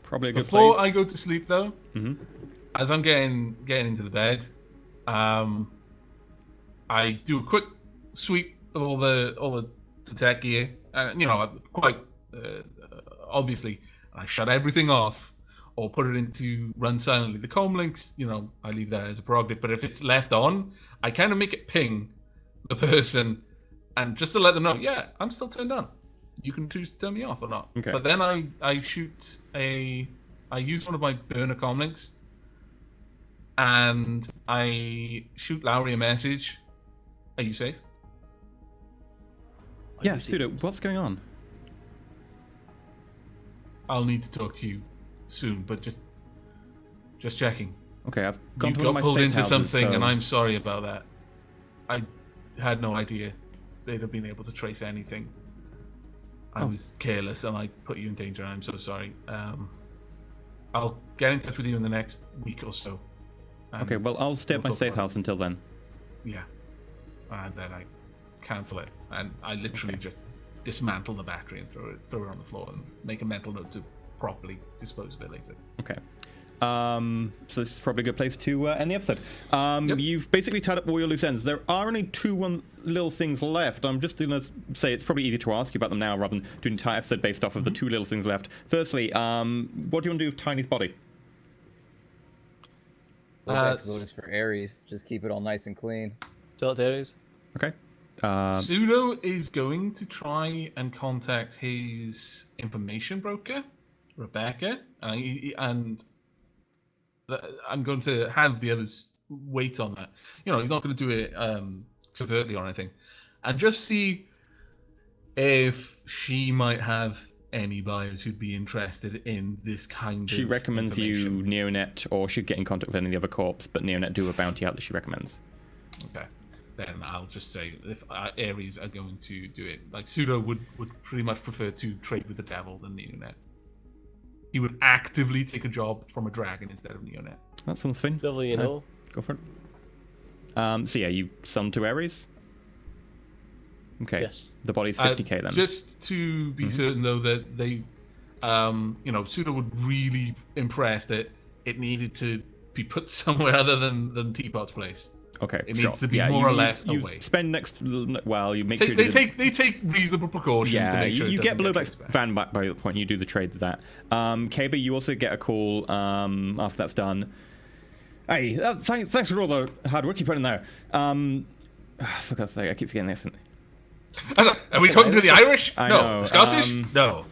S2: Probably a good
S4: Before
S2: place.
S4: I go to sleep, though, as I'm getting into the bed, I do a quick sweep of all the tech gear, and quite obviously, I shut everything off or put it into run silently. The comb links, I leave that as a prerogative, but if it's left on, I kind of make it ping the person, and just to let them know, yeah, I'm still turned on. You can choose to turn me off or not.
S2: Okay.
S4: But then I use one of my burner comm links, and I shoot Lowry a message. Are you safe?
S2: Yeah, Pseudo, what's going on?
S4: I'll need to talk to you soon, but just checking.
S2: Okay, I've gone
S4: You
S2: to one
S4: got
S2: of my
S4: pulled
S2: safe
S4: into
S2: houses,
S4: something,
S2: so...
S4: and I'm sorry about that. I had no idea they'd have been able to trace anything. I was careless, and I put you in danger, and I'm so sorry. I'll get in touch with you in the next week or so.
S2: Okay, well, I'll stay at my
S4: talk
S2: safe
S4: about
S2: house until then.
S4: Yeah. And then I cancel it, and I literally just dismantle the battery and throw it on the floor and make a mental note to properly dispose of it later.
S2: Okay. So this is probably a good place to end the episode.
S4: Yep.
S2: You've basically tied up all your loose ends. There are only two little things left. I'm just going to say it's probably easier to ask you about them now rather than doing an entire episode based off of the two little things left. Firstly, what do you want to do with Tiny's body?
S6: Blowback's vote is for Ares. Just keep it all nice and clean.
S5: Tell it to Ares.
S2: Okay.
S4: Pseudo is going to try and contact his information broker, Rebecca, and I'm going to have the others wait on that. He's not going to do it covertly or anything, and just see if she might have any buyers who'd be interested in this kind of
S2: She recommends you
S4: information.
S2: Neonet, or should get in contact with any of the other corps, but Neonet do a bounty out that she recommends.
S4: Okay. Then I'll just say if Ares are going to do it, like Pseudo would pretty much prefer to trade with the devil than Neonet. He would actively take a job from a dragon instead of Neonet.
S2: That sounds fine.
S5: Devil, you know.
S2: Go for it. So yeah, you sum to Ares? Okay.
S5: Yes.
S2: The body's 50k then.
S4: Just to be certain though that they, Pseudo would really impress that it needed to be put somewhere other than Teapot's place.
S2: Okay,
S4: It
S2: sure.
S4: needs to be
S2: Yeah,
S4: more or
S2: you-
S4: less
S2: you
S4: away.
S2: Spend next... Well, you make sure...
S4: They take reasonable precautions to
S2: Yeah,
S4: make sure
S2: you
S4: it
S2: get
S4: doesn't
S2: Blowback's
S4: traced back.
S2: van back by the point you do the trade with that. Kaba, you also get a call after that's done. Hey, thanks for all the hard work you put in there. For God's sake, I keep forgetting this.
S4: Are we talking to the Irish?
S2: I
S4: No.
S2: know,
S4: The Scottish? No.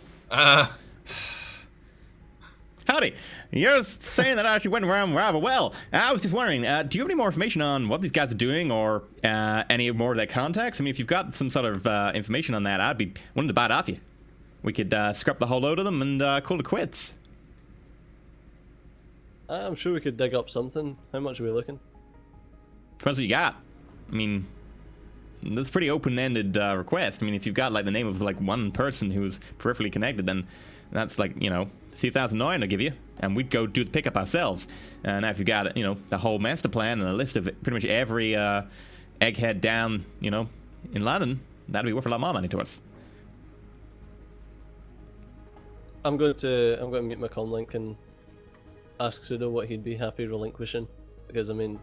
S2: Howdy. You're saying that actually went around rather well. I was just wondering, do you have any more information on what these guys are doing, or any more of their contacts? I mean, if you've got some sort of information on that, I'd be willing to buy it off you. We could scrap the whole load of them and call it quits.
S5: I'm sure we could dig up something. How much are we looking?
S2: Depends what you got. I mean, that's a pretty open-ended request. I mean, if you've got like the name of like one person who's peripherally connected, then that's like, 3,009 I'll give you, and we'd go do the pickup ourselves. And if you got the whole master plan and a list of pretty much every egghead down in London, that'd be worth a lot more money to us.
S5: I'm going to mute my comm link and ask Pseudo what he'd be happy relinquishing, because I mean,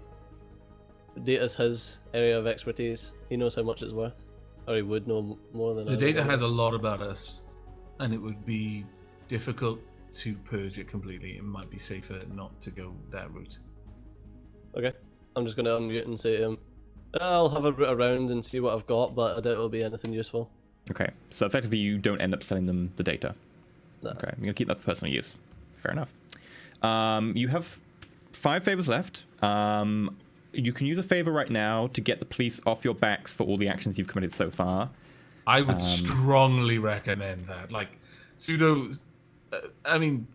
S5: data's his area of expertise. He knows how much it's worth, or he would know more than I
S4: The
S5: would.
S4: data has a lot about us, and it would be difficult to purge it completely. It might be safer not to go that route.
S5: Okay, I'm just going to unmute and say to him, I'll have a route around and see what I've got, but I doubt it'll be anything useful.
S2: Okay, so effectively you don't end up selling them the data.
S5: Nah.
S2: Okay, you're gonna keep that for personal use. Fair enough. You have 5 favors left. You can use a favor right now to get the police off your backs for all the actions you've committed so far.
S4: I would strongly recommend that. Like, Pseudo, I mean,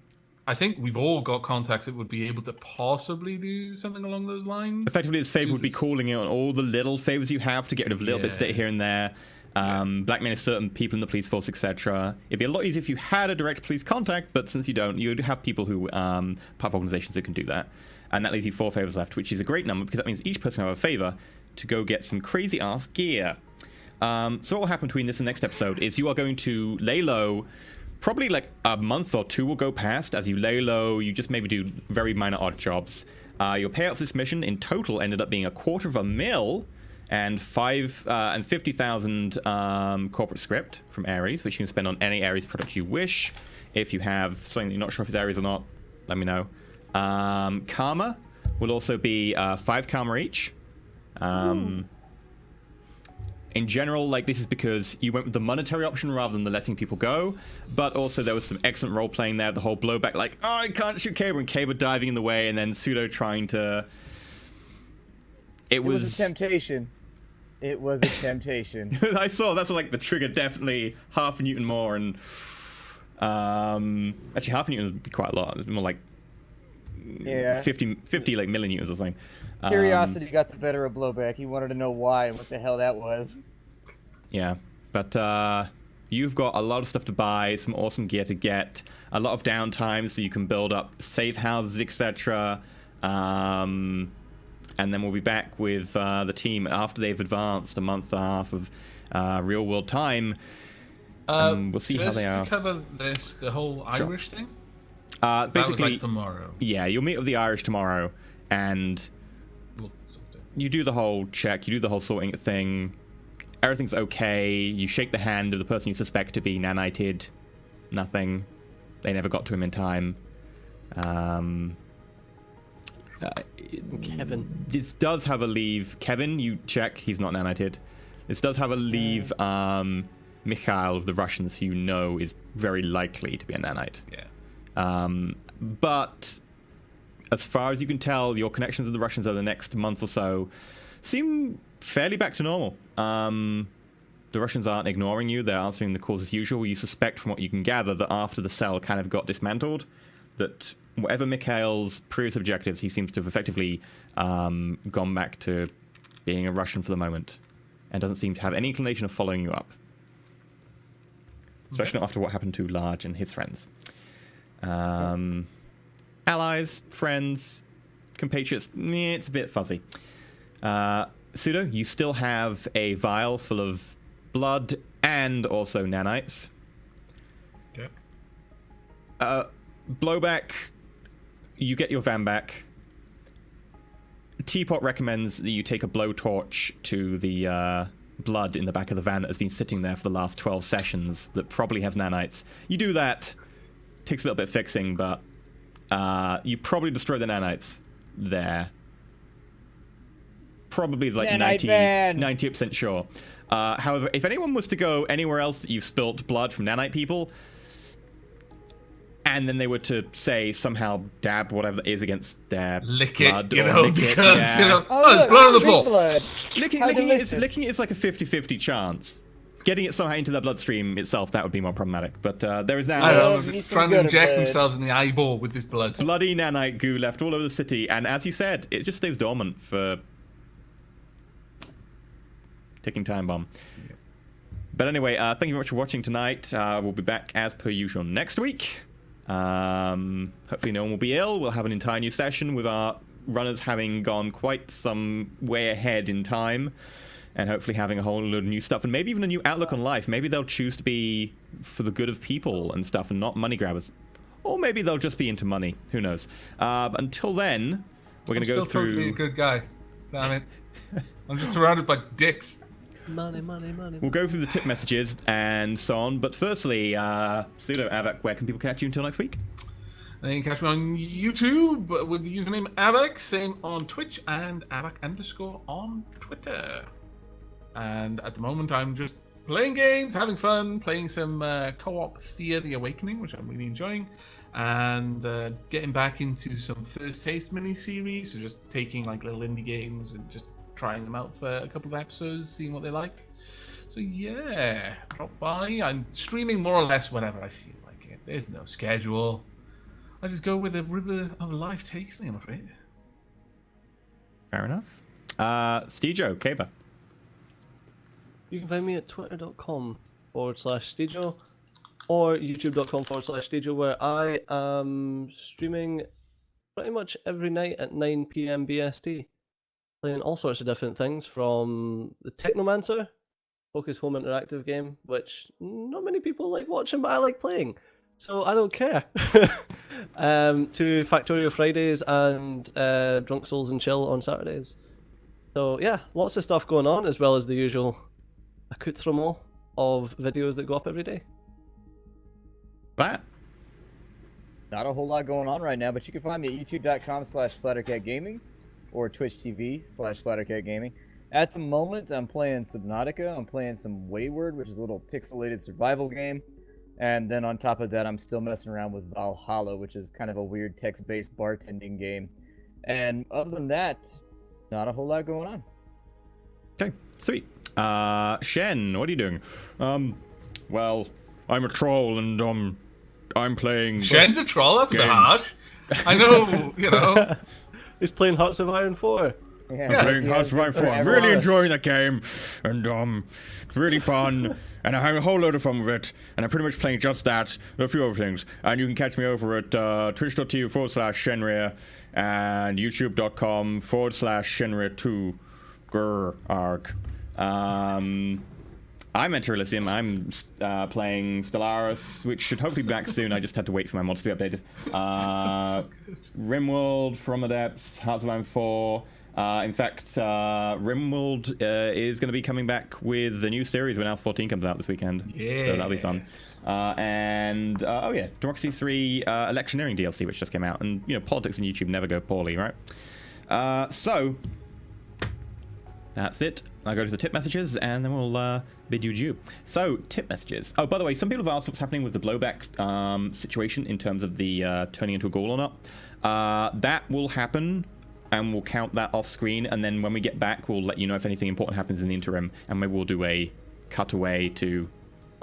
S4: I think we've all got contacts that would be able to possibly do something along those lines.
S2: Effectively, this favor would be calling in on all the little favors you have to get rid of little bits of data here and there. Blackmailing certain people in the police force, etc. It'd be a lot easier if you had a direct police contact, but since you don't, you'd have people who part of organizations who can do that. And that leaves you 4 favors left, which is a great number because that means each person will have a favor to go get some crazy ass gear. So what will happen between this and the next episode is you are going to lay low. Probably like a month or 2 will go past. As you lay low, you just maybe do very minor odd jobs. Your payout for this mission in total ended up being $250,000 and 50,000 corporate script from Ares, which you can spend on any Ares product you wish. If you have something that you're not sure if it's Ares or not, let me know. Karma will also be 5 karma each. In general, like, this is because you went with the monetary option rather than the letting people go, but also there was some excellent role playing there. The whole blowback, like, oh, I can't shoot Caber, and Caber diving in the way, and then Pseudo trying to. It was
S6: a temptation. It was a temptation.
S2: I saw that's like the trigger definitely half a newton more, and actually half a newton would be quite a lot. It's more like 50 like millinewtons or something.
S6: Curiosity got the better of blowback. He wanted to know why and what the hell that was.
S2: Yeah, but you've got a lot of stuff to buy, some awesome gear to get, a lot of downtime so you can build up safe houses, etc. And then we'll be back with the team after they've advanced a month and a half of real-world time. We'll see how they are.
S4: Just to cover this, the whole Irish thing?
S2: Basically,
S4: that was like tomorrow.
S2: Yeah, you'll meet with the Irish tomorrow, and you do the whole check, you do the whole sorting thing. Everything's okay. You shake the hand of the person you suspect to be nanited. Nothing. They never got to him in time.
S5: Kevin.
S2: This does have a leave. Kevin, you check. He's not nanited. This does have a leave. Mikhail of the Russians, who you know is very likely to be a nanite.
S4: Yeah.
S2: But as far as you can tell, your connections with the Russians over the next month or so seem fairly back to normal. The Russians aren't ignoring you. They're answering the calls as usual. You suspect from what you can gather that after the cell kind of got dismantled, that whatever Mikhail's previous objectives, he seems to have effectively gone back to being a Russian for the moment and doesn't seem to have any inclination of following you up. Especially not after what happened to Large and his friends. Allies, friends, compatriots, it's a bit fuzzy. Pseudo, you still have a vial full of blood and also nanites.
S4: Okay.
S2: Blowback, you get your van back. Teapot recommends that you take a blowtorch to the blood in the back of the van that has been sitting there for the last 12 sessions that probably has nanites. You do that. Takes a little bit of fixing, but you probably destroy the nanites there. Probably like 98% sure. However, if anyone was to go anywhere else that you've spilt blood from nanite people, and then they were to say somehow dab whatever it is against their
S4: lick
S2: blood
S4: it, you
S2: or
S4: know,
S2: lick
S4: because
S2: it,
S4: you know,
S6: Oh,
S4: there's blood on the floor.
S6: blood.
S2: Licking it's like a 50-50 chance. Getting it somehow into their bloodstream itself, that would be more problematic. But there is now
S4: I know,
S6: me some
S4: trying to
S6: good
S4: inject
S6: blood.
S4: themselves in the eyeball with this blood.
S2: bloody nanite goo left all over the city, and as you said, it just stays dormant for ticking time bomb. But anyway, thank you very much for watching tonight. We'll be back as per usual next week. Hopefully no one will be ill. We'll have an entire new session with our runners having gone quite some way ahead in time. and hopefully having a whole load of new stuff, and maybe even a new outlook on life. Maybe they'll choose to be for the good of people and stuff, and not money grabbers. Or maybe they'll just be into money. Who knows? But until then, we're going to go through...
S4: I'm still totally a good guy. Damn it. I'm just surrounded by dicks.
S5: Money, money, money.
S2: We'll go through the tip messages and so on. But firstly, Pseudo Avak, where can people catch you until next week?
S4: You can catch me on YouTube with the username Avak, same on Twitch, and Avak_ on Twitter. And at the moment, I'm just playing games, having fun, playing some co-op Thea the Awakening, which I'm really enjoying, and getting back into some First Taste mini-series, so just taking like little indie games and just trying them out for a couple of episodes, seeing what they like. So yeah, drop by. I'm streaming more or less whenever I feel like it. There's no schedule. I just go where the river of life takes me, I'm afraid.
S2: Fair enough. Stejo, Caber.
S5: You can find me at twitter.com/Stejo or youtube.com/Stejo, where I am streaming pretty much every night at 9 PM BST. Playing all sorts of different things, from the Technomancer, Focus Home interactive game, which not many people like watching, but I like playing. So I don't care. To Factorio Fridays and Drunk Souls and Chill on Saturdays. So yeah, lots of stuff going on, as well as the usual accoutrement of videos that go up every day.
S2: That.
S6: Not a whole lot going on right now, but you can find me at youtube.com/SplatterCatGaming or Twitch TV/SplatterCatGaming. At the moment, I'm playing Subnautica. I'm playing some Wayward, which is a little pixelated survival game. And then on top of that, I'm still messing around with Valhalla, which is kind of a weird text-based bartending game. And other than that, not a whole lot going on.
S2: Okay, sweet. Shen, what are you doing? Well, I'm a troll and I'm playing...
S4: Shen's a troll? That's
S2: games.
S4: a bit harsh. I know, you know.
S5: He's playing Hearts of Iron 4.
S2: I'm playing Hearts of Iron 4. I'm really enjoying that game, and it's really fun, and I'm having a whole load of fun with it, and I'm pretty much playing just that, and a few other things. And you can catch me over at twitch.tv/Shenria and youtube.com/Shenria2. Grr, arg. I'm EnterElysium. I'm playing Stellaris, which should hopefully be back soon. I just had to wait for my mods to be updated. Rimworld, From the Depths, Hearts of Iron 4. In fact, Rimworld is going to be coming back with the new series when Alpha 14 comes out this weekend. Yeah. So that'll be fun. And oh yeah, Democracy 3 Electioneering DLC, which just came out. And, you know, politics and YouTube never go poorly, right? So that's it. I'll go to the tip messages, and then we'll bid you adieu. So, tip messages. Oh, by the way, some people have asked what's happening with the blowback situation in terms of the turning into a ghoul or not. That will happen, and we'll count that off screen, and then when we get back, we'll let you know if anything important happens in the interim, and maybe we'll do a cutaway to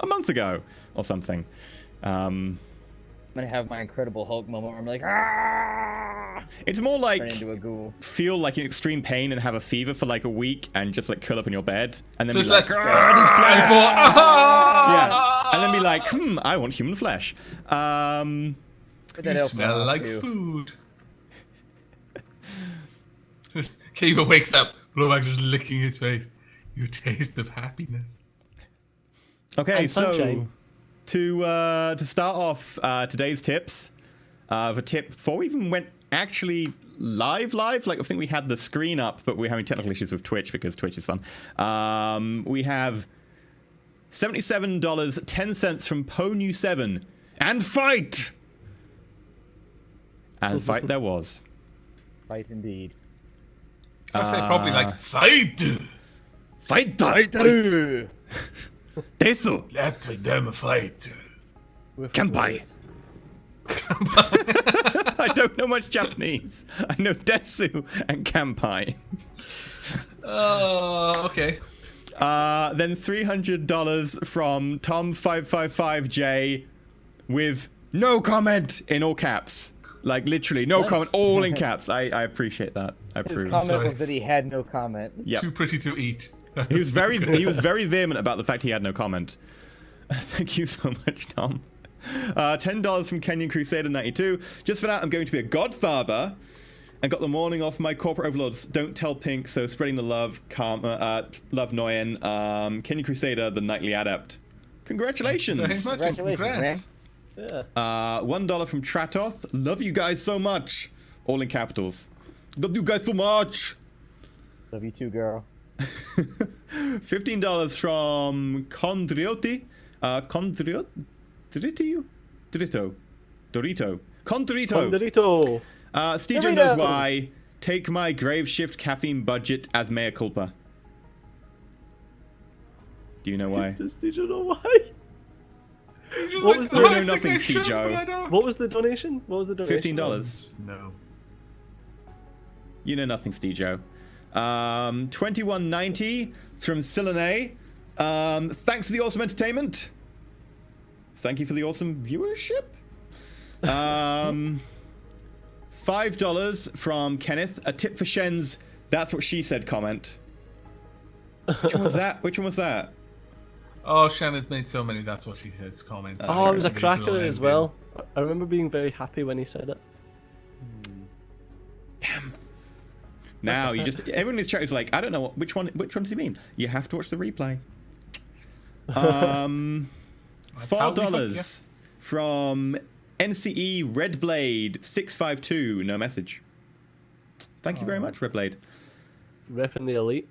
S2: a month ago or something.
S6: I'm gonna have my Incredible Hulk moment where I'm like, ah!
S2: It's more like
S6: Turn into a ghoul.
S2: Feel like in extreme pain and have a fever for like a week and just like curl up in your bed and then
S4: So
S2: be
S4: it's
S2: like,
S4: like,
S2: I need flesh.
S4: yeah.
S2: And then be like, I want human flesh.
S6: Put that
S4: You
S6: elf
S4: smell
S6: on
S4: like
S6: too.
S4: food. Kiva wakes up, Blowback's just licking his face. You taste of happiness.
S2: Okay,
S5: And
S2: so
S5: sunshine.
S2: to start off today's tips, for tip 4, we even went actually live. Like I think we had the screen up, but we're having technical issues with Twitch because Twitch is fun. We have $77.10 from PoNew7 and fight. And fight there was.
S6: Fight indeed.
S4: I say probably like, fight!
S2: Fight! Desu!
S4: Let them fight.
S2: Kampai! I don't know much Japanese. I know Desu and Kampai.
S4: Okay.
S2: Then $300 from Tom555J with no comment in all caps. Like literally no comment, all in caps. I appreciate that. I
S6: His
S2: approve.
S6: comment
S4: Sorry.
S6: was that he had no comment.
S2: Yep.
S4: Too pretty to eat.
S2: He was very vehement about the fact he had no comment. Thank you so much, Tom. $10 from Kenyan Crusader 92. Just for that, I'm going to be a godfather. and got the morning off my corporate overlords. Don't tell Pink, so spreading the love, love Noyan, Kenny Crusader, the Nightly Adept. Congratulations!
S4: Very much.
S6: Congratulations,
S4: Congrats.
S5: Yeah.
S2: $1 from Tratoth. Love you guys so much. All in capitals. Love you guys so much.
S6: Love you too, girl.
S2: $15 from Condriotti. Dorito.
S5: Condorito.
S2: Steve Joe knows why. Take my grave shift caffeine budget as mea culpa. Do you know why?
S5: Did you know why? What was the-
S2: You know nothing, Steve Joe.
S5: What was the donation? What was the donation?
S2: $15.
S4: No.
S2: You know nothing, Steve Joe. $21.90 from Silene. Thanks for the awesome entertainment. Thank you for the awesome viewership. $5 from Kenneth. A tip for Shen's "That's what she said" comment. Which one was that? Which one was that?
S4: Oh, Shannon made so many "that's what she says" comments.
S5: Oh, it was a cracker as well. I remember being very happy when he said it.
S2: Damn. Now you just everyone in his chat is like, I don't know which one does he mean? You have to watch the replay. $4 from NCE Redblade 652. No message. Thank you very much, Redblade.
S5: Repping the elite.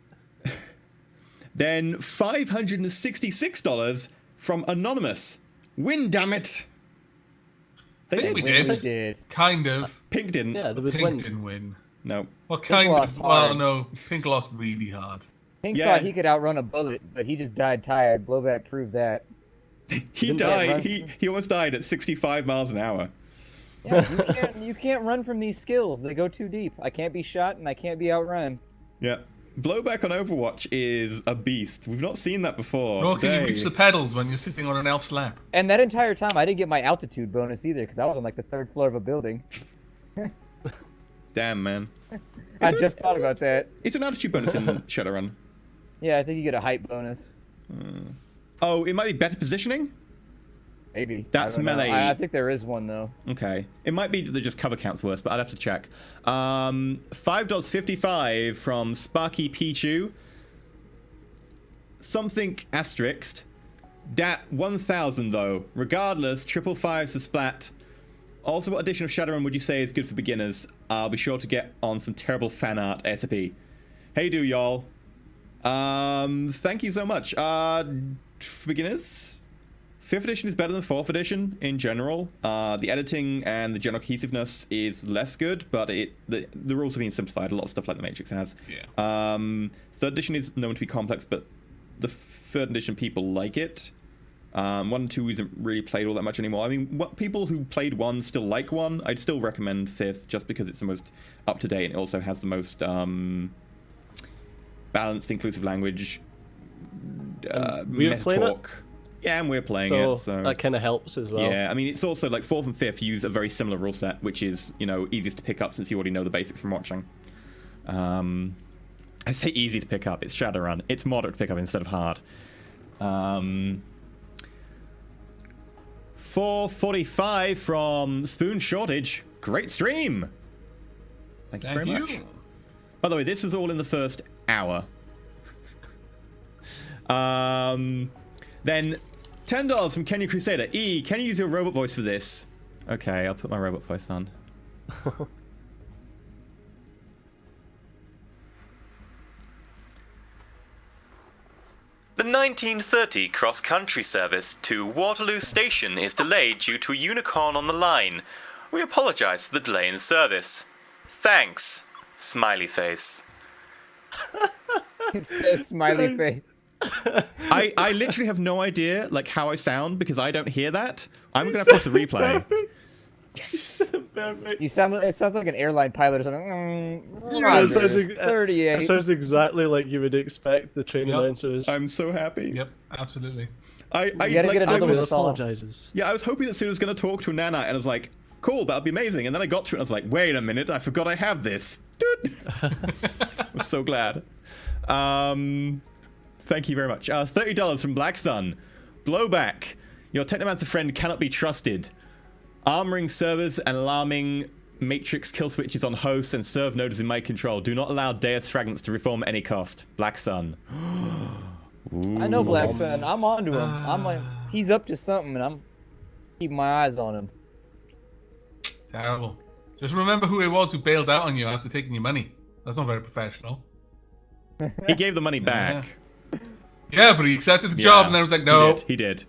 S2: Then $566 from Anonymous. Win, damn it! They
S4: I think
S2: did.
S4: we did.
S6: We did.
S4: Kind of.
S2: Pink didn't.
S5: Yeah, there was
S4: Pink
S5: wind.
S4: didn't win.
S2: No.
S4: Well, kind
S6: lost
S4: of. Well,
S6: hard.
S4: no. Pink lost really hard.
S6: Pink
S2: Yeah.
S6: thought he could outrun a bullet, but he just died tired. Blowback proved that.
S2: He
S6: Didn't
S2: died.
S6: run
S2: He almost died at 65 miles an hour.
S6: Yeah, you can't run from these skills. They go too deep. I can't be shot and I can't be outrun.
S2: Yeah. Blowback on Overwatch is a beast. We've not seen that before.
S4: Nor can you
S2: today.
S4: reach the pedals when you're sitting on an elf's lap.
S6: And that entire time, I didn't get my altitude bonus either because I was on like the 3rd floor of a building.
S2: Damn, man.
S6: I just thought about that.
S2: It's an altitude bonus in Shadowrun.
S6: Yeah, I think you get a height bonus.
S2: Oh, it might be better positioning?
S6: Maybe.
S2: That's
S6: I don't know.
S2: melee.
S6: I think there is one though.
S2: Okay. It might be that just cover counts worse, but I'd have to check. $5.55 from Sparky Pichu. Something asterisked. Dat 1000 though. Regardless, 555 to splat. Also, what edition of Shadowrun would you say is good for beginners? I'll be sure to get on some terrible fan art ASAP. Hey do y'all. Thank you so much. For beginners, 5th edition is better than 4th edition in general. The editing and the general cohesiveness is less good, but the rules have been simplified. A lot of stuff like the Matrix has.
S4: Yeah.
S2: 3rd edition is known to be complex, but the 3rd edition people like it. 1 and 2 isn't really played all that much anymore. I mean, what people who played 1 still like 1. I'd still recommend 5th just because it's the most up to date and it also has the most balanced, inclusive language.
S5: We're playing it?
S2: talk. Yeah, and we're playing
S5: So
S2: it. So
S5: that kind of helps as well.
S2: yeah, I mean, it's also like 4th and 5th use a very similar rule set, which is easiest to pick up since you already know the basics from watching. I say easy to pick up. It's Shadowrun. It's moderate to pick up instead of hard. $4.45 from Spoon Shortage. Great stream. Thank you very much. By the way, this was all in the first hour. Then $10 from Kenya Crusader. E, can you use your robot voice for this? Okay, I'll put my robot voice on.
S7: The 1930 cross-country service to Waterloo Station is delayed due to a unicorn on the line. We apologize for the delay in service. Thanks. Smiley face.
S6: It says smiley face.
S2: I literally have no idea like how I sound because I don't hear that. I'm gonna have to watch the replay. Yes.
S5: Perfect.
S6: You sound. It sounds like an airline pilot or something.
S5: Yeah, it sounds,
S6: 38.
S5: it sounds exactly like you would expect the train
S4: Yep.
S5: announcers.
S2: I'm so happy.
S4: Yep, absolutely.
S6: You gotta get
S2: I
S6: another
S2: was,
S6: whistle.
S5: apologizes.
S2: yeah, I was hoping that Sue was gonna talk to a Nana, and I was like, cool, that'll be amazing. And then I got to it, and I was like, wait a minute, I forgot I have this. Dude. I'm so glad. Thank you very much. $30 from Black Sun. Blowback. Your Technomancer friend cannot be trusted. Armoring servers and alarming matrix kill switches on hosts and serve nodes in my control. Do not allow Deus fragments to reform at any cost. Black Sun.
S6: I know Black Sun. I'm onto him. I'm like, he's up to something, and I'm keeping my eyes on him.
S4: Terrible. Just remember who it was who bailed out on you after taking your money. That's not very professional.
S2: He gave the money back.
S4: Yeah, but he accepted the job and then was like, no.
S2: He did.
S6: To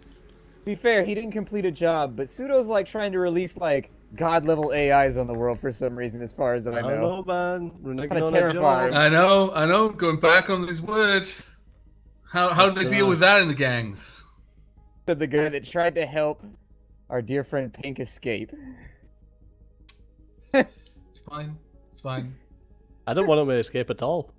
S6: be fair, he didn't complete a job, but Pseudo's like trying to release like god-level AIs on the world for some reason, as far as I know.
S5: I don't know, man. We're not
S6: Kinda
S5: going on a
S6: terrifying.
S5: job.
S4: I know. Going back on his word. How did they deal with that in the gangs?
S6: Said the guy that tried to help our dear friend Pink escape.
S4: It's fine. It's fine.
S5: I don't want him to escape at all.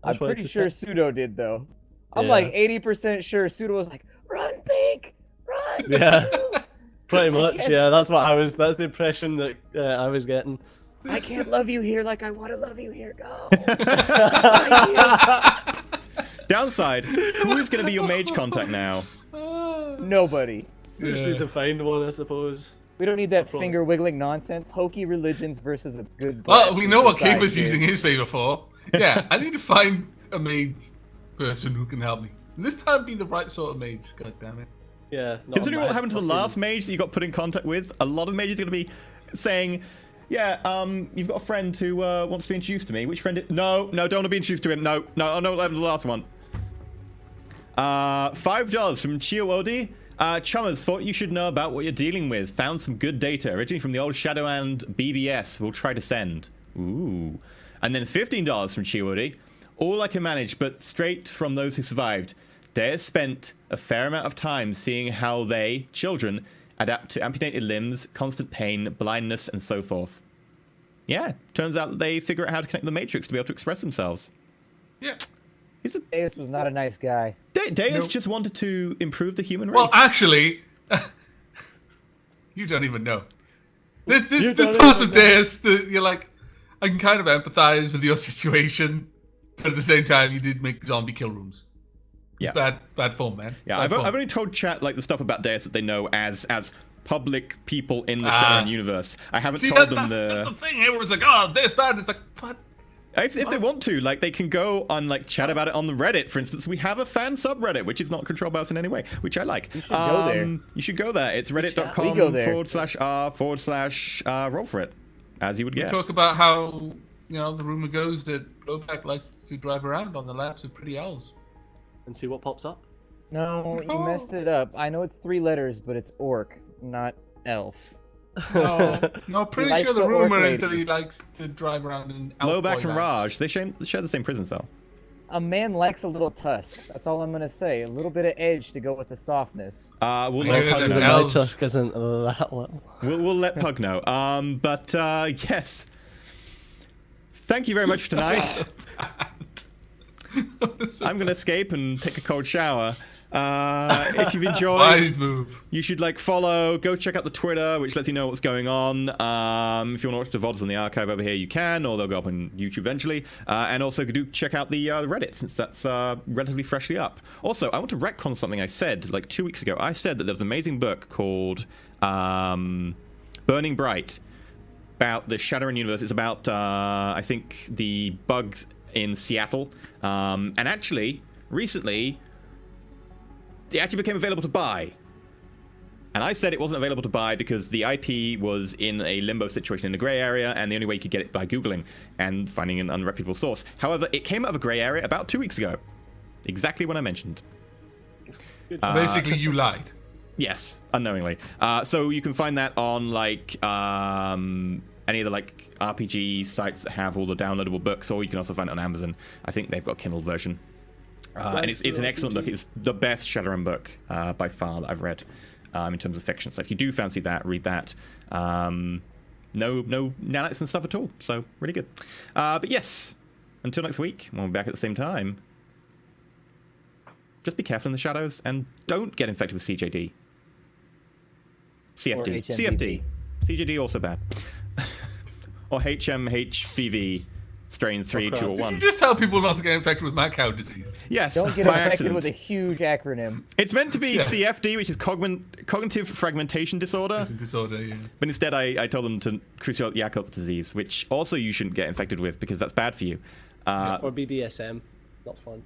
S5: I
S6: I'm
S5: just wanted
S6: pretty
S5: to
S6: sure
S5: say-
S6: Pseudo did, though. I'm
S5: Yeah.
S6: like 80% sure Pseudo was like, run, Pink! Run!
S5: Yeah.
S6: Pseudo!
S5: Pretty much, yeah. That's the impression that I was getting.
S6: I can't love you here like I want to love you here. Go!
S2: Downside, who is going to be your mage contact now?
S6: Nobody.
S5: You need to find one, I suppose.
S6: We don't need that
S5: Probably.
S6: finger wiggling nonsense. Hokey religions versus a good.
S4: Well, we know what
S6: Cape
S4: Caper's using his favor for. Yeah, I need to find a mage person who can help me. And this time be the right sort of mage. God damn it.
S5: Yeah. not
S2: Considering
S5: a
S2: what
S5: mad
S2: happened to the
S5: fucking-
S2: last mage that you got put in contact with, a lot of mages are going to be saying, yeah, you've got a friend who wants to be introduced to me. Which friend? No, don't want to be introduced to him. No, I know what happened to the last one. $5 from Chiowodi. Chummers, thought you should know about what you're dealing with. Found some good data, originally from the old Shadowrun BBS. We'll try to send. Ooh. And then $15 from Chiowodi. All I can manage, but straight from those who survived. Deus spent a fair amount of time seeing how they, children, adapt to amputated limbs, constant pain, blindness, and so forth. Yeah, turns out that they figure out how to connect the Matrix to be able to express themselves.
S4: Yeah.
S6: Deus was not a nice guy.
S2: Deus just wanted to improve the human race.
S4: Well, actually, you don't even know. There's
S5: don't
S4: parts
S5: even
S4: of Deus that you're like, I can kind of empathize with your situation, but at the same time, you did make zombie kill rooms.
S2: Yeah.
S4: Bad form, man.
S2: Yeah,
S4: Bad
S2: I've
S4: form.
S2: only told chat like the stuff about Deus that they know as public people in the Shadowrun universe. I haven't
S4: See,
S2: told
S4: that's
S2: them
S4: the thing. Everyone's like, oh, Deus bad. It's like, but
S2: if they want to, like they can go on like chat about it on the Reddit. For instance, we have a fan subreddit which is not controlled by us in any way, which I like.
S6: You should go there.
S2: You should go there. It's
S6: We go there.
S2: reddit.com/r/roll4it, as you would guess.
S4: talk about how the rumor goes that Blowback likes to drive around on the laps of pretty owls.
S5: And see what pops up.
S6: No, you messed it up. I know it's 3 letters, but it's orc, not elf.
S4: No, pretty
S6: likes
S4: sure the
S6: the orc
S4: rumor is that he
S6: ladies.
S4: likes to drive around in
S2: Blowback
S4: Outboy
S2: and
S4: vans.
S2: Raj, they share the same prison cell.
S6: A man likes a little tusk. That's all I'm gonna say. A little bit of edge to go with the softness.
S2: We'll
S4: I
S2: let
S4: hear
S2: Pug
S4: that
S2: know.
S4: now.
S5: My
S4: Elves.
S5: tusk isn't that little.
S2: We'll let Pug know. But yes. Thank you very much for tonight. I'm gonna escape and take a cold shower. If you've enjoyed,
S4: Wise move.
S2: you should follow. Go check out the Twitter, which lets you know what's going on. If you want to watch the VODs on the archive over here, you can, or they'll go up on YouTube eventually. And also do check out the Reddit, since that's relatively freshly up. Also, I want to retcon something I said 2 weeks ago. I said that there was an amazing book called Burning Bright about the Shadowrun universe. It's about I think the bugs in Seattle, and actually recently it actually became available to buy. And I said it wasn't available to buy because the IP was in a limbo situation in a grey area, and the only way you could get it by Googling and finding an unreputable source. However, it came out of a grey area about 2 weeks ago. Exactly what I mentioned.
S4: Basically, you lied.
S2: Yes, unknowingly. So you can find that on any of the RPG sites that have all the downloadable books, or you can also find it on Amazon. I think they've got a Kindle version. And it's an excellent book. It's the best Shadowrun book by far that I've read in terms of fiction. So if you do fancy that, read that. No nanites and stuff at all. So really good. But yes, until next week, when we're back at the same time, just be careful in the shadows and don't get infected with CJD. CFD.
S6: Or
S2: CFD. CJD also bad. Or HMHVV. strain 3, 2, or
S4: Did
S2: 1.
S4: you just tell people not to get infected with mad cow disease?
S2: Yes,
S6: Don't get
S2: by
S6: infected
S2: accident.
S6: with a huge acronym.
S2: It's meant to be CFD, which is cognitive fragmentation disorder.
S4: Disorder, yeah.
S2: But instead, I told them to Creutzfeldt-Jakob's disease, which also you shouldn't get infected with because that's bad for you.
S5: Or BDSM. Not fun.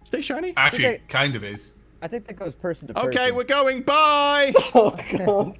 S2: Stay shiny.
S4: Actually,
S6: Okay.
S4: kind of is.
S6: I think that goes person to person.
S2: Okay, we're going. Bye.
S5: Oh god.